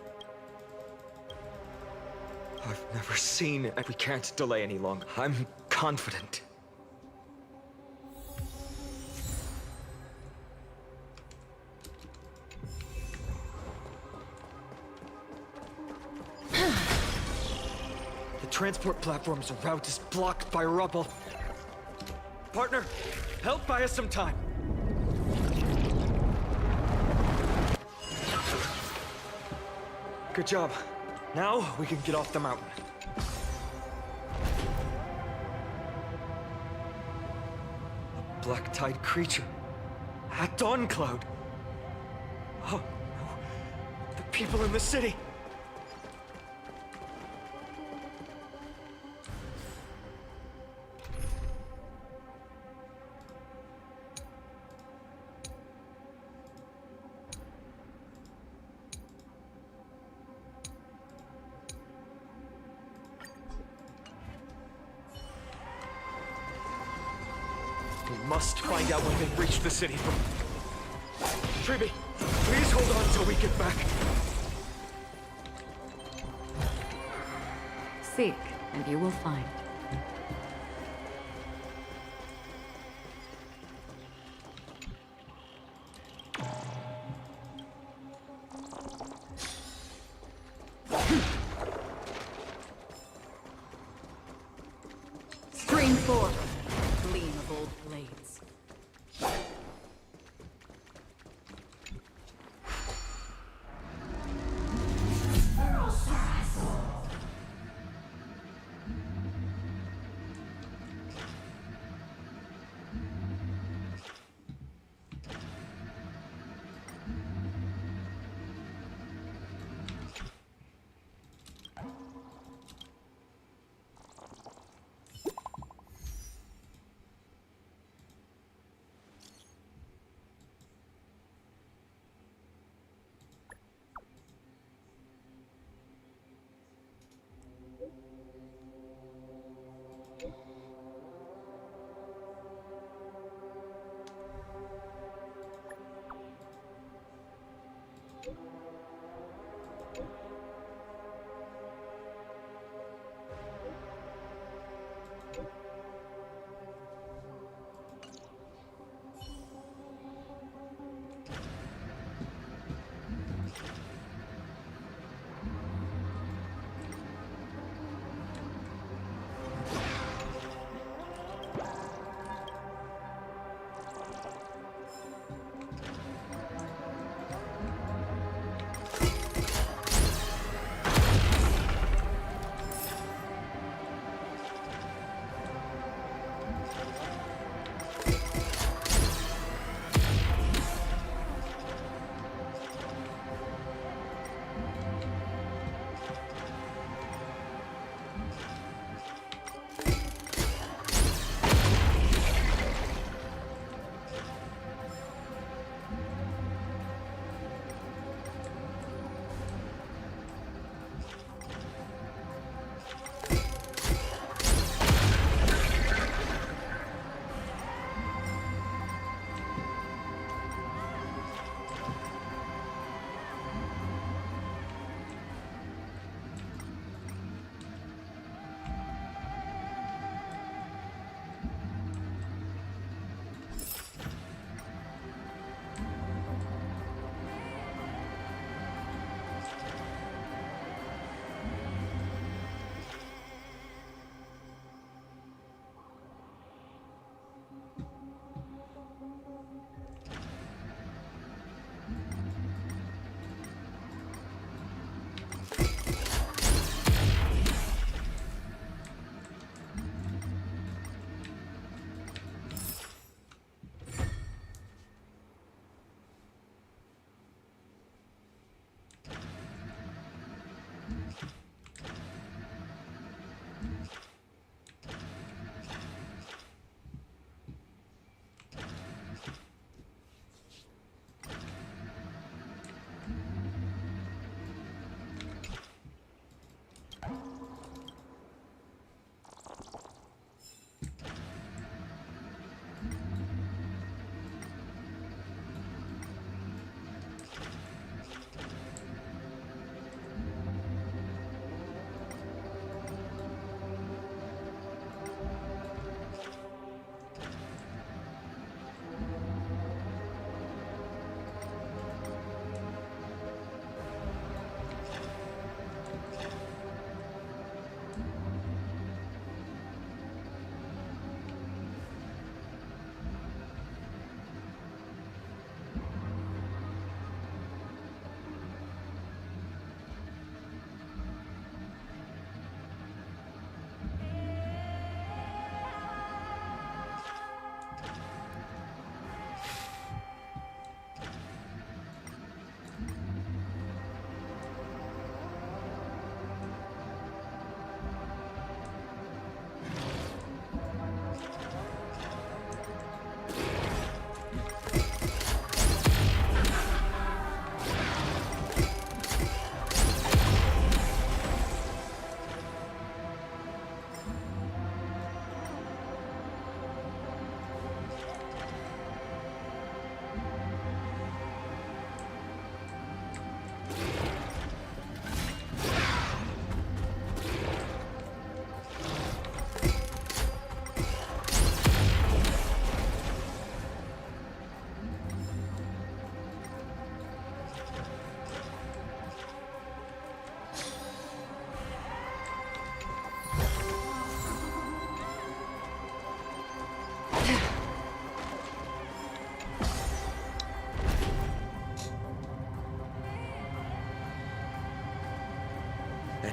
I've never seen it. We can't delay any longer. I'm confident. The transport platform's route is blocked by rubble. Partner, help buy us some time. Good job. Now we can get off the mountain. A black tide creature. At Dawn Cloud. Oh no. The people in the city. We must find out when they reach the city from... Tribi, please hold on till we get back. Seek, and you will find. Stream forth. Gleam of old blades.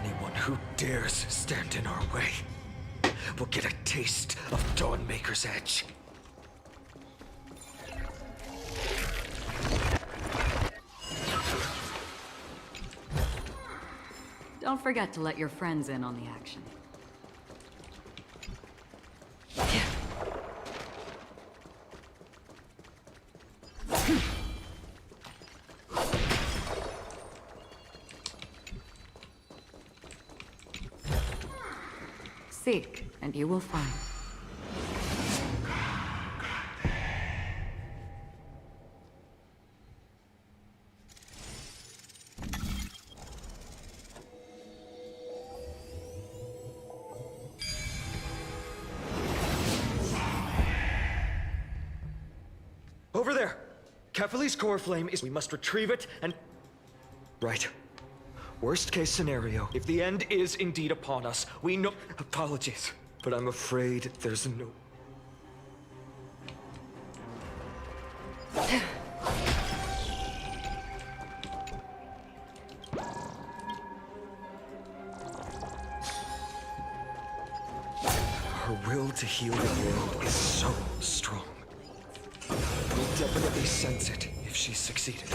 Anyone who dares stand in our way will get a taste of Dawnmaker's edge. Don't forget to let your friends in on the action. Seek, and you will find. Over there! Kefali's core flame is... We must retrieve it and... Right. Worst case scenario, if the end is indeed upon us, we know... Apologies, but I'm afraid there's no... Her will to heal the world is so strong. We'll definitely sense it if she's succeeded.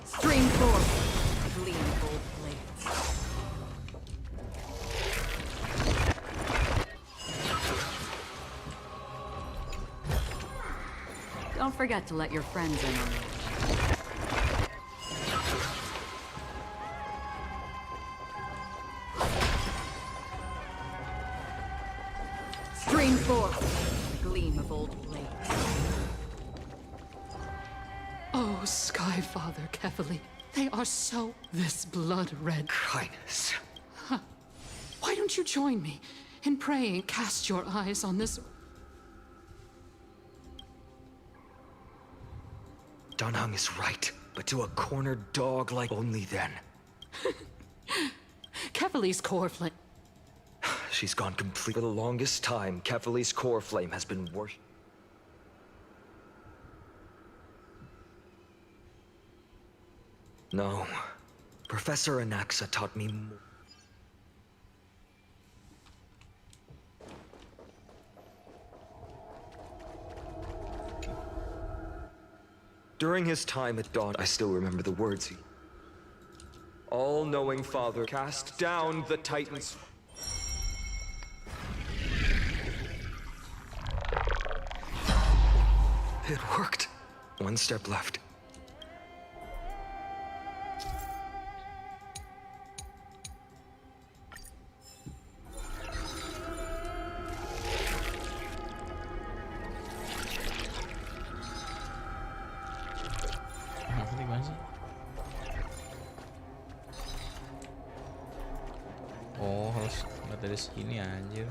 Stream forth, gleam gold blades. Don't forget to let your friends in on the action. Stream forth, the gleam of old blades. Oh, Sky Father Kefali, they are so this blood red. Highness. Huh. Why don't you join me in praying? Cast your eyes on this. Danheng is right, but to a cornered dog like only then. Kefali's core flame. She's gone complete. For the longest time, Kefali's core flame has been worshipped. No. Professor Anaxa taught me more. During his time at Dawn, I still remember the words he... All-knowing Father, cast down the Titans. It worked. One step left. Oh, harus nggak dari sini anjir.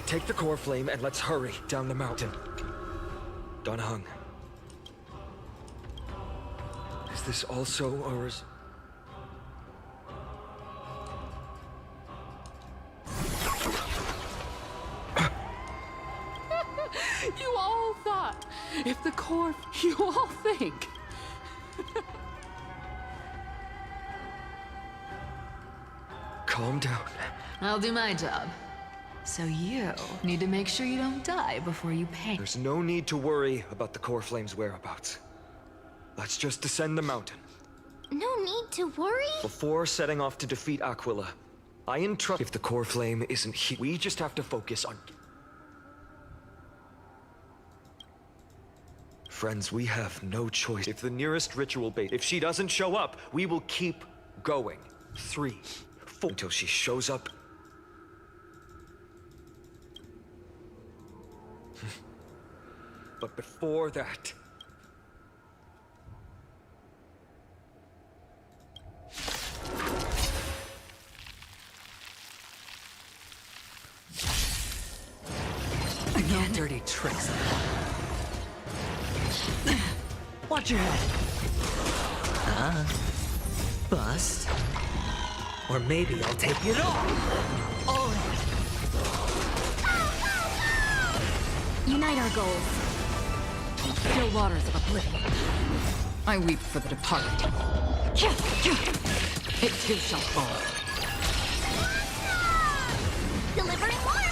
Take the core flame and let's hurry down the mountain. Danheng. Is this also ours? You all thought, if the core, you all think. Calm down. I'll do my job. So you need to make sure you don't die before you pay. There's no need to worry about the core flame's whereabouts. Let's just descend the mountain. No need to worry? Before setting off to defeat Aquila, I entrust... If the core flame isn't here, we just have to focus on... Friends, we have no choice. If the nearest ritual base, if she doesn't show up, we will keep going. 3, 4, until she shows up. But before that... No dirty tricks. Watch your head. Bust. Or maybe I'll take it all. Unite our goals. Still waters of oblivion. I weep for the departed. It too shall fall. Delivering warmth!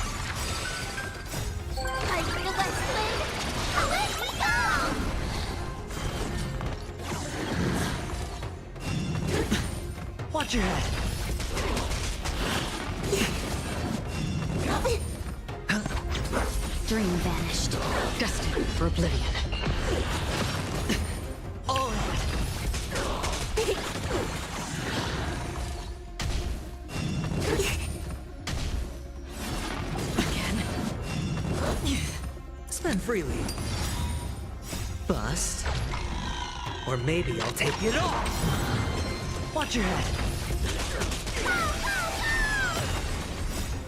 Are you the west wind? Away we go! Watch your head. Dream vanished. Destined for oblivion. Spend freely. Bust. Or maybe I'll take it all. Watch your head.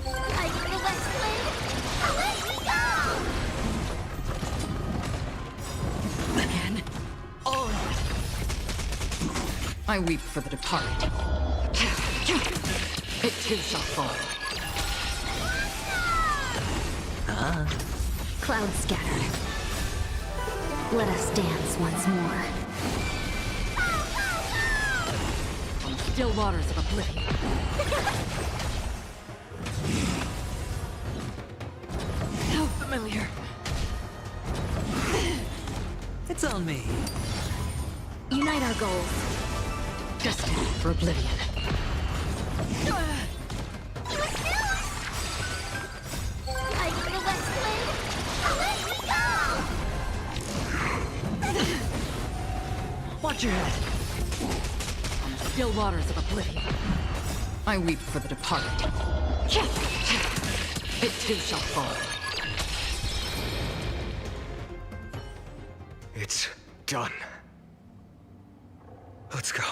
Are you the west wind? Away we go! Again. I weep for the departed. It too shall fall. Clouds scattered. Let us dance once more. Still waters of oblivion. How familiar. It's on me. Unite our goals. Destined for oblivion. Are you the west wind? Away we go! Watch your head. Still waters of oblivion. I weep for the departed. It too shall fall. It's done. Let's go.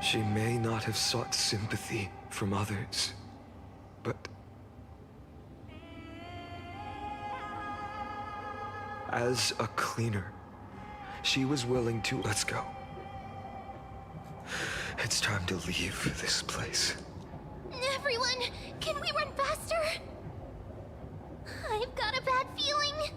She may not have sought sympathy from others, but as a cleaner, she was willing to. Let's go. It's time to leave this place. Everyone, can we run faster? I've got a bad feeling.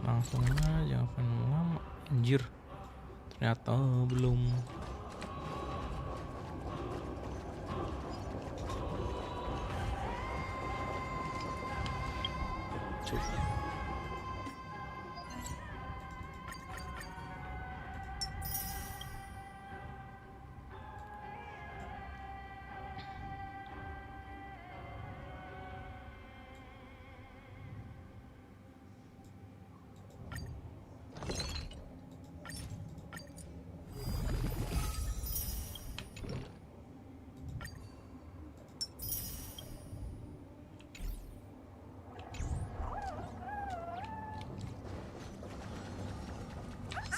Langsung aja, ngapain lama anjir. Ternyata belum.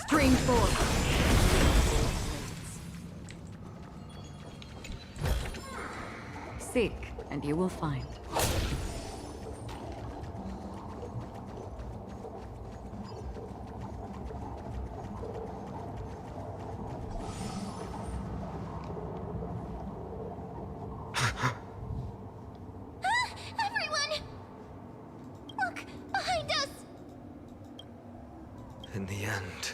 Spring forth. Seek, and you will find. Everyone! Look, behind us! In the end,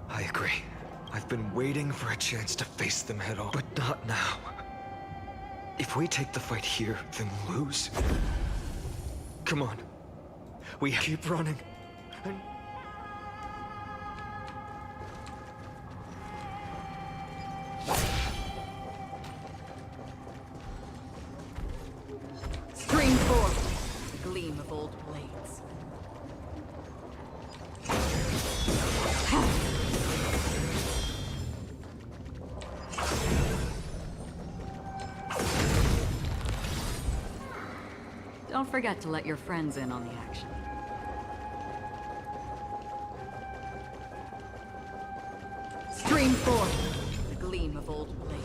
I agree. I've been waiting for a chance to face them head on, but not now. If we take the fight here, then lose. Come on. We keep running. And Spring forward, the gleam of old blades. Don't forget to let your friends in on the action. Stream forth, the gleam of old blades.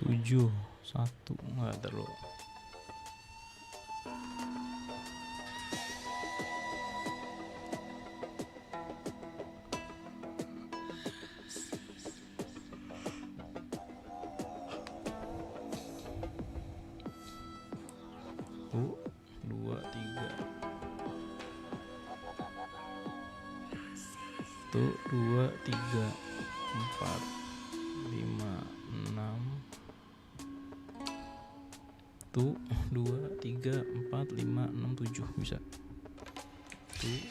Tujuh, satu, nggak terlalu. Dua, tiga. Tuh, dua, tiga, empat, lima, enam. Tuh, 2, 3, 4, 5, 6, 7 bisa. Tuh,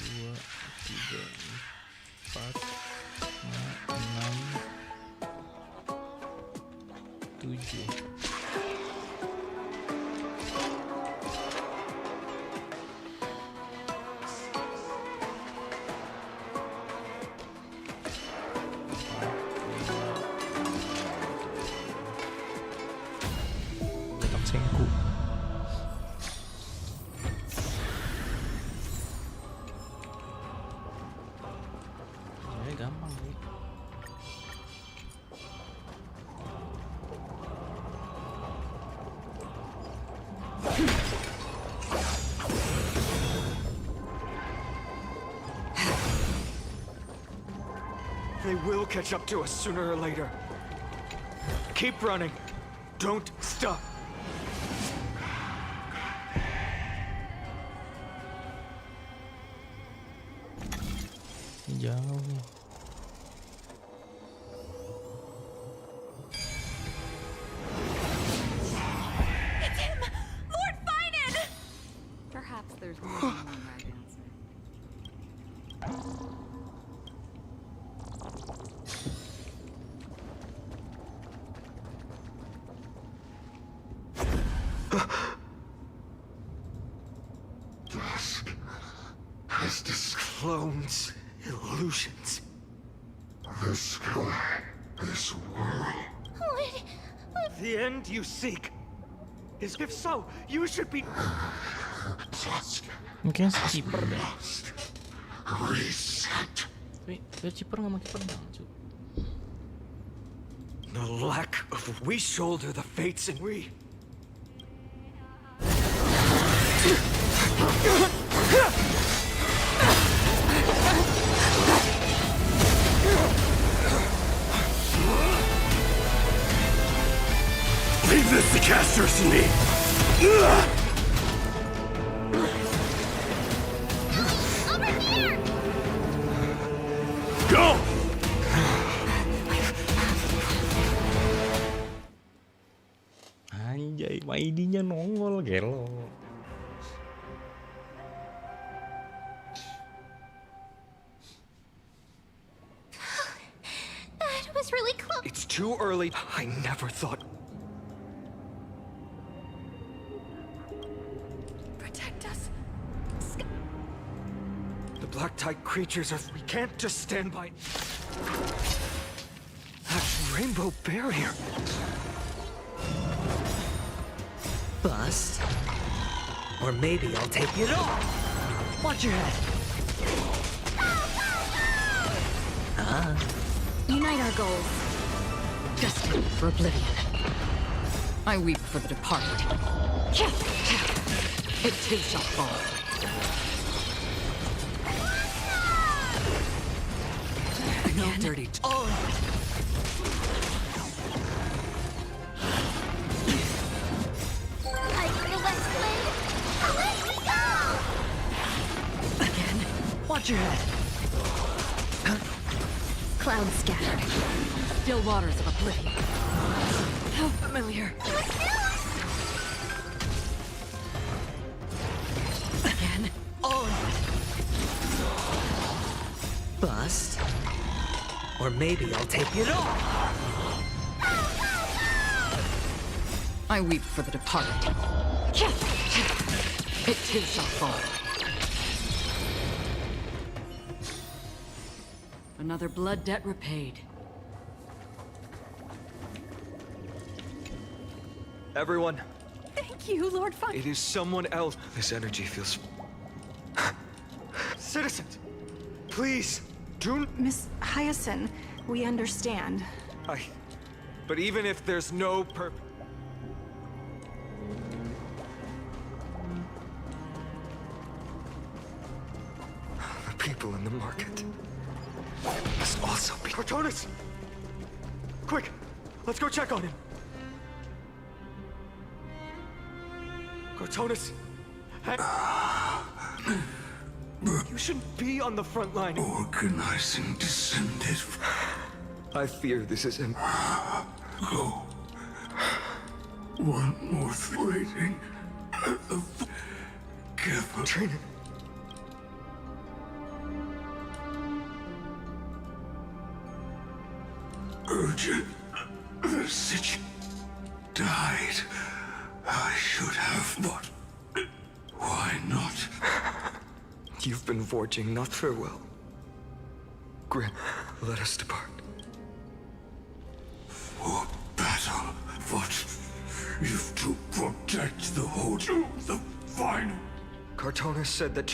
2, 3, 4, 5, 6, 7. Sengku. Ya gampang sih. they will catch up to us sooner or later. Keep running. Don't stop. Jauh. It's him! Lord Finan! Perhaps there's more than one right answer. Dusk has clones, illusions. The sky, this world. The end you seek is, if so, you should be. Dusk. Mungkin skipper deh. Reset. Tapi skipper nggak pakai pedang, cuy. The lack of we shoulder the fates and we. Leave this to casters and me. Over here! Go! Anjay, ID-nya nongol gelo. That was really close. It's too early. I never thought. black-tide creatures are... We can't just stand by... That rainbow barrier. Bust. Or maybe I'll take it off. Watch your head. Unite our goals. Destined for oblivion. I weep for the departed. It too shall fall. No dirty... I feel less blade. Away we go! Again. Watch your head. Clouds scattered. Still waters of oblivion. How familiar. Again. Bust. Or maybe I'll take it off. I weep for the departed. It too shall fall. Another blood debt repaid. Everyone, Thank you, Lord Fun. it is someone else. This energy feels... Citizens, please, do... Miss Hyacinth, we understand. But even if there's no purpose... The people in the market must also be... Cortonis! Quick, let's go check on him. Cortonis! You shouldn't be on the front line. Organizing descended. I fear this is him. Go. One more waiting at the... Careful. Training. Urgent. The Sitch died. I should have, but why not? You've been forging not farewell. Grim, let us depart. For battle, what? You've to protect the whole to the final. Cortonis said that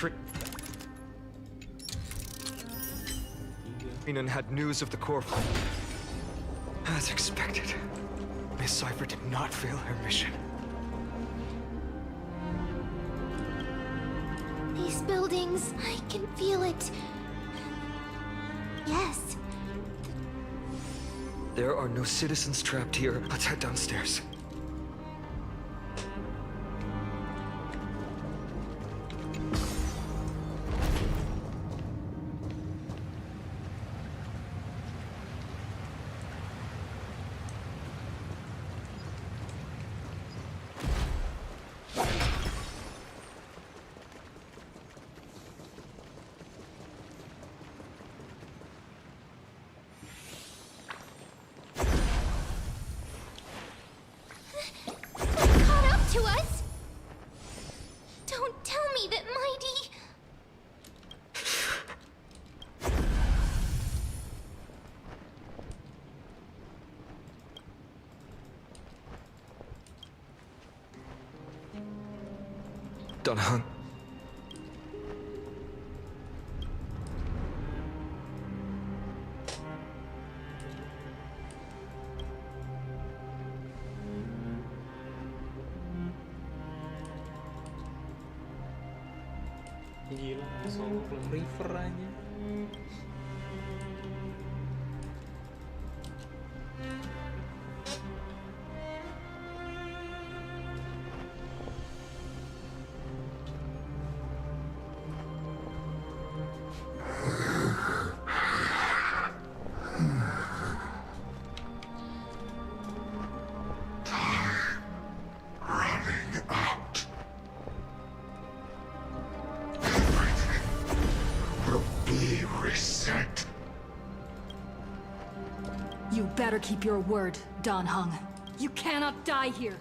Trinan had news of the core flight. As expected, Miss Cypher did not fail her mission. These buildings, I can feel it. Yes. There are no citizens trapped here. Let's head downstairs. Caught up to us? Don't tell me that Mighty... Danhang. Gila, solo belum river aja. You better keep your word, Dan Heng. You cannot die here.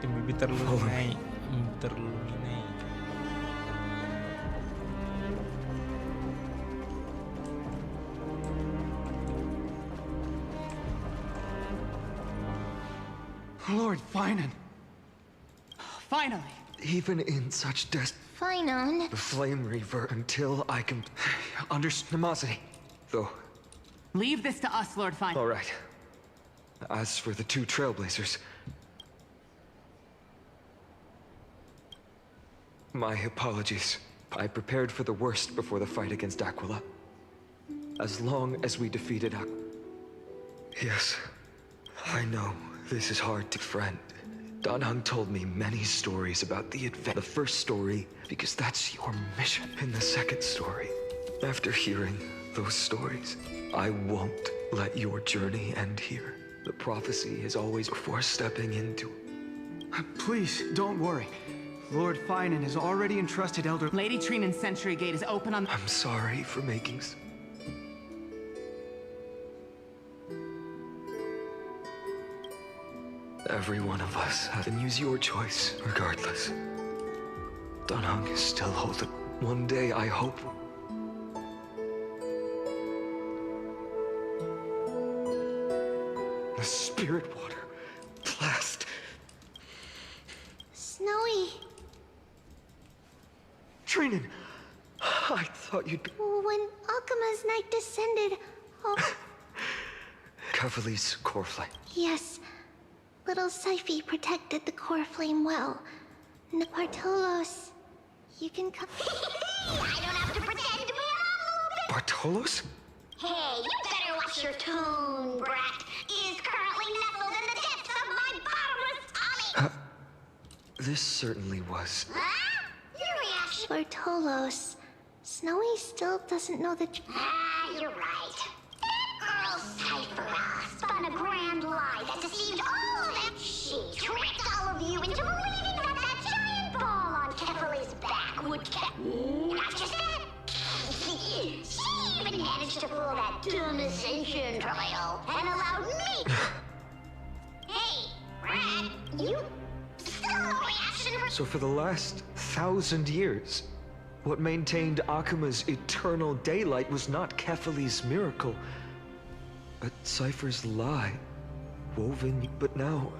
Mimpi terlunai. Mimpi terlunai. Lord Finan. Finally. Even in such Finan. the Flame Reaver until I can understand animosity. Though, Leave this to us, Lord Finan. all right. As for the two Trailblazers, my apologies. I prepared for the worst before the fight against Aquila. As long as we defeated Yes, I know this is hard to friend. Danheng told me many stories about the event. The first story, because that's your mission. In the second story, after hearing those stories, I won't let your journey end here. The prophecy is always before stepping into. Please, don't worry. Lord Finan has already entrusted Elder... Lady Trinan's Sentry Gate is open on... I'm sorry for making... Every one of us can use your choice, regardless. Danheng is still holding. One day, I hope... The spirit water. Blast. Snowy. Trinan, I thought you'd be... When Akuma's night descended, oh... Kavali's core flame. Yes. Little Syphi protected the core flame well. And the Bartolos... You can come... I don't have to pretend to be a Bartolos? Hey, you better watch your tone, brat. Is currently nestled in the depths of my bottomless tummy. This certainly was... Huh? Your reaction... Bartolos... Snowy still doesn't know the... You're right. That girl Cypher spun a grand lie that deceived all of them. She tricked all of you into believing that that giant ball on Kefali's back would not just that. She even managed to pull that dumb ascension trial and allowed me... Hey, Brad, you... Still no reaction for... So for the last 1,000 years, what maintained Akuma's eternal daylight was not Kefali's miracle, but Cypher's lie, woven... But now,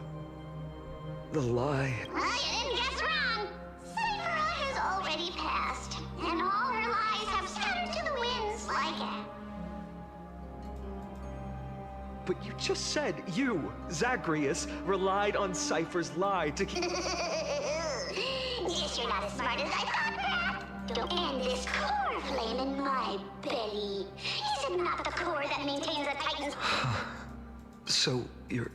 the lie... Well, you didn't guess wrong. Cypher has already passed, and all her lies have scattered to the winds like... But you just said you, Zagreus, relied on Cypher's lie to keep... Guess you're not as smart as I thought, Brad. Don't end this core flame in my belly. Is it not the core that maintains a Titan's... So, you're...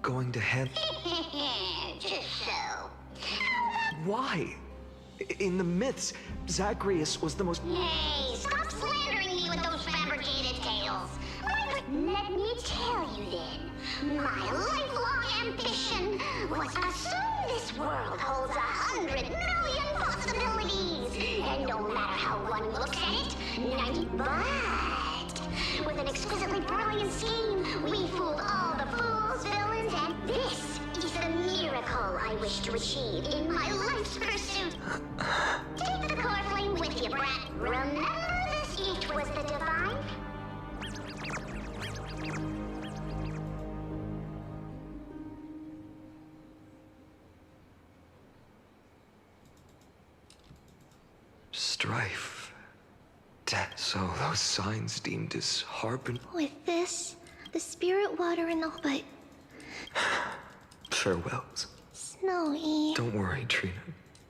going to hand... Just so. Why? In the myths, Zagreus was the most... Hey, stop slandering me with those fabricated tales. Let me tell you then. My lifelong ambition was to assume this world holds 100 million possibilities. And no matter how one looks at it, 90 but with an exquisitely brilliant scheme, we fooled all the fools, villains, and this is the miracle I wish to achieve in my life's pursuit. Take the core flame with you, brat. Remember this gift was the divine? Strife. Death. So those signs deemed as harping... With this, the spirit water and the... But... Farewells. Snowy... Don't worry, Trina.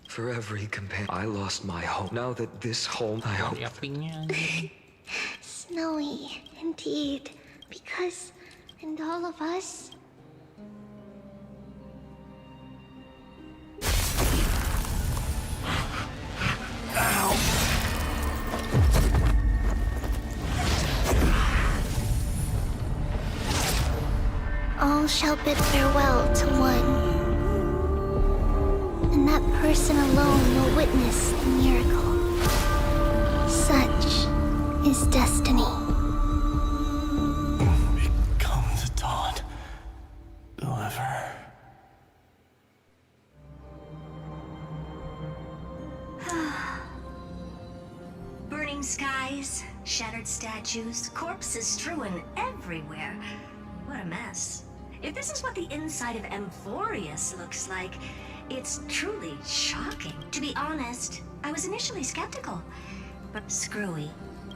For every companion, I lost my home. Now that this home, I hope... Snowy, indeed. Because... And all of us... All shall bid farewell to one. And that person alone will witness the miracle. Such is destiny. Become the dawn. Whoever Flaring skies, shattered statues, corpses strewn everywhere. What a mess. If this is what the inside of Emphorius looks like, it's truly shocking. To be honest, I was initially skeptical, but screwy.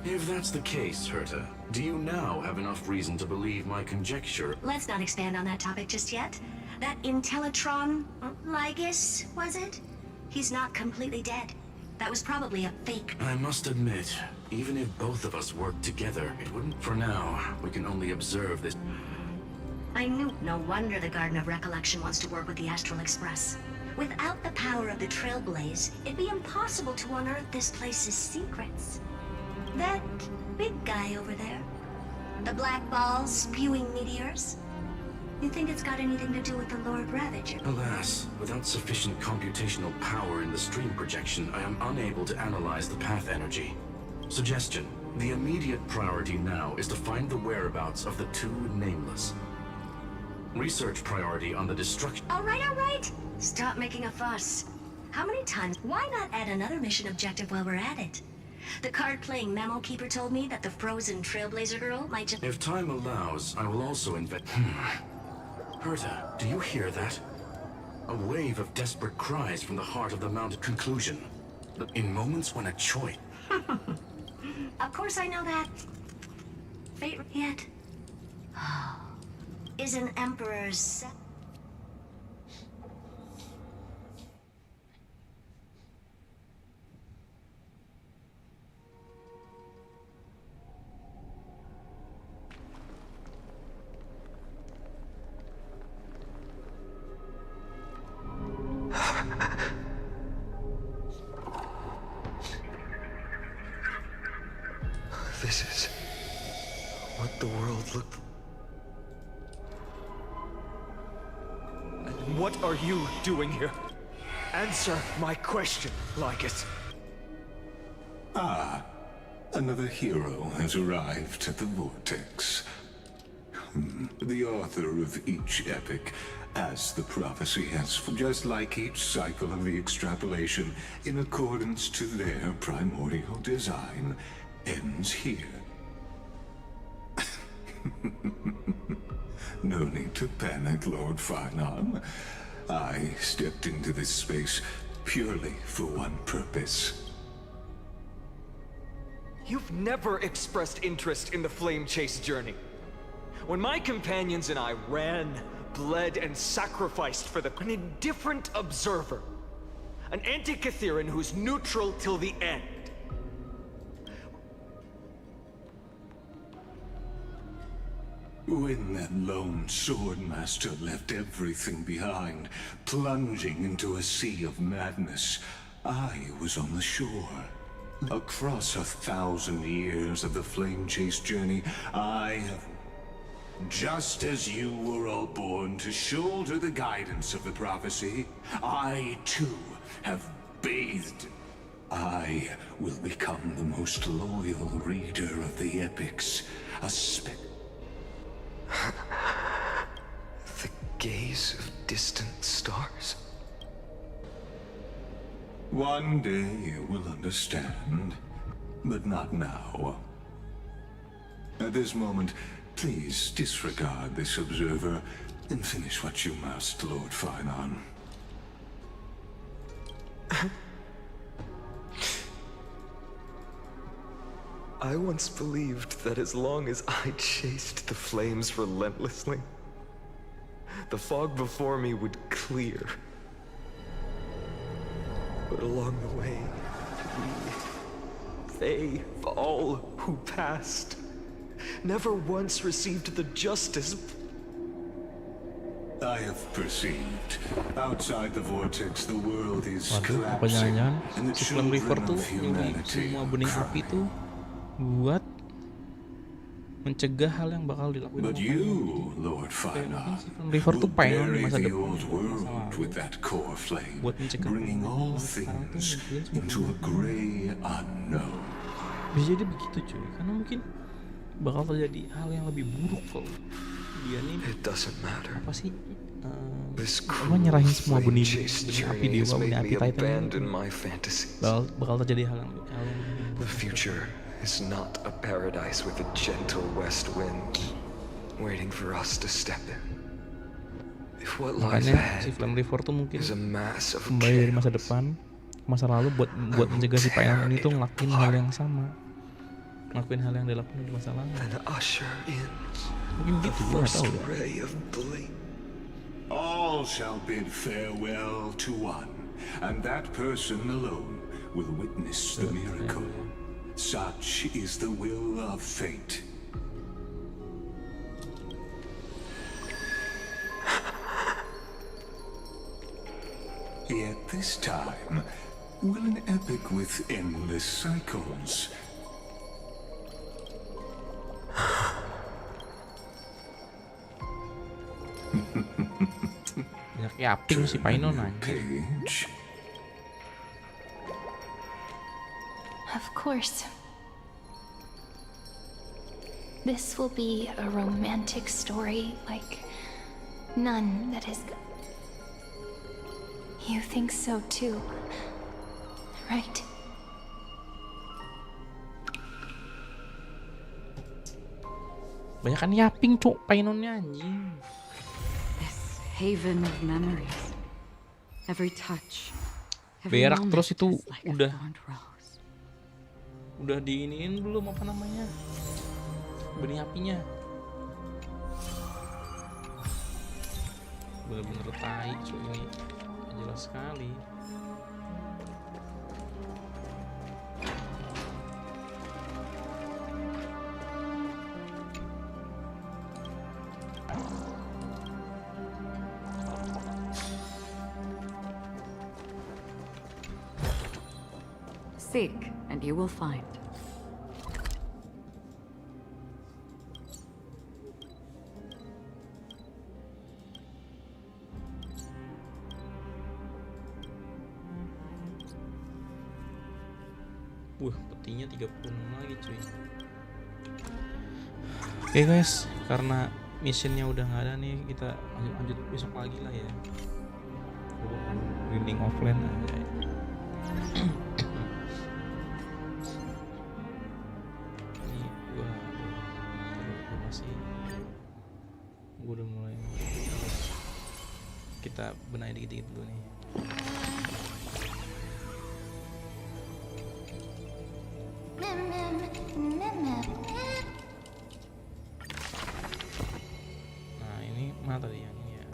If that's the case, Herta, do you now have enough reason to believe my conjecture? Let's not expand on that topic just yet. That Intellitron, Lygus, was it? He's not completely dead. That was probably a fake. I must admit, even if both of us worked together, it wouldn't. For now, we can only observe this. I knew. No wonder the Garden of Recollection wants to work with the Astral Express. Without the power of the Trailblaze, it'd be impossible to unearth this place's secrets. That big guy over there, the black balls spewing meteors, you think it's got anything to do with the Lord Ravager? Alas, without sufficient computational power in the stream projection, I am unable to analyze the path energy. Suggestion: the immediate priority now is to find the whereabouts of the two nameless. Research priority on the destruction. All right. Stop making a fuss. How many times? Why not add another mission objective while we're at it? The card-playing memo keeper told me that the frozen Trailblazer girl might just... If time allows, I will also invent... Herta, do you hear that? A wave of desperate cries from the heart of the mountain. Conclusion. In moments when a choice... Of course I know that. Fate yet. Is an emperor's... This is what the world looked. What are you doing here? Answer my question, Lygus. Ah, another hero has arrived at the Vortex. The author of each epic, as the prophecy has, just like each cycle of the extrapolation, in accordance to their primordial design, ends here. No need to panic, Lord Finon. I stepped into this space purely for one purpose. You've never expressed interest in the Flame Chase journey. When my companions and I ran, bled, and sacrificed for an indifferent observer, an Antikytheran who's neutral till the end. When that lone swordmaster left everything behind, plunging into a sea of madness, I was on the shore. Across 1,000 years of the Flame Chase journey, I have... Just as you were all born to shoulder the guidance of the prophecy, I, too, have bathed. I will become the most loyal reader of the epics, The gaze of distant stars. One day you will understand, but not now. At this moment, please disregard this observer and finish what you must, Lord Finon. I once believed that as long as I chased the flames relentlessly, the fog before me would clear. But along the way, they, all who passed, never once received the justice. I have perceived. Outside the vortex, the world is Waduh, apa collapsing, jangan-jangan and the si Flame River children tuh of nyuri humanity semua are benih api crying. tuh buat mencegah hal yang bakal dilakuin But sama you, Lord Finon, Flame River tuh will pengen di bury masa the depan old world with that core flame, buat mencegah bringing all things into a gray unknown. Bisa jadi begitu cuy, karena mungkin bakal terjadi hal yang lebih buruk kalau dia nih apa sih apa nyerahin semua benih api dia, benih api Titan bakal terjadi hal yang lebih buruk. The future is not a paradise with a gentle west wind waiting for us to step in. If what lies Makanya ahead si Flame River tuh mungkin is a mass of kembali dari masa depan ke masa lalu buat mencegah si Painan ini tuh ngelakuin hal yang sama, ngelakuin hal yang dilakukan di masa lalu. Mungkin gitu, gue nggak tahu ya. All shall bid farewell to one, and that person alone will witness the miracle. Such is the will of fate. Yet this time, will an epic with endless cycles banyak yaping si Painon anjir. Of course. This will be a romantic story like none that has. You think so too, right? Banyakan yaping cok Painonnya anjing. This haven of memories. Every touch. Berak terus itu udah diiniin belum apa namanya? Benih apinya. Bener-bener tai cok ini. Jelas sekali. Seek, and you will find. Petinya 36 lagi cuy. Oke guys, karena missionnya udah nggak ada nih, kita lanjut besok lagi lah ya. Grinding offline aja. Ini gua udah mulai. Kita benahi dikit-dikit dulu nih. Nah ini mana tadi yang ini ya?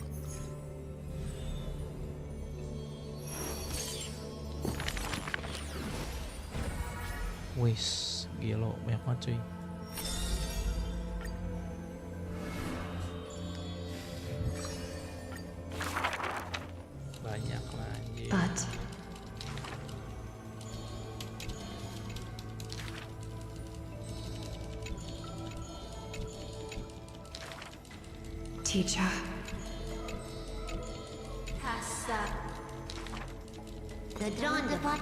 Wis, gila banyak banget cuy. Banyak lah anjir. Teacher. Kasa. The dawn of what?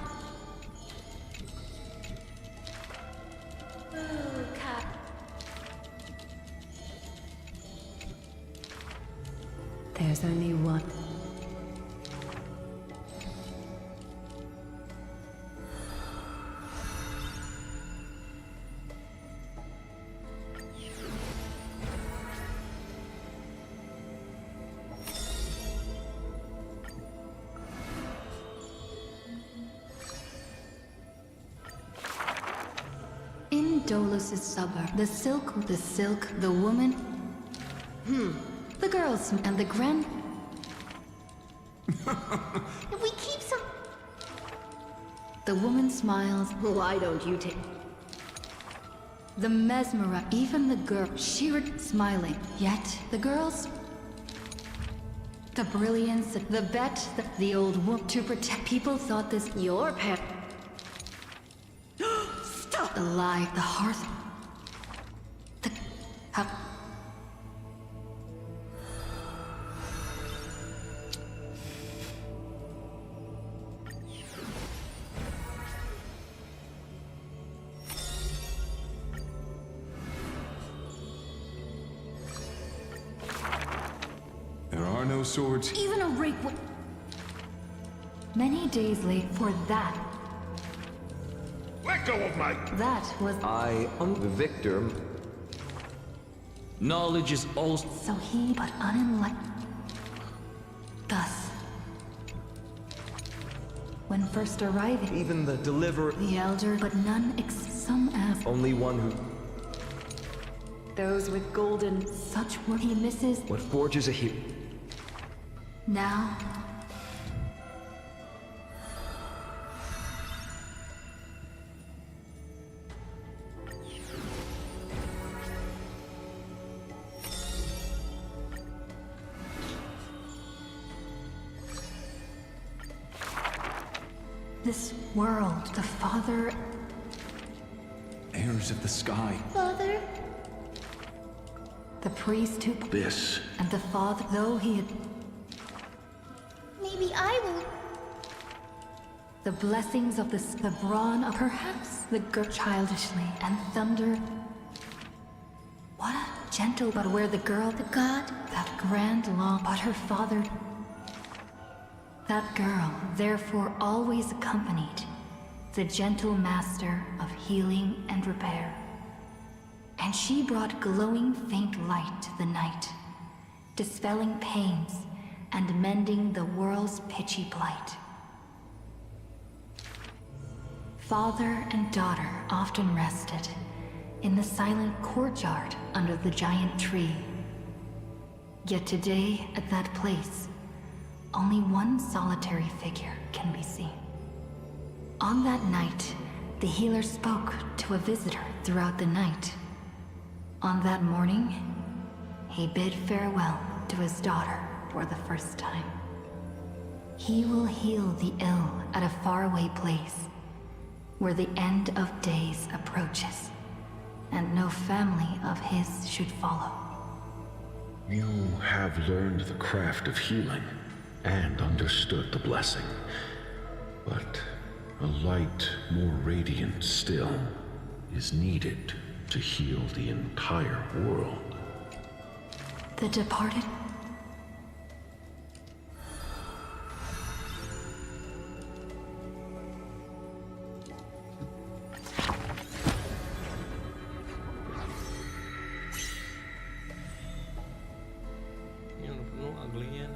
There's only one. In Dolus's suburb, the silk, the woman, the girls, and the grand. We keep some. The woman smiles. Why don't you take? The mesmerize, even the girl, she smiling. Yet the girls, the brilliance, the bet, the old woman to protect people thought this your pet. Stop the lie, the hearth, the how. There are no swords. Even a rake would. Many days late for that. Let go of my... That was... I am the victor. Knowledge is also... So he, but unenlightened. Thus, when first arriving, Even the deliverer... the elder, but none some as Only one who... those with golden, such were he misses. What forges a hero? Now, this world, the father, heirs of the sky. father, the priest who, This. and the father, though he had, Maybe I will. the blessings of the brawn of perhaps the girl childishly and thunder. What a gentle, but where the girl, the god, that grand long, but her father. That girl, therefore, always accompanied the gentle master of healing and repair. And she brought glowing faint light to the night, dispelling pains and mending the world's pitchy plight. Father and daughter often rested in the silent courtyard under the giant tree. Yet today, at that place, only one solitary figure can be seen. On that night, the healer spoke to a visitor throughout the night. On that morning, he bid farewell to his daughter for the first time. He will heal the ill at a faraway place, where the end of days approaches, and no family of his should follow. You have learned the craft of healing and understood the blessing. But a light more radiant still is needed to heal the entire world. The departed. Yang penuh ugly-nya.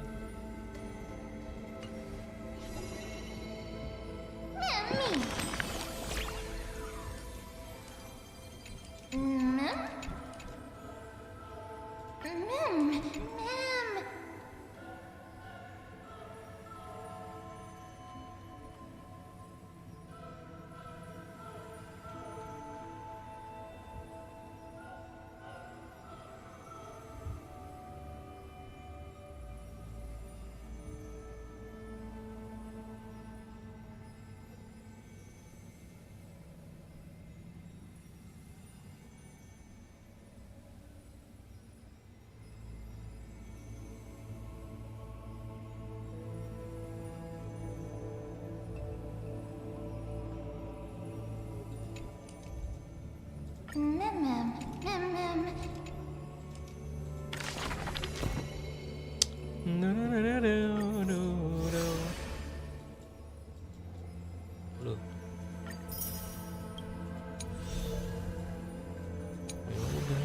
Loh. Ya udah.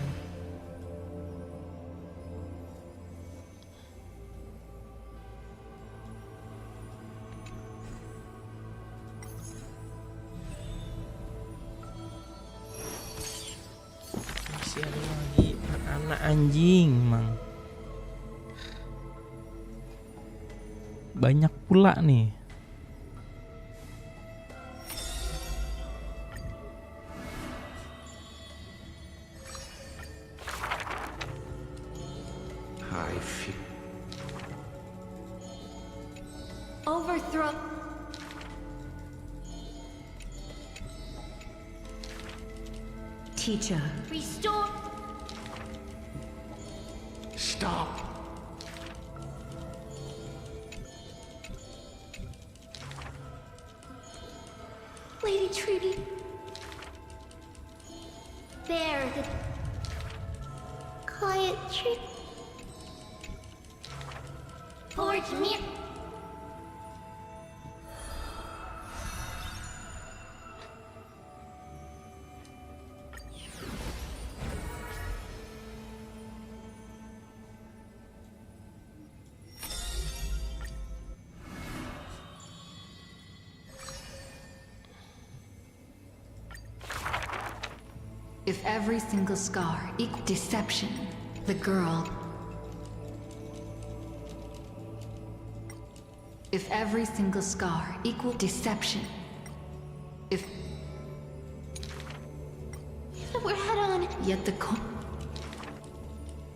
Masih ada lagi anak anjing, Mang. Banyak pula nih. I feel... Overthrow. Teacher. Restore. Stop! Lady Trudy. There, the quiet tree. Forge me. If every single scar equals deception, the girl. If every single scar equals deception. If We're head on. Yet the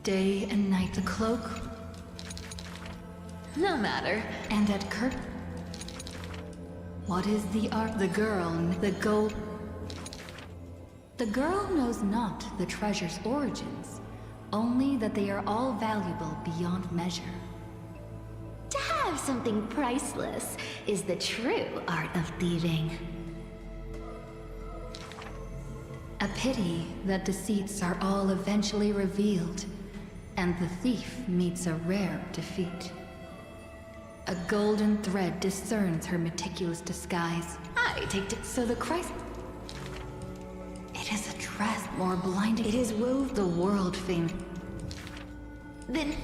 day and night, the cloak. No matter. And at Kirk. What is the art? The girl, the gold. The girl knows not the treasure's origins, only that they are all valuable beyond measure. To have something priceless is the true art of thieving. A pity that deceits are all eventually revealed, and the thief meets a rare defeat. A golden thread discerns her meticulous disguise. I take it. So the Christ. It is a dress more blinding. It is wove the world famous. Then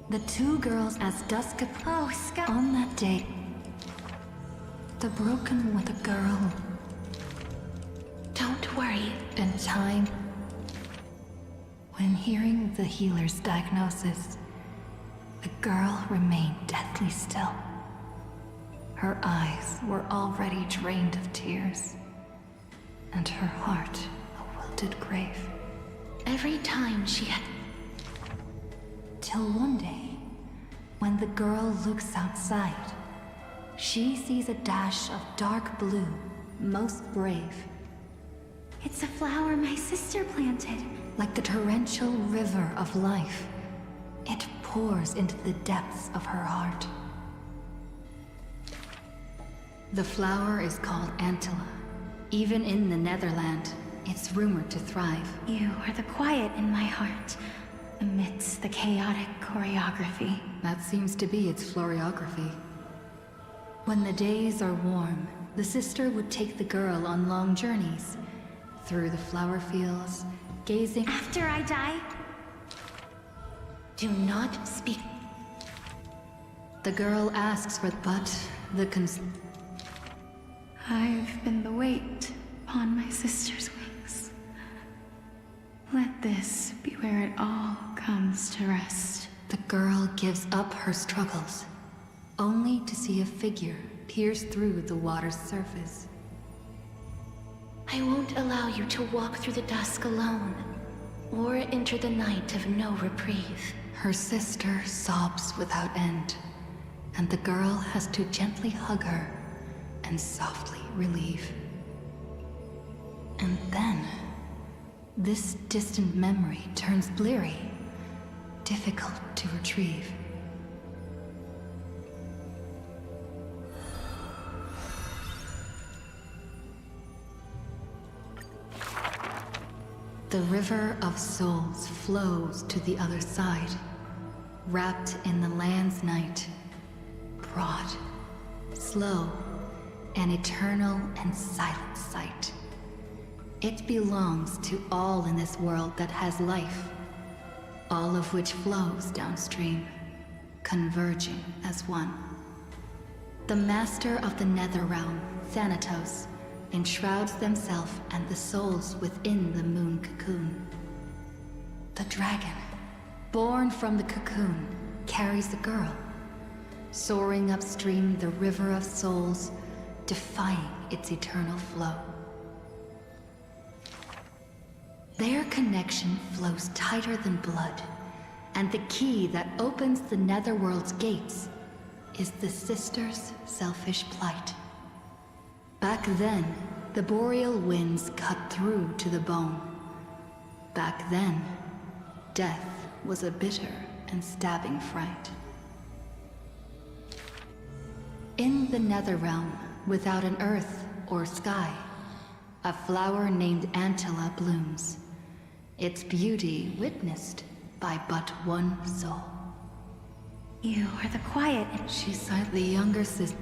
The two girls as dusk on that day. The broken with a girl. don't worry. And time. When hearing the healer's diagnosis, the girl remained deathly still. Her eyes were already drained of tears, and her heart a wilted grave. Every time she had... Till one day, when the girl looks outside, she sees a dash of dark blue, most brave. It's a flower my sister planted. Like the torrential river of life, it pours into the depths of her heart. The flower is called Antilla. Even in the Netherland, it's rumored to thrive. You are the quiet in my heart, amidst the chaotic choreography. That seems to be its floriography. When the days are warm, the sister would take the girl on long journeys, through the flower fields, gazing... After I die, do not speak. The girl asks for but the I've been the weight upon my sister's wings. Let this be where it all comes to rest. The girl gives up her struggles, only to see a figure pierce through the water's surface. I won't allow you to walk through the dusk alone, or enter the night of no reprieve. Her sister sobs without end, and the girl has to gently hug her and softly relieve. And then, this distant memory turns bleary, difficult to retrieve. The river of souls flows to the other side, wrapped in the land's night, broad, slow, an eternal and silent sight. It belongs to all in this world that has life, all of which flows downstream, converging as one. The master of the nether realm, Thanatos, enshrouds themselves and the souls within the moon cocoon. The dragon, born from the cocoon, carries the girl, soaring upstream the river of souls, defying its eternal flow. Their connection flows tighter than blood, and the key that opens the netherworld's gates is the sisters' selfish plight. Back then, the boreal winds cut through to the bone. Back then, death was a bitter and stabbing fright. In the Netherrealm, without an earth or sky, a flower named Antilla blooms, its beauty witnessed by but one soul. You are the quiet. She's the younger sister.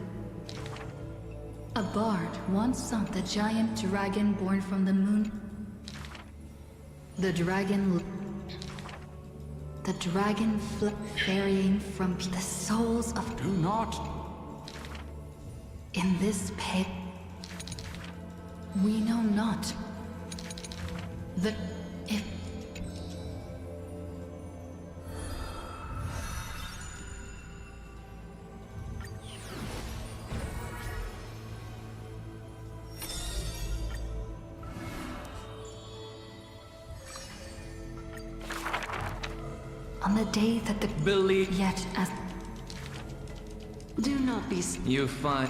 A bard once sung the giant dragon born from the moon. The dragon ferrying from the souls of... Do not. In this pit, we know not. On the day that the... Believe... Yet as... Do not be... You find...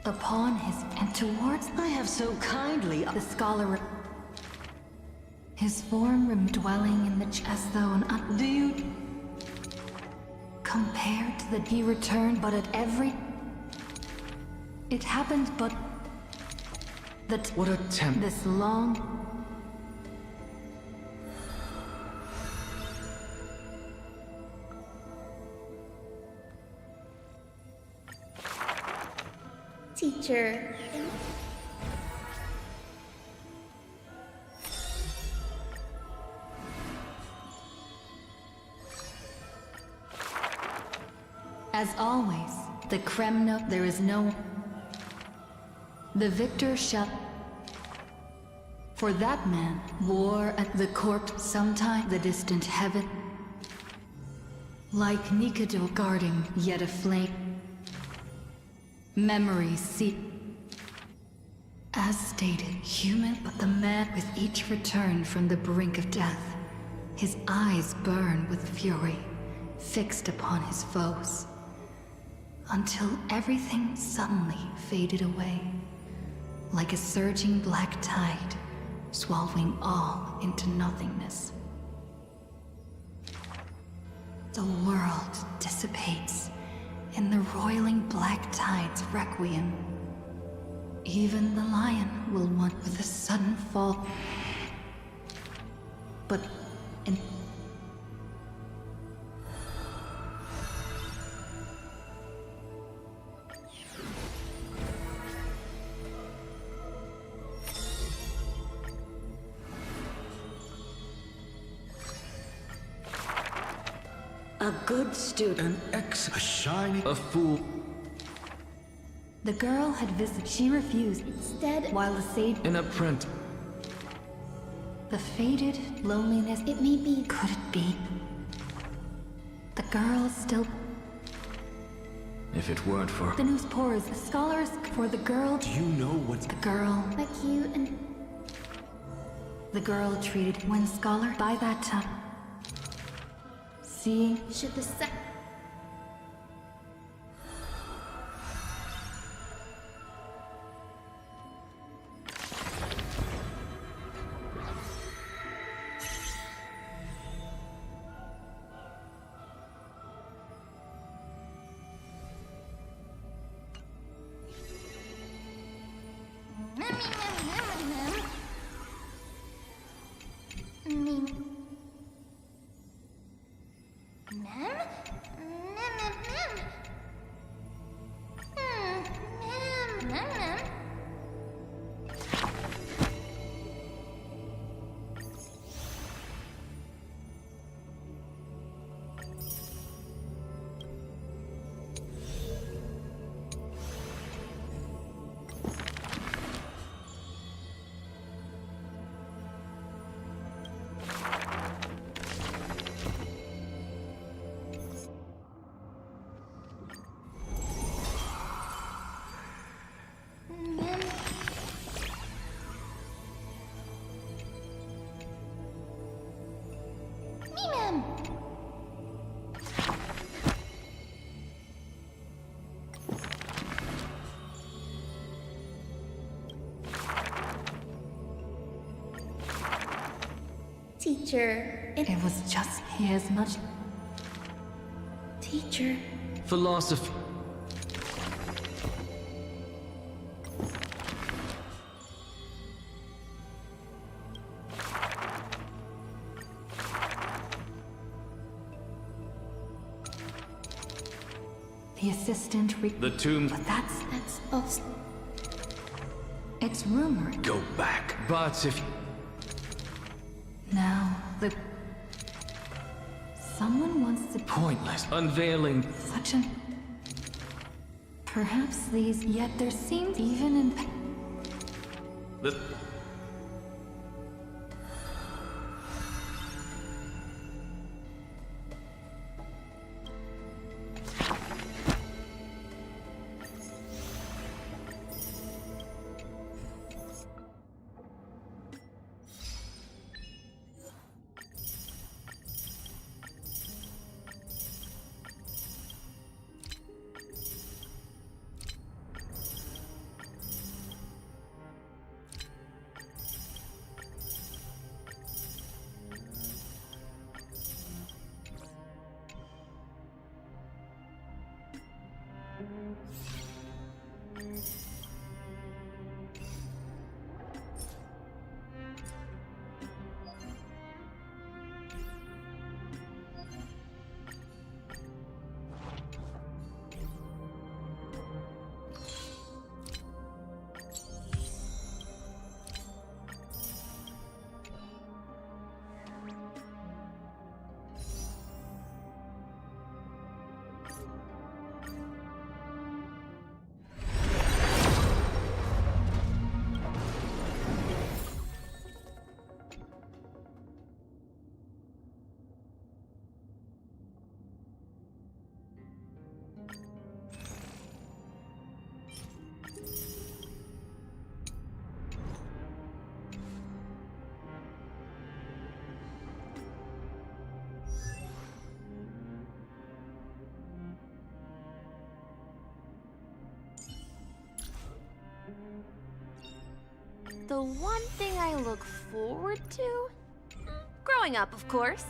Upon his... And towards... I have so kindly... The scholar... His form dwelling in the... As though an... Do you... Compared to that he returned, but at every... It happened, but... That... What a temp... This long... Teacher. As always, the Kremno, there is no... The victor shall... For that man, war at the corpse sometime the distant heaven. Like Nikado guarding yet aflame. Memories see. As stated, human, but the man with each return from the brink of death, his eyes burn with fury, fixed upon his foes, until everything suddenly faded away, like a surging black tide, swallowing all into nothingness. The world dissipates in the roiling black tide's requiem. Even the lion will want with a sudden fall. But in... A good student. A shiny... A fool. The girl had visited. She refused. Instead, while the sage... An apprentice. The faded loneliness... It may be... Could it be? The girl still... If it weren't for... The news pours. The scholars for the girl... Do you know what... The girl... Like you and... The girl treated when scholar by that time. Seeing... Should the Teacher, It was just he as much. Teacher. Philosophy. The assistant The tomb. But that's also. It's rumored. Go back. But if Now, someone wants to. pointless, unveiling. Such an. Perhaps these. Yet there seems even in. The The one thing I look forward to? Growing up, of course.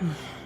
Hmm.